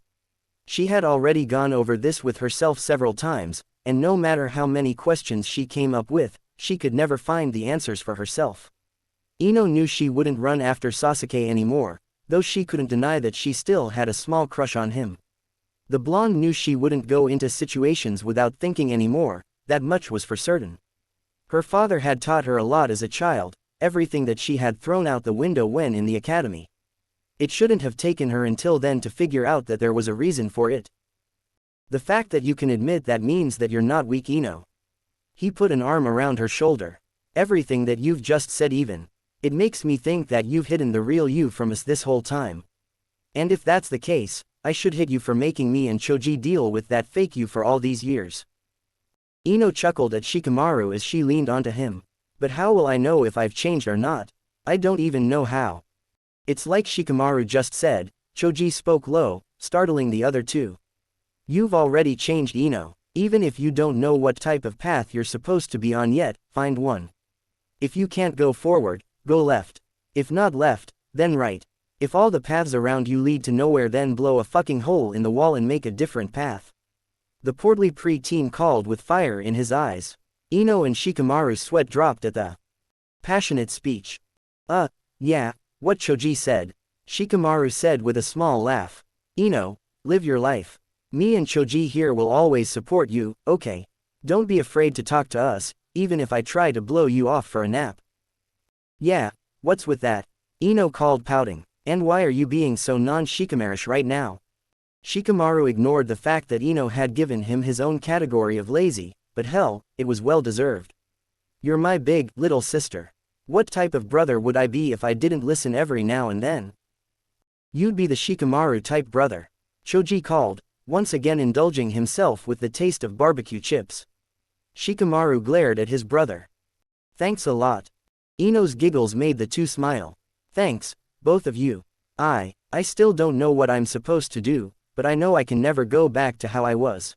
She had already gone over this with herself several times, and no matter how many questions she came up with, she could never find the answers for herself. Ino knew she wouldn't run after Sasuke anymore, though she couldn't deny that she still had a small crush on him. The blonde knew she wouldn't go into situations without thinking anymore, that much was for certain. Her father had taught her a lot as a child, everything that she had thrown out the window when in the academy. It shouldn't have taken her until then to figure out that there was a reason for it. "The fact that you can admit that means that you're not weak, Ino." He put an arm around her shoulder. "Everything that you've just said even. It makes me think that you've hidden the real you from us this whole time. And if that's the case, I should hit you for making me and Choji deal with that fake you for all these years." Ino chuckled at Shikamaru as she leaned onto him. "But how will I know if I've changed or not? I don't even know how." "It's like Shikamaru just said," Choji spoke low, startling the other two. "You've already changed, Ino. Even if you don't know what type of path you're supposed to be on yet, find one. If you can't go forward, go left. If not left, then right. If all the paths around you lead to nowhere, then blow a fucking hole in the wall and make a different path." The portly pre-teen called with fire in his eyes. Ino and Shikamaru's sweat dropped at the passionate speech. Yeah, what Choji said," Shikamaru said with a small laugh. "Ino, live your life. Me and Choji here will always support you, okay? Don't be afraid to talk to us, even if I try to blow you off for a nap." "Yeah, what's with that?" Ino called, pouting. "And why are you being so non-Shikamarish right now?" Shikamaru ignored the fact that Ino had given him his own category of lazy, but hell, it was well deserved. "You're my big, little sister. What type of brother would I be if I didn't listen every now and then?" "You'd be the Shikamaru type brother," Choji called, once again indulging himself with the taste of barbecue chips. Shikamaru glared at his brother. "Thanks a lot." Ino's giggles made the two smile. "Thanks, both of you. I still don't know what I'm supposed to do, but I know I can never go back to how I was."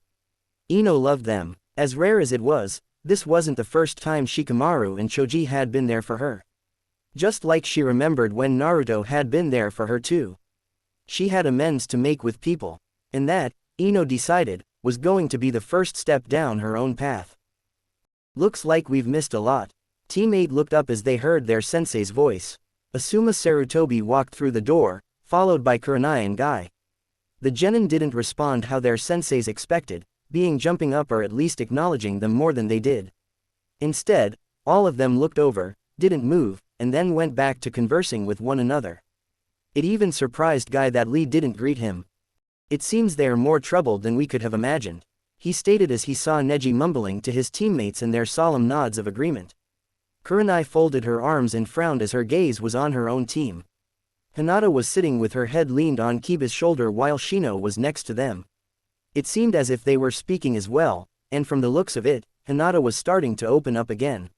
Ino loved them. As rare as it was, this wasn't the first time Shikamaru and Choji had been there for her. Just like she remembered when Naruto had been there for her too. She had amends to make with people, and that, Ino decided, was going to be the first step down her own path. "Looks like we've missed a lot." Team 8 looked up as they heard their sensei's voice. Asuma Sarutobi walked through the door, followed by Kurenai and Guy. The genin didn't respond how their senseis expected, being jumping up or at least acknowledging them more than they did. Instead, all of them looked over, didn't move, and then went back to conversing with one another. It even surprised Guy that Lee didn't greet him. It seems they're more troubled than we could have imagined, he stated as he saw Neji mumbling to his teammates and their solemn nods of agreement. Kurenai folded her arms and frowned as her gaze was on her own team. Hinata was sitting with her head leaned on Kiba's shoulder while Shino was next to them. It seemed as if they were speaking as well, and from the looks of it, Hinata was starting to open up again.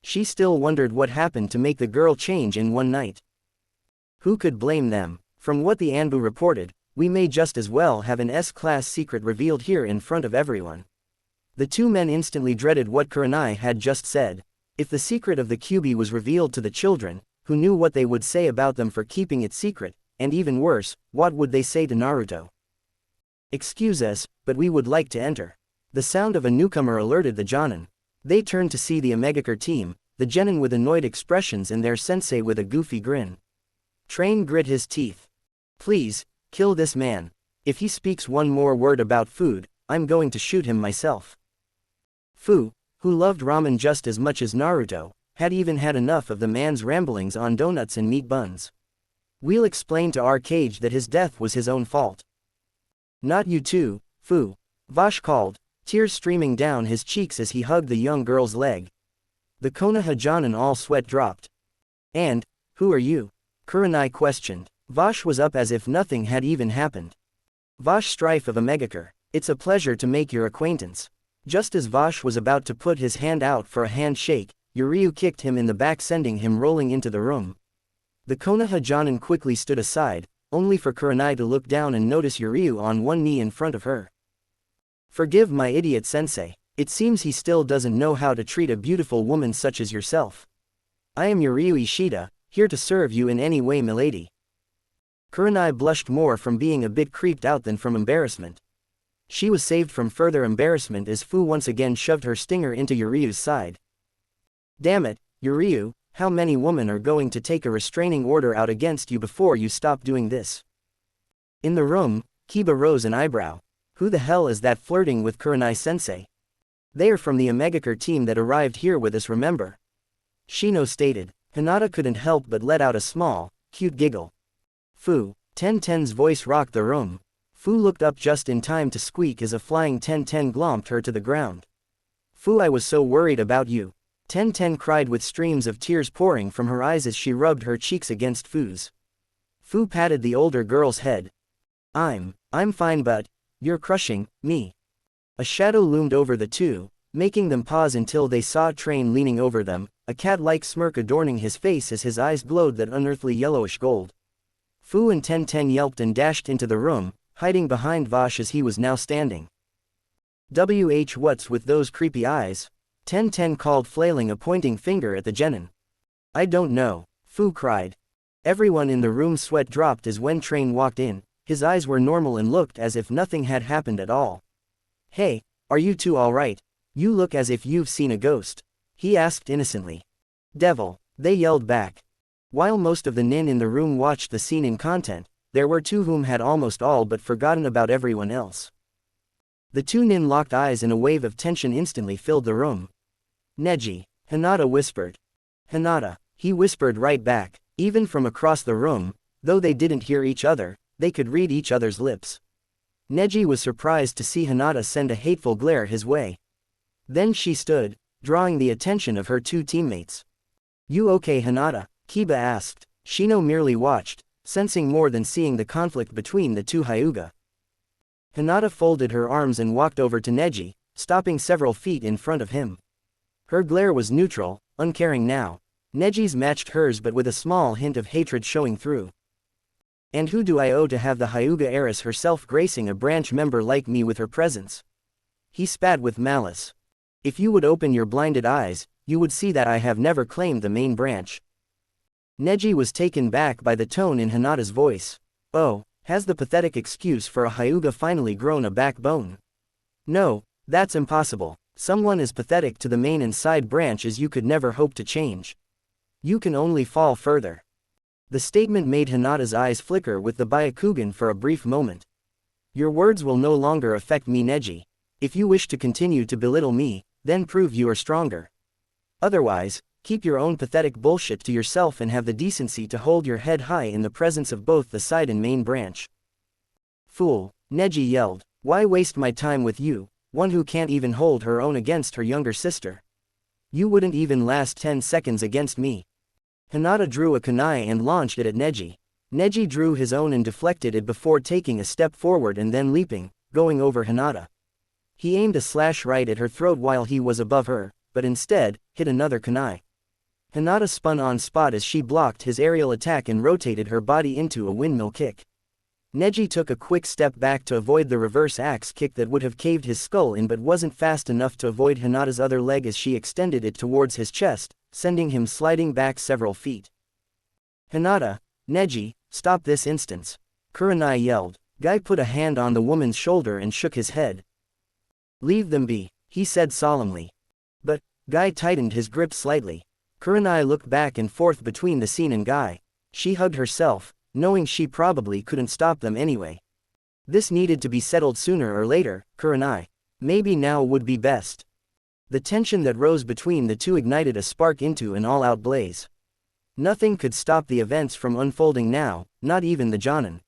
She still wondered what happened to make the girl change in one night. Who could blame them? From what the Anbu reported, we may just as well have an S-class secret revealed here in front of everyone. The two men instantly dreaded what Kurenai had just said. If the secret of the Kyuubi was revealed to the children, who knew what they would say about them for keeping it secret, and even worse, what would they say to Naruto? "Excuse us, but we would like to enter." The sound of a newcomer alerted the Jonin. They turned to see the Omegakure team, the genin with annoyed expressions and their sensei with a goofy grin. Train grit his teeth. "Please, kill this man. If he speaks one more word about food, I'm going to shoot him myself." Fu, who loved ramen just as much as Naruto, had even had enough of the man's ramblings on donuts and meat buns. "We'll explain to our cage that his death was his own fault." "Not you too, Fu," Vash called, tears streaming down his cheeks as he hugged the young girl's leg. The Konoha Jonin all sweat dropped. "And, who are you?" Kurenai questioned. Vash was up as if nothing had even happened. "Vash Strife of Omegakure, it's a pleasure to make your acquaintance." Just as Vash was about to put his hand out for a handshake, Yuryu kicked him in the back, sending him rolling into the room. The Konoha Jonin quickly stood aside, only for Kurenai to look down and notice Yuryu on one knee in front of her. "Forgive my idiot sensei, it seems he still doesn't know how to treat a beautiful woman such as yourself. I am Yuryu Ishida, here to serve you in any way, milady." Kurenai blushed more from being a bit creeped out than from embarrassment. She was saved from further embarrassment as Fu once again shoved her stinger into Yuryu's side. "Damn it, Yuryu, how many women are going to take a restraining order out against you before you stop doing this?" In the room, Kiba rose an eyebrow. Who the hell is that flirting with Kurenai-sensei? "They are from the Omegakure team that arrived here with us, remember?" Shino stated. Hinata couldn't help but let out a small, cute giggle. "Fu." Ten's voice rocked the room. Fu looked up just in time to squeak as a flying Ten glomped her to the ground. "Fu, I was so worried about you." Ten cried with streams of tears pouring from her eyes as she rubbed her cheeks against Fu's. Fu patted the older girl's head. I'm fine, but you're crushing me." A shadow loomed over the two, making them pause until they saw Train leaning over them, a cat-like smirk adorning his face as his eyes glowed that unearthly yellowish gold. Fu and Ten yelped and dashed into the room, hiding behind Vash as he was now standing. What's with those creepy eyes?" Ten called, flailing a pointing finger at the genin. "I don't know," Fu cried. Everyone in the room sweat dropped as when Train walked in, his eyes were normal and looked as if nothing had happened at all. "Hey, are you two alright? You look as if you've seen a ghost," he asked innocently. "Devil," they yelled back. While most of the nin in the room watched the scene in content, there were two whom had almost all but forgotten about everyone else. The two nin locked eyes and a wave of tension instantly filled the room. "Neji," Hinata whispered. "Hinata," he whispered right back. Even from across the room, though they didn't hear each other, they could read each other's lips. Neji was surprised to see Hinata send a hateful glare his way. Then she stood, drawing the attention of her two teammates. "You okay, Hinata?" Kiba asked. Shino merely watched, sensing more than seeing the conflict between the two Hyuga. Hinata folded her arms and walked over to Neji, stopping several feet in front of him. Her glare was neutral, uncaring now. Neji's matched hers but with a small hint of hatred showing through. "And who do I owe to have the Hyuga heiress herself gracing a branch member like me with her presence?" He spat with malice. "If you would open your blinded eyes, you would see that I have never claimed the main branch." Neji was taken back by the tone in Hinata's voice. "Oh, has the pathetic excuse for a Hyuga finally grown a backbone?" "No, that's impossible. Someone as pathetic to the main and side branch as you could never hope to change. You can only fall further." The statement made Hinata's eyes flicker with the Byakugan for a brief moment. "Your words will no longer affect me, Neji. If you wish to continue to belittle me, then prove you are stronger." Otherwise, keep your own pathetic bullshit to yourself and have the decency to hold your head high in the presence of both the side and main branch. Fool, Neji yelled. Why waste my time with you, one who can't even hold her own against her younger sister? You wouldn't even last 10 seconds against me. Hinata drew a kunai and launched it at Neji. Neji drew his own and deflected it before taking a step forward and then leaping, going over Hinata. He aimed a slash right at her throat while he was above her, but instead, hit another kunai. Hinata spun on spot as she blocked his aerial attack and rotated her body into a windmill kick. Neji took a quick step back to avoid the reverse axe kick that would have caved his skull in but wasn't fast enough to avoid Hinata's other leg as she extended it towards his chest, sending him sliding back several feet. Hinata, Neji, stop this instant. Kurenai yelled. Guy put a hand on the woman's shoulder and shook his head. Leave them be, he said solemnly. But, Guy tightened his grip slightly. Kurenai looked back and forth between the scene and Guy. She hugged herself, knowing she probably couldn't stop them anyway. This needed to be settled sooner or later, Kurenai. Maybe now would be best. The tension that rose between the two ignited a spark into an all-out blaze. Nothing could stop the events from unfolding now, not even the Jonin.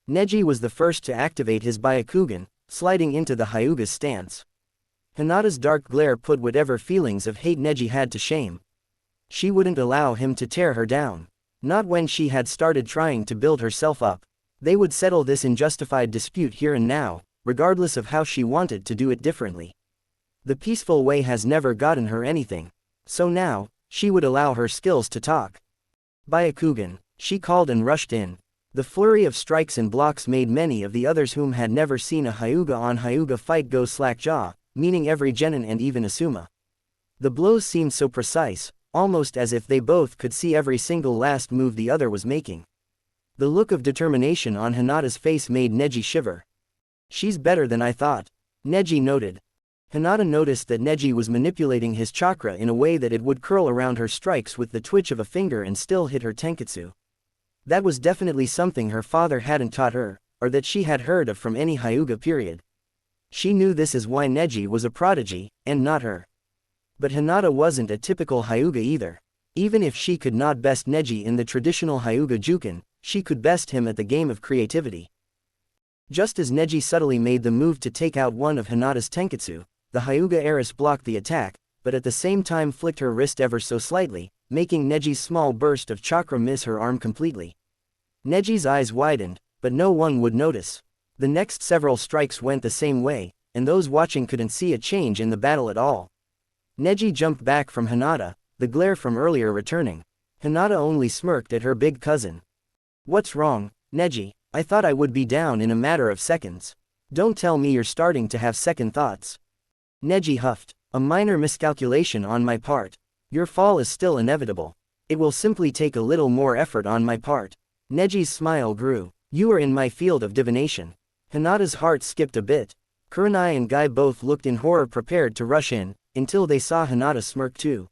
Neji was the first to activate his Byakugan, sliding into the Hyuga's stance. Hinata's dark glare put whatever feelings of hate Neji had to shame. She wouldn't allow him to tear her down. Not when she had started trying to build herself up. They would settle this unjustified dispute here and now, regardless of how she wanted to do it differently. The peaceful way has never gotten her anything. So now, she would allow her skills to talk. Byakugan, she called and rushed in. The flurry of strikes and blocks made many of the others whom had never seen a Hyuga on Hyuga fight go slack-jaw, meaning every genin and even Asuma. The blows seemed so precise, almost as if they both could see every single last move the other was making. The look of determination on Hinata's face made Neji shiver. She's better than I thought, Neji noted. Hinata noticed that Neji was manipulating his chakra in a way that it would curl around her strikes with the twitch of a finger and still hit her tenketsu. That was definitely something her father hadn't taught her, or that she had heard of from any Hyuga period. She knew this is why Neji was a prodigy, and not her. But Hinata wasn't a typical Hyuga either. Even if she could not best Neji in the traditional Hyuga Juken, she could best him at the game of creativity. Just as Neji subtly made the move to take out one of Hinata's tenketsu, the Hyuga heiress blocked the attack, but at the same time flicked her wrist ever so slightly, making Neji's small burst of chakra miss her arm completely. Neji's eyes widened, but no one would notice. The next several strikes went the same way, and those watching couldn't see a change in the battle at all. Neji jumped back from Hinata, the glare from earlier returning. Hinata only smirked at her big cousin. What's wrong, Neji? I thought I would be down in a matter of seconds. Don't tell me you're starting to have second thoughts. Neji huffed. A minor miscalculation on my part. Your fall is still inevitable. It will simply take a little more effort on my part. Neji's smile grew. You are in my field of divination. Hinata's heart skipped a bit. Kurenai and Guy both looked in horror, prepared to rush in, until they saw Hinata smirk too.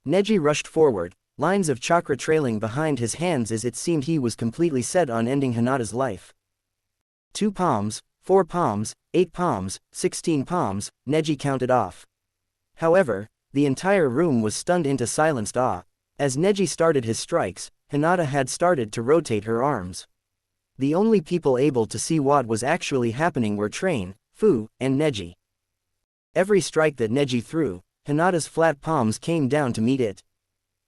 Neji rushed forward, lines of chakra trailing behind his hands as it seemed he was completely set on ending Hinata's life. 2 palms, 4 palms, 8 palms, 16 palms, Neji counted off. However, the entire room was stunned into silenced awe. As Neji started his strikes, Hinata had started to rotate her arms. The only people able to see what was actually happening were Train, Fu, and Neji. Every strike that Neji threw, Hinata's flat palms came down to meet it.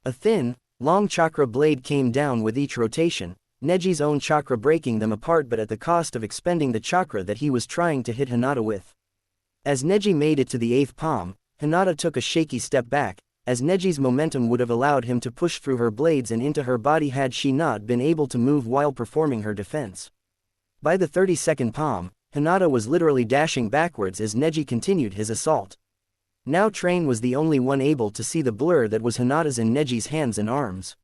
A thin, long chakra blade came down with each rotation, Neji's own chakra breaking them apart but at the cost of expending the chakra that he was trying to hit Hinata with. As Neji made it to the 8th palm, Hinata took a shaky step back, as Neji's momentum would have allowed him to push through her blades and into her body had she not been able to move while performing her defense. By the 32nd palm, Hinata was literally dashing backwards as Neji continued his assault. Now Train was the only one able to see the blur that was Hinata's and Neji's hands and arms.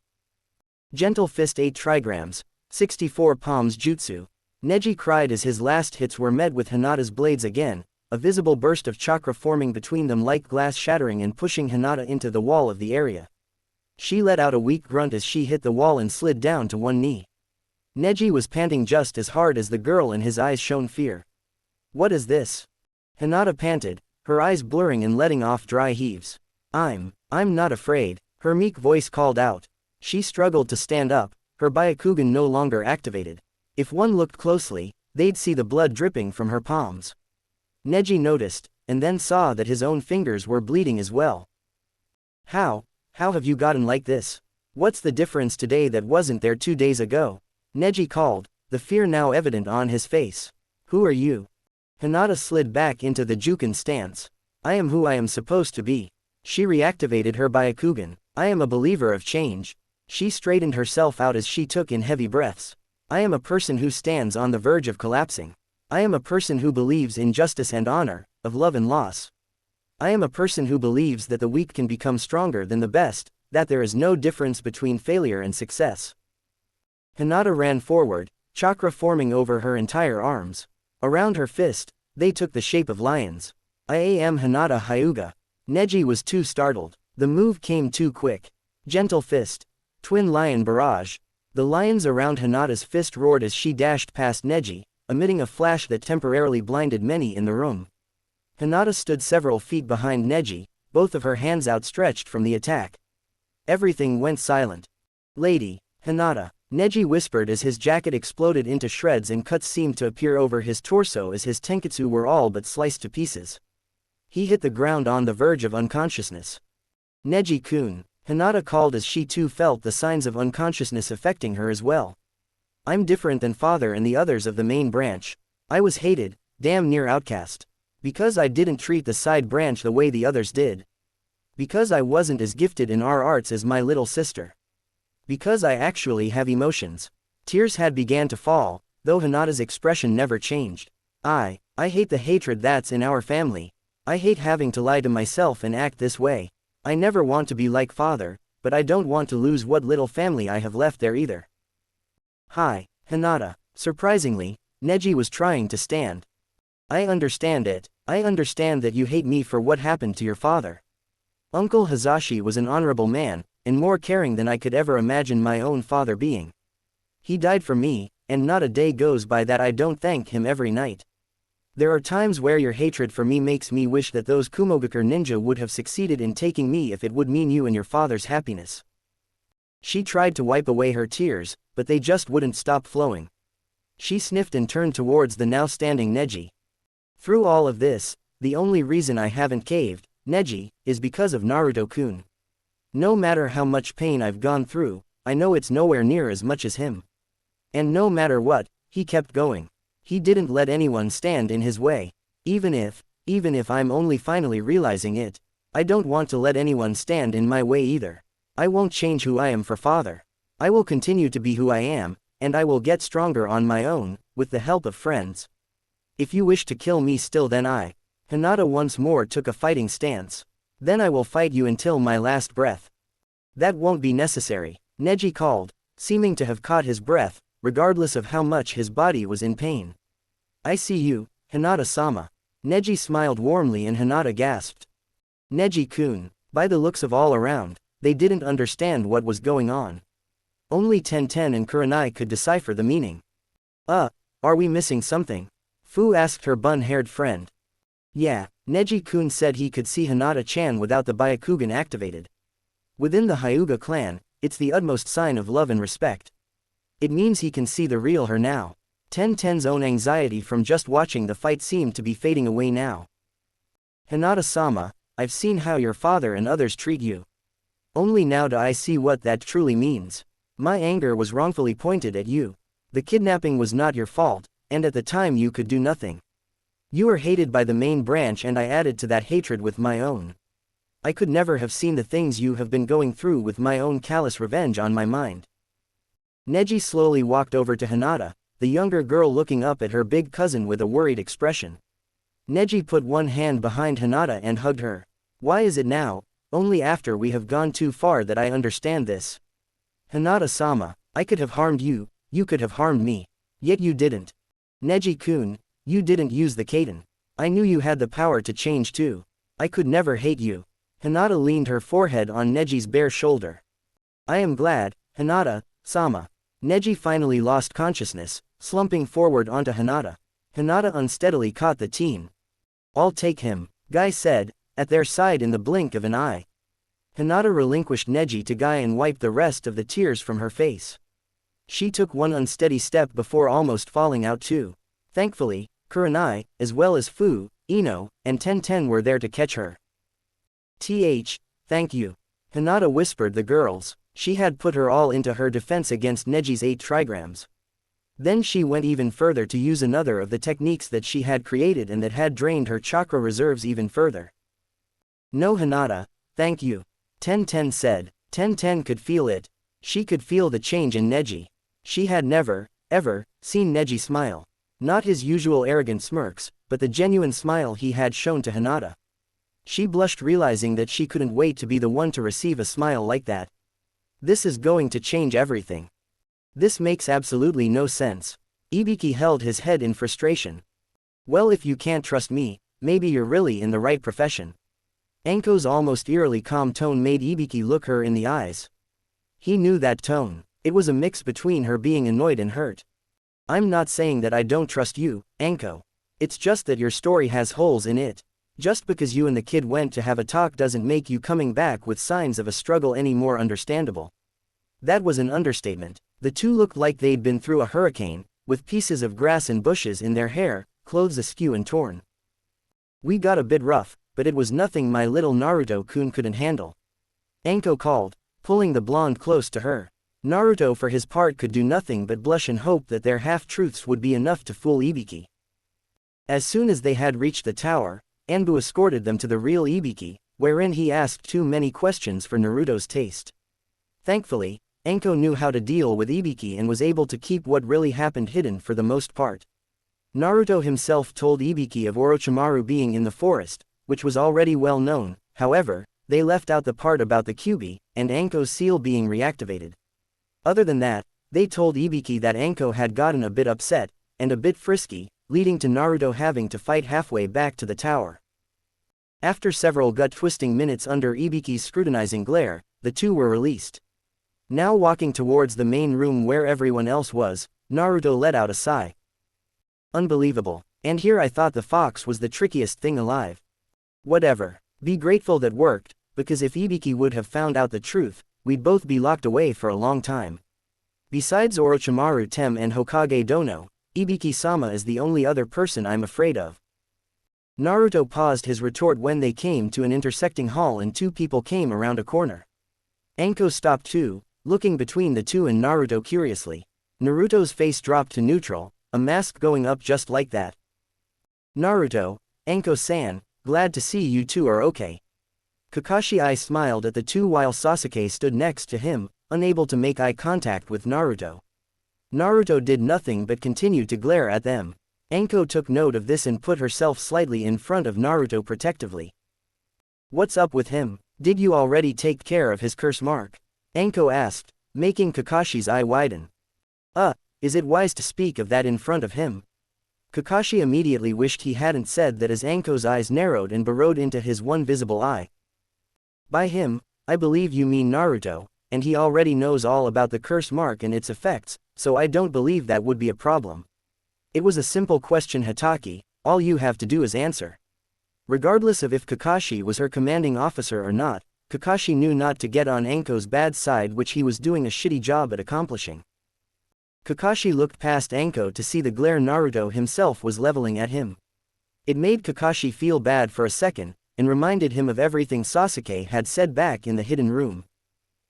Gentle Fist 8 trigrams, 64 palms jutsu. Neji cried as his last hits were met with Hinata's blades again, a visible burst of chakra forming between them like glass shattering and pushing Hinata into the wall of the area. She let out a weak grunt as she hit the wall and slid down to one knee. Neji was panting just as hard as the girl and his eyes shone fear. What is this? Hinata panted, her eyes blurring and letting off dry heaves. I'm I'm not afraid, her meek voice called out. She struggled to stand up, her Byakugan no longer activated. If one looked closely, they'd see the blood dripping from her palms. Neji noticed, and then saw that his own fingers were bleeding as well. How have you gotten like this? What's the difference today that wasn't there 2 days ago? Neji called, the fear now evident on his face. Who are you? Hinata slid back into the Jukin stance. I am who I am supposed to be. She reactivated her Byakugan. I am a believer of change. She straightened herself out as she took in heavy breaths. I am a person who stands on the verge of collapsing. I am a person who believes in justice and honor, of love and loss. I am a person who believes that the weak can become stronger than the best, that there is no difference between failure and success. Hinata ran forward, chakra forming over her entire arms. Around her fist, they took the shape of lions. I am Hinata Hyuga. Neji was too startled. The move came too quick. Gentle fist. Twin lion barrage. The lions around Hinata's fist roared as she dashed past Neji, emitting a flash that temporarily blinded many in the room. Hinata stood several feet behind Neji, both of her hands outstretched from the attack. Everything went silent. Lady, Hinata, Neji whispered as his jacket exploded into shreds and cuts seemed to appear over his torso as his tenketsu were all but sliced to pieces. He hit the ground on the verge of unconsciousness. Neji-kun, Hinata called as she too felt the signs of unconsciousness affecting her as well. I'm different than father and the others of the main branch. I was hated, damn near outcast. Because I didn't treat the side branch the way the others did. Because I wasn't as gifted in our arts as my little sister. Because I actually have emotions. Tears had began to fall, though Hinata's expression never changed. I hate the hatred that's in our family. I hate having to lie to myself and act this way. I never want to be like father, but I don't want to lose what little family I have left there either. Hi, Hinata. Surprisingly, Neji was trying to stand. I understand it. I understand that you hate me for what happened to your father. Uncle Hazashi was an honorable man, and more caring than I could ever imagine my own father being. He died for me, and not a day goes by that I don't thank him every night. There are times where your hatred for me makes me wish that those Kumogakure ninja would have succeeded in taking me if it would mean you and your father's happiness. She tried to wipe away her tears, but they just wouldn't stop flowing. She sniffed and turned towards the now standing Neji. Through all of this, the only reason I haven't caved, Neji, is because of Naruto-kun. No matter how much pain I've gone through, I know it's nowhere near as much as him. And no matter what, he kept going. He didn't let anyone stand in his way. Even if I'm only finally realizing it, I don't want to let anyone stand in my way either. I won't change who I am for father. I will continue to be who I am, and I will get stronger on my own, with the help of friends. If you wish to kill me still then Hinata once more took a fighting stance. Then I will fight you until my last breath. That won't be necessary, Neji called, seeming to have caught his breath, regardless of how much his body was in pain. I see you, Hinata-sama. Neji smiled warmly and Hinata gasped. Neji-kun, by the looks of all around, they didn't understand what was going on. Only Tenten and Kurenai could decipher the meaning. Are we missing something? Fu asked her bun-haired friend. Yeah, Neji-kun said he could see Hinata-chan without the Byakugan activated. Within the Hyuga clan, it's the utmost sign of love and respect. It means he can see the real her now. Tenten's own anxiety from just watching the fight seemed to be fading away now. Hinata-sama, I've seen how your father and others treat you. Only now do I see what that truly means. My anger was wrongfully pointed at you. The kidnapping was not your fault, and at the time you could do nothing. You were hated by the main branch and I added to that hatred with my own. I could never have seen the things you have been going through with my own callous revenge on my mind. Neji slowly walked over to Hinata, the younger girl looking up at her big cousin with a worried expression. Neji put one hand behind Hinata and hugged her. Why is it now, only after we have gone too far that I understand this? Hinata-sama, I could have harmed you, you could have harmed me. Yet you didn't. Neji-kun, you didn't use the Kaden. I knew you had the power to change too. I could never hate you. Hinata leaned her forehead on Neji's bare shoulder. I am glad, Hinata-sama. Neji finally lost consciousness, slumping forward onto Hinata. Hinata unsteadily caught the teen. I'll take him, Guy said, at their side in the blink of an eye. Hinata relinquished Neji to Guy and wiped the rest of the tears from her face. She took one unsteady step before almost falling out too. Thankfully, Kurenai, as well as Fu, Ino, and Ten were there to catch her. Thank you. Hinata whispered the girls. She had put her all into her defense against Neji's 8 trigrams. Then she went even further to use another of the techniques that she had created and that had drained her chakra reserves even further. No Hinata, thank you. Ten said. Ten could feel it. She could feel the change in Neji. She had never, ever, seen Neji smile. Not his usual arrogant smirks, but the genuine smile he had shown to Hinata. She blushed, realizing that she couldn't wait to be the one to receive a smile like that. This is going to change everything. This makes absolutely no sense. Ibiki held his head in frustration. Well, if you can't trust me, maybe you're really in the right profession. Anko's almost eerily calm tone made Ibiki look her in the eyes. He knew that tone. It was a mix between her being annoyed and hurt. I'm not saying that I don't trust you, Anko. It's just that your story has holes in it. Just because you and the kid went to have a talk doesn't make you coming back with signs of a struggle any more understandable. That was an understatement. The two looked like they'd been through a hurricane, with pieces of grass and bushes in their hair, clothes askew and torn. We got a bit rough, but it was nothing my little Naruto-kun couldn't handle. Anko called, pulling the blonde close to her. Naruto for his part could do nothing but blush and hope that their half-truths would be enough to fool Ibiki. As soon as they had reached the tower, Anbu escorted them to the real Ibiki, wherein he asked too many questions for Naruto's taste. Thankfully, Anko knew how to deal with Ibiki and was able to keep what really happened hidden for the most part. Naruto himself told Ibiki of Orochimaru being in the forest, which was already well known. However, they left out the part about the Kyuubi, and Anko's seal being reactivated. Other than that, they told Ibiki that Anko had gotten a bit upset, and a bit frisky, leading to Naruto having to fight halfway back to the tower. After several gut-twisting minutes under Ibiki's scrutinizing glare, the two were released. Now walking towards the main room where everyone else was, Naruto let out a sigh. Unbelievable. And here I thought the fox was the trickiest thing alive. Whatever. Be grateful that worked, because if Ibiki would have found out the truth, we'd both be locked away for a long time. Besides Orochimaru Tem and Hokage Dono, Ibiki-sama is the only other person I'm afraid of. Naruto paused his retort when they came to an intersecting hall and two people came around a corner. Anko stopped too, looking between the two and Naruto curiously. Naruto's face dropped to neutral, a mask going up just like that. Naruto, Anko-san, glad to see you two are okay. Kakashi smiled at the two while Sasuke stood next to him, unable to make eye contact with Naruto. Naruto did nothing but continue to glare at them. Anko took note of this and put herself slightly in front of Naruto protectively. What's up with him? Did you already take care of his curse mark? Anko asked, making Kakashi's eye widen. Is it wise to speak of that in front of him? Kakashi immediately wished he hadn't said that as Anko's eyes narrowed and burrowed into his one visible eye. By him, I believe you mean Naruto, and he already knows all about the curse mark and its effects, so I don't believe that would be a problem. It was a simple question, Hatake, all you have to do is answer. Regardless of if Kakashi was her commanding officer or not, Kakashi knew not to get on Anko's bad side, which he was doing a shitty job at accomplishing. Kakashi looked past Anko to see the glare Naruto himself was leveling at him. It made Kakashi feel bad for a second, and reminded him of everything Sasuke had said back in the hidden room.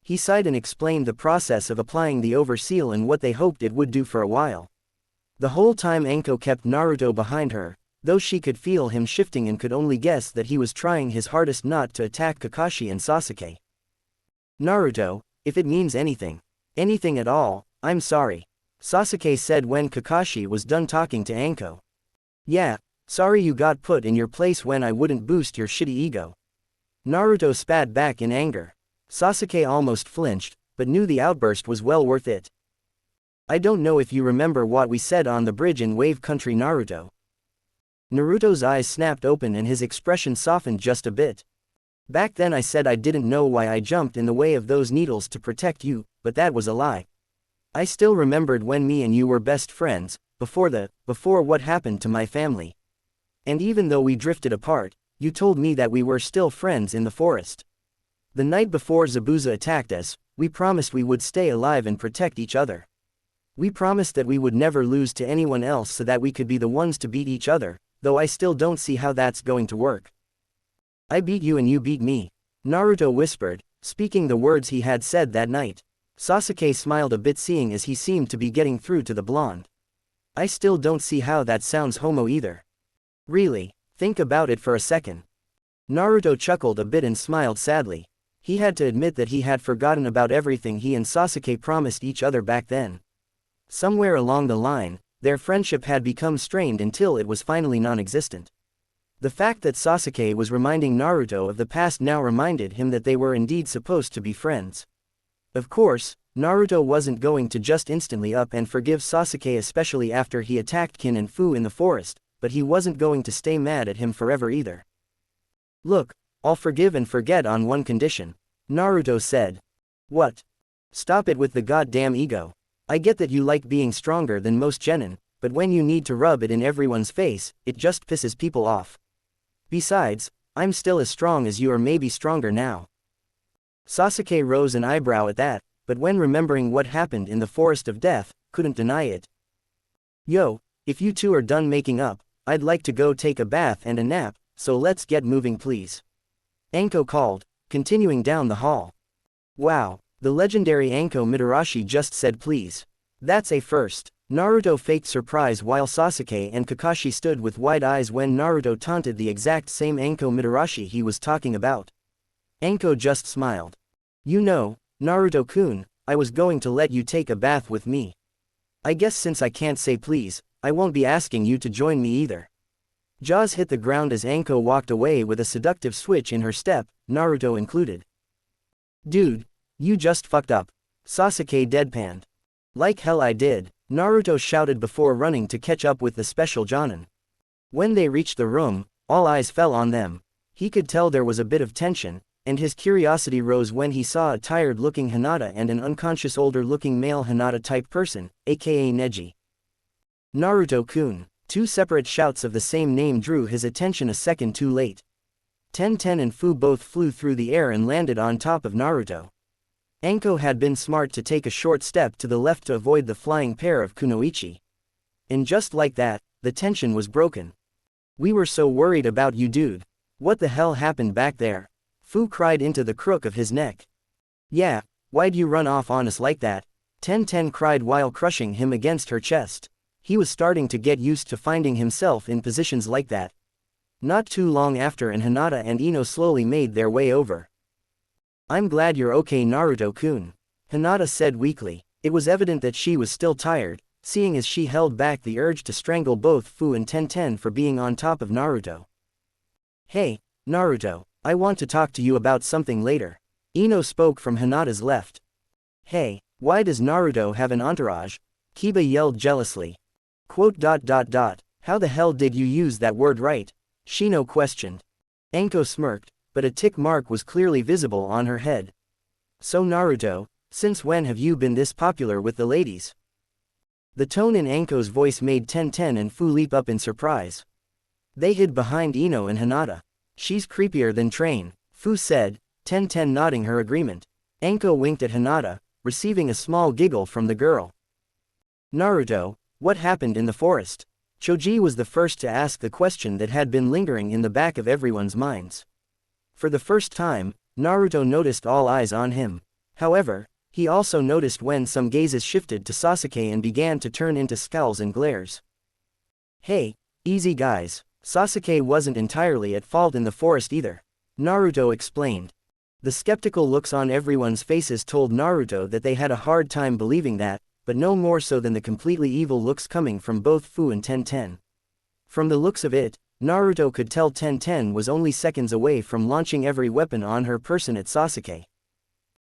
He sighed and explained the process of applying the overseal and what they hoped it would do for a while. The whole time Anko kept Naruto behind her, though she could feel him shifting and could only guess that he was trying his hardest not to attack Kakashi and Sasuke. Naruto, if it means anything at all, I'm sorry, Sasuke said when Kakashi was done talking to Anko. Yeah, sorry you got put in your place when I wouldn't boost your shitty ego. Naruto spat back in anger. Sasuke almost flinched, but knew the outburst was well worth it. I don't know if you remember what we said on the bridge in Wave Country, Naruto. Naruto's eyes snapped open and his expression softened just a bit. Back then I said I didn't know why I jumped in the way of those needles to protect you, but that was a lie. I still remembered when me and you were best friends, before what happened to my family. And even though we drifted apart, you told me that we were still friends in the forest. The night before Zabuza attacked us, we promised we would stay alive and protect each other. We promised that we would never lose to anyone else so that we could be the ones to beat each other, though I still don't see how that's going to work. I beat you and you beat me, Naruto whispered, speaking the words he had said that night. Sasuke smiled a bit seeing as he seemed to be getting through to the blonde. I still don't see how that sounds homo either. Really, think about it for a second. Naruto chuckled a bit and smiled sadly. He had to admit that he had forgotten about everything he and Sasuke promised each other back then. Somewhere along the line, their friendship had become strained until it was finally non-existent. The fact that Sasuke was reminding Naruto of the past now reminded him that they were indeed supposed to be friends. Of course, Naruto wasn't going to just instantly up and forgive Sasuke, especially after he attacked Kin and Fu in the forest, but he wasn't going to stay mad at him forever either. Look, I'll forgive and forget on one condition, Naruto said. What? Stop it with the goddamn ego. I get that you like being stronger than most genin, but when you need to rub it in everyone's face, it just pisses people off. Besides, I'm still as strong as you or maybe stronger now. Sasuke rose an eyebrow at that, but when remembering what happened in the Forest of Death, couldn't deny it. Yo, if you two are done making up, I'd like to go take a bath and a nap, so let's get moving please. Anko called, continuing down the hall. Wow, the legendary Anko Mitarashi just said please. That's a first. Naruto faked surprise while Sasuke and Kakashi stood with wide eyes when Naruto taunted the exact same Anko Mitarashi he was talking about. Anko just smiled. You know, Naruto-kun, I was going to let you take a bath with me. I guess since I can't say please, I won't be asking you to join me either. Jaws hit the ground as Anko walked away with a seductive switch in her step, Naruto included. Dude, you just fucked up. Sasuke deadpanned. Like hell I did, Naruto shouted before running to catch up with the special Jonin. When they reached the room, all eyes fell on them. He could tell there was a bit of tension, and his curiosity rose when he saw a tired-looking Hinata and an unconscious older-looking male Hinata-type person, aka Neji. Naruto-kun. Two separate shouts of the same name drew his attention a second too late. Ten and Fu both flew through the air and landed on top of Naruto. Anko had been smart to take a short step to the left to avoid the flying pair of Kunoichi. And just like that, the tension was broken. We were so worried about you dude. What the hell happened back there? Fu cried into the crook of his neck. Yeah, why'd you run off on us like that? Ten cried while crushing him against her chest. He was starting to get used to finding himself in positions like that. Not too long after Hinata and Ino slowly made their way over. I'm glad you're okay Naruto-kun. Hinata said weakly. It was evident that she was still tired, seeing as she held back the urge to strangle both Fu and Ten for being on top of Naruto. Hey, Naruto, I want to talk to you about something later. Ino spoke from Hinata's left. Hey, why does Naruto have an entourage? Kiba yelled jealously. How the hell did you use that word right? Shino questioned. Anko smirked, but a tick mark was clearly visible on her head. So Naruto, since when have you been this popular with the ladies? The tone in Anko's voice made Ten and Fu leap up in surprise. They hid behind Ino and Hinata. She's creepier than Train, Fu said, Ten nodding her agreement. Anko winked at Hinata, receiving a small giggle from the girl. Naruto, what happened in the forest? Choji was the first to ask the question that had been lingering in the back of everyone's minds. For the first time, Naruto noticed all eyes on him. However, he also noticed when some gazes shifted to Sasuke and began to turn into scowls and glares. Hey, easy guys, Sasuke wasn't entirely at fault in the forest either. Naruto explained. The skeptical looks on everyone's faces told Naruto that they had a hard time believing that, but no more so than the completely evil looks coming from both Fu and Ten. From the looks of it, Naruto could tell Ten was only seconds away from launching every weapon on her person at Sasuke.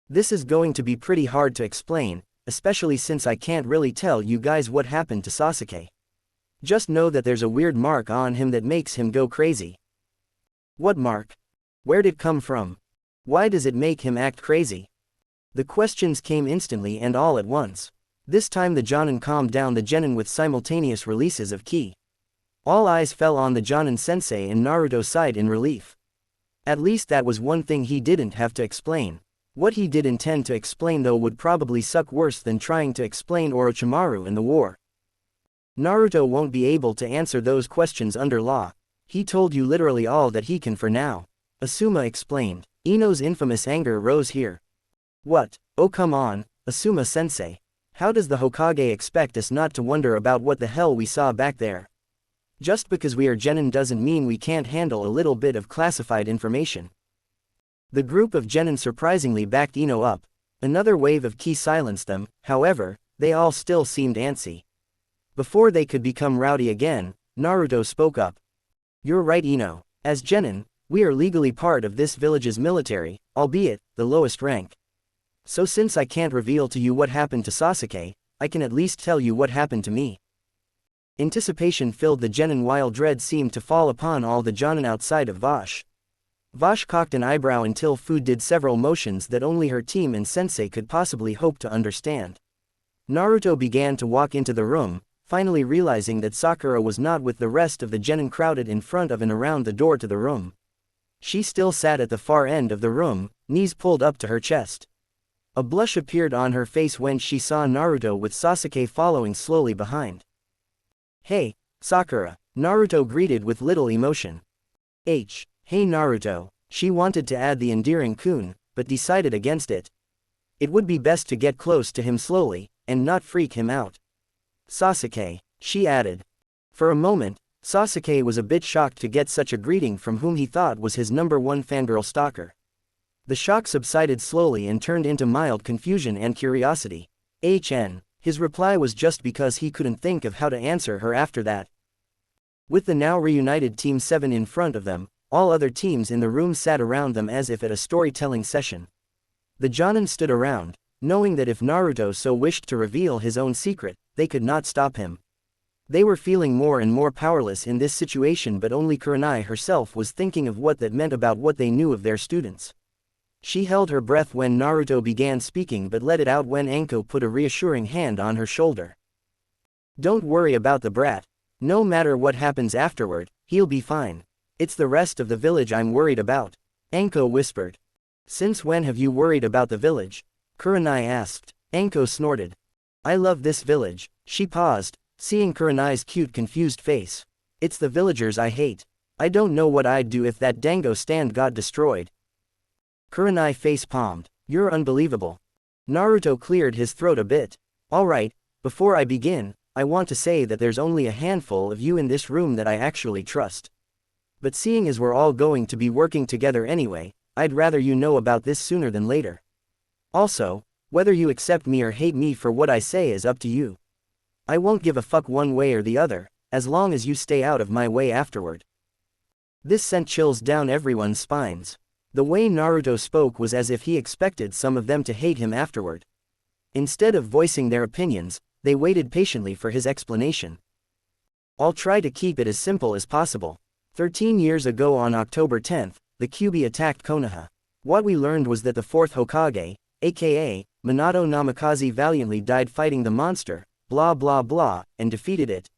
This is going to be pretty hard to explain, especially since I can't really tell you guys what happened to Sasuke. Just know that there's a weird mark on him that makes him go crazy. What mark? Where'd it come from? Why does it make him act crazy? The questions came instantly and all at once. This time the Jonin calmed down the genin with simultaneous releases of ki. All eyes fell on the Jonin sensei and Naruto sighed in relief. At least that was one thing he didn't have to explain. What he did intend to explain though would probably suck worse than trying to explain Orochimaru in the war. Naruto won't be able to answer those questions under law. He told you literally all that he can for now. Asuma explained. Ino's infamous anger rose here. What? Oh come on, Asuma-sensei. How does the Hokage expect us not to wonder about what the hell we saw back there? Just because we are genin doesn't mean we can't handle a little bit of classified information. The group of genin surprisingly backed Ino up. Another wave of ki silenced them, however, they all still seemed antsy. Before they could become rowdy again, Naruto spoke up. You're right Ino. As genin, we are legally part of this village's military, albeit the lowest rank. So since I can't reveal to you what happened to Sasuke, I can at least tell you what happened to me. Anticipation filled the genin while dread seemed to fall upon all the jonin outside of Vash. Vash cocked an eyebrow until Fu did several motions that only her team and sensei could possibly hope to understand. Naruto began to walk into the room, finally realizing that Sakura was not with the rest of the genin crowded in front of and around the door to the room. She still sat at the far end of the room, knees pulled up to her chest. A blush appeared on her face when she saw Naruto with Sasuke following slowly behind. Hey, Sakura, Naruto greeted with little emotion. Hey Naruto, she wanted to add the endearing kun, but decided against it. It would be best to get close to him slowly, and not freak him out. Sasuke, she added. For a moment, Sasuke was a bit shocked to get such a greeting from whom he thought was his #1 fangirl stalker. The shock subsided slowly and turned into mild confusion and curiosity. His reply was just because he couldn't think of how to answer her after that. With the now reunited Team 7 in front of them, all other teams in the room sat around them as if at a storytelling session. The jonin stood around, knowing that if Naruto so wished to reveal his own secret, they could not stop him. They were feeling more and more powerless in this situation, but only Kurenai herself was thinking of what that meant about what they knew of their students. She held her breath when Naruto began speaking but let it out when Anko put a reassuring hand on her shoulder. Don't worry about the brat. No matter what happens afterward, he'll be fine. It's the rest of the village I'm worried about, Anko whispered. Since when have you worried about the village? Kurenai asked. Anko snorted. I love this village. She paused, seeing Kurenai's cute confused face. It's the villagers I hate. I don't know what I'd do if that dango stand got destroyed. Kurenai face-palmed. You're unbelievable. Naruto cleared his throat a bit. Alright, before I begin, I want to say that there's only a handful of you in this room that I actually trust. But seeing as we're all going to be working together anyway, I'd rather you know about this sooner than later. Also, whether you accept me or hate me for what I say is up to you. I won't give a fuck one way or the other, as long as you stay out of my way afterward. This sent chills down everyone's spines. The way Naruto spoke was as if he expected some of them to hate him afterward. Instead of voicing their opinions, they waited patiently for his explanation. I'll try to keep it as simple as possible. 13 years ago on October 10th, the Kyuubi attacked Konoha. What we learned was that the 4th Hokage, aka Minato Namikaze, valiantly died fighting the monster, blah blah blah, and defeated it.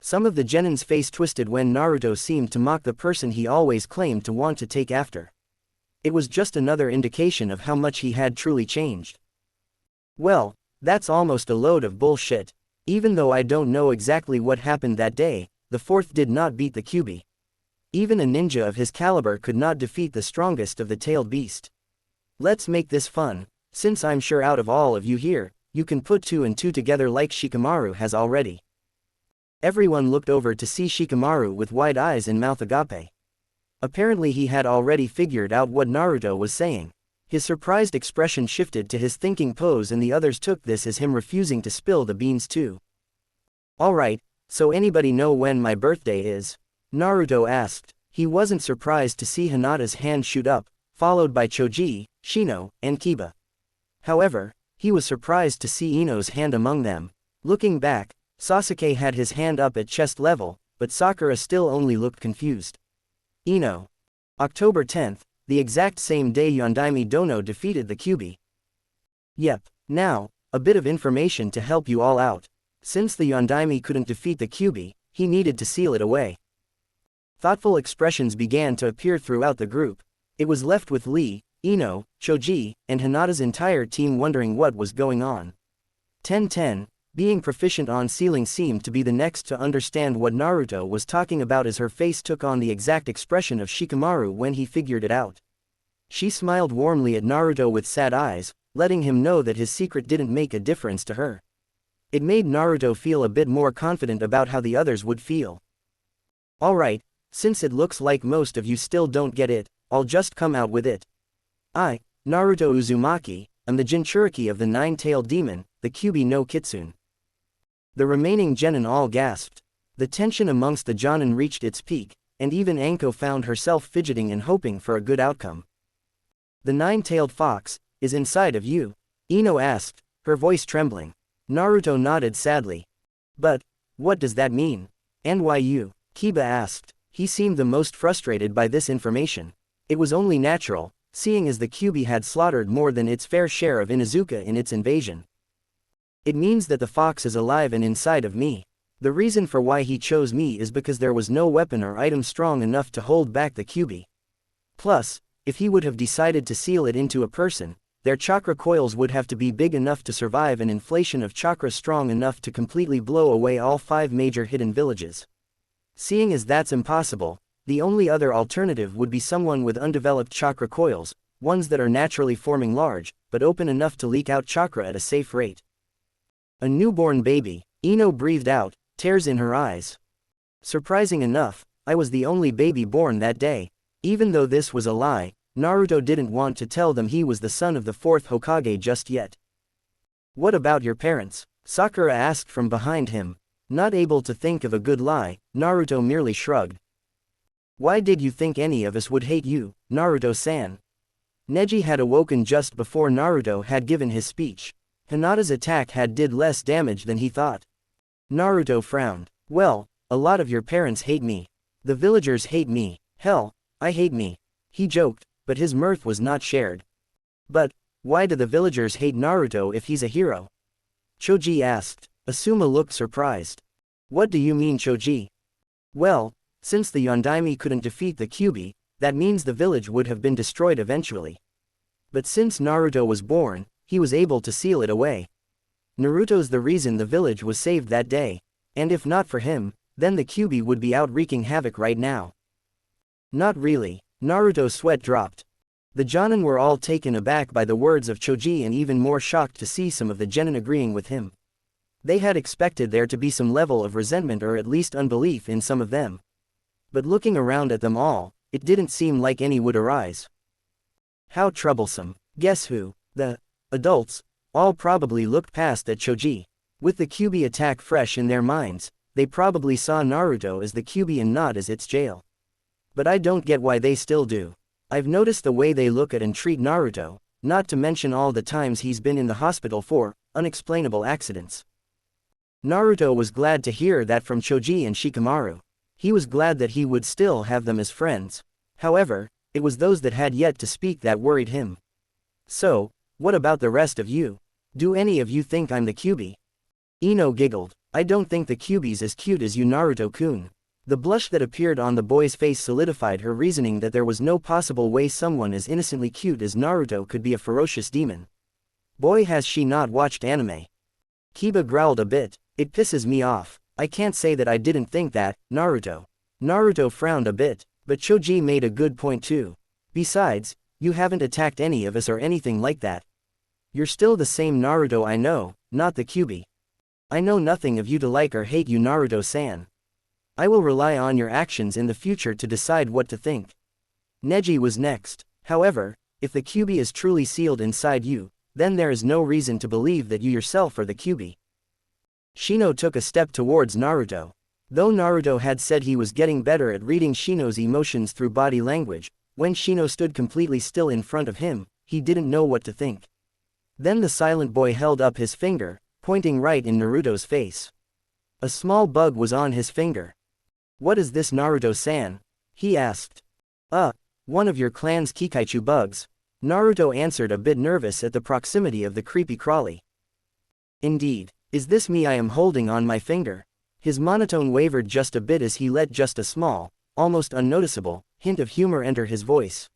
Some of the genin's face twisted when Naruto seemed to mock the person he always claimed to want to take after. It was just another indication of how much he had truly changed. Well, that's almost a load of bullshit. Even though I don't know exactly what happened that day, the 4th did not beat the Kyuubi. Even a ninja of his caliber could not defeat the strongest of the tailed beast. Let's make this fun, since I'm sure out of all of you here, you can put 2 and 2 together like Shikamaru has already. Everyone looked over to see Shikamaru with wide eyes and mouth agape. Apparently he had already figured out what Naruto was saying. His surprised expression shifted to his thinking pose, and the others took this as him refusing to spill the beans too. Alright, so anybody know when my birthday is? Naruto asked. He wasn't surprised to see Hinata's hand shoot up, followed by Choji, Shino, and Kiba. However, he was surprised to see Ino's hand among them. Looking back, Sasuke had his hand up at chest level, but Sakura still only looked confused. Ino. October 10th, the exact same day Yondaime Dono defeated the Kyuubi. Yep, now, a bit of information to help you all out. Since the Yondaime couldn't defeat the Kyuubi, he needed to seal it away. Thoughtful expressions began to appear throughout the group. It was left with Lee, Ino, Choji, and Hinata's entire team wondering what was going on. 10-10, being proficient on sealing seemed to be the next to understand what Naruto was talking about as her face took on the exact expression of Shikamaru when he figured it out. She smiled warmly at Naruto with sad eyes, letting him know that his secret didn't make a difference to her. It made Naruto feel a bit more confident about how the others would feel. Alright, since it looks like most of you still don't get it, I'll just come out with it. I, Naruto Uzumaki, am the Jinchuriki of the Nine-Tailed Demon, the Kyuubi no Kitsune. The remaining genin all gasped. The tension amongst the jonin reached its peak, and even Anko found herself fidgeting and hoping for a good outcome. The nine-tailed fox is inside of you? Ino asked, her voice trembling. Naruto nodded sadly. But what does that mean? And why you? Kiba asked. He seemed the most frustrated by this information. It was only natural, seeing as the Kyuubi had slaughtered more than its fair share of Inuzuka in its invasion. It means that the fox is alive and inside of me. The reason for why he chose me is because there was no weapon or item strong enough to hold back the Kyuubi. Plus, if he would have decided to seal it into a person, their chakra coils would have to be big enough to survive an inflation of chakra strong enough to completely blow away all 5 major hidden villages. Seeing as that's impossible, the only other alternative would be someone with undeveloped chakra coils, ones that are naturally forming large, but open enough to leak out chakra at a safe rate. A newborn baby, Ino breathed out, tears in her eyes. Surprising enough, I was the only baby born that day. Even though this was a lie, Naruto didn't want to tell them he was the son of the 4th Hokage just yet. What about your parents? Sakura asked from behind him. Not able to think of a good lie, Naruto merely shrugged. Why did you think any of us would hate you, Naruto-san? Neji had awoken just before Naruto had given his speech. Hinata's attack had did less damage than he thought. Naruto frowned. Well, a lot of your parents hate me. The villagers hate me. Hell, I hate me. He joked, but his mirth was not shared. But why do the villagers hate Naruto if he's a hero? Choji asked. Asuma looked surprised. What do you mean, Choji? Well, since the Yondaime couldn't defeat the Kyuubi, that means the village would have been destroyed eventually. But since Naruto was born, he was able to seal it away. Naruto's the reason the village was saved that day, and if not for him, then the Kyuubi would be out wreaking havoc right now. Not really. Naruto's sweat dropped. The Jonin were all taken aback by the words of Choji and even more shocked to see some of the genin agreeing with him. They had expected there to be some level of resentment or at least unbelief in some of them. But looking around at them all, it didn't seem like any would arise. How troublesome. Guess who? The adults all probably looked past at Choji. With the Kyuubi attack fresh in their minds, they probably saw Naruto as the Kyuubi and not as its jail. But I don't get why they still do. I've noticed the way they look at and treat Naruto, not to mention all the times he's been in the hospital for unexplainable accidents. Naruto was glad to hear that from Choji and Shikamaru. He was glad that he would still have them as friends. However, it was those that had yet to speak that worried him. So, what about the rest of you? Do any of you think I'm the Kyuubi? Ino giggled. I don't think the Kyuubi's as cute as you, Naruto-kun. The blush that appeared on the boy's face solidified her reasoning that there was no possible way someone as innocently cute as Naruto could be a ferocious demon. Boy, has she not watched anime. Kiba growled a bit. It pisses me off. I can't say that I didn't think that, Naruto. Naruto frowned a bit, but Choji made a good point too. Besides, you haven't attacked any of us or anything like that. You're still the same Naruto I know, not the Kyuubi. I know nothing of you to like or hate you, Naruto-san. I will rely on your actions in the future to decide what to think. Neji was next. However, if the Kyuubi is truly sealed inside you, then there is no reason to believe that you yourself are the Kyuubi. Shino took a step towards Naruto. Though Naruto had said he was getting better at reading Shino's emotions through body language, when Shino stood completely still in front of him, he didn't know what to think. Then the silent boy held up his finger, pointing right in Naruto's face. A small bug was on his finger. What is this, Naruto-san? He asked. One of your clan's Kikaichu bugs. Naruto answered, a bit nervous at the proximity of the creepy crawly. Indeed. Is this me I am holding on my finger? His monotone wavered just a bit as he let just a small, almost unnoticeable, hint of humor enter his voice.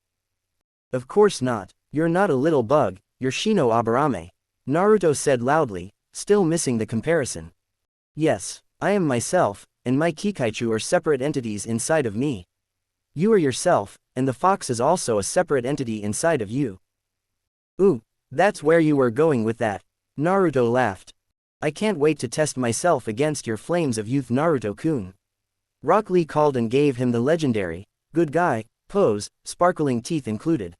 Of course not. You're not a little bug, you're Shino Aburame. Naruto said loudly, still missing the comparison. Yes, I am myself, and my Kikaichu are separate entities inside of me. You are yourself, and the fox is also a separate entity inside of you. Ooh, that's where you were going with that. Naruto laughed. I can't wait to test myself against your flames of youth, Naruto-kun. Rock Lee called and gave him the legendary, good guy, pose, sparkling teeth included.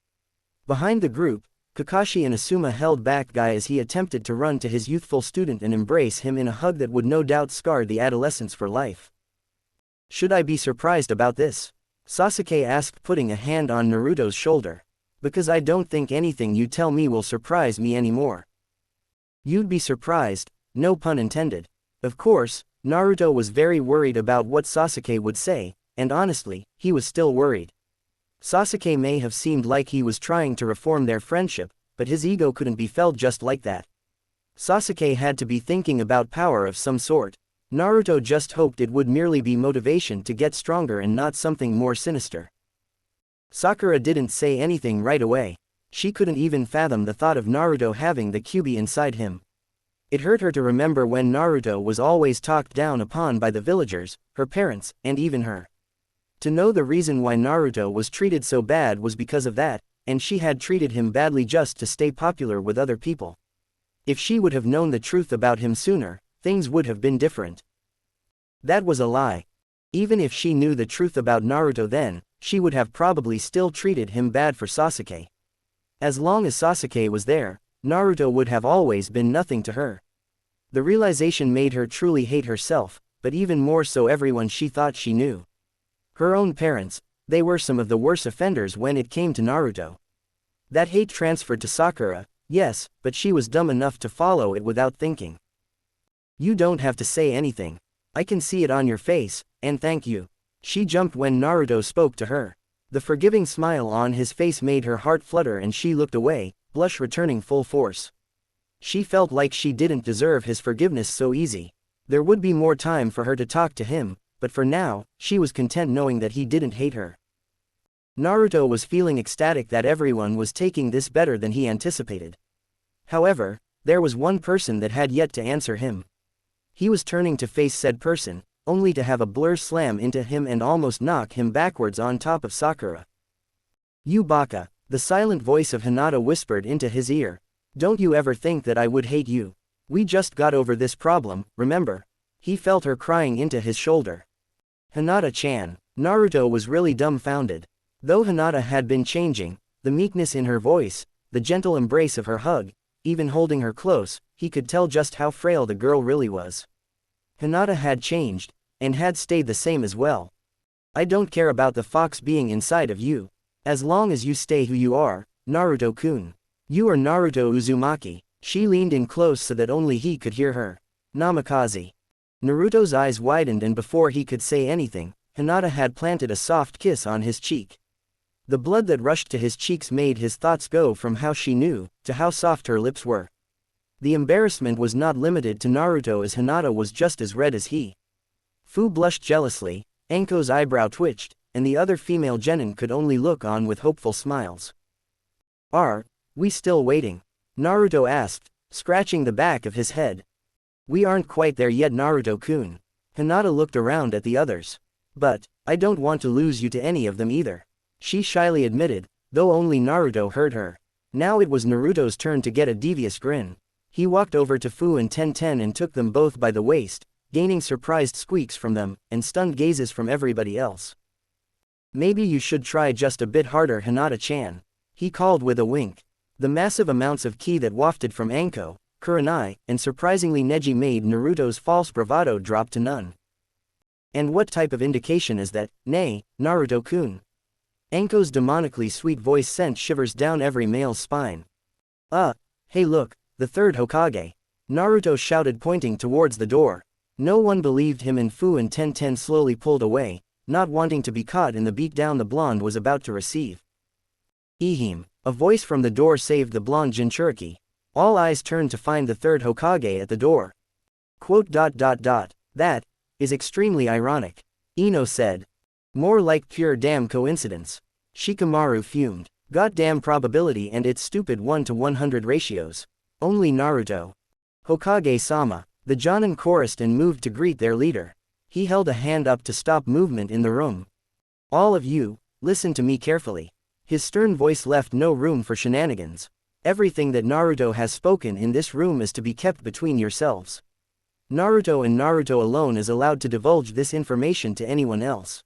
Behind the group, Kakashi and Asuma held back Guy as he attempted to run to his youthful student and embrace him in a hug that would no doubt scar the adolescents for life. Should I be surprised about this? Sasuke asked, putting a hand on Naruto's shoulder. Because I don't think anything you tell me will surprise me anymore. You'd be surprised, no pun intended. Of course, Naruto was very worried about what Sasuke would say, and honestly, he was still worried. Sasuke may have seemed like he was trying to reform their friendship, but his ego couldn't be felled just like that. Sasuke had to be thinking about power of some sort. Naruto just hoped it would merely be motivation to get stronger and not something more sinister. Sakura didn't say anything right away. She couldn't even fathom the thought of Naruto having the Kyuubi inside him. It hurt her to remember when Naruto was always talked down upon by the villagers, her parents, and even her. To know the reason why Naruto was treated so bad was because of that, and she had treated him badly just to stay popular with other people. If she would have known the truth about him sooner, things would have been different. That was a lie. Even if she knew the truth about Naruto then, she would have probably still treated him bad for Sasuke. As long as Sasuke was there, Naruto would have always been nothing to her. The realization made her truly hate herself, but even more so everyone she thought she knew. Her own parents, they were some of the worst offenders when it came to Naruto. That hate transferred to Sakura, yes, but she was dumb enough to follow it without thinking. You don't have to say anything. I can see it on your face, and thank you. She jumped when Naruto spoke to her. The forgiving smile on his face made her heart flutter and she looked away, blush returning full force. She felt like she didn't deserve his forgiveness so easy. There would be more time for her to talk to him, but for now, she was content knowing that he didn't hate her. Naruto was feeling ecstatic that everyone was taking this better than he anticipated. However, there was one person that had yet to answer him. He was turning to face said person, only to have a blur slam into him and almost knock him backwards on top of Sakura. You baka, the silent voice of Hinata whispered into his ear. Don't you ever think that I would hate you. We just got over this problem, remember? He felt her crying into his shoulder. Hinata-chan. Naruto was really dumbfounded. Though Hinata had been changing, the meekness in her voice, the gentle embrace of her hug, even holding her close, he could tell just how frail the girl really was. Hinata had changed, and had stayed the same as well. I don't care about the fox being inside of you. As long as you stay who you are, Naruto-kun. You are Naruto Uzumaki. She leaned in close so that only he could hear her. Namikaze. Naruto's eyes widened and before he could say anything, Hinata had planted a soft kiss on his cheek. The blood that rushed to his cheeks made his thoughts go from how she knew, to how soft her lips were. The embarrassment was not limited to Naruto as Hinata was just as red as he. Fu blushed jealously, Anko's eyebrow twitched, and the other female genin could only look on with hopeful smiles. Are we still waiting? Naruto asked, scratching the back of his head. We aren't quite there yet, Naruto-kun. Hinata looked around at the others. But, I don't want to lose you to any of them either. She shyly admitted, though only Naruto heard her. Now it was Naruto's turn to get a devious grin. He walked over to Fu and Tenten and took them both by the waist, gaining surprised squeaks from them, and stunned gazes from everybody else. Maybe you should try just a bit harder, Hinata-chan. He called with a wink. The massive amounts of ki that wafted from Anko, Kurenai, and surprisingly Neji made Naruto's false bravado drop to none. And what type of indication is that, nay, Naruto-kun? Anko's demonically sweet voice sent shivers down every male's spine. Hey look, the third Hokage. Naruto shouted pointing towards the door. No one believed him and Fu and Tenten slowly pulled away, not wanting to be caught in the beatdown the blonde was about to receive. Ehem, a voice from the door saved the blonde Jinchuriki. All eyes turned to find the third Hokage at the door. That is extremely ironic. Ino said. More like pure damn coincidence. Shikamaru fumed. Goddamn probability and its stupid 1 to 100 ratios. Only Naruto. Hokage-sama. The Jonin chorused and moved to greet their leader. He held a hand up to stop movement in the room. All of you, listen to me carefully. His stern voice left no room for shenanigans. Everything that Naruto has spoken in this room is to be kept between yourselves. Naruto and Naruto alone is allowed to divulge this information to anyone else.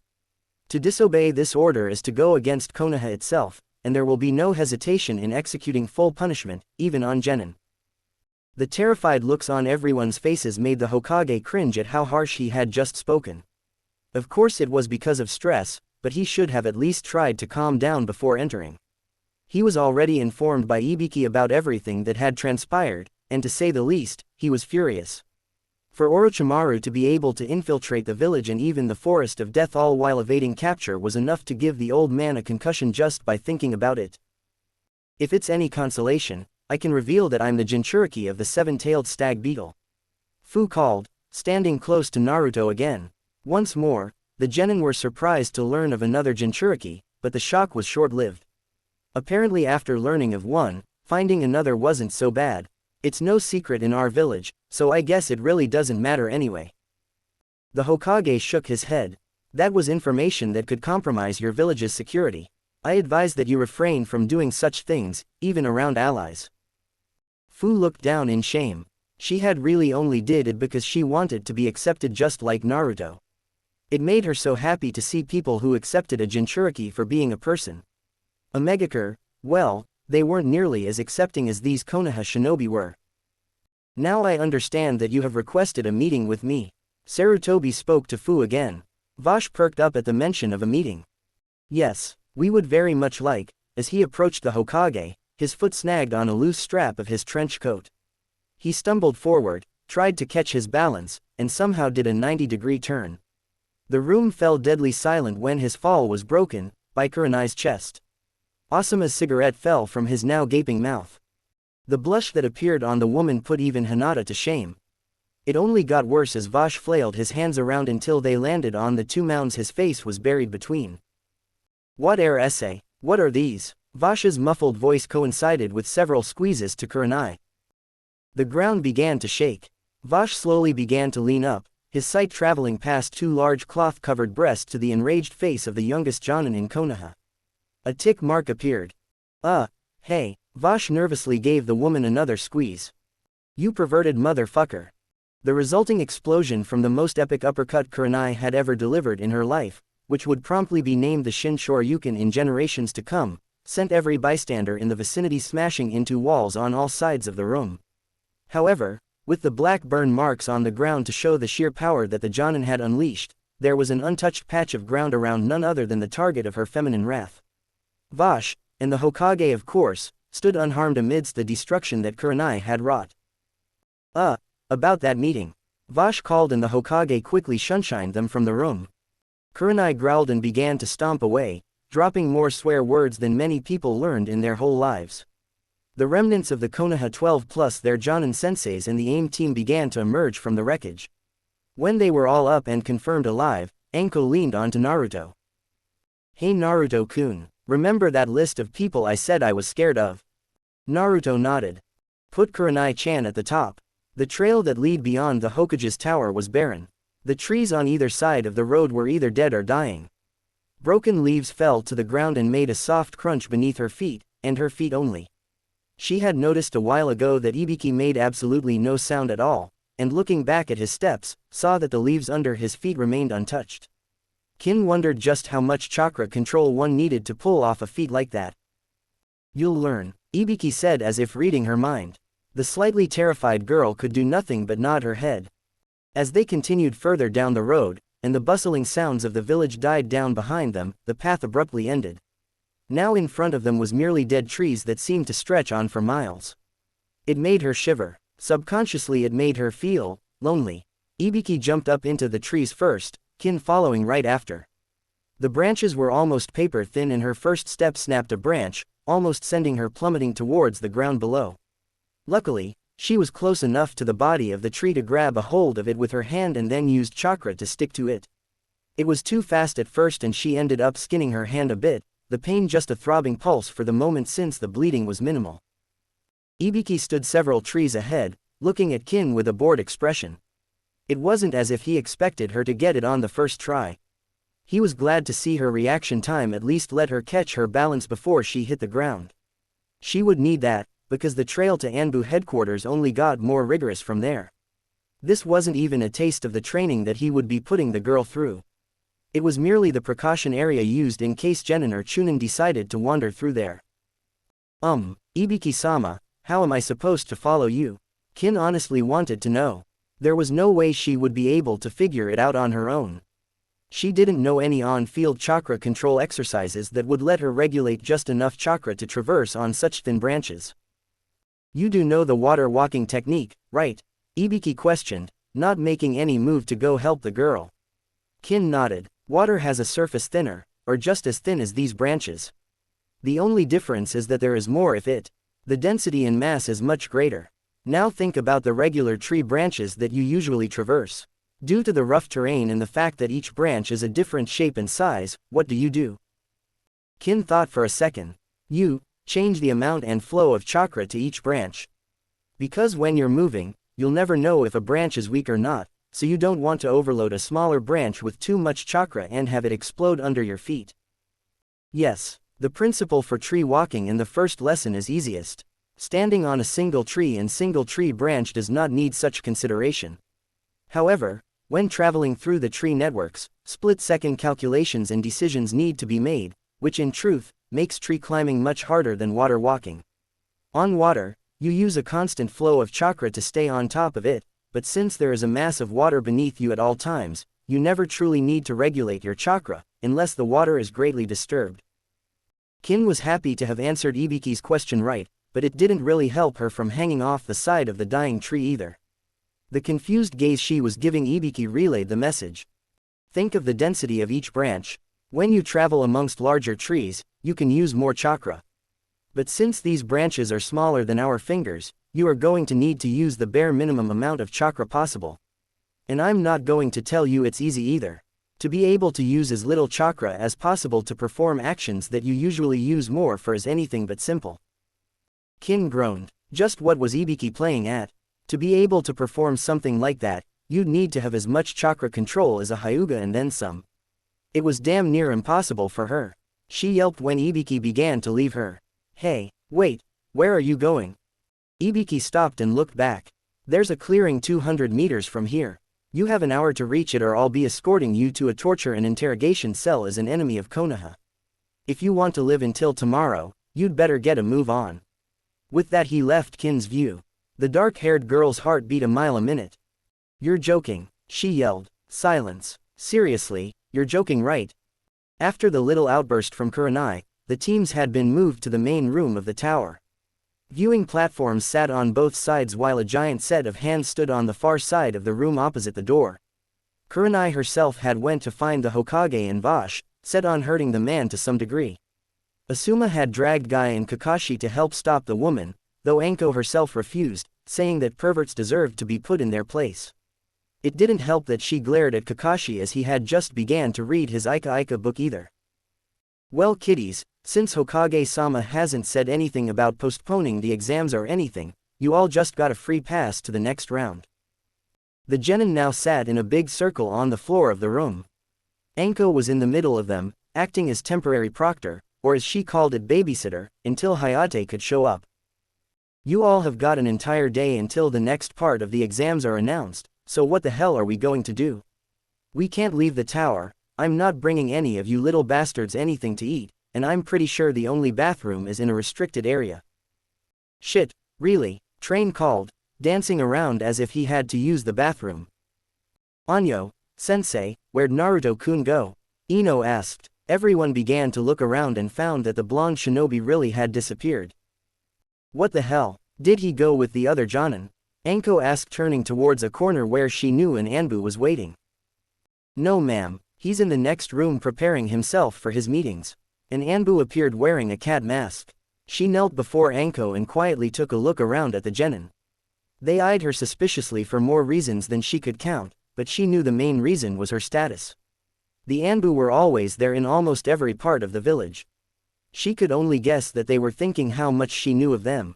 To disobey this order is to go against Konoha itself, and there will be no hesitation in executing full punishment, even on genin. The terrified looks on everyone's faces made the Hokage cringe at how harsh he had just spoken. Of course it was because of stress, but he should have at least tried to calm down before entering. He was already informed by Ibiki about everything that had transpired, and to say the least, he was furious. For Orochimaru to be able to infiltrate the village and even the forest of death all while evading capture was enough to give the old man a concussion just by thinking about it. If it's any consolation, I can reveal that I'm the Jinchuriki of the seven-tailed stag beetle. Fu called, standing close to Naruto again. Once more, the genin were surprised to learn of another Jinchuriki, but the shock was short-lived. Apparently after learning of one, finding another wasn't so bad. It's no secret in our village, so I guess it really doesn't matter anyway. The Hokage shook his head. That was information that could compromise your village's security. I advise that you refrain from doing such things, even around allies. Fu looked down in shame. She had really only did it because she wanted to be accepted just like Naruto. It made her so happy to see people who accepted a Jinchuriki for being a person. A Megakure, well, they weren't nearly as accepting as these Konoha shinobi were. Now I understand that you have requested a meeting with me. Sarutobi spoke to Fu again. Vash perked up at the mention of a meeting. Yes, we would very much like. As he approached the Hokage, his foot snagged on a loose strap of his trench coat. He stumbled forward, tried to catch his balance, and somehow did a 90-degree turn. The room fell deadly silent when his fall was broken by Kurenai's chest. Asuma's cigarette fell from his now gaping mouth. The blush that appeared on the woman put even Hinata to shame. It only got worse as Vash flailed his hands around until they landed on the two mounds his face was buried between. What essay? What are these? Vash's muffled voice coincided with several squeezes to Kurenai. The ground began to shake. Vash slowly began to lean up, his sight traveling past two large cloth-covered breasts to the enraged face of the youngest Jonin in Konoha. A tick mark appeared. Hey, Vash nervously gave the woman another squeeze. You perverted motherfucker. The resulting explosion from the most epic uppercut Kurenai had ever delivered in her life, which would promptly be named the Shin Shoryuken in generations to come, sent every bystander in the vicinity smashing into walls on all sides of the room. However, with the black burn marks on the ground to show the sheer power that the Jonin had unleashed, there was an untouched patch of ground around none other than the target of her feminine wrath. Vash, and the Hokage of course, stood unharmed amidst the destruction that Kurenai had wrought. About that meeting. Vash called and the Hokage quickly shunshined them from the room. Kurenai growled and began to stomp away, dropping more swear words than many people learned in their whole lives. The remnants of the Konoha 12 plus their Jonin senseis and the AIM team began to emerge from the wreckage. When they were all up and confirmed alive, Anko leaned onto Naruto. Hey Naruto-kun, remember that list of people I said I was scared of? Naruto nodded. Put Kurenai-chan at the top. The trail that led beyond the Hokage's tower was barren. The trees on either side of the road were either dead or dying. Broken leaves fell to the ground and made a soft crunch beneath her feet, and her feet only. She had noticed a while ago that Ibiki made absolutely no sound at all, and looking back at his steps, saw that the leaves under his feet remained untouched. Kin wondered just how much chakra control one needed to pull off a feat like that. You'll learn, Ibiki said as if reading her mind. The slightly terrified girl could do nothing but nod her head. As they continued further down the road, and the bustling sounds of the village died down behind them, the path abruptly ended. Now in front of them was merely dead trees that seemed to stretch on for miles. It made her shiver. Subconsciously it made her feel lonely. Ibiki jumped up into the trees first, Kin following right after. The branches were almost paper thin and her first step snapped a branch, almost sending her plummeting towards the ground below. Luckily, she was close enough to the body of the tree to grab a hold of it with her hand and then used chakra to stick to it. It was too fast at first and she ended up skinning her hand a bit, the pain just a throbbing pulse for the moment since the bleeding was minimal. Ibiki stood several trees ahead, looking at Kin with a bored expression. It wasn't as if he expected her to get it on the first try. He was glad to see her reaction time at least let her catch her balance before she hit the ground. She would need that, because the trail to Anbu headquarters only got more rigorous from there. This wasn't even a taste of the training that he would be putting the girl through. It was merely the precaution area used in case Genin or Chunin decided to wander through there. Ibiki-sama, how am I supposed to follow you? Kin honestly wanted to know. There was no way she would be able to figure it out on her own. She didn't know any on-field chakra control exercises that would let her regulate just enough chakra to traverse on such thin branches. You do know the water walking technique, right? Ibiki questioned, not making any move to go help the girl. Kin nodded. Water has a surface thinner, or just as thin as these branches. The only difference is that there is more of it. The density and mass is much greater. Now think about the regular tree branches that you usually traverse. Due to the rough terrain and the fact that each branch is a different shape and size, what do you do? Kin thought for a second. You change the amount and flow of chakra to each branch. Because when you're moving, you'll never know if a branch is weak or not, so you don't want to overload a smaller branch with too much chakra and have it explode under your feet. Yes, the principle for tree walking in the first lesson is easiest. Standing on a single tree and single tree branch does not need such consideration. However, when traveling through the tree networks, split-second calculations and decisions need to be made, which in truth, makes tree climbing much harder than water walking. On water, you use a constant flow of chakra to stay on top of it, but since there is a mass of water beneath you at all times, you never truly need to regulate your chakra, unless the water is greatly disturbed. Kin was happy to have answered Ibiki's question right, but it didn't really help her from hanging off the side of the dying tree either. The confused gaze she was giving Ibiki relayed the message. Think of the density of each branch. When you travel amongst larger trees, you can use more chakra. But since these branches are smaller than our fingers, you are going to need to use the bare minimum amount of chakra possible. And I'm not going to tell you it's easy either. To be able to use as little chakra as possible to perform actions that you usually use more for is anything but simple. Kin groaned. Just what was Ibiki playing at? To be able to perform something like that, you'd need to have as much chakra control as a Hyuga and then some. It was damn near impossible for her. She yelped when Ibiki began to leave her. Hey, wait, where are you going? Ibiki stopped and looked back. There's a clearing 200 meters from here. You have an hour to reach it or I'll be escorting you to a torture and interrogation cell as an enemy of Konoha. If you want to live until tomorrow, you'd better get a move on. With that he left Kin's view. The dark-haired girl's heart beat a mile a minute. You're joking, she yelled. Silence. Seriously, you're joking right? After the little outburst from Kurenai, the teams had been moved to the main room of the tower. Viewing platforms sat on both sides while a giant set of hands stood on the far side of the room opposite the door. Kurenai herself had went to find the Hokage and Vash, set on hurting the man to some degree. Asuma had dragged Guy and Kakashi to help stop the woman, though Anko herself refused, saying that perverts deserved to be put in their place. It didn't help that she glared at Kakashi as he had just began to read his Ika Ika book either. Well kiddies, since Hokage-sama hasn't said anything about postponing the exams or anything, you all just got a free pass to the next round. The genin now sat in a big circle on the floor of the room. Anko was in the middle of them, acting as temporary proctor, or as she called it babysitter, until Hayate could show up. You all have got an entire day until the next part of the exams are announced, so what the hell are we going to do? We can't leave the tower. I'm not bringing any of you little bastards anything to eat, and I'm pretty sure the only bathroom is in a restricted area. Shit, really? Train called, dancing around as if he had to use the bathroom. Anyo, sensei, where'd Naruto-kun go? Ino asked. Everyone began to look around and found that the blonde shinobi really had disappeared. What the hell? Did he go with the other Jonin? Anko asked, turning towards a corner where she knew an Anbu was waiting. No ma'am, he's in the next room preparing himself for his meetings. An Anbu appeared wearing a cat mask. She knelt before Anko and quietly took a look around at the genin. They eyed her suspiciously for more reasons than she could count, but she knew the main reason was her status. The Anbu were always there in almost every part of the village. She could only guess that they were thinking how much she knew of them.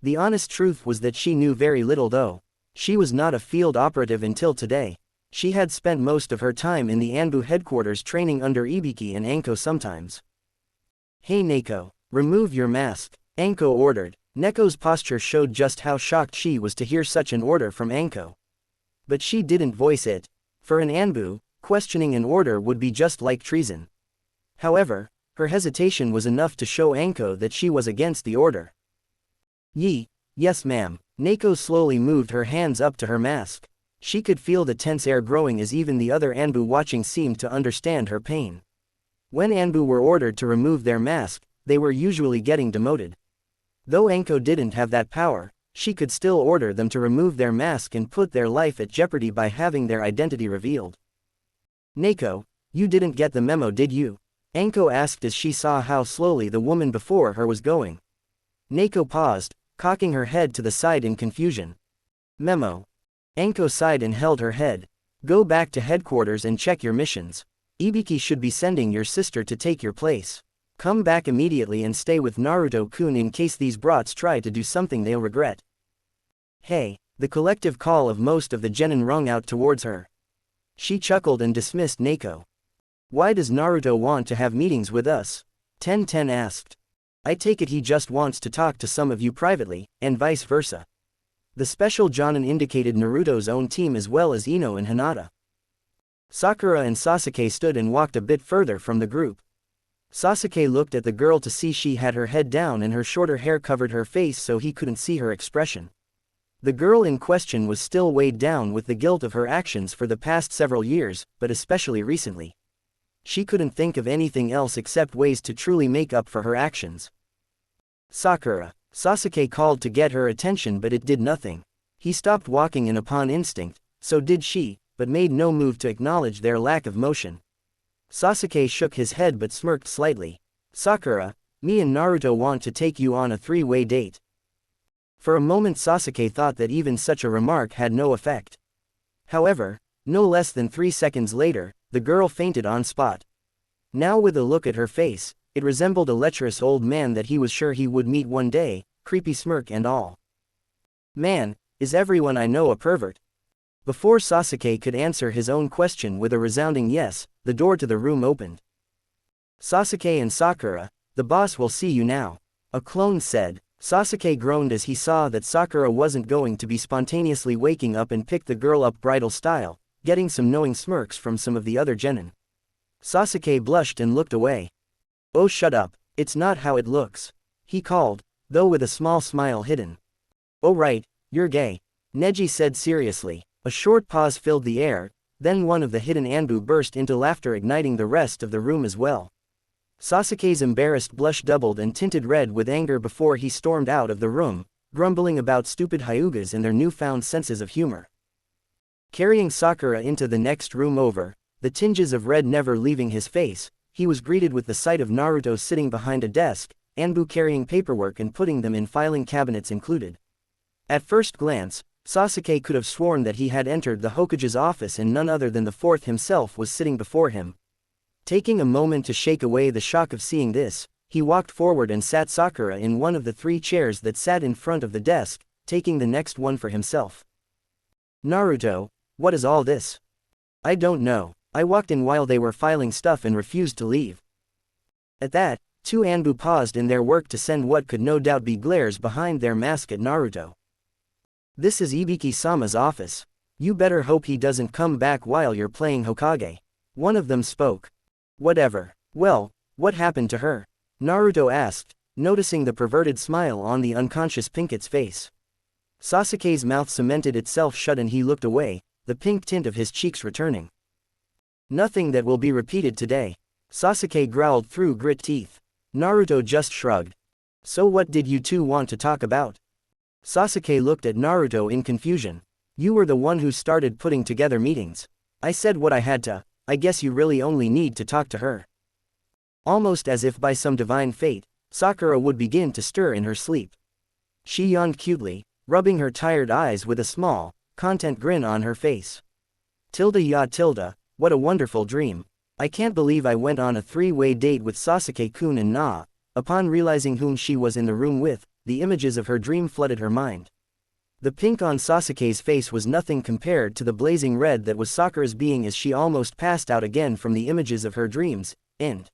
The honest truth was that she knew very little though. She was not a field operative until today. She had spent most of her time in the Anbu headquarters training under Ibiki and Anko sometimes. "Hey Neko, remove your mask," Anko ordered. Neko's posture showed just how shocked she was to hear such an order from Anko. But she didn't voice it. For an Anbu, questioning an order would be just like treason. However, her hesitation was enough to show Anko that she was against the order. Yes ma'am." Neko slowly moved her hands up to her mask. She could feel the tense air growing as even the other Anbu watching seemed to understand her pain. When Anbu were ordered to remove their mask, they were usually getting demoted. Though Anko didn't have that power, she could still order them to remove their mask and put their life at jeopardy by having their identity revealed. "Neko, you didn't get the memo, did you?" Anko asked as she saw how slowly the woman before her was going. Neko paused, cocking her head to the side in confusion. "Memo." Anko sighed and held her head. "Go back to headquarters and check your missions. Ibiki should be sending your sister to take your place. Come back immediately and stay with Naruto-kun in case these brats try to do something they'll regret." "Hey," the collective call of most of the genin rung out towards her. She chuckled and dismissed Neko. "Why does Naruto want to have meetings with us?" Ten asked. "I take it he just wants to talk to some of you privately, and vice versa." The special Jonin indicated Naruto's own team as well as Ino and Hinata. Sakura and Sasuke stood and walked a bit further from the group. Sasuke looked at the girl to see she had her head down and her shorter hair covered her face so he couldn't see her expression. The girl in question was still weighed down with the guilt of her actions for the past several years, but especially recently. She couldn't think of anything else except ways to truly make up for her actions. "Sakura," Sasuke called to get her attention, but it did nothing. He stopped walking in upon instinct, so did she, but made no move to acknowledge their lack of motion. Sasuke shook his head but smirked slightly. "Sakura, me and Naruto want to take you on a three-way date." For a moment Sasuke thought that even such a remark had no effect. However, no less than 3 seconds later, the girl fainted on spot. Now with a look at her face, it resembled a lecherous old man that he was sure he would meet one day, creepy smirk and all. "Man, is everyone I know a pervert?" Before Sasuke could answer his own question with a resounding yes, the door to the room opened. "Sasuke and Sakura, the boss will see you now," a clone said. Sasuke groaned as he saw that Sakura wasn't going to be spontaneously waking up and pick the girl up bridal style, getting some knowing smirks from some of the other genin. Sasuke blushed and looked away. "Oh, shut up, it's not how it looks," he called, though with a small smile hidden. "Oh right, you're gay," Neji said seriously. A short pause filled the air, then one of the hidden Anbu burst into laughter, igniting the rest of the room as well. Sasuke's embarrassed blush doubled and tinted red with anger before he stormed out of the room, grumbling about stupid Hyugas and their newfound senses of humor. Carrying Sakura into the next room over, the tinges of red never leaving his face, he was greeted with the sight of Naruto sitting behind a desk, Anbu carrying paperwork and putting them in filing cabinets included. At first glance, Sasuke could have sworn that he had entered the Hokage's office and none other than the fourth himself was sitting before him. Taking a moment to shake away the shock of seeing this, he walked forward and sat Sakura in one of the 3 chairs that sat in front of the desk, taking the next one for himself. "Naruto, what is all this?" "I don't know. I walked in while they were filing stuff and refused to leave." At that, 2 Anbu paused in their work to send what could no doubt be glares behind their mask at Naruto. "This is Ibiki-sama's office. You better hope he doesn't come back while you're playing Hokage." One of them spoke. "Whatever. Well, what happened to her?" Naruto asked, noticing the perverted smile on the unconscious Pinket's face. Sasuke's mouth cemented itself shut and he looked away, the pink tint of his cheeks returning. "Nothing that will be repeated today," Sasuke growled through grit teeth. Naruto just shrugged. "So what did you two want to talk about?" Sasuke looked at Naruto in confusion. "You were the one who started putting together meetings. I said what I had to. I guess you really only need to talk to her." Almost as if by some divine fate, Sakura would begin to stir in her sleep. She yawned cutely, rubbing her tired eyes with a small, content grin on her face. Tilda, what a wonderful dream." I can't believe I went on a three-way date with Sasuke-kun and Na. Upon realizing whom she was in the room with, the images of her dream flooded her mind. The pink on Sasuke's face was nothing compared to the blazing red that was Sakura's being as she almost passed out again from the images of her dreams. End.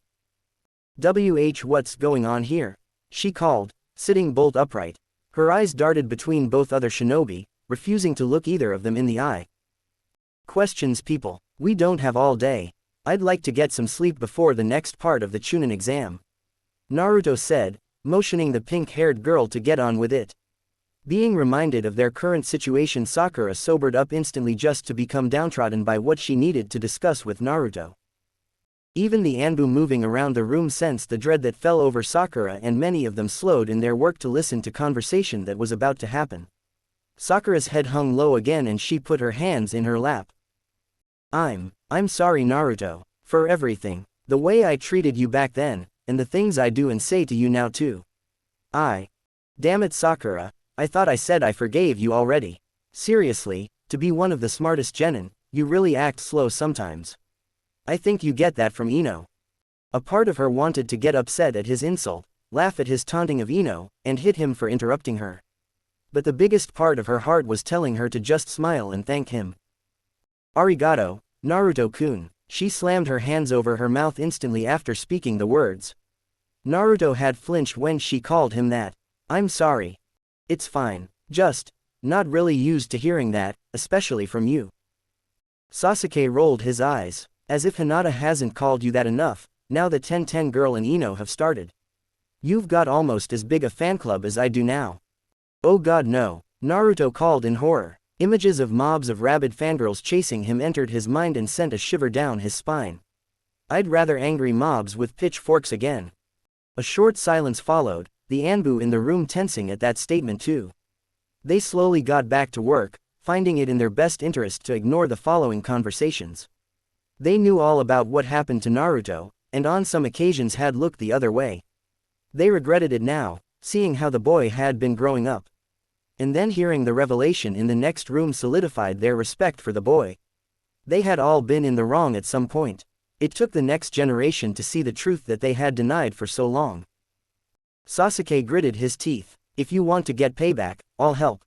What's going on here? She called, sitting bolt upright. Her eyes darted between both other shinobi, refusing to look either of them in the eye. Questions people. We don't have all day. I'd like to get some sleep before the next part of the Chunin exam. Naruto said, motioning the pink-haired girl to get on with it. Being reminded of their current situation, Sakura sobered up instantly just to become downtrodden by what she needed to discuss with Naruto. Even the Anbu moving around the room sensed the dread that fell over Sakura, and many of them slowed in their work to listen to conversation that was about to happen. Sakura's head hung low again and she put her hands in her lap. I'm sorry Naruto, for everything, the way I treated you back then, and the things I do and say to you now too. Damn it Sakura, I thought I said I forgave you already. Seriously, to be one of the smartest genin, you really act slow sometimes. I think you get that from Ino. A part of her wanted to get upset at his insult, laugh at his taunting of Ino, and hit him for interrupting her. But the biggest part of her heart was telling her to just smile and thank him. Arigato, Naruto-kun. She slammed her hands over her mouth instantly after speaking the words. Naruto had flinched when she called him that. I'm sorry. It's fine. Just, not really used to hearing that, especially from you. Sasuke rolled his eyes. As if Hinata hasn't called you that enough, now the 10-10 girl and Ino have started. You've got almost as big a fan club as I do now. Oh god no, Naruto called in horror. Images of mobs of rabid fangirls chasing him entered his mind and sent a shiver down his spine. I'd rather angry mobs with pitchforks again. A short silence followed, the Anbu in the room tensing at that statement too. They slowly got back to work, finding it in their best interest to ignore the following conversations. They knew all about what happened to Naruto, and on some occasions had looked the other way. They regretted it now, seeing how the boy had been growing up. And then hearing the revelation in the next room solidified their respect for the boy. They had all been in the wrong at some point. It took the next generation to see the truth that they had denied for so long. Sasuke gritted his teeth. If you want to get payback, I'll help.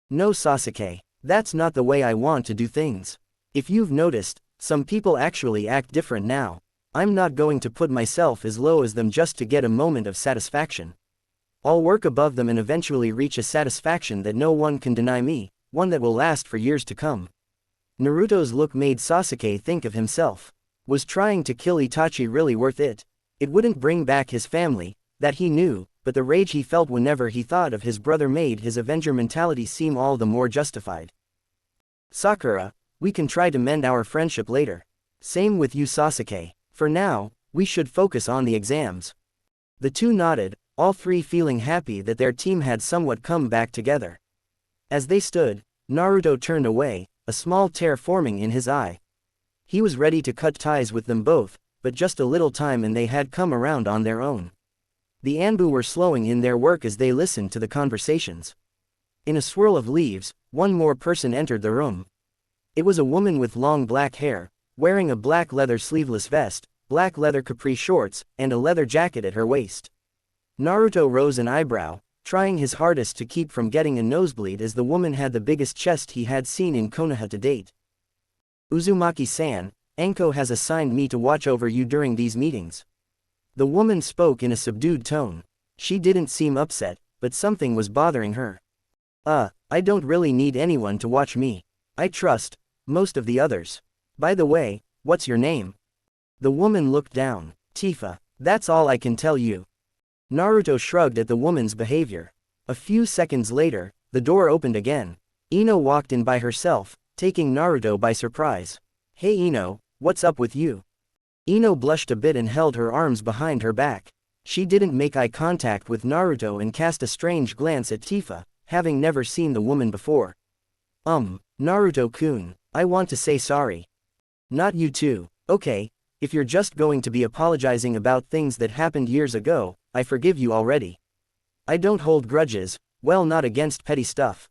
No Sasuke, that's not the way I want to do things. If you've noticed, some people actually act different now. I'm not going to put myself as low as them just to get a moment of satisfaction. I'll work above them and eventually reach a satisfaction that no one can deny me, one that will last for years to come. Naruto's look made Sasuke think of himself. Was trying to kill Itachi really worth it? It wouldn't bring back his family, that he knew, but the rage he felt whenever he thought of his brother made his Avenger mentality seem all the more justified. Sakura, we can try to mend our friendship later. Same with you Sasuke. For now, we should focus on the exams. The two nodded, all three feeling happy that their team had somewhat come back together. As they stood, Naruto turned away, a small tear forming in his eye. He was ready to cut ties with them both, but just a little time and they had come around on their own. The Anbu were slowing in their work as they listened to the conversations. In a swirl of leaves, one more person entered the room. It was a woman with long black hair, wearing a black leather sleeveless vest, black leather capri shorts, and a leather jacket at her waist. Naruto rose an eyebrow, trying his hardest to keep from getting a nosebleed as the woman had the biggest chest he had seen in Konoha to date. Uzumaki-san, Anko has assigned me to watch over you during these meetings. The woman spoke in a subdued tone. She didn't seem upset, but something was bothering her. I don't really need anyone to watch me. I trust most of the others. By the way, what's your name? The woman looked down. Tifa. That's all I can tell you. Naruto shrugged at the woman's behavior. A few seconds later, the door opened again. Ino walked in by herself, taking Naruto by surprise. Hey Ino, what's up with you? Ino blushed a bit and held her arms behind her back. She didn't make eye contact with Naruto and cast a strange glance at Tifa, having never seen the woman before. Naruto-kun, I want to say sorry. Not you too. Okay, if you're just going to be apologizing about things that happened years ago, I forgive you already. I don't hold grudges, well not against petty stuff.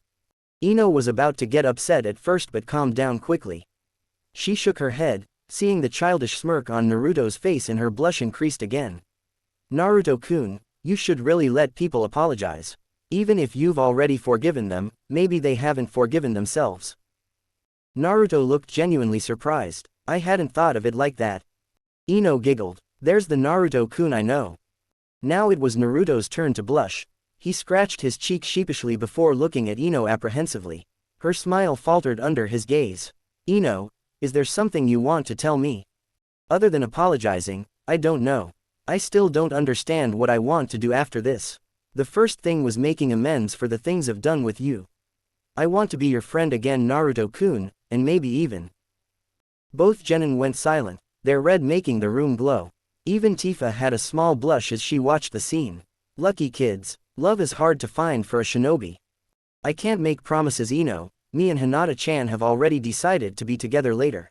Ino was about to get upset at first but calmed down quickly. She shook her head, Seeing the childish smirk on Naruto's face and her blush increased again. Naruto-kun, you should really let people apologize. Even if you've already forgiven them, maybe they haven't forgiven themselves. Naruto looked genuinely surprised. I hadn't thought of it like that. Ino giggled. There's the Naruto-kun I know. Now it was Naruto's turn to blush. He scratched his cheek sheepishly before looking at Ino apprehensively. Her smile faltered under his gaze. Ino, is there something you want to tell me? Other than apologizing, I don't know. I still don't understand what I want to do after this. The first thing was making amends for the things I've done with you. I want to be your friend again, Naruto-kun, and maybe even. Both genin went silent, their red making the room glow. Even Tifa had a small blush as she watched the scene. Lucky kids, love is hard to find for a shinobi. I can't make promises, Ino. Me and Hinata-chan have already decided to be together later.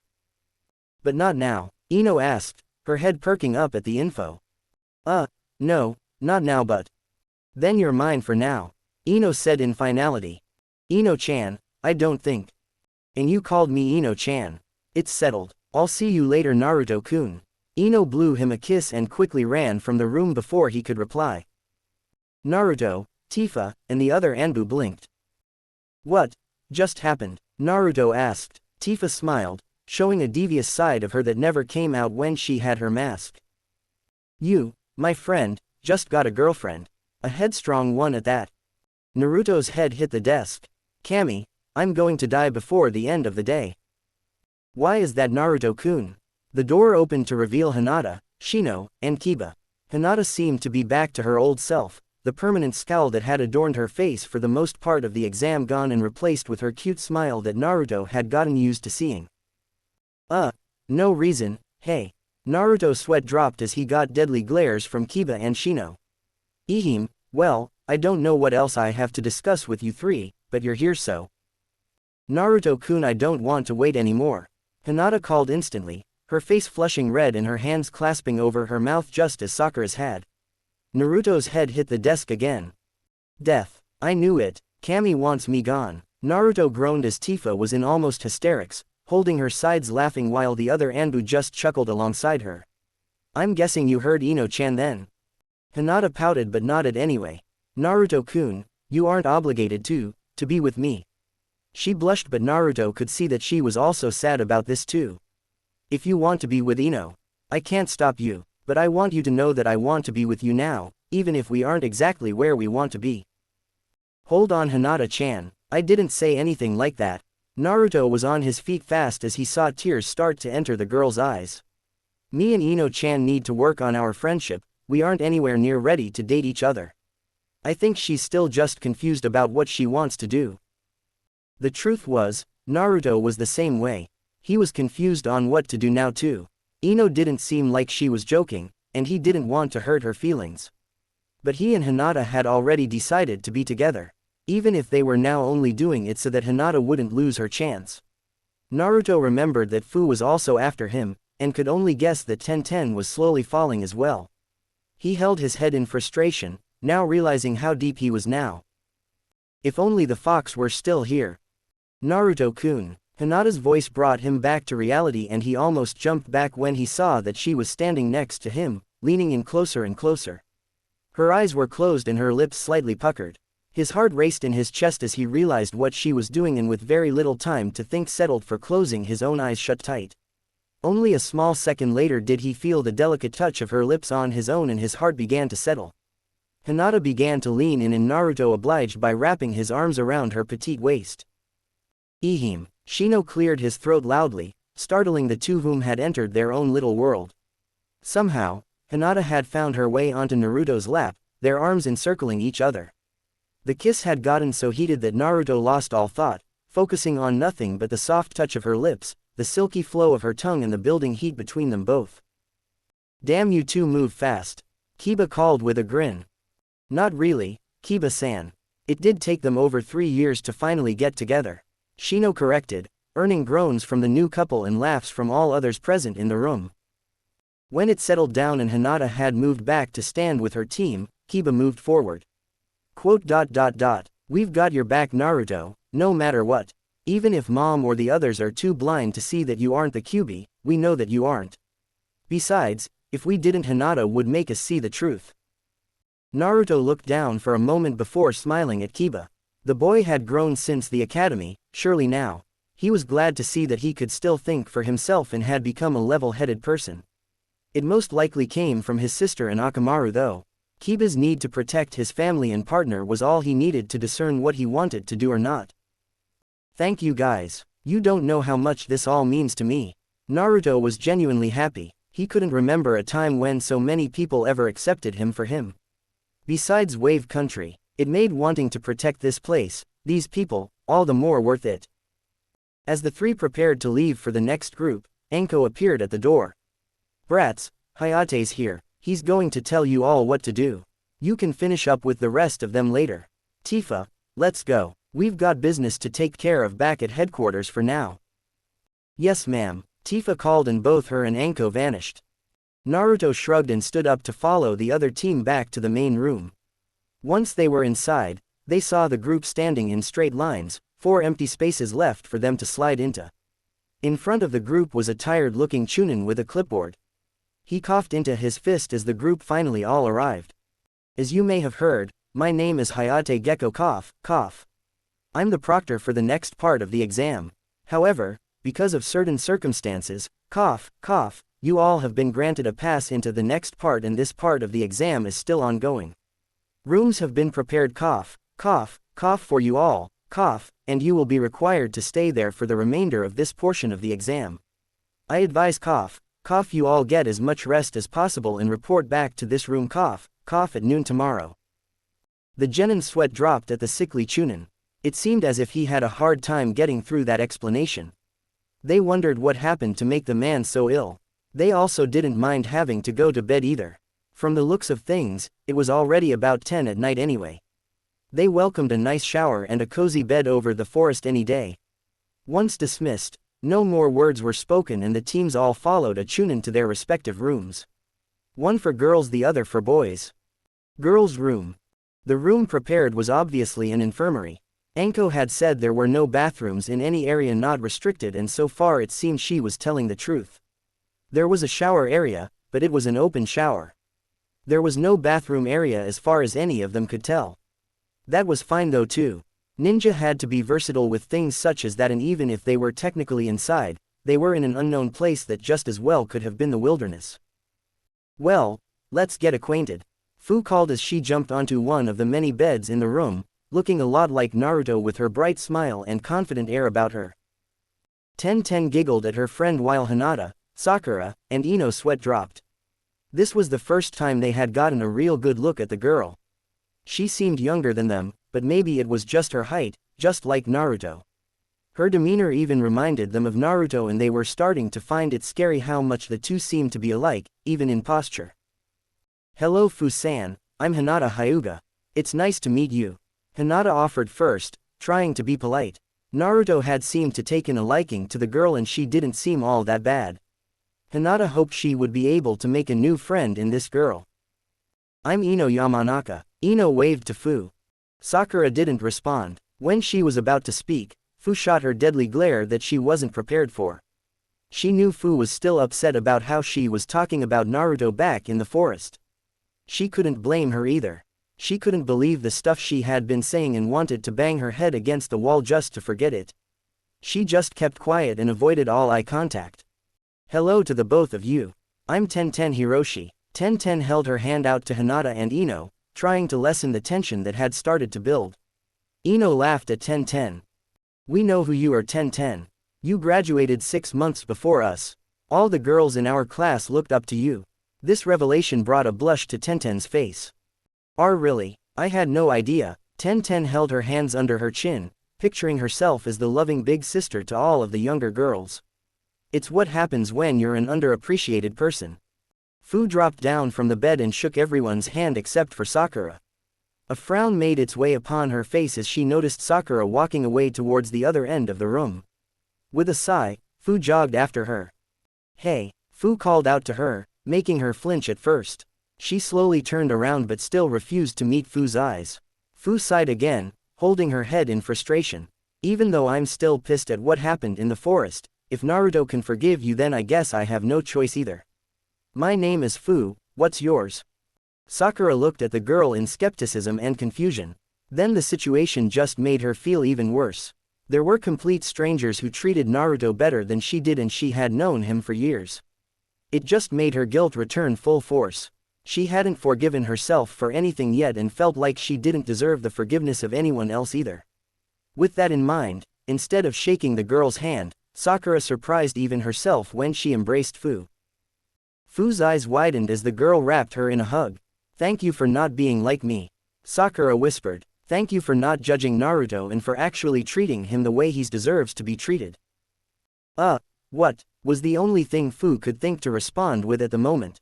But not now, Ino asked, her head perking up at the info. No, not now, but. Then you're mine for now, Ino said in finality. Ino-chan, I don't think. And you called me Ino-chan. It's settled. I'll see you later, Naruto-kun. Ino blew him a kiss and quickly ran from the room before he could reply. Naruto, Tifa, and the other Anbu blinked. What just happened? Naruto asked. Tifa smiled, showing a devious side of her that never came out when she had her mask. You, my friend, just got a girlfriend. A headstrong one at that. Naruto's head hit the desk. Kami, I'm going to die before the end of the day. Why is that, Naruto-kun? The door opened to reveal Hinata, Shino, and Kiba. Hinata seemed to be back to her old self, the permanent scowl that had adorned her face for the most part of the exam gone and replaced with her cute smile that Naruto had gotten used to seeing. No reason, hey. Naruto's sweat dropped as he got deadly glares from Kiba and Shino. Well, I don't know what else I have to discuss with you three, but you're here so. Naruto-kun, I don't want to wait anymore. Hinata called instantly, her face flushing red and her hands clasping over her mouth just as Sakura's had. Naruto's head hit the desk again. Death. I knew it. Kami wants me gone. Naruto groaned as Tifa was in almost hysterics, holding her sides laughing while the other Anbu just chuckled alongside her. I'm guessing you heard Ino-chan then. Hinata pouted but nodded anyway. Naruto-kun, you aren't obligated to be with me. She blushed but Naruto could see that she was also sad about this too. If you want to be with Ino, I can't stop you, but I want you to know that I want to be with you now, even if we aren't exactly where we want to be. Hold on, Hinata-chan, I didn't say anything like that. Naruto was on his feet fast as he saw tears start to enter the girl's eyes. Me and Ino-chan need to work on our friendship, we aren't anywhere near ready to date each other. I think she's still just confused about what she wants to do. The truth was, Naruto was the same way. He was confused on what to do now too. Ino didn't seem like she was joking, and he didn't want to hurt her feelings. But he and Hinata had already decided to be together, even if they were now only doing it so that Hinata wouldn't lose her chance. Naruto remembered that Fu was also after him, and could only guess that Tenten was slowly falling as well. He held his head in frustration, now realizing how deep he was now. If only the fox were still here. Naruto-kun. Hinata's voice brought him back to reality and he almost jumped back when he saw that she was standing next to him, leaning in closer and closer. Her eyes were closed and her lips slightly puckered. His heart raced in his chest as he realized what she was doing and with very little time to think settled for closing his own eyes shut tight. Only a small second later did he feel the delicate touch of her lips on his own and his heart began to settle. Hinata began to lean in and Naruto obliged by wrapping his arms around her petite waist. Shino cleared his throat loudly, startling the two whom had entered their own little world. Somehow, Hinata had found her way onto Naruto's lap, their arms encircling each other. The kiss had gotten so heated that Naruto lost all thought, focusing on nothing but the soft touch of her lips, the silky flow of her tongue and the building heat between them both. Damn, you two move fast. Kiba called with a grin. Not really, Kiba-san. It did take them over 3 years to finally get together. Shino corrected, earning groans from the new couple and laughs from all others present in the room. When it settled down and Hinata had moved back to stand with her team, Kiba moved forward. We've got your back, Naruto, no matter what. Even if mom or the others are too blind to see that you aren't the QB, we know that you aren't. Besides, if we didn't, Hinata would make us see the truth. Naruto looked down for a moment before smiling at Kiba. The boy had grown since the academy, surely now. He was glad to see that he could still think for himself and had become a level-headed person. It most likely came from his sister and Akamaru though. Kiba's need to protect his family and partner was all he needed to discern what he wanted to do or not. Thank you guys. You don't know how much this all means to me. Naruto was genuinely happy. He couldn't remember a time when so many people ever accepted him for him. Besides Wave Country, it made wanting to protect this place, these people, all the more worth it. As the three prepared to leave for the next group, Anko appeared at the door. Brats, Hayate's here, he's going to tell you all what to do. You can finish up with the rest of them later. Tifa, let's go. We've got business to take care of back at headquarters for now. Yes ma'am, Tifa called and both her and Anko vanished. Naruto shrugged and stood up to follow the other team back to the main room. Once they were inside, they saw the group standing in straight lines, 4 empty spaces left for them to slide into. In front of the group was a tired-looking Chunin with a clipboard. He coughed into his fist as the group finally all arrived. As you may have heard, my name is Hayate Gecko cough, cough. I'm the proctor for the next part of the exam. However, because of certain circumstances, cough, cough, you all have been granted a pass into the next part and this part of the exam is still ongoing. Rooms have been prepared cough, cough, cough for you all, cough, and you will be required to stay there for the remainder of this portion of the exam. I advise cough, cough you all get as much rest as possible and report back to this room cough, cough at noon tomorrow. The genin's sweat dropped at the sickly Chunin. It seemed as if he had a hard time getting through that explanation. They wondered what happened to make the man so ill. They also didn't mind having to go to bed either. From the looks of things, it was already about 10 at night anyway. They welcomed a nice shower and a cozy bed over the forest any day. Once dismissed, no more words were spoken and the teams all followed a Chunin to their respective rooms. One for girls, the other for boys. Girls' room. The room prepared was obviously an infirmary. Anko had said there were no bathrooms in any area not restricted and so far it seemed she was telling the truth. There was a shower area, but it was an open shower. There was no bathroom area as far as any of them could tell. That was fine though too. Ninja had to be versatile with things such as that and even if they were technically inside, they were in an unknown place that just as well could have been the wilderness. Well, let's get acquainted. Fu called as she jumped onto one of the many beds in the room, looking a lot like Naruto with her bright smile and confident air about her. Ten giggled at her friend while Hinata, Sakura, and Ino sweat dropped. This was the first time they had gotten a real good look at the girl. She seemed younger than them, but maybe it was just her height, just like Naruto. Her demeanor even reminded them of Naruto and they were starting to find it scary how much the two seemed to be alike, even in posture. Hello Fu-san, I'm Hinata Hyuga. It's nice to meet you. Hinata offered first, trying to be polite. Naruto had seemed to taken a liking to the girl and she didn't seem all that bad. Hinata hoped she would be able to make a new friend in this girl. I'm Ino Yamanaka. Ino waved to Fu. Sakura didn't respond. When she was about to speak, Fu shot her deadly glare that she wasn't prepared for. She knew Fu was still upset about how she was talking about Naruto back in the forest. She couldn't blame her either. She couldn't believe the stuff she had been saying and wanted to bang her head against the wall just to forget it. She just kept quiet and avoided all eye contact. Hello to the both of you. I'm Ten Hiroshi. Ten held her hand out to Hinata and Ino, trying to lessen the tension that had started to build. Ino laughed at Ten. We know who you are Ten. You graduated 6 months before us. All the girls in our class looked up to you. This revelation brought a blush to Ten's face. Really? I had no idea. Ten held her hands under her chin, picturing herself as the loving big sister to all of the younger girls. It's what happens when you're an underappreciated person. Fu dropped down from the bed and shook everyone's hand except for Sakura. A frown made its way upon her face as she noticed Sakura walking away towards the other end of the room. With a sigh, Fu jogged after her. Hey, Fu called out to her, making her flinch at first. She slowly turned around but still refused to meet Fu's eyes. Fu sighed again, holding her head in frustration. Even though I'm still pissed at what happened in the forest, if Naruto can forgive you then I guess I have no choice either. My name is Fu, what's yours? Sakura looked at the girl in skepticism and confusion. Then the situation just made her feel even worse. There were complete strangers who treated Naruto better than she did and she had known him for years. It just made her guilt return full force. She hadn't forgiven herself for anything yet and felt like she didn't deserve the forgiveness of anyone else either. With that in mind, instead of shaking the girl's hand, Sakura surprised even herself when she embraced Fu. Fu's eyes widened as the girl wrapped her in a hug. Thank you for not being like me. Sakura whispered. Thank you for not judging Naruto and for actually treating him the way he deserves to be treated. What, was the only thing Fu could think to respond with at the moment.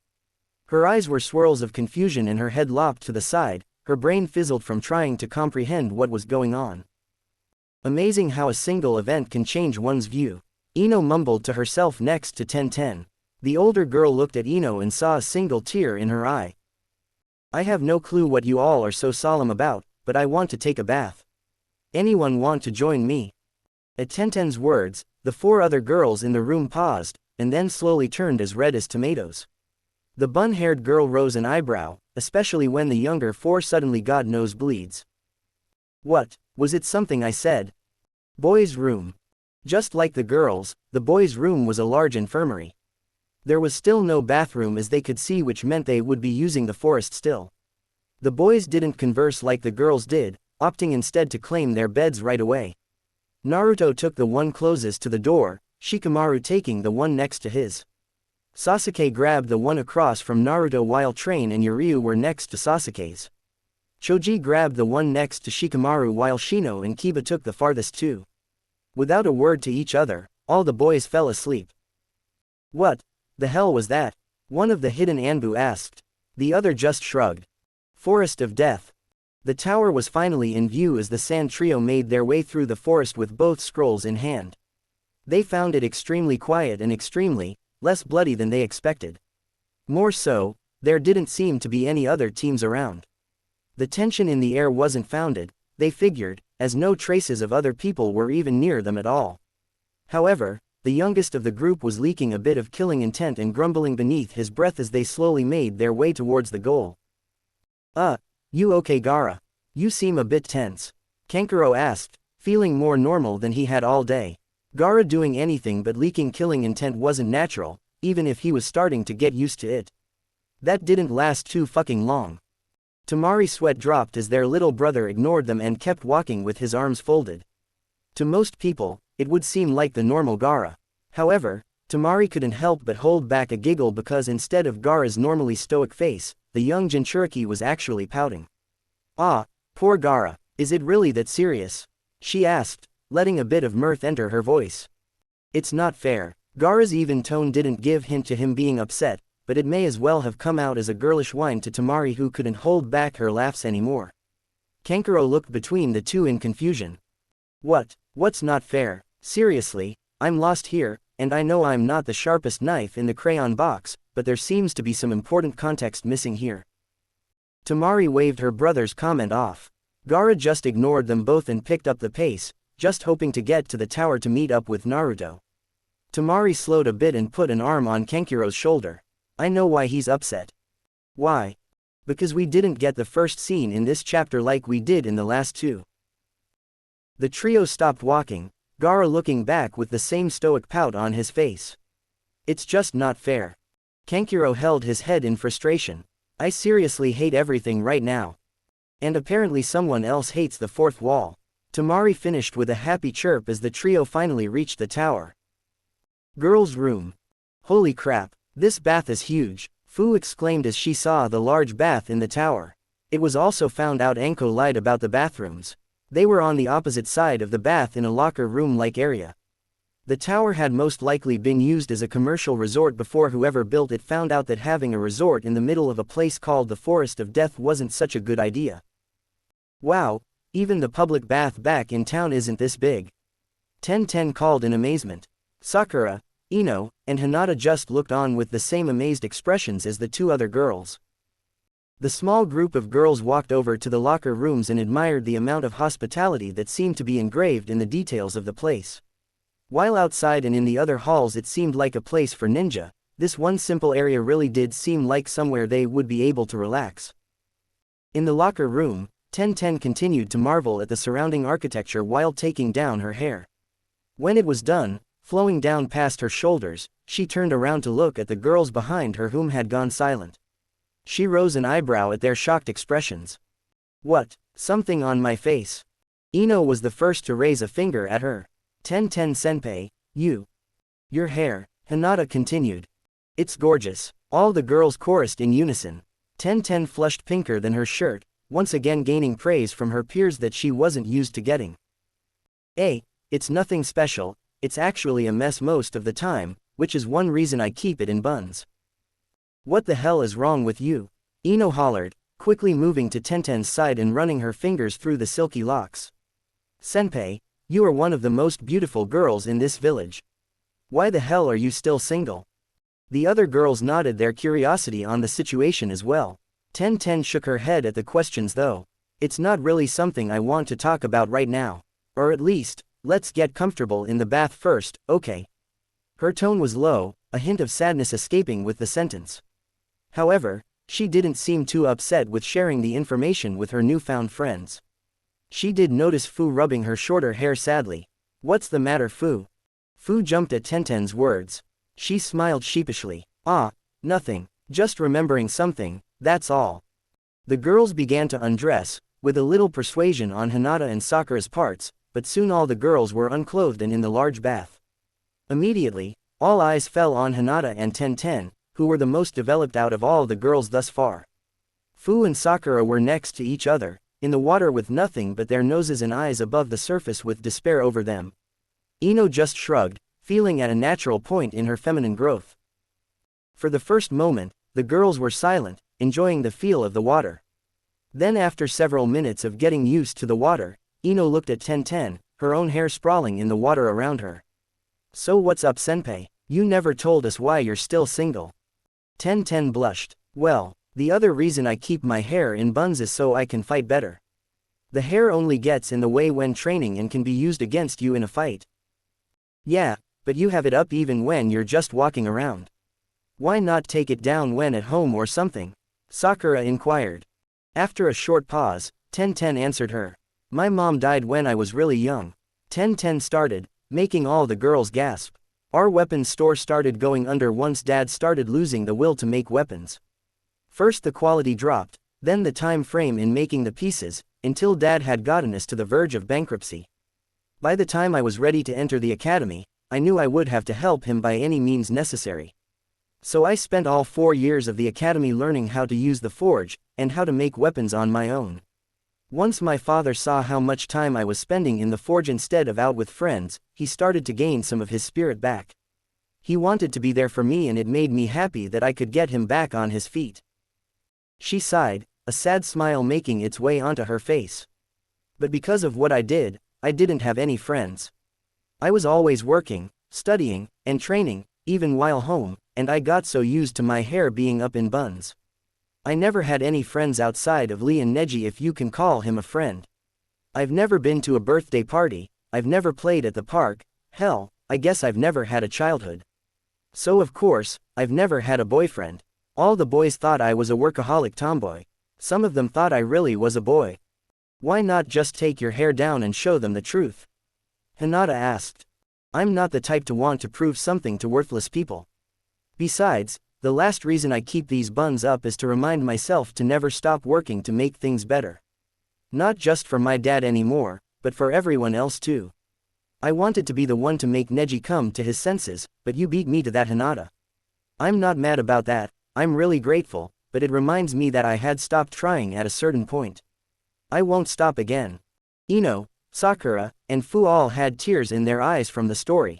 Her eyes were swirls of confusion and her head lopped to the side, her brain fizzled from trying to comprehend what was going on. Amazing how a single event can change one's view. Ino mumbled to herself next to Tenten. The older girl looked at Ino and saw a single tear in her eye. I have no clue what you all are so solemn about, but I want to take a bath. Anyone want to join me? At Tenten's words, the four other girls in the room paused, and then slowly turned as red as tomatoes. The bun-haired girl rose an eyebrow, especially when the younger four suddenly got nosebleeds. What, was it something I said? Boys' room. Just like the girls, the boys' room was a large infirmary. There was still no bathroom as they could see, which meant they would be using the forest still. The boys didn't converse like the girls did, opting instead to claim their beds right away. Naruto took the one closest to the door, Shikamaru taking the one next to his. Sasuke grabbed the one across from Naruto while Train and Yuryu were next to Sasuke's. Choji grabbed the one next to Shikamaru while Shino and Kiba took the farthest two. Without a word to each other, all the boys fell asleep. What the hell was that? One of the hidden Anbu asked. The other just shrugged. Forest of Death. The tower was finally in view as the Sand Trio made their way through the forest with both scrolls in hand. They found it extremely quiet and extremely less bloody than they expected. More so, there didn't seem to be any other teams around. The tension in the air wasn't founded, they figured, as no traces of other people were even near them at all. However, the youngest of the group was leaking a bit of killing intent and grumbling beneath his breath as they slowly made their way towards the goal. You okay, Gaara? You seem a bit tense. Kankuro asked, feeling more normal than he had all day. Gaara doing anything but leaking killing intent wasn't natural, even if he was starting to get used to it. That didn't last too fucking long. Tamari's sweat dropped as their little brother ignored them and kept walking with his arms folded. To most people, it would seem like the normal Gaara. However, Tamari couldn't help but hold back a giggle because instead of Gaara's normally stoic face, the young Jinchuriki was actually pouting. Ah, poor Gaara, is it really that serious? She asked, letting a bit of mirth enter her voice. It's not fair. Gaara's even tone didn't give hint to him being upset, but it may as well have come out as a girlish whine to Tamari, who couldn't hold back her laughs anymore. Kankuro looked between the two in confusion. What's not fair? Seriously, I'm lost here, and I know I'm not the sharpest knife in the crayon box, but there seems to be some important context missing here. Tamari waved her brother's comment off. Gaara just ignored them both and picked up the pace, just hoping to get to the tower to meet up with Naruto. Tamari slowed a bit and put an arm on Kankuro's shoulder. I know why he's upset. Why? Because we didn't get the first scene in this chapter like we did in the last two. The trio stopped walking, Gaara looking back with the same stoic pout on his face. It's just not fair. Kankuro held his head in frustration. I seriously hate everything right now. And apparently someone else hates the fourth wall. Tamari finished with a happy chirp as the trio finally reached the tower. Girls' room. Holy crap, this bath is huge, Fu exclaimed as she saw the large bath in the tower. It was also found out Anko lied about the bathrooms. They were on the opposite side of the bath in a locker room-like area. The tower had most likely been used as a commercial resort before whoever built it found out that having a resort in the middle of a place called the Forest of Death wasn't such a good idea. Wow, even the public bath back in town isn't this big. Ten called in amazement. Sakura, Ino, and Hinata just looked on with the same amazed expressions as the two other girls. The small group of girls walked over to the locker rooms and admired the amount of hospitality that seemed to be engraved in the details of the place. While outside and in the other halls it seemed like a place for ninja, this one simple area really did seem like somewhere they would be able to relax. In the locker room, Ten continued to marvel at the surrounding architecture while taking down her hair. When it was done, flowing down past her shoulders, she turned around to look at the girls behind her whom had gone silent. She rose an eyebrow at their shocked expressions. What? Something on my face? Ino was the first to raise a finger at her. Senpai, your hair, Hinata continued. It's gorgeous. All the girls chorused in unison. Ten flushed pinker than her shirt, once again gaining praise from her peers that she wasn't used to getting. It's nothing special, it's actually a mess most of the time, which is one reason I keep it in buns. What the hell is wrong with you? Ino hollered, quickly moving to Ten's side and running her fingers through the silky locks. Senpai, you are one of the most beautiful girls in this village. Why the hell are you still single? The other girls nodded their curiosity on the situation as well. Ten shook her head at the questions though. It's not really something I want to talk about right now. Or at least, let's get comfortable in the bath first, okay? Her tone was low, a hint of sadness escaping with the sentence. However, she didn't seem too upset with sharing the information with her newfound friends. She did notice Fu rubbing her shorter hair sadly. What's the matter, Fu? Fu jumped at Ten's words. She smiled sheepishly. Nothing, just remembering something, that's all. The girls began to undress, with a little persuasion on Hinata and Sakura's parts, but soon all the girls were unclothed and in the large bath. Immediately, all eyes fell on Hinata and Ten, who were the most developed out of all the girls thus far. Fu and Sakura were next to each other, in the water with nothing but their noses and eyes above the surface with despair over them. Ino just shrugged, feeling at a natural point in her feminine growth. For the first moment, the girls were silent, enjoying the feel of the water. Then after several minutes of getting used to the water, Ino looked at Ten, her own hair sprawling in the water around her. So what's up, senpai? You never told us why you're still single. Ten blushed. Well, the other reason I keep my hair in buns is so I can fight better. The hair only gets in the way when training and can be used against you in a fight. Yeah, but you have it up even when you're just walking around. Why not take it down when at home or something? Sakura inquired. After a short pause, Ten answered her. My mom died when I was really young. Ten started, making all the girls gasp. Our weapons store started going under once Dad started losing the will to make weapons. First the quality dropped, then the time frame in making the pieces, until Dad had gotten us to the verge of bankruptcy. By the time I was ready to enter the academy, I knew I would have to help him by any means necessary. So I spent all 4 years of the academy learning how to use the forge, and how to make weapons on my own. Once my father saw how much time I was spending in the forge instead of out with friends, he started to gain some of his spirit back. He wanted to be there for me and it made me happy that I could get him back on his feet. She sighed, a sad smile making its way onto her face. But because of what I didn't have any friends. I was always working, studying, and training, even while home, and I got so used to my hair being up in buns. I never had any friends outside of Lee and Neji, if you can call him a friend. I've never been to a birthday party, I've never played at the park, hell, I guess I've never had a childhood. So of course, I've never had a boyfriend. All the boys thought I was a workaholic tomboy. Some of them thought I really was a boy. Why not just take your hair down and show them the truth? Hinata asked. I'm not the type to want to prove something to worthless people. Besides, the last reason I keep these buns up is to remind myself to never stop working to make things better. Not just for my dad anymore, but for everyone else too. I wanted to be the one to make Neji come to his senses, but you beat me to that, Hinata. I'm not mad about that, I'm really grateful, but it reminds me that I had stopped trying at a certain point. I won't stop again. Ino, Sakura, and Fu all had tears in their eyes from the story.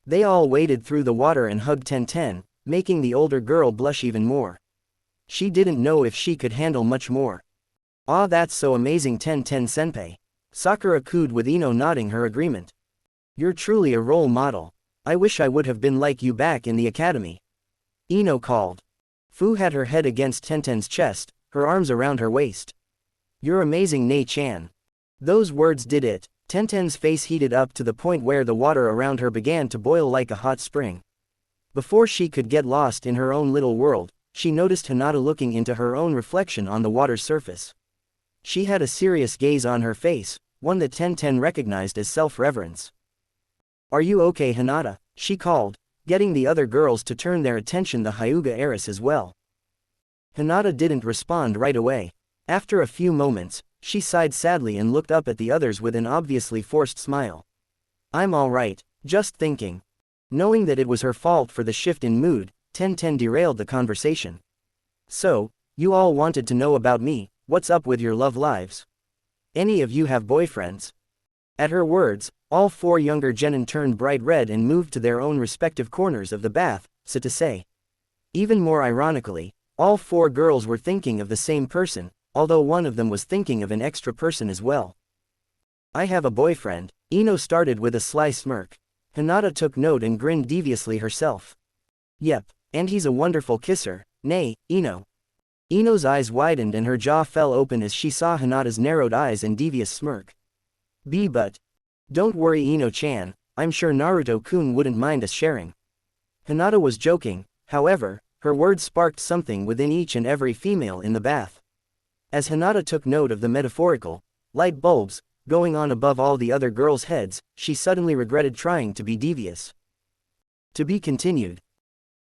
They all waded through the water and hugged Ten, making the older girl blush even more. She didn't know if she could handle much more. Ah, that's so amazing, Ten senpai. Sakura cooed with Ino nodding her agreement. You're truly a role model. I wish I would have been like you back in the academy. Ino called. Fu had her head against Ten's chest, her arms around her waist. "You're amazing, Nei-chan." Those words did it. Tenten's face heated up to the point where the water around her began to boil like a hot spring. Before she could get lost in her own little world, she noticed Hinata looking into her own reflection on the water's surface. She had a serious gaze on her face, one that Tenten recognized as self-reverence. "Are you okay, Hinata?" she called, getting the other girls to turn their attention to the Hyuga heiress as well. Hinata didn't respond right away. After a few moments, she sighed sadly and looked up at the others with an obviously forced smile. "I'm all right, just thinking." Knowing that it was her fault for the shift in mood, Tenten derailed the conversation. "So, you all wanted to know about me, what's up with your love lives? Any of you have boyfriends?" At her words, all four younger genin turned bright red and moved to their own respective corners of the bath, so to say. Even more ironically, all four girls were thinking of the same person, although one of them was thinking of an extra person as well. "I have a boyfriend," Ino started with a sly smirk. Hinata took note and grinned deviously herself. "Yep, and he's a wonderful kisser, nay, Ino." Ino's eyes widened and her jaw fell open as she saw Hinata's narrowed eyes and devious smirk. But don't worry, Ino-chan, I'm sure Naruto-kun wouldn't mind us sharing." Hinata was joking, however, her words sparked something within each and every female in the bath. As Hinata took note of the metaphorical light bulbs going on above all the other girls' heads, she suddenly regretted trying to be devious. To be continued.